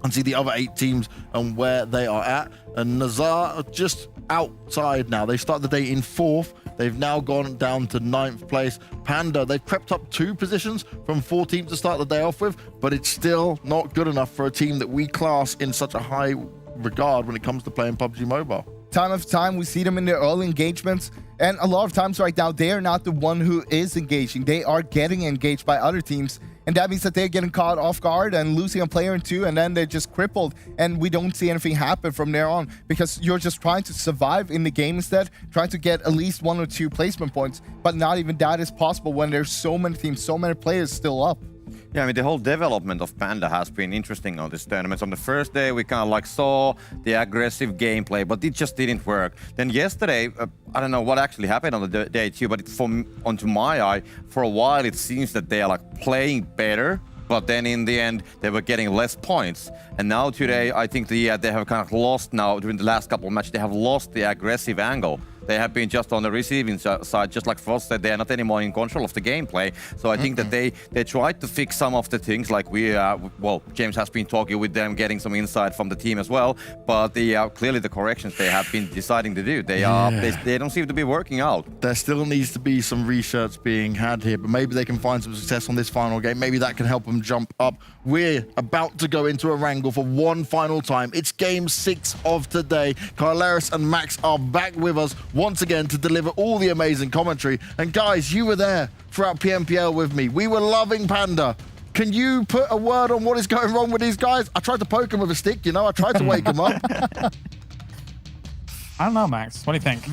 and see the other 8 teams and where they are at. And NASR are just outside now. They start the day in 4th. They've now gone down to 9th place. Panda, they've crept up 2 positions from 14th to start the day off with, but it's still not good enough for a team that we class in such a high regard when it comes to playing PUBG Mobile. Time after time, we see them in their early engagements, and a lot of times right now, they are not the one who is engaging. They are getting engaged by other teams, and that means that they're getting caught off guard and losing a player or 2, and then they're just crippled, and we don't see anything happen from there on, because you're just trying to survive in the game instead, trying to get at least 1 or 2 placement points, but not even that is possible when there's so many teams, so many players still up. Yeah, I mean, the whole development of Panda has been interesting on this tournament. On the first day, we kind of like saw the aggressive gameplay, but it just didn't work. Then yesterday, I don't know what actually happened on the day 2, but onto my eye, for a while, it seems that they are like playing better, but then in the end, they were getting less points. And now today, I think they have kind of lost now, during the last couple of matches, they have lost the aggressive angle. They have been just on the receiving side, just like Frost said, they are not anymore in control of the gameplay. So I think that they tried to fix some of the things, like well, James has been talking with them, getting some insight from the team as well. But clearly the corrections they have been deciding to do, they don't seem to be working out. There still needs to be some research being had here, but maybe they can find some success on this final game. Maybe that can help them jump up. We're about to go into Erangel for one final time. It's game 6 of today. Carleris and Max are back with us once again to deliver all the amazing commentary. And guys, you were there throughout PMPL with me. We were loving Panda. Can you put a word on what is going wrong with these guys? I tried to poke them with a stick, you know, I tried to wake them up. I don't know, Max. What do you think?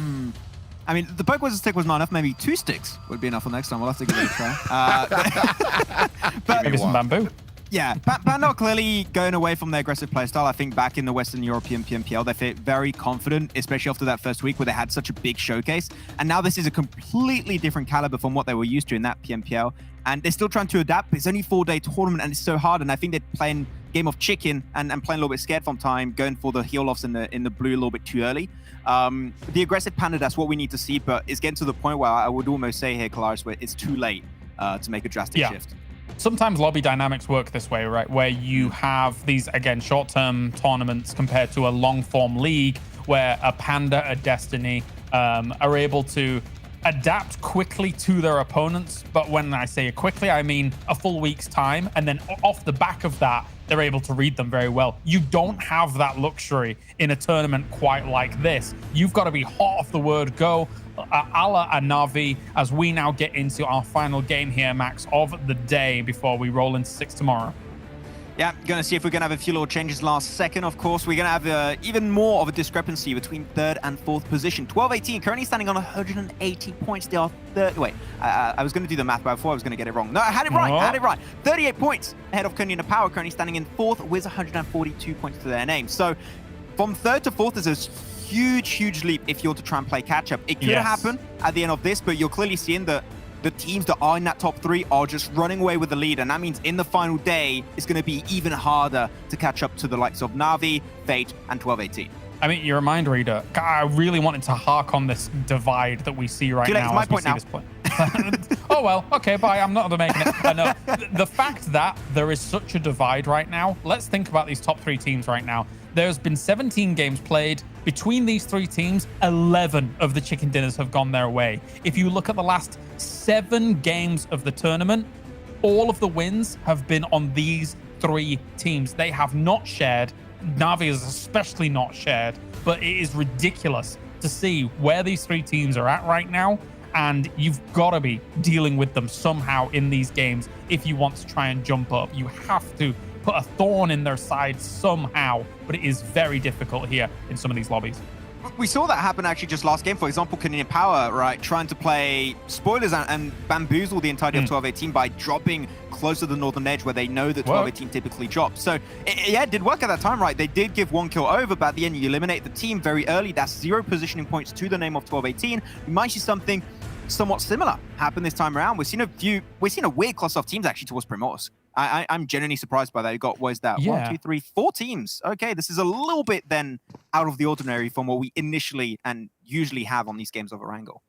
I mean, the poke with a stick was not enough. Maybe 2 sticks would be enough for next time. We'll have to give it a try. But maybe some bamboo. Yeah, Panda are clearly going away from their aggressive playstyle. I think back in the Western European PMPL, they felt very confident, especially after that first week where they had such a big showcase. And now this is a completely different caliber from what they were used to in that PMPL. And they're still trying to adapt. It's only a 4-day tournament and it's so hard. And I think they're playing game of chicken and playing a little bit scared from time, going for the heal-offs in the blue a little bit too early. The aggressive Panda, that's what we need to see, but it's getting to the point where I would almost say here, Kalaris, where it's too late to make a drastic shift. Sometimes lobby dynamics work this way, right? Where you have these, again, short-term tournaments compared to a long-form league where a Panda, a Destiny are able to adapt quickly to their opponents. But when I say quickly, I mean a full week's time. And then off the back of that, they're able to read them very well. You don't have that luxury in a tournament quite like this. You've got to be hot off the word go. A la a Na'Vi, as we now get into our final game here, Max, of the day before we roll into 6 tomorrow. Yeah, going to see if we're going to have a few little changes last second. Of course, we're going to have even more of a discrepancy between 3rd and 4th position. 12-18, currently standing on 180 points. They are third. Wait, I was going to do the math before I was going to get it wrong. No, I had it right. I had it right. 38 points ahead of Konina Power, currently standing in 4th with 142 points to their name. So from 3rd to 4th is a huge leap if you're to try and play catch-up. It could happen at the end of this, but you're clearly seeing the the teams that are in that top 3 are just running away with the lead, and that means in the final day, it's going to be even harder to catch up to the likes of Na'Vi, Fate, and 1218. I mean, you're a mind reader. God, I really wanted to hark on this divide that we see right now. It's my point now. Oh, well, okay, bye. I'm not making it. No, the fact that there is such a divide right now, let's think about these top 3 teams right now. There's been 17 games played. Between these 3 teams, 11 of the chicken dinners have gone their way. If you look at the last 7 games of the tournament, all of the wins have been on these 3 teams. They have not shared. Na'Vi is especially not shared, but it is ridiculous to see where these 3 teams are at right now, and you've got to be dealing with them somehow in these games if you want to try and jump up. You have to put a thorn in their side somehow, but it is very difficult here in some of these lobbies. We saw that happen actually just last game. For example, Konina Power, right, trying to play spoilers and bamboozle the entirety of 1218 by dropping close to the northern edge where they know that 1218 typically drops. So, it did work at that time, right? They did give 1 kill over, but at the end, you eliminate the team very early. That's 0 positioning points to the name of 1218. We might see something somewhat similar happen this time around. We've seen a weird cluster of teams actually towards Primorsk. I'm genuinely surprised by that. You got, what is that? 1, 2, 3, 4 teams. Okay, this is a little bit then out of the ordinary from what we initially and usually have on these games of Erangel.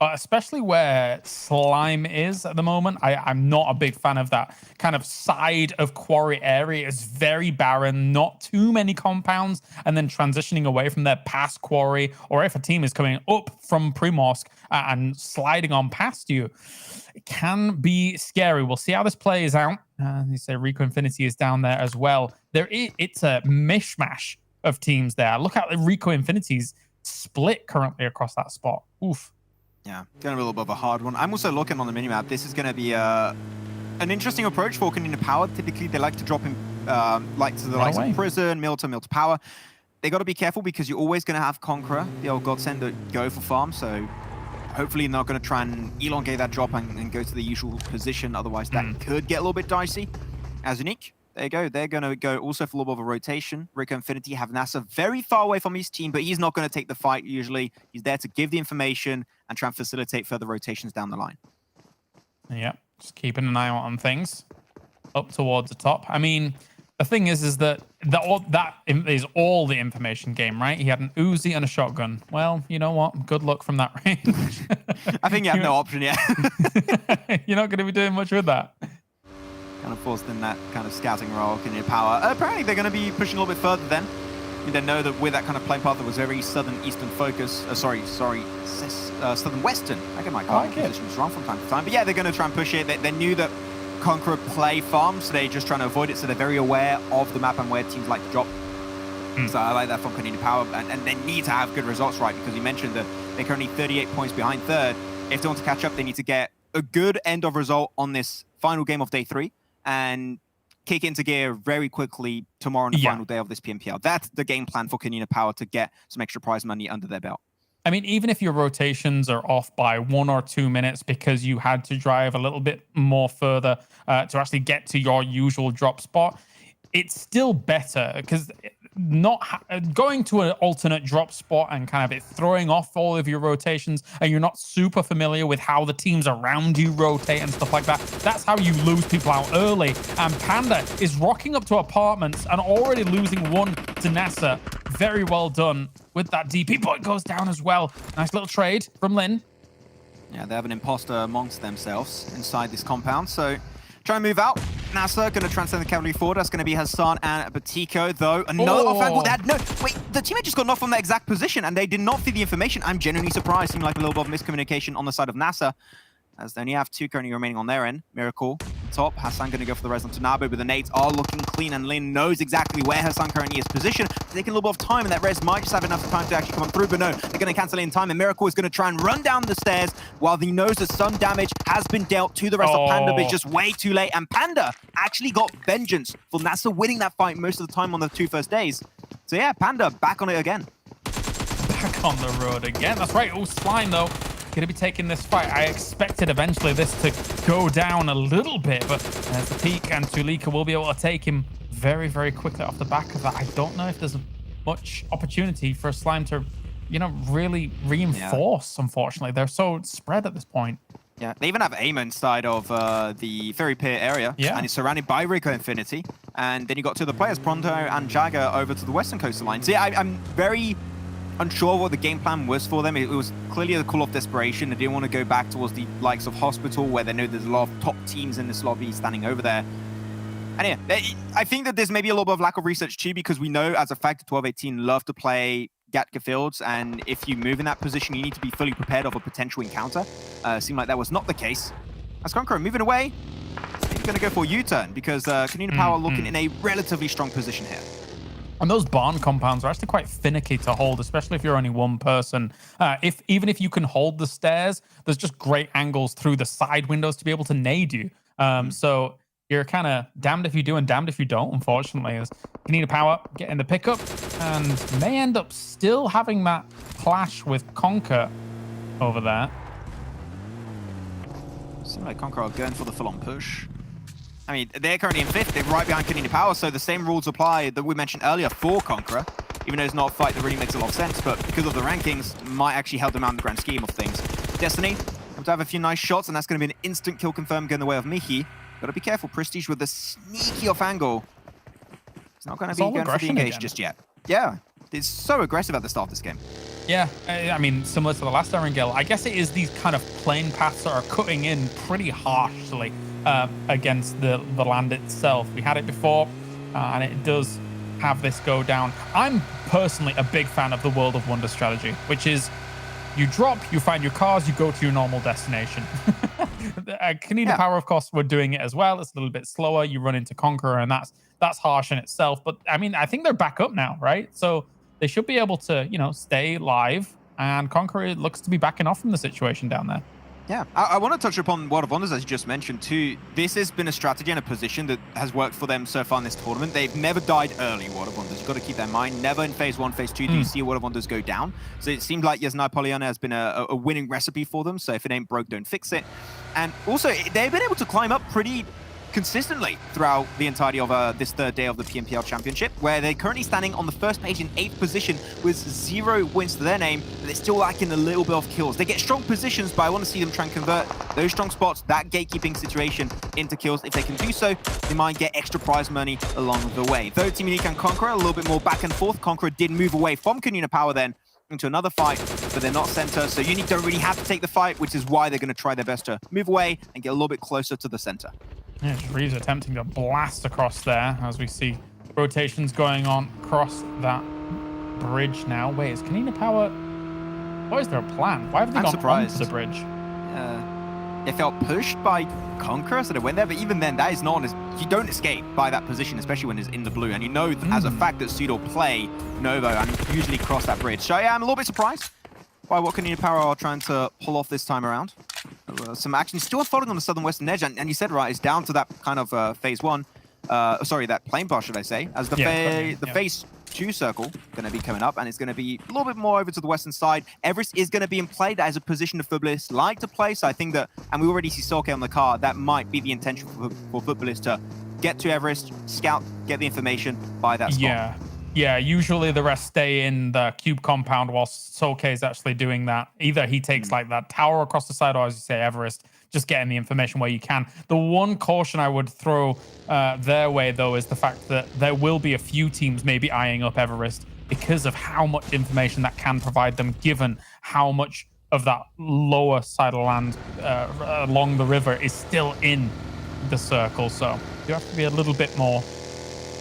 Especially where Slime is at the moment. I'm not a big fan of that kind of side of quarry area. It's very barren, not too many compounds, and then transitioning away from their past quarry, or if a team is coming up from Primorsk and sliding on past you, it can be scary. We'll see how this plays out. You say RICO Infinity is down there as well. It's a mishmash of teams there. Look at the RICO Infinity's split currently across that spot. Oof. Yeah, going to be a little bit of a hard one. I'm also looking on the minimap. This is going to be an interesting approach for Konina Power. Typically, they like to drop in like to the likes of Prison, Milta Power. They got to be careful because you're always going to have Conqueror, the old godsend, that go for farm. So hopefully you're not going to try and elongate that drop and go to the usual position. Otherwise, that could get a little bit dicey. As unique. There you go. They're going to go also for a little bit of a rotation. RICO Infinity have NASR very far away from his team, but he's not going to take the fight usually. He's there to give the information and try and facilitate further rotations down the line. Yeah, just keeping an eye out on things up towards the top. I mean, the thing is that is all the information game, right? He had an Uzi and a shotgun. Well, you know what? Good luck from that range. I think you have no option yet. You're not going to be doing much with that. Kind of forced in that kind of scouting role, Konina Power. Apparently, they're going to be pushing a little bit further then. They know that with that kind of playing path that was very southern-eastern focus, southern-western. I get my positions wrong from time to time. But yeah, they're going to try and push it. They knew that Conqueror play farm, so they're just trying to avoid it. So they're very aware of the map and where teams like to drop. So I like that from Konina Power. And they need to have good results, right? Because you mentioned that they're currently 38 points behind third. If they want to catch up, they need to get a good end of result on this final game of day 3. And kick into gear very quickly tomorrow on the final day of this PMPL. That's the game plan for Konina Power to get some extra prize money under their belt. I mean, even if your rotations are off by 1 or 2 minutes because you had to drive a little bit more further to actually get to your usual drop spot, it's still better because going to an alternate drop spot and kind of throwing off all of your rotations and you're not super familiar with how the teams around you rotate and stuff like that. That's how you lose people out early. And Panda is rocking up to apartments and already losing 1 to NASR. Very well done with that DP, but it goes down as well. Nice little trade from Lin. Yeah, they have an imposter amongst themselves inside this compound, so try and move out. NASR going to transcend the cavalry forward. That's going to be Hassan and Batiko, though. Another off angle. They had the teammate just got off from their exact position, and they did not feed the information. I'm genuinely surprised. Seemed like a little bit of miscommunication on the side of NASR, as they only have 2 currently remaining on their end. Miracle top. Hassan going to go for the res on Tanabe, but the nades are looking clean, and Lin knows exactly where Hassan currently is positioned. Taking a little bit of time, and that res might just have enough time to actually come on through, but no, they're going to cancel it in time, and Miracle is going to try and run down the stairs while he knows that some damage has been dealt to the rest of Panda, but it's just way too late, and Panda actually got vengeance for NASR winning that fight most of the time on the 2 first days. So yeah, Panda back on it again. Back on the road again. That's right. Oh, Slime, though. Going to be taking this fight. I expected eventually this to go down a little bit, but there's the peak, and Tulika will be able to take him very, very quickly off the back of that. I don't know if there's much opportunity for Slime to, really reinforce, unfortunately. They're so spread at this point. Yeah, they even have aim inside of the Ferry Pier area, and it's surrounded by RICO Infinity. And then you got two of the players, Pronto and Jagger, over to the western coastal line. So yeah, I'm very unsure what the game plan was for them. It was clearly a call of desperation. They didn't want to go back towards the likes of Hospital, where they know there's a lot of top teams in this lobby standing over there. And yeah, I think that there's maybe a little bit of lack of research too, because we know as a fact that 12-18 love to play Gatka fields, and if you move in that position, you need to be fully prepared of a potential encounter. Seemed like that was not the case. As Conqueror moving away, he's going to go for a U-turn, because Konina Power looking in a relatively strong position here. And those barn compounds are actually quite finicky to hold, especially if you're only one person. Even if you can hold the stairs, there's just great angles through the side windows to be able to nade you. So you're kind of damned if you do and damned if you don't, unfortunately. As Konina Power getting the pickup and may end up still having that clash with Conquer over there. Seems like Conquer are going for the full-on push. I mean, they're currently in 5th. They're right behind Konina Power, so the same rules apply that we mentioned earlier for Conqueror. Even though it's not a fight that really makes a lot of sense, but because of the rankings, might actually help them out in the grand scheme of things. Destiny, able to have a few nice shots, and that's going to be an instant kill confirmed going the way of Mihi. Got to be careful. Prestige with the sneaky off angle. It's not going to be going for the engage just yet. Yeah, it's so aggressive at the start of this game. Yeah, I mean, similar to the last Erangel, I guess it is these kind of plane paths that are cutting in pretty harshly against the land itself. We had it before, and it does have this go down. I'm personally a big fan of the World of Wonder strategy, which is you drop, you find your cars, you go to your normal destination. Konina Power, of course, were doing it as well. It's a little bit slower. You run into Conqueror, and that's harsh in itself. But I mean, I think they're back up now, right? So they should be able to, stay live. And Conqueror looks to be backing off from the situation down there. Yeah, I want to touch upon World of Wonders, as you just mentioned, too. This has been a strategy and a position that has worked for them so far in this tournament. They've never died early, World of Wonders. You've got to keep that in mind. Never in Phase 1, Phase 2 do you see World of Wonders go down. So it seems like Yasnai Poliana has been a winning recipe for them. So if it ain't broke, don't fix it. And also, they've been able to climb up pretty consistently throughout the entirety of this third day of the PMPL Championship, where they're currently standing on the first page in 8th position with 0 wins to their name, but they're still lacking a little bit of kills. They get strong positions, but I want to see them try and convert those strong spots, that gatekeeping situation, into kills. If they can do so, they might get extra prize money along the way. Though Team Unique and Conqueror a little bit more back and forth. Conqueror did move away from Konina Power then into another fight, but they're not center, so Unique don't really have to take the fight, which is why they're going to try their best to move away and get a little bit closer to the center. Yeah, Reeves attempting to blast across there as we see rotations going on across that bridge now. Wait, is Konina Power... Why is there a plan? Why have they gone onto the bridge? They felt pushed by Conqueror, so they went there, but even then, that is not... You don't escape by that position, especially when it's in the blue, and you know as a fact that SUDOR play Novo and usually cross that bridge. So yeah, I'm a little bit surprised by what Konina Power are trying to pull off this time around. Some action still unfolding on the southern western edge, and you said right, it's down to that kind of phase 1. Sorry, that plane pass, should I say, as the phase 2 circle going to be coming up, and it's going to be a little bit more over to the western side. Everest is going to be in play. That is a position that Futbolist like to play, so I think that, and we already see Soke on the car, that might be the intention for Futbolist to get to Everest, scout, get the information by that spot. Yeah, usually the rest stay in the cube compound whilst Soke is actually doing that. Either he takes like that tower across the side, or as you say, Everest, just getting the information where you can. The one caution I would throw their way, though, is the fact that there will be a few teams maybe eyeing up Everest because of how much information that can provide them, given how much of that lower side of land along the river is still in the circle. So you have to be a little bit more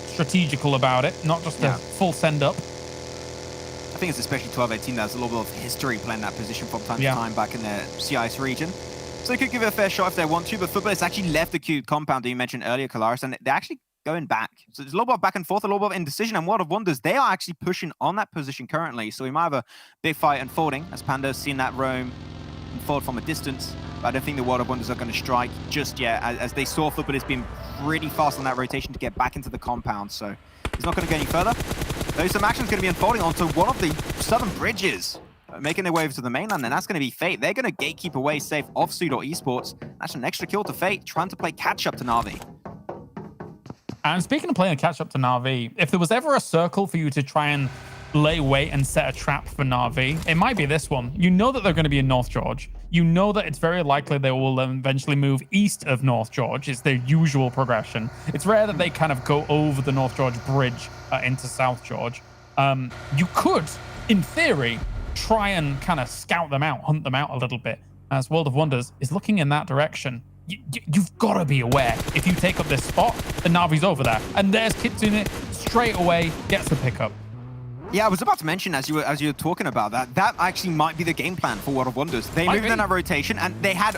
strategical about it, not just a full send up. I think it's especially 12-18. There's a little bit of history playing that position from time to time back in the CIS region. So they could give it a fair shot if they want to, but Futbolist actually left the cube compound that you mentioned earlier, Kalaris, and they're actually going back. So there's a little bit of back and forth, a little bit of indecision, and World of Wonders, they are actually pushing on that position currently. So we might have a big fight unfolding as Panda's seen that roam unfold from a distance. But I don't think the World of Wonders are going to strike just yet, as they saw Futbolist being pretty fast on that rotation to get back into the compound. So he's not going to go any further. Though some action's going to be unfolding onto one of the southern bridges, making their way over to the mainland, and that's going to be Fate. They're going to gatekeep away safe off SUDOR Esports. That's an extra kill to Fate, trying to play catch-up to Na'Vi. And speaking of playing catch-up to Na'Vi, if there was ever a circle for you to try and lay wait and set a trap for Na'Vi, it might be this one. You know that they're going to be in North George. You know that it's very likely they will eventually move east of North George. It's their usual progression. It's rare that they kind of go over the North George bridge into South George. You could, in theory, try and kind of scout them out, hunt them out a little bit, as World of Wonders is looking in that direction. You've got to be aware. If you take up this spot, the Na'Vi's over there. And there's Kitsune straight away, gets the pickup. Yeah, I was about to mention as you were talking about that actually might be the game plan for World of Wonders. They moved in that rotation and they had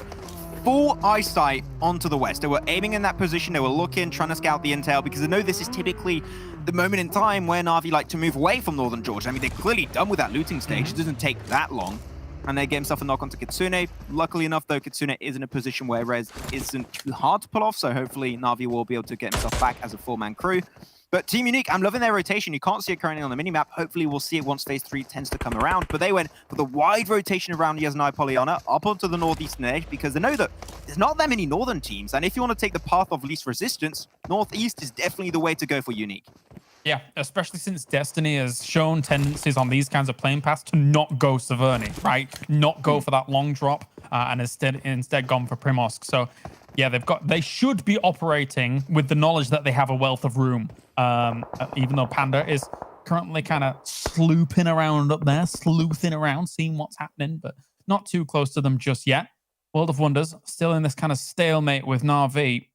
full eyesight onto the west. They were aiming in that position. They were looking, trying to scout the intel because they know this is typically the moment in time where Na'Vi like to move away from Northern Georgia. I mean, they're clearly done with that looting stage. It doesn't take that long. And they get himself a knock onto Kitsune. Luckily enough, though, Kitsune is in a position where Rez isn't too hard to pull off, so hopefully Na'Vi will be able to get himself back as a four-man crew. But Team Unique, I'm loving their rotation. You can't see it currently on the minimap. Hopefully we'll see it once Phase 3 tends to come around. But they went for the wide rotation around Yasnai Polyana up onto the northeastern edge because they know that there's not that many northern teams. And if you want to take the path of least resistance, northeast is definitely the way to go for Unique. Yeah, especially since Destiny has shown tendencies on these kinds of playing paths to not go Severny, right? Not go for that long drop and instead gone for Primosk. So yeah, they should be operating with the knowledge that they have a wealth of room. Even though Panda is currently kind of sleuthing around up there, seeing what's happening, but not too close to them just yet. World of Wonders still in this kind of stalemate with Na'Vi.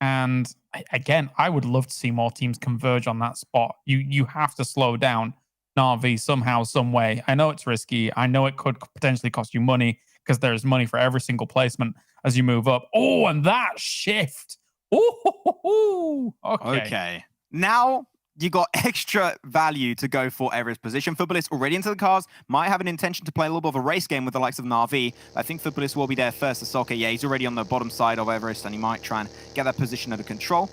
And again, I would love to see more teams converge on that spot. You have to slow down Na'Vi somehow, some way. I know it's risky. I know it could potentially cost you money because there's money for every single placement as you move up. Oh, and that shift. Ooh, Okay. Now you got extra value to go for Everest position. Futbolist already into the cars, might have an intention to play a little bit of a race game with the likes of Na'Vi. I think Futbolist will be there first. Ahsoka, yeah, he's already on the bottom side of Everest, and he might try and get that position under control.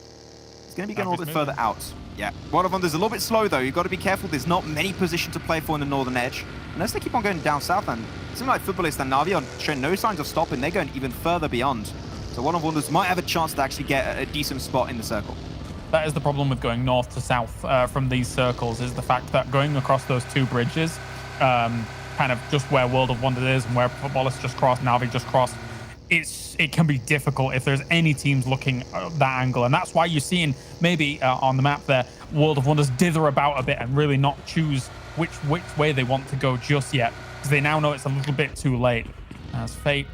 He's going to be going a little bit further out. Yeah, World of Wonders a little bit slow, though. You've got to be careful. There's not many positions to play for in the northern edge. Unless they keep on going down south, and it seems like Futbolist and Na'Vi are showing no signs of stopping. They're going even further beyond. So World of Wonders might have a chance to actually get a decent spot in the circle. That is the problem with going north to south from these circles, is the fact that going across those two bridges, kind of just where World of Wonders is and where Futbolist just crossed, Na'Vi just crossed, it can be difficult if there's any teams looking at that angle. And that's why you're seeing maybe on the map there, World of Wonders dither about a bit and really not choose which way they want to go just yet, because they now know it's a little bit too late. As Fate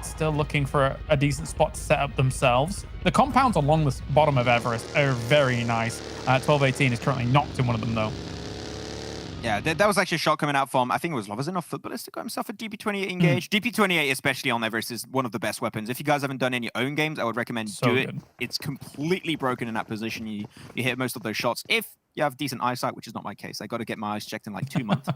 still looking for a decent spot to set up themselves. The compounds along the bottom of Everest are very nice. 1218 is currently knocked in one of them, though. Yeah, that was actually a shot coming out from, I think it was Lovazin or Futbolist that got himself a DP28 engaged. DP28, especially on Everest, is one of the best weapons. If you guys haven't done any own games, I would recommend do it. It's completely broken in that position. You hit most of those shots. If you have decent eyesight, which is not my case. I got to get my eyes checked in like 2 months.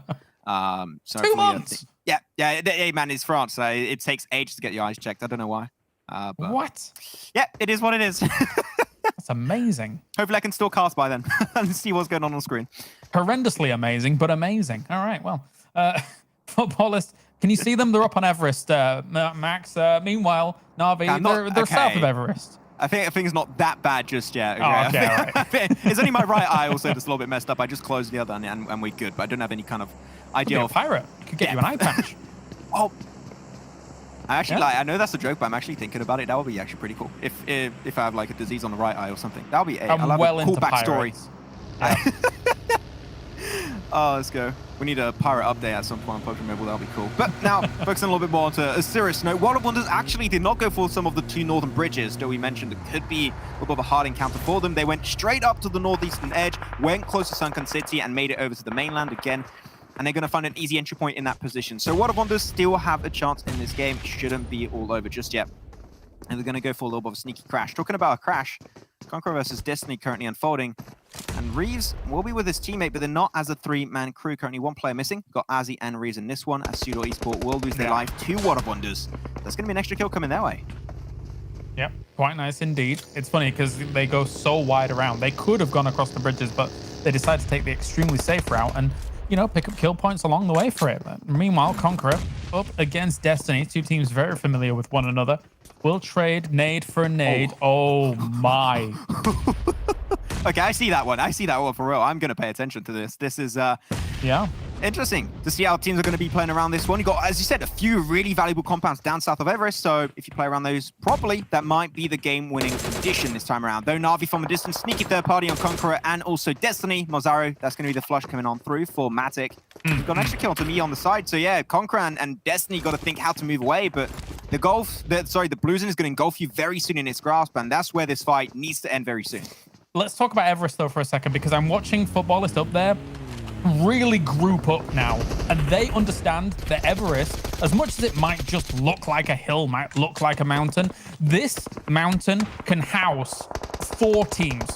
So 2 months? Yeah, hey man, it's France. So it takes ages to get your eyes checked. I don't know why. But What? yeah, it is what it is. That's amazing. Hopefully I can still cast by then and see what's going on screen. Horrendously amazing, but amazing. All right, well, Futbolist, can you see them? They're up on Everest, Max. Meanwhile, Na'Vi, they're south of Everest. I think it's not that bad just yet. Okay? Oh, okay, all right. It's only my right eye also that's a little bit messed up. I just closed the other and we're good, but I don't have any kind of idea Could be of... a pirate. Could get you an eye patch. Oh, I actually I know that's a joke, but I'm actually thinking about it. That would be actually pretty cool. If I have like a disease on the right eye or something, that would be I'll have well a cool into backstory. pirates. Oh, let's go. We need a pirate update at some point on Pokemon Mobile. That'll be cool. But now, focusing a little bit more onto a serious note, World of Wonders actually did not go for some of the two northern bridges that we mentioned. It could be a little bit of a hard encounter for them. They went straight up to the northeastern edge, went close to Sunken City, and made it over to the mainland again. And they're going to find an easy entry point in that position. So World of Wonders still have a chance in this game. It shouldn't be all over just yet. And they're going to go for a little bit of a sneaky crash. Talking about a crash, Conqueror versus Destiny currently unfolding. And Reeves will be with his teammate, but they're not as a three-man crew. Currently one player missing. Got Azzy and Reeves in this one, as SUDOR Esports will lose their life to World of Wonders. There's going to be an extra kill coming their way. Yep, quite nice indeed. It's funny because they go so wide around. They could have gone across the bridges, but they decided to take the extremely safe route and, you know, pick up kill points along the way for it. But meanwhile, Conqueror up against Destiny. Two teams very familiar with one another. Will trade nade for nade. Oh my. Okay, I see that one. I see that one for real. I'm going to pay attention to this. This is... Yeah. interesting to see how teams are going to be playing around this one. You got, as you said, a few really valuable compounds down south of Everest, so if you play around those properly, that might be the game-winning condition this time around. Though Na'Vi from a distance, sneaky third party on Conqueror and also Destiny. Mozaro, that's going to be the flush coming on through for Matic. He's got an extra kill to me on the side, so yeah, Conqueror and Destiny got to think how to move away, but the Bluezen is going to engulf you very soon in its grasp, and that's where this fight needs to end very soon. Let's talk about Everest, though, for a second, because I'm watching Futbolist up there really group up now, and they understand that Everest, as much as it might just look like a hill, might look like a mountain, this mountain can house 4 teams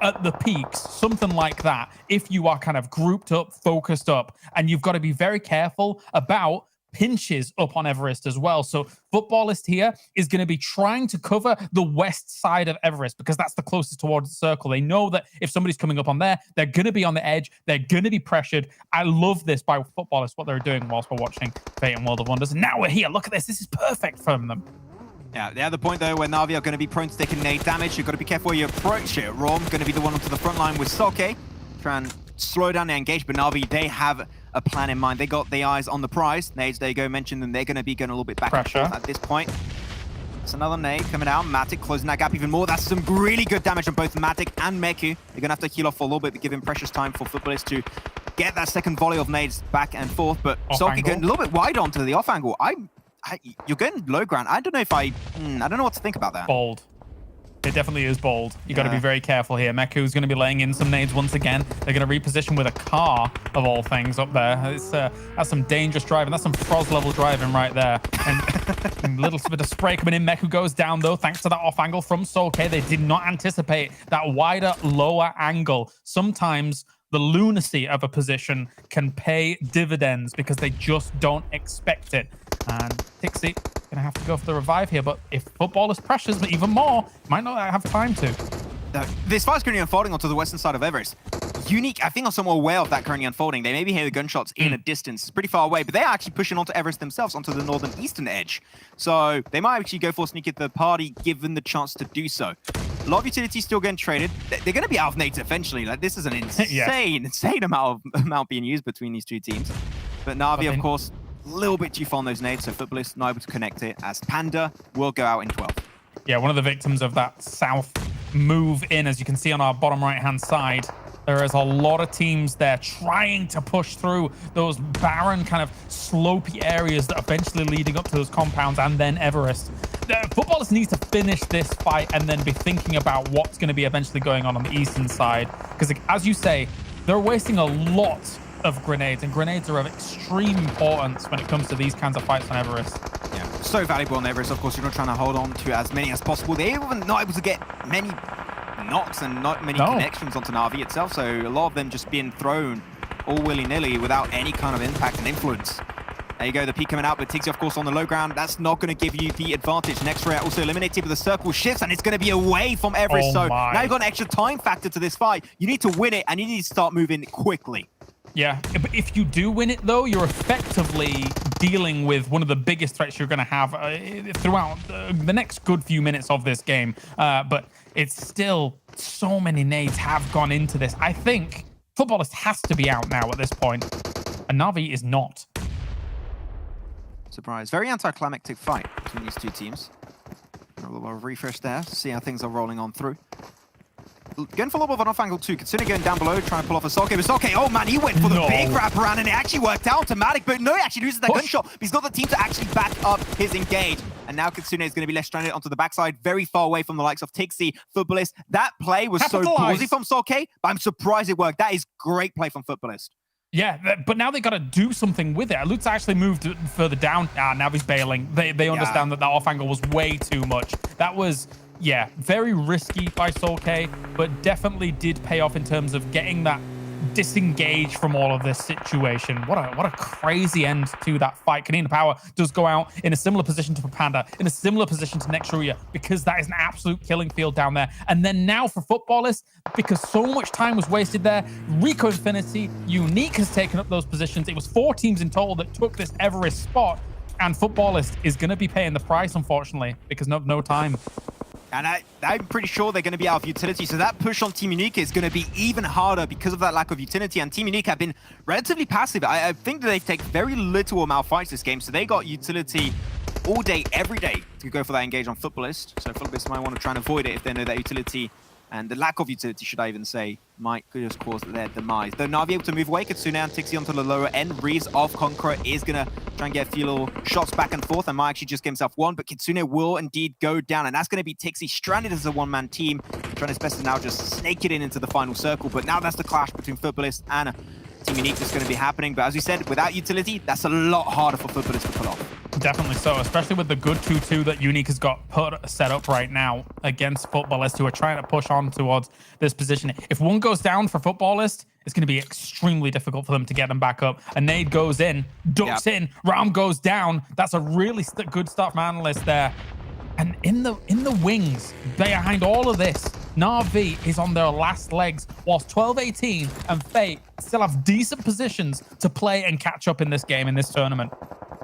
at the peaks, something like that, if you are kind of grouped up, focused up, and you've got to be very careful about pinches up on Everest as well. So Futbolist here is going to be trying to cover the west side of Everest because that's the closest towards the circle. They know that if somebody's coming up on there, they're going to be on the edge. They're going to be pressured. I love this by Futbolist, what they're doing whilst we're watching Fate and World of Wonders. And now we're here. Look at this. This is perfect from them. Yeah, the other point, though, where Na'Vi are going to be prone to taking nade damage, you've got to be careful where you approach it. Rom going to be the one onto the front line with Soke. Try and slow down the engagement. Na'Vi, they have a plan in mind. They got the eyes on the prize. Nades, there you go, mentioned them. They're going to be going a little bit back and forth at this point. That's another nade coming out. Matic closing that gap even more. That's some really good damage on both Matic and Meku. They're going to have to heal off for a little bit, but give him precious time for Futbolist to get that second volley of nades back and forth. But Soke getting a little bit wide onto the off angle. You're getting low ground. I don't know if I don't know what to think about that. Bold. It definitely is bold. You got to be very careful here. Meku's going to be laying in some nades once again. They're going to reposition with a car, of all things, up there. That's some dangerous driving. That's some Frost level driving right there. And a little bit of spray coming in. Meku goes down, though, thanks to that off angle from Soke. They did not anticipate that wider, lower angle. Sometimes the lunacy of a position can pay dividends because they just don't expect it. And Tixi gonna have to go for the revive here, but if Futbolist pressures even more, might not have time to. This fight's currently unfolding onto the western side of Everest. Unique, I think, are somewhat aware of that currently unfolding. They maybe hear the gunshots in a distance. It's pretty far away, but they're actually pushing onto Everest themselves, onto the northern eastern edge. So they might actually go for a sneak at the party, given the chance to do so. A lot of utility still getting traded. They're going to be out of nades eventually. Like, this is an insane, insane amount being used between these two teams. But Na'Vi, of course, a little bit too far on those nades, so Futbolist not able to connect it, as Panda will go out in 12. Yeah, one of the victims of that south move in, as you can see on our bottom right-hand side, there is a lot of teams there trying to push through those barren, kind of slopey areas that are eventually leading up to those compounds and then Everest. Futbolist needs to finish this fight and then be thinking about what's going to be eventually going on the eastern side. Because, as you say, they're wasting a lot of grenades, and grenades are of extreme importance when it comes to these kinds of fights on Everest. Yeah, so valuable on Everest. Of course, you're not trying to hold on to as many as possible. They're even not able to get many knocks and not many connections onto Na'Vi itself, so a lot of them just being thrown all willy-nilly without any kind of impact and influence. There you go, the peak coming out, but Tixi, of course, on the low ground. That's not going to give you the advantage. Next Rüya also eliminated with the circle shifts, and it's going to be away from Everest. So now you've got an extra time factor to this fight. You need to win it, and you need to start moving quickly. Yeah, but if you do win it, though, you're effectively dealing with one of the biggest threats you're going to have throughout the next good few minutes of this game. But it's still, so many nades have gone into this. I think Futbolist has to be out now at this point, and Na'Vi is not. Surprise. Very anticlimactic fight between these two teams. A little refresh there, see how things are rolling on through. Going for a little bit of an off angle too. Consider going down below, trying to pull off a Soke. But Soke, oh man, he went for the big wrap around, and it actually worked out. Automatic, but no, he actually loses that gunshot. But he's got the team to actually back up his engage. And now Kitsune is going to be left stranded onto the backside, very far away from the likes of Tixi, Futbolist. That play was so ballsy from Soke, but I'm surprised it worked. That is great play from Futbolist. Yeah, but now they got to do something with it. Lutz actually moved further down. Now he's bailing. They understand that off angle was way too much. That was, yeah, very risky by Soke, but definitely did pay off in terms of getting that disengage from all of this situation. What a crazy end to that fight. Konina Power does go out in a similar position to Panda, in a similar position to next Rüya, because that is an absolute killing field down there. And then now for Futbolist, because so much time was wasted there, RICO Infinity, Unique has taken up those positions. It was 4 teams in total that took this Everest spot, and Futbolist is going to be paying the price, unfortunately, because no time. And I'm pretty sure they're going to be out of utility, so that push on Team Unique is going to be even harder because of that lack of utility, and Team Unique have been relatively passive. I think that they've taken very little amount of fights this game, so they got utility all day, every day to go for that engage on Futbolist. So Futbolist might want to try and avoid it if they know that utility, and the lack of utility, should I even say, might just cause their demise. Though Na'Vi able to move away, Kitsune and Tixi onto the lower end. Reeves of Conqueror is going to try and get a few little shots back and forth, and might actually just get himself one, but Kitsune will indeed go down, and that's going to be Tixi stranded as a one-man team, trying his best to now just snake it into the final circle. But now that's the clash between Futbolist and Team Unique that's going to be happening. But as we said, without utility, that's a lot harder for Futbolist to pull off. Definitely so, especially with the good 2-2 that Unique has got set up right now against Futbolist, who are trying to push on towards this position. If one goes down for Futbolist, it's going to be extremely difficult for them to get them back up. A nade goes in, ducks in, Ram goes down. That's a really good start from Analyst there. And in the wings, behind all of this, Na'Vi is on their last legs, whilst 12-18 and Fate still have decent positions to play and catch up in this game, in this tournament.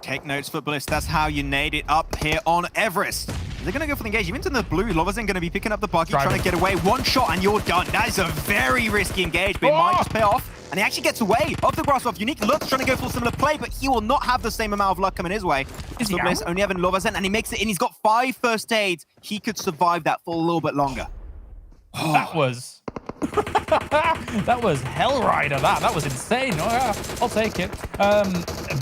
Take notes, Futbolist. That's how you nade it up here on Everest. They're going to go for the engage. Even to the blue, Lovazen going to be picking up the buggy, trying to get away. One shot and you're done. That is a very risky engage, but it might just pay off. And he actually gets away off the grasp of Unique. Looks trying to go for a similar play, but he will not have the same amount of luck coming his way. Futbolist only having Lovazen, and he makes it in. He's got 5 first aids. He could survive that for a little bit longer. That was... that was Hellrider, that was insane. Oh, yeah, I'll take it.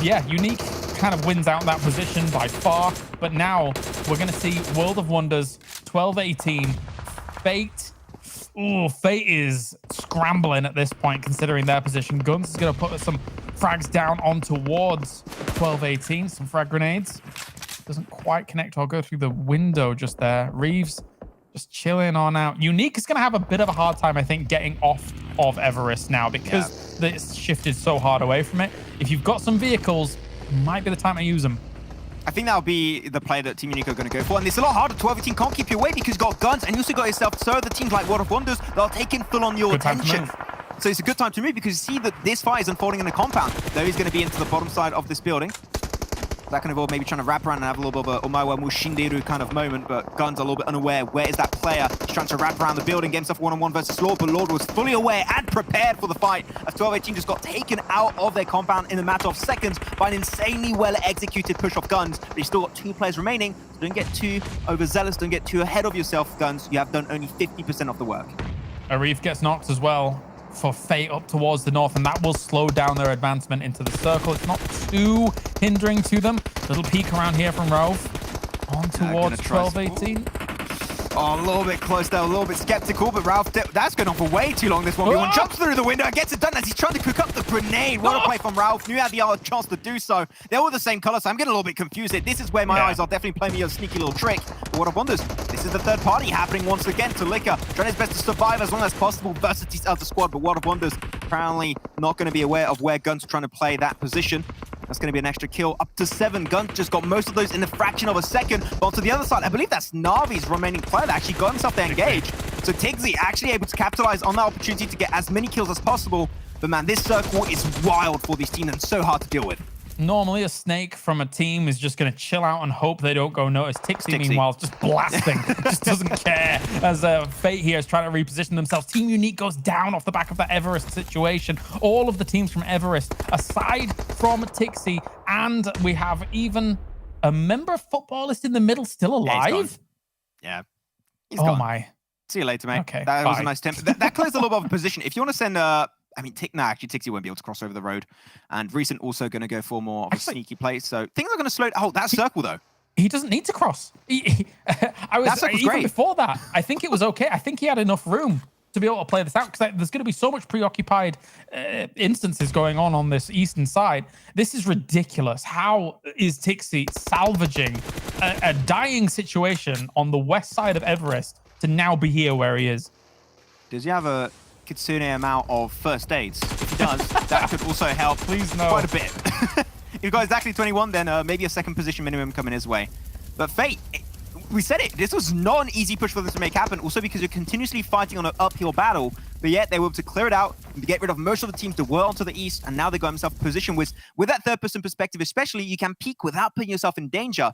Yeah, Unique kind of wins out that position by far, but now we're going to see World of Wonders 12-18. Fate. Oh, Fate is scrambling at this point, considering their position. GUNZ is going to put some frags down on towards 12-18. Some frag grenades. Doesn't quite connect or go through the window just there. Reeves just chilling on out. Unique is going to have a bit of a hard time, I think, getting off of Everest now, because it's shifted so hard away from it. If you've got some vehicles, it might be the time to use them. I think that'll be the play that Team Unique are going to go for. And it's a lot harder. 12-18 can't keep you away because you've got guns, and you also got yourself so the teams like World of Wonders, they'll take in full on your attention. So it's a good time to move because you see that this fight is unfolding in a compound. Though he's going to be into the bottom side of this building. That can involve maybe trying to wrap around and have a little bit of a Omawa Mushinderu kind of moment, but GUNZ a little bit unaware. Where is that player? He's trying to wrap around the building, get himself one-on-one versus Lord, but Lord was fully aware and prepared for the fight as 12-18 just got taken out of their compound in a matter of seconds by an insanely well-executed push of GUNZ, but he's still got 2 players remaining, so don't get too overzealous, don't get too ahead of yourself, GUNZ. You have done only 50% of the work. Arif gets knocked as well for Fate up towards the north, and that will slow down their advancement into the circle. It's not too hindering to them. Little peek around here from Rove on towards 12-18. Oh, a little bit close there, a little bit skeptical, but Ralph, that's going on for way too long, this 1v1. Jumps through the window and gets it done as he's trying to cook up the grenade. What a play from Ralph. Knew he had the chance to do so. They're all the same color, so I'm getting a little bit confused here. This is where my eyes are definitely playing me a sneaky little trick. But World of Wonders, this is the third party happening once again to Liquor, trying his best to survive as long as possible versus the squad, but World of Wonders apparently not going to be aware of where GUNZ are trying to play that position. That's going to be an extra kill, up to 7. GUNZ just got most of those in a fraction of a second. But onto the other side, I believe that's Na'Vi's remaining player that actually got himself to engage. So Tiggsy actually able to capitalize on that opportunity to get as many kills as possible. But man, this circle is wild for these teams and so hard to deal with. Normally a snake from a team is just going to chill out and hope they don't go notice. Tixi, meanwhile, is just blasting. Just doesn't care as Fate here is trying to reposition themselves. Team Unique goes down off the back of that Everest situation. All of the teams from Everest, aside from Tixi, and we have even a member of Futbolist in the middle still alive. Yeah. He's gone. My. See you later, mate. Okay, that was a nice temp. That closed a little bit of a position. If you want to send I mean, actually, Tixi won't be able to cross over the road. And Recent also going to go for more of a sneaky play. So things are going to slow. Oh, that circle, though. He doesn't need to cross. Even before that, I think it was okay. I think he had enough room to be able to play this out because there's going to be so much preoccupied instances going on this eastern side. This is ridiculous. How is Tixi salvaging a dying situation on the west side of Everest to now be here where he is? Does he have a Kitsune amount of first aids? If he does, that could also help quite a bit. If you've got exactly 21, then maybe a second position minimum coming his way. But Fate, we said it, this was not an easy push for them to make happen, also because you're continuously fighting on an uphill battle, but yet they were able to clear it out and get rid of most of the teams that were onto the east, and now they got themselves in position with that third-person perspective especially, you can peek without putting yourself in danger.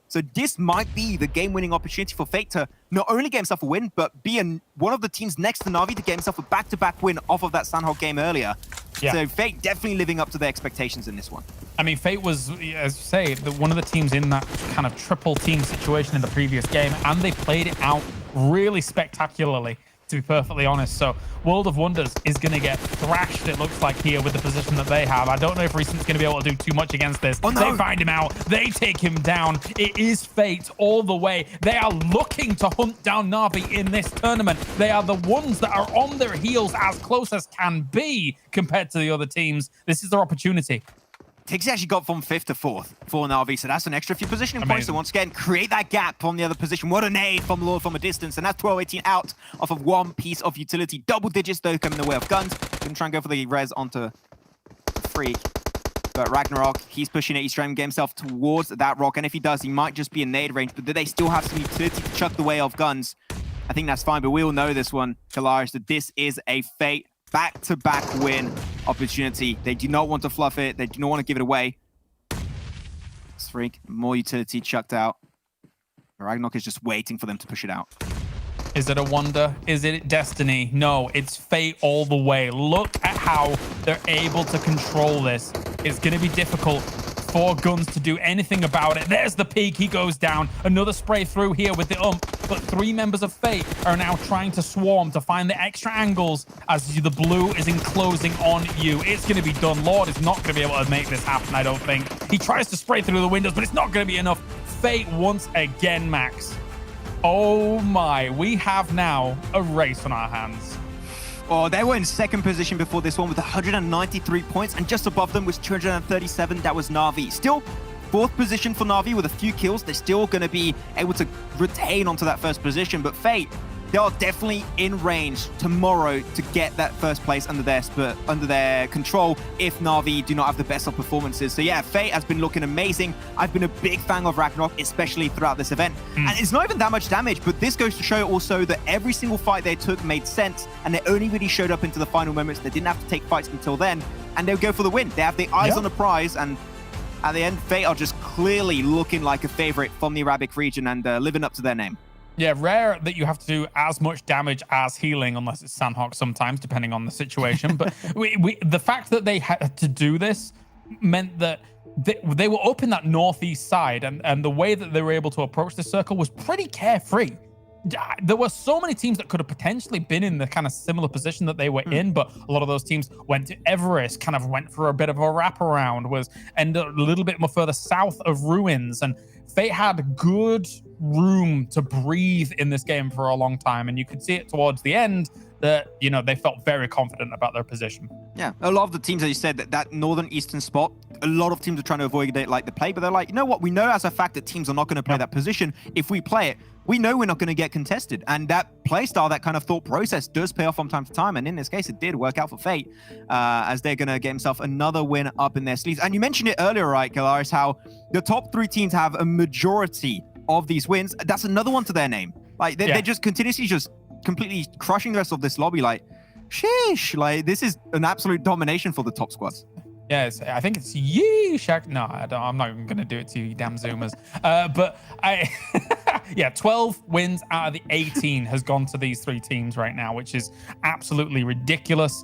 So this might be the game-winning opportunity for Fate to not only get himself a win, but be one of the teams next to Na'Vi to get himself a back-to-back win off of that Sanhok game earlier. Yeah. So Fate definitely living up to their expectations in this one. I mean, Fate was, as you say, one of the teams in that kind of triple team situation in the previous game, and they played it out really spectacularly, to be perfectly honest. So World of Wonders is going to get thrashed, it looks like, here with the position that they have. I don't know if Recent's going to be able to do too much against this. Oh, no. They find him out. They take him down. It is Fate all the way. They are looking to hunt down Na'Vi in this tournament. They are the ones that are on their heels as close as can be compared to the other teams. This is their opportunity. Tixi actually got from 5th to 4th for Na'Vi, so that's an extra few positioning points. So once again, create that gap from the other position. What a nade from Lord from a distance, and that's 12-18 out off of one piece of utility. Double digits, though, coming in the way of GUNZ. Gonna try and go for the res onto the Freak. But Ragnarok, he's pushing it. He's trying to get himself towards that rock, and if he does, he might just be in nade range, but do they still have some utility to chuck the way of GUNZ? I think that's fine, but we all know this one, Kalaris, that this is a Fate back-to-back win opportunity. They do not want to fluff it. They do not want to give it away. Freak, more utility chucked out. Ragnarok is just waiting for them to push it out. Is it a wonder? Is it destiny? No, it's Fate all the way. Look at how they're able to control this. It's going to be difficult for GUNZ to do anything about it. There's the peak. He goes down. Another spray through here with the but 3 members of Fate are now trying to swarm to find the extra angles as the blue is enclosing on you. It's going to be done. Lord is not going to be able to make this happen, I don't think. He tries to spray through the windows, but it's not going to be enough. Fate once again, Max. Oh my, we have now a race on our hands. Oh, they were in 2nd position before this one with 193 points, and just above them was 237. That was Na'Vi. Still 4th position for Na'Vi with a few kills. They're still going to be able to retain onto that 1st position, but Fate, they are definitely in range tomorrow to get that 1st place under their control if Na'Vi do not have the best of performances. So yeah, Fate has been looking amazing. I've been a big fan of Ragnarok, especially throughout this event. And it's not even that much damage, but this goes to show also that every single fight they took made sense, and they only really showed up into the final moments. They didn't have to take fights until then, and they'll go for the win. They have their eyes on the prize, and at the end, Fate are just clearly looking like a favorite from the Arabic region and living up to their name. Yeah, rare that you have to do as much damage as healing, unless it's Sanhok sometimes, depending on the situation. But the fact that they had to do this meant that they were up in that northeast side, and the way that they were able to approach the circle was pretty carefree. There were so many teams that could have potentially been in the kind of similar position that they were in, but a lot of those teams went to Everest, kind of went for a bit of a wraparound, ended a little bit more further south of Ruins, and Fate had good room to breathe in this game for a long time, and you could see it towards the end that, you know, they felt very confident about their position. Yeah, a lot of the teams, as you said, that northern eastern spot, a lot of teams are trying to avoid it like the play, but they're like, you know what, we know as a fact that teams are not going to play that position. If we play it, we know we're not going to get contested, and that play style, that kind of thought process does pay off from time to time, and in this case it did work out for Fate, as they're going to get himself another win up in their sleeves. And you mentioned it earlier, right, Kalaris, how the top 3 teams have a majority of these wins. That's another one to their name. Like they're just continuously just completely crushing the rest of this lobby. Like, sheesh, like this is an absolute domination for the top squads. Yeah, I think it's yeesh. No, I'm not even going to do it to you, damn Zoomers. But yeah, 12 wins out of the 18 has gone to these 3 teams right now, which is absolutely ridiculous.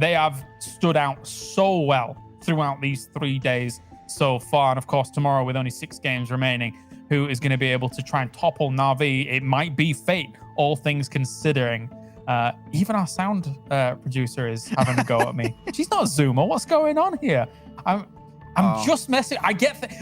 They have stood out so well throughout these 3 days so far. And of course, tomorrow with only 6 games remaining, who is going to be able to try and topple Na'Vi? It might be Fate, all things considering. Even our sound producer is having a go at me. She's not a Zoomer. What's going on here? I'm just messing.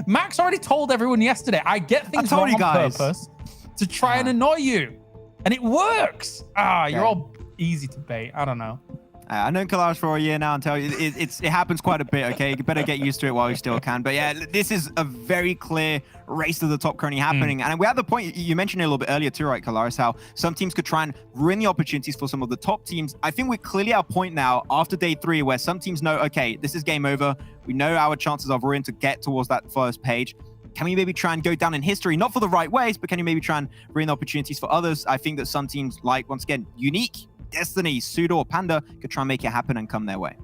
Max already told everyone yesterday. I get things wrong on purpose to try and annoy you, and it works. You're all easy to bait. I don't know. I've known Kalaris for a year now and tell you it happens quite a bit, okay? You better get used to it while you still can. But yeah, this is a very clear race to the top currently happening. And we're at the point, you mentioned it a little bit earlier too, right, Kalaris, how some teams could try and ruin the opportunities for some of the top teams. I think we're clearly at a point now after day 3 where some teams know, okay, this is game over. We know our chances of ruin to get towards that first page. Can we maybe try and go down in history, not for the right ways, but can you maybe try and ruin the opportunities for others? I think that some teams like, once again, Unique, Destiny, SUDOR, Panda could try and make it happen and come their way.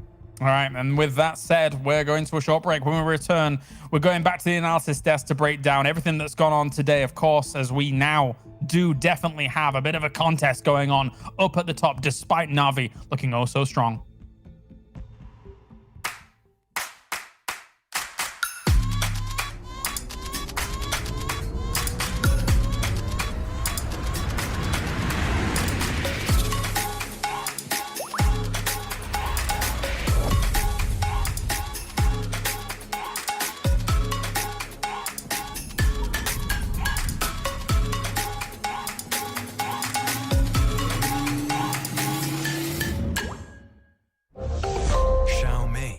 All right, and with that said, we're going to a short break. When we return, we're going back to the analysis desk to break down everything that's gone on today, of course, as we now do definitely have a bit of a contest going on up at the top, despite Na'Vi looking oh so strong. Xiaomi.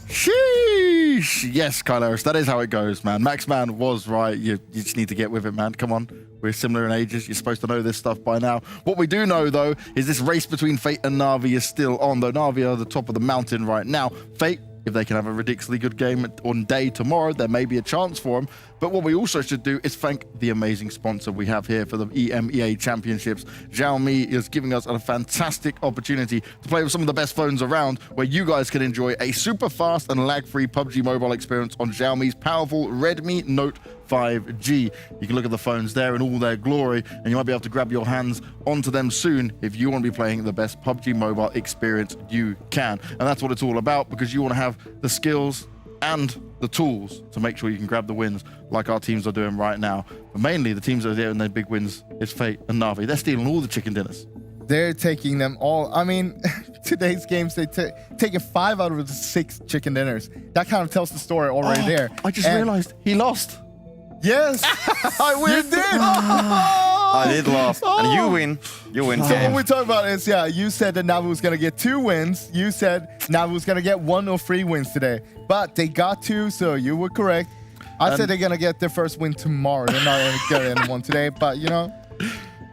Sheesh. Yes, Kyleris, that is how it goes, man. Maxman was right. You just need to get with it, man. Come on. We're similar in ages. You're supposed to know this stuff by now. What we do know, though, is this race between Fate and Na'Vi is still on, though Na'Vi are the top of the mountain right now. Fate, if they can have a ridiculously good game on day tomorrow, there may be a chance for them. But what we also should do is thank the amazing sponsor we have here for the EMEA Championships. Xiaomi is giving us a fantastic opportunity to play with some of the best phones around, where you guys can enjoy a super fast and lag-free PUBG mobile experience on Xiaomi's powerful Redmi Note 5G. You can look at the phones there in all their glory, and you might be able to grab your hands onto them soon if you want to be playing the best PUBG mobile experience you can. And that's what it's all about, because you want to have the skills and the tools to make sure you can grab the wins like our teams are doing right now. But mainly the teams that are there and their big wins is Fate and Na'Vi. They're stealing all the chicken dinners. They're taking them all. I mean, today's games, they taken 5 out of the 6 chicken dinners. That kind of tells the story already there. I just realized he lost. Yes, I did. I did lose, and you win. You win. So what we're talking about is, yeah, you said that Na'Vi was going to get 2 wins. You said Na'Vi was going to get 1 or 3 wins today. But they got 2, so you were correct. I said they're going to get their first win tomorrow. They're not going to get anyone today, but, you know.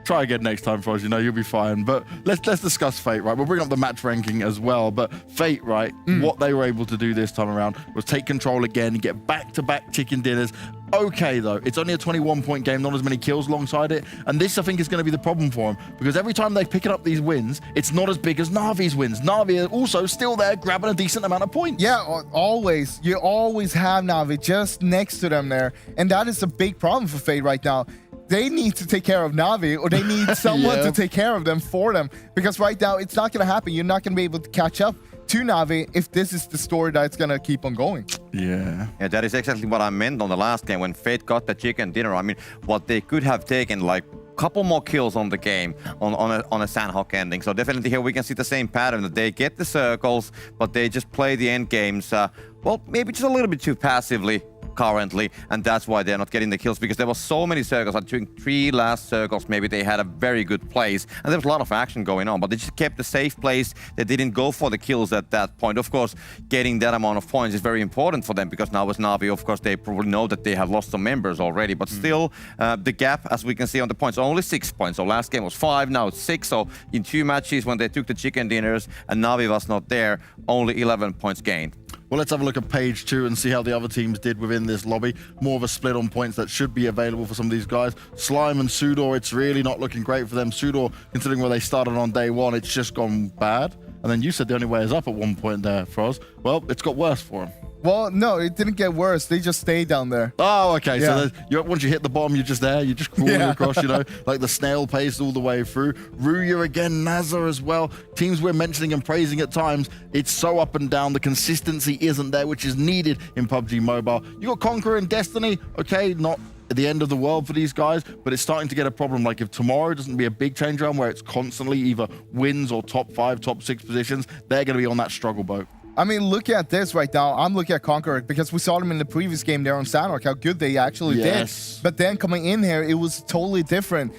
Try again next time, Froz. You know, you'll be fine. But let's discuss Fate, right? We'll bring up the match ranking as well. But Fate, right, what they were able to do this time around was take control again and get back-to-back chicken dinners. Okay, though, it's only a 21-point game, not as many kills alongside it. And this, I think, is going to be the problem for them, because every time they're picking up these wins, it's not as big as Na'Vi's wins. Na'Vi are also still there grabbing a decent amount of points. Yeah, always. You always have Na'Vi just next to them there. And that is a big problem for Fate right now. They need to take care of Na'Vi, or they need someone to take care of them for them. Because right now, it's not going to happen. You're not going to be able to catch up to Na'Vi if this is the story that's going to keep on going. Yeah. Yeah, that is exactly what I meant on the last game when Fate got the chicken dinner. I mean, what they could have taken, like, couple more kills on the game on a Sanhok ending. So definitely here we can see the same pattern, that they get the circles, but they just play the end games, well, maybe just a little bit too passively currently, and that's why they're not getting the kills, because there were so many circles. During 3 last circles, maybe they had a very good place, and there was a lot of action going on, but they just kept the safe place. They didn't go for the kills at that point. Of course, getting that amount of points is very important for them, because now with Na'Vi, of course, they probably know that they have lost some members already, but still, the gap, as we can see on the points, only 6 points. So last game was 5, now it's 6. So in 2 matches when they took the chicken dinners and Na'Vi was not there, only 11 points gained. Well, let's have a look at page 2 and see how the other teams did within this lobby. More of a split on points that should be available for some of these guys. Slime and SUDOR, it's really not looking great for them. SUDOR, considering where they started on day 1, it's just gone bad. And then you said the only way is up at one point there, Froz. Well, it's got worse for them. Well, no, it didn't get worse. They just stayed down there. Oh, okay. Yeah. So once you hit the bottom, you're just there. You're just crawling across, you know, like the snail pace all the way through. Rüya again, NASR as well. Teams we're mentioning and praising at times. It's so up and down. The consistency isn't there, which is needed in PUBG Mobile. You got Conqueror and Destiny. Okay, not at the end of the world for these guys, but it's starting to get a problem. Like if tomorrow doesn't be a big change around where it's constantly either wins or top 5, top 6 positions, they're going to be on that struggle boat. I mean, look at this right now. I'm looking at Conqueror because we saw them in the previous game there on Sanhok, how good they actually did. But then coming in here, it was totally different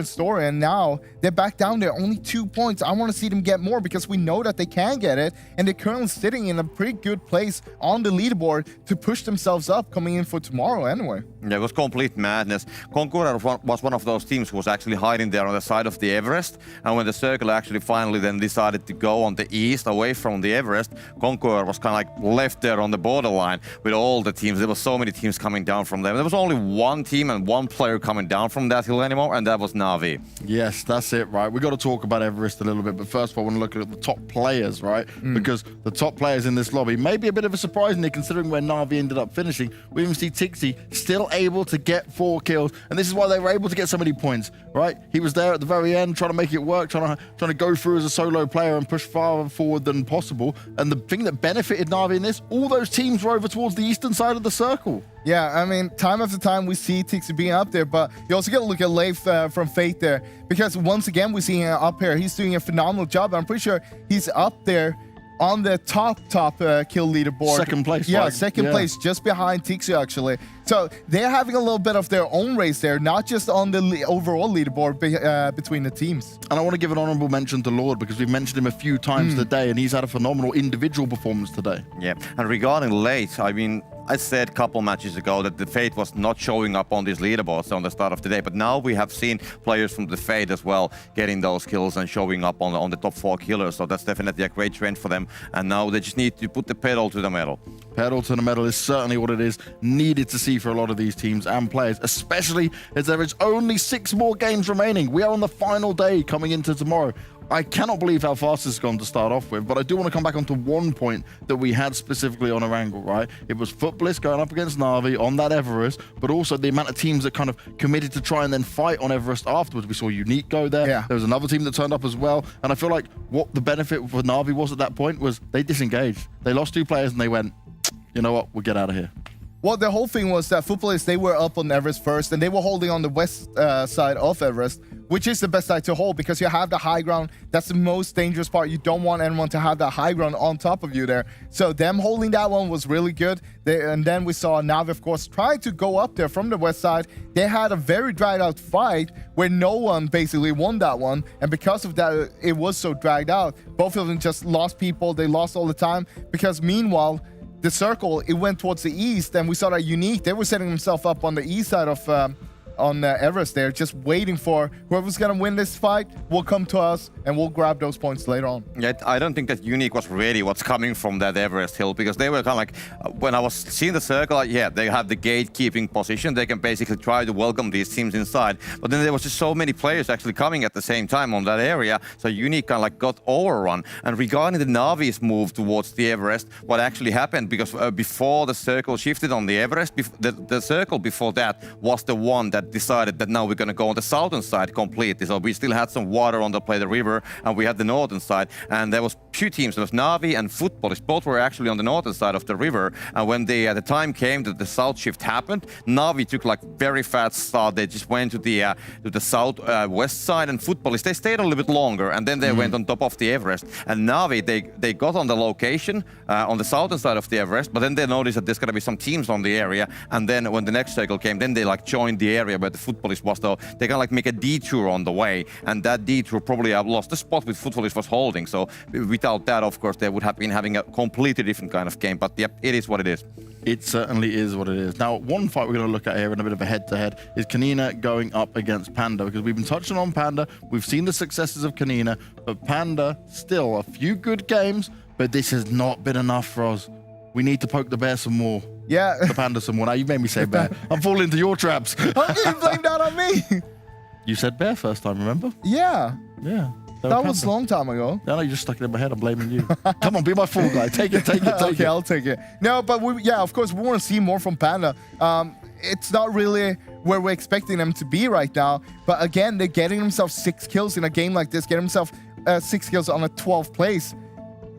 story. And now they're back down there, only 2 points. I want to see them get more because we know that they can get it. And they're currently sitting in a pretty good place on the leaderboard to push themselves up coming in for tomorrow anyway. Yeah, it was complete madness. Conqueror was one of those teams who was actually hiding there on the side of the Everest. And when the circle actually finally then decided to go on the east away from the Everest, Conqueror was kind of like left there on the borderline with all the teams. There were so many teams coming down from them. There was only one team and one player coming down from that hill anymore, and that was Na'Vi. Yes, that's it, right? We got to talk about Everest a little bit, but first of all, I want to look at the top players, right? Because the top players in this lobby may be a bit of a surprise, Nick, considering where Na'Vi ended up finishing. We even see Tixi still able to get 4 kills, and this is why they were able to get so many points, right? He was there at the very end, trying to make it work, trying to go through as a solo player and push farther forward than possible. And the thing that benefited Na'Vi in this, all those teams were over towards the eastern side of the circle. Yeah, I mean, time after time we see Tixi being up there, but you also got to look at Leif from Fate there, because once again we see him up here. He's doing a phenomenal job. I'm pretty sure he's up there on the top kill leaderboard. Second place. Yeah, like, second place, just behind Tixi actually. So they're having a little bit of their own race there, not just on the overall leaderboard between the teams. And I want to give an honorable mention to Lord, because we've mentioned him a few times today, and he's had a phenomenal individual performance today. Yeah, and regarding late, I mean, I said a couple matches ago that the Fate was not showing up on these leaderboards on the start of the day, but now we have seen players from the Fate as well getting those kills and showing up on the top 4 killers, so that's definitely a great trend for them, and now they just need to put the pedal to the metal. Pedal to the metal is certainly what it is needed to see for a lot of these teams and players, especially as there is only 6 more games remaining. We are on the final day coming into tomorrow. I cannot believe how fast this has gone to start off with, but I do want to come back onto one point that we had specifically on Erangel, right? It was Futbolist going up against Na'Vi on that Everest, but also the amount of teams that kind of committed to try and then fight on Everest afterwards. We saw Unique go there. Yeah. There was another team that turned up as well, and I feel like what the benefit for Na'Vi was at that point was they disengaged. They lost 2 players and they went, you know what, we'll get out of here. Well, the whole thing was that Futbolist, they were up on Everest first, and they were holding on the west side of Everest, which is the best side to hold because you have the high ground. That's the most dangerous part. You don't want anyone to have that high ground on top of you there. So them holding that one was really good. And then we saw Na'Vi, of course, try to go up there from the west side. They had a very dragged out fight where no one basically won that one. And because of that, it was so dragged out. Both of them just lost people. They lost all the time because meanwhile, the circle, it went towards the east, and we saw that Unique, they were setting themselves up on the east side of on Everest there, just waiting for whoever's going to win this fight will come to us, and we'll grab those points later on. Yeah, I don't think that Unique was ready what's coming from that Everest hill, because they were kind of like, when I was seeing the circle, yeah, they have the gatekeeping position. They can basically try to welcome these teams inside. But then there was just so many players actually coming at the same time on that area, so Unique kind of like got overrun. And regarding the Na'Vi's move towards the Everest, what actually happened, because before the circle shifted on the Everest, the circle before that was the one that decided that now we're going to go on the southern side completely. So we still had some water on the river, and we had the northern side, and there was 2 teams. There was Na'Vi and Futbolist. Both were actually on the northern side of the river, and when the time came that the south shift happened, Na'Vi took like very fast start. They just went to the south west side, and Futbolist, they stayed a little bit longer, and then they went on top of the Everest. And Na'Vi, they got on the location on the southern side of the Everest, but then they noticed that there's going to be some teams on the area, and then when the next circle came, then they like joined the area where the Futbolist was, though they kind of like make a detour on the way, and that detour probably lost the spot with Futbolist was holding. So without that, of course, they would have been having a completely different kind of game. But yep, it is what it is. It certainly is what it is. Now, one fight we're going to look at here in a bit of a head-to-head is Konina going up against Panda, because we've been touching on Panda. We've seen the successes of Konina, but Panda still a few good games, but this has not been enough for us. We need to poke the bear some more. Yeah. The Panda some more. Now, you've made me say bear. I'm falling into your traps. How can you blame that on me? You said bear first time, remember? Yeah. Yeah. That was a long time ago. No, you just stuck it in my head. I'm blaming you. Come on, be my fool guy. Take it. Okay, I'll take it. No, but of course, we want to see more from Panda. It's not really where we're expecting them to be right now. But again, they're getting themselves 6 kills in a game like this, getting themselves 6 kills on a 12th place.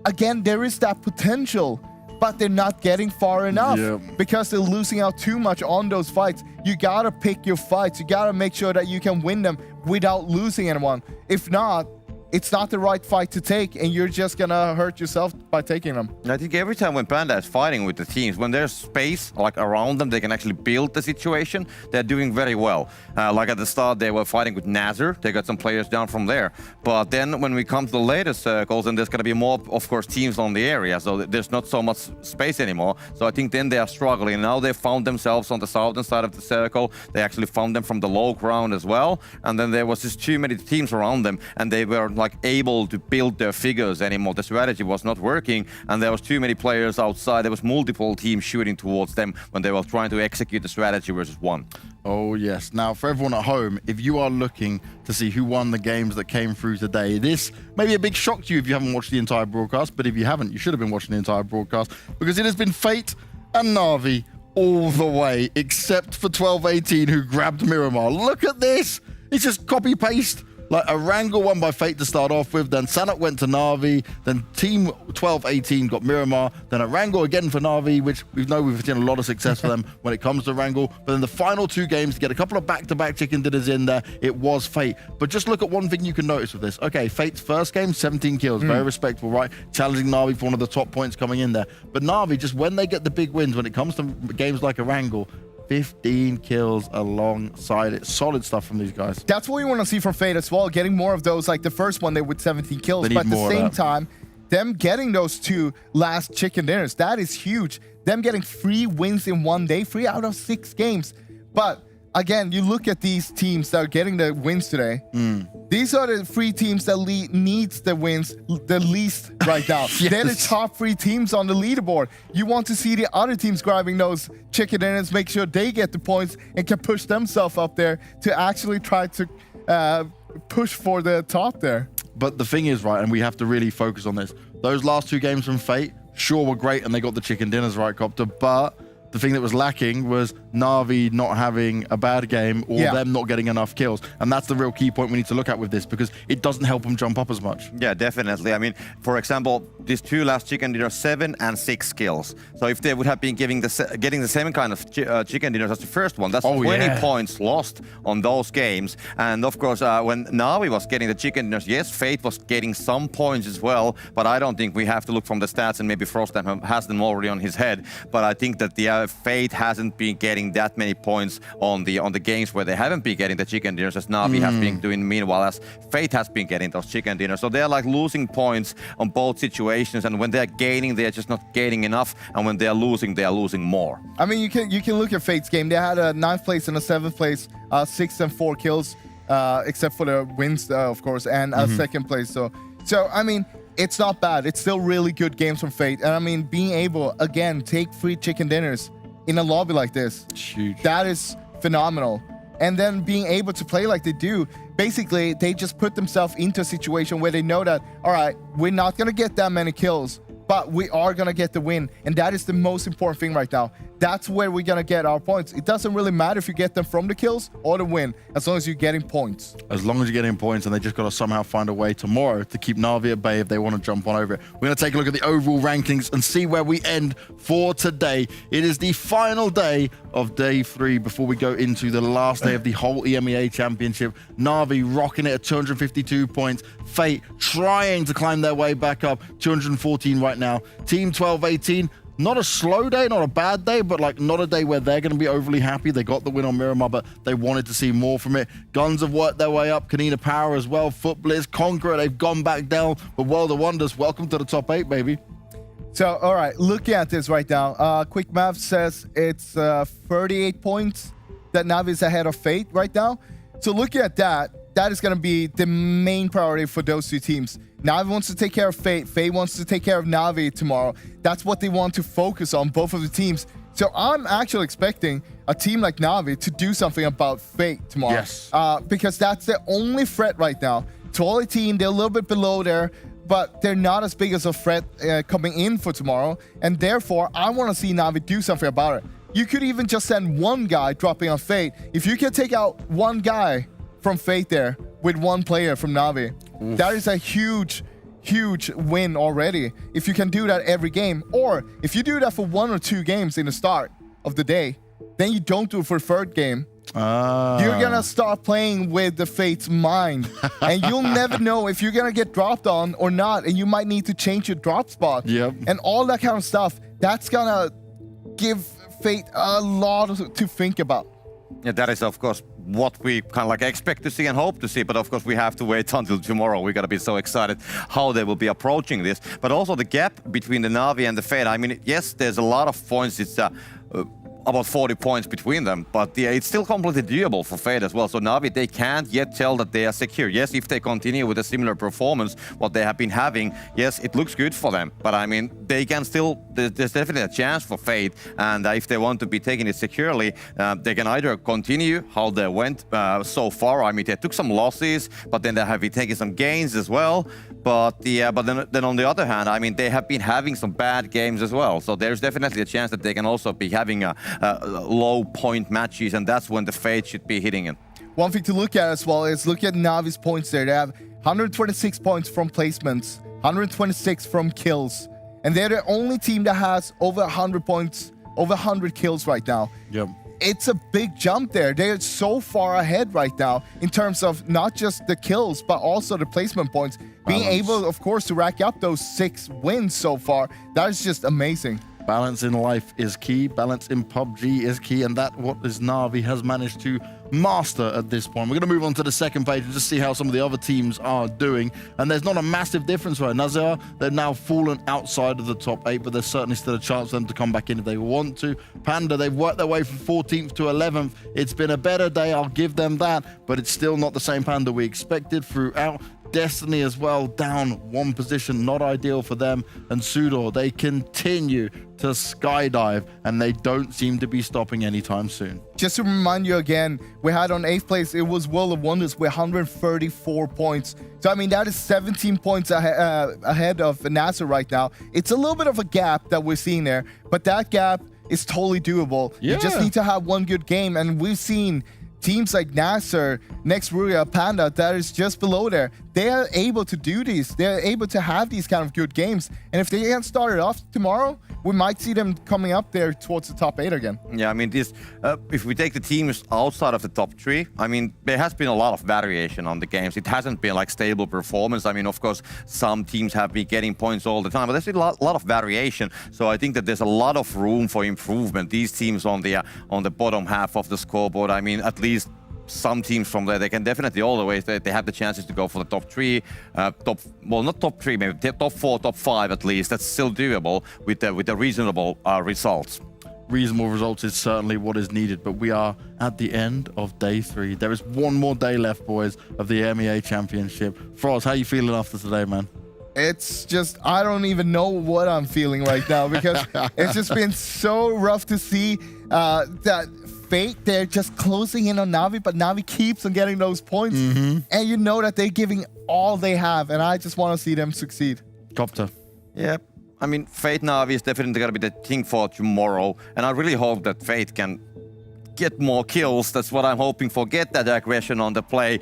Again, there is that potential, but they're not getting far enough because they're losing out too much on those fights. You gotta pick your fights. You gotta make sure that you can win them without losing anyone. If not, it's not the right fight to take, and you're just gonna hurt yourself by taking them. I think every time when Panda is fighting with the teams, when there's space like around them, they can actually build the situation. They're doing very well. Like at the start, they were fighting with NASR. They got some players down from there. But then when we come to the later circles, and there's going to be more, of course, teams on the area, so there's not so much space anymore. So I think then they are struggling. Now they found themselves on the southern side of the circle. They actually found them from the low ground as well. And then there was just too many teams around them, and they were like able to build their figures anymore. The strategy was not working, and there was too many players outside. There was multiple teams shooting towards them when they were trying to execute the strategy versus one. Oh yes. Now for everyone at home, if you are looking to see who won the games that came through today, this may be a big shock to you if you haven't watched the entire broadcast, but if you haven't, you should have been watching the entire broadcast, because it has been Fate and Na'Vi all the way, except for 12-18 who grabbed Miramar. Look at this. It's just copy paste. Like Erangel won by Fate to start off with, then Sanhok went to Na'Vi, then Team 12-18 got Miramar, then Erangel again for Na'Vi, which we've seen a lot of success for them when it comes to Erangel. But then the final 2 games to get a couple of back-to-back chicken dinners in there, it was Fate. But just look at one thing you can notice with this. Okay, Fate's first game, 17 kills, very respectable, right? Challenging Na'Vi for one of the top points coming in there. But Na'Vi, just when they get the big wins, when it comes to games like Erangel, 15 kills alongside it. Solid stuff from these guys. That's what we want to see from Fate as well. Getting more of those, like the first one, they with 17 kills. But at the same time, them getting those 2 last chicken dinners, that is huge. Them getting 3 wins in one day, 3 out of 6 games. But again, you look at these teams that are getting the wins today. These are the 3 teams that needs the wins the least right now. Yes. They're the top 3 teams on the leaderboard. You want to see the other teams grabbing those chicken dinners, make sure they get the points and can push themselves up there to actually try to push for the top there. But the thing is, right, and we have to really focus on this. Those last 2 games from Fate, sure, were great, and they got the chicken dinners right, Copter, but the thing that was lacking was Na'Vi not having a bad game or them not getting enough kills. And that's the real key point we need to look at with this, because it doesn't help them jump up as much. Yeah, definitely. I mean, for example, these 2 last chicken dinners, 7 and 6 kills. So if they would have been getting the same kind of chicken dinners as the first one, that's 20 points lost on those games. And of course, when Na'Vi was getting the chicken dinners, yes, Fate was getting some points as well, but I don't think we have to look from the stats, and maybe Frostham has them already on his head. But I think that the Fate hasn't been getting that many points on the games where they haven't been getting the chicken dinners, as Na'Vi has been doing, meanwhile as Fate has been getting those chicken dinners. So they're like losing points on both situations, and when they're gaining, they're just not gaining enough, and when they're losing more. I mean, you can look at Fate's game. They had a 9th place and a 7th place, 6 and 4 kills, except for the wins, of course, and a 2nd place. So I mean, it's not bad. It's still really good games from Fate. And I mean, being able, again, take 3 chicken dinners in a lobby like this, huge. That is phenomenal. And then being able to play like they do, basically, they just put themselves into a situation where they know that, all right, we're not going to get that many kills, but we are going to get the win. And that is the most important thing right now. That's where we're going to get our points. It doesn't really matter if you get them from the kills or the win, as long as you're getting points. As long as you're getting points, and they just got to somehow find a way tomorrow to keep Na'Vi at bay if they want to jump on over it. We're going to take a look at the overall rankings and see where we end for today. It is the final day of day 3 before we go into the last day of the whole EMEA Championship. Na'Vi rocking it at 252 points. Fate trying to climb their way back up, 214 right now. Team 12-18, not a slow day, not a bad day, but like not a day where they're going to be overly happy. They got the win on Miramar, but they wanted to see more from it. GUNZ have worked their way up. Konina Power as well. Futbolist, Conqueror, they've gone back down. But World of Wonders, welcome to the top 8, baby. So, all right, looking at this right now, quick math says it's 38 points that Na'Vi is ahead of Fate right now. So looking at that, that is going to be the main priority for those two teams. Navi wants to take care of Fate. Fate wants to take care of Navi tomorrow. That's what they want to focus on, both of the teams. So I'm actually expecting a team like Navi to do something about Fate tomorrow. Yes. Because that's the only threat right now. Totally team, they're a little bit below there, but they're not as big as a threat coming in for tomorrow. And therefore, I want to see Navi do something about it. You could even just send one guy dropping on Fate. If you can take out one guy from Fate there with one player from Navi, that is a huge win already. If you can do that every game, or if you do that for 1 or 2 games in the start of the day, then you don't do it for third game. You're gonna start playing with the Fate's mind, and you'll never know if you're gonna get dropped on or not, and you might need to change your drop spot. Yep. And all that kind of stuff. That's gonna give Fate a lot to think about. Yeah, that is of course what we kind of like expect to see and hope to see, but of course we have to wait until tomorrow. We gotta be so excited how they will be approaching this. But also the gap between the Navi and the Fate. I mean, yes, there's a lot of points. It's about 40 points between them, but it's still completely doable for Fate as well. So Navi, they can't yet tell that they are secure. Yes, if they continue with a similar performance, what they have been having, yes, it looks good for them. But I mean, they can still, there's definitely a chance for Fate. And if they want to be taking it securely, they can either continue how they went so far. I mean, they took some losses, but then they have been taking some gains as well. But then on the other hand, I mean, they have been having some bad games as well. So there's definitely a chance that they can also be having low point matches, and that's when the Fate should be hitting it. One thing to look at as well is look at Navi's points there. They have 126 points from placements, 126 from kills, and they're the only team that has over 100 points, over 100 kills right now. Yep. It's a big jump there. They're so far ahead right now in terms of not just the kills, but also the placement points. Being able, of course, to rack up those 6 wins so far, that is just amazing. Balance in life is key. Balance in PUBG is key, and that what is Navi has managed to master at this point. We're going to move on to the second page and just see how some of the other teams are doing. And there's not a massive difference right now. NASR, they've now fallen outside of the top 8, but there's certainly still a chance for them to come back in if they want to. Panda, they've worked their way from 14th to 11th. It's been a better day, I'll give them that, but it's still not the same Panda we expected throughout. Destiny as well, down 1 position, not ideal for them. And SUDOR, they continue to skydive, and they don't seem to be stopping anytime soon. Just to remind you again, we had on 8th place, it was World of Wonders with 134 points. So, I mean, that is 17 points ahead of NASR right now. It's a little bit of a gap that we're seeing there, but that gap is totally doable. Yeah. You just need to have 1 good game, and we've seen teams like NASR, next Rüya, Panda, that is just below there. They are able to do these. They're able to have these kind of good games. And if they can start it off tomorrow, we might see them coming up there towards the top 8 again. Yeah, I mean, this if we take the teams outside of the top 3, I mean, there has been a lot of variation on the games. It hasn't been like stable performance. I mean, of course, some teams have been getting points all the time, but there's been a lot of variation. So I think that there's a lot of room for improvement. These teams on the bottom half of the scoreboard, I mean, at least some teams from there, they can definitely all the way, they have the chances to go for the top 3, well, not top 3, maybe top 4, top 5 at least. That's still doable with the reasonable results. Reasonable results is certainly what is needed, but we are at the end of day 3. There is 1 more day left, boys, of the EMEA Championship. Frost, how are you feeling after today, man? It's just, I don't even know what I'm feeling right now, because it's just been so rough to see that Fate, they're just closing in on Navi, but Navi keeps on getting those points. And you know that they're giving all they have, and I just want to see them succeed. Copter. Yeah, I mean, Fate Navi is definitely going to be the thing for tomorrow, and I really hope that Fate can get more kills. That's what I'm hoping for. Get that aggression on the play.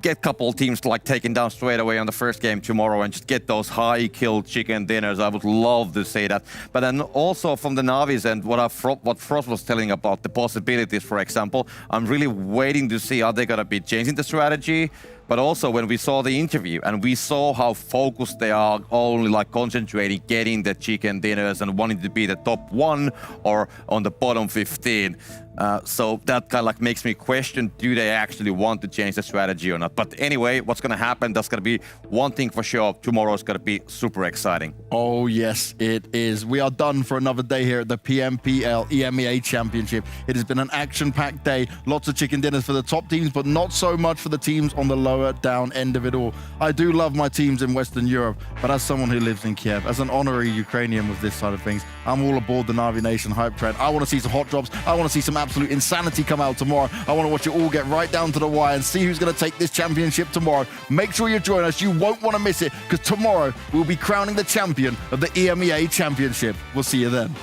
Get a couple teams like taken down straight away on the first game tomorrow and just get those high kill chicken dinners. I would love to say that. But then also from the Navis and what Frost was telling about the possibilities, for example, I'm really waiting to see, are they going to be changing the strategy? but also when we saw the interview and we saw how focused they are, only like concentrating, getting the chicken dinners and wanting to be the top 1 or on the bottom 15. So that kind of like makes me question, do they actually want to change the strategy or not? But anyway, what's going to happen, that's going to be one thing for sure. Tomorrow is going to be super exciting. Oh, yes, it is. We are done for another day here at the PMPL EMEA Championship. It has been an action-packed day. Lots of chicken dinners for the top teams, but not so much for the teams on the lower down end of it all. I do love my teams in Western Europe, but as someone who lives in Kiev, as an honorary Ukrainian with this side of things, I'm all aboard the Na'Vi Nation hype train. I want to see some hot drops. I want to see some absolute insanity come out tomorrow. I want to watch it all get right down to the wire and see who's going to take this championship tomorrow. Make sure you join us. You won't want to miss it, because tomorrow we'll be crowning the champion of the EMEA Championship. We'll see you then.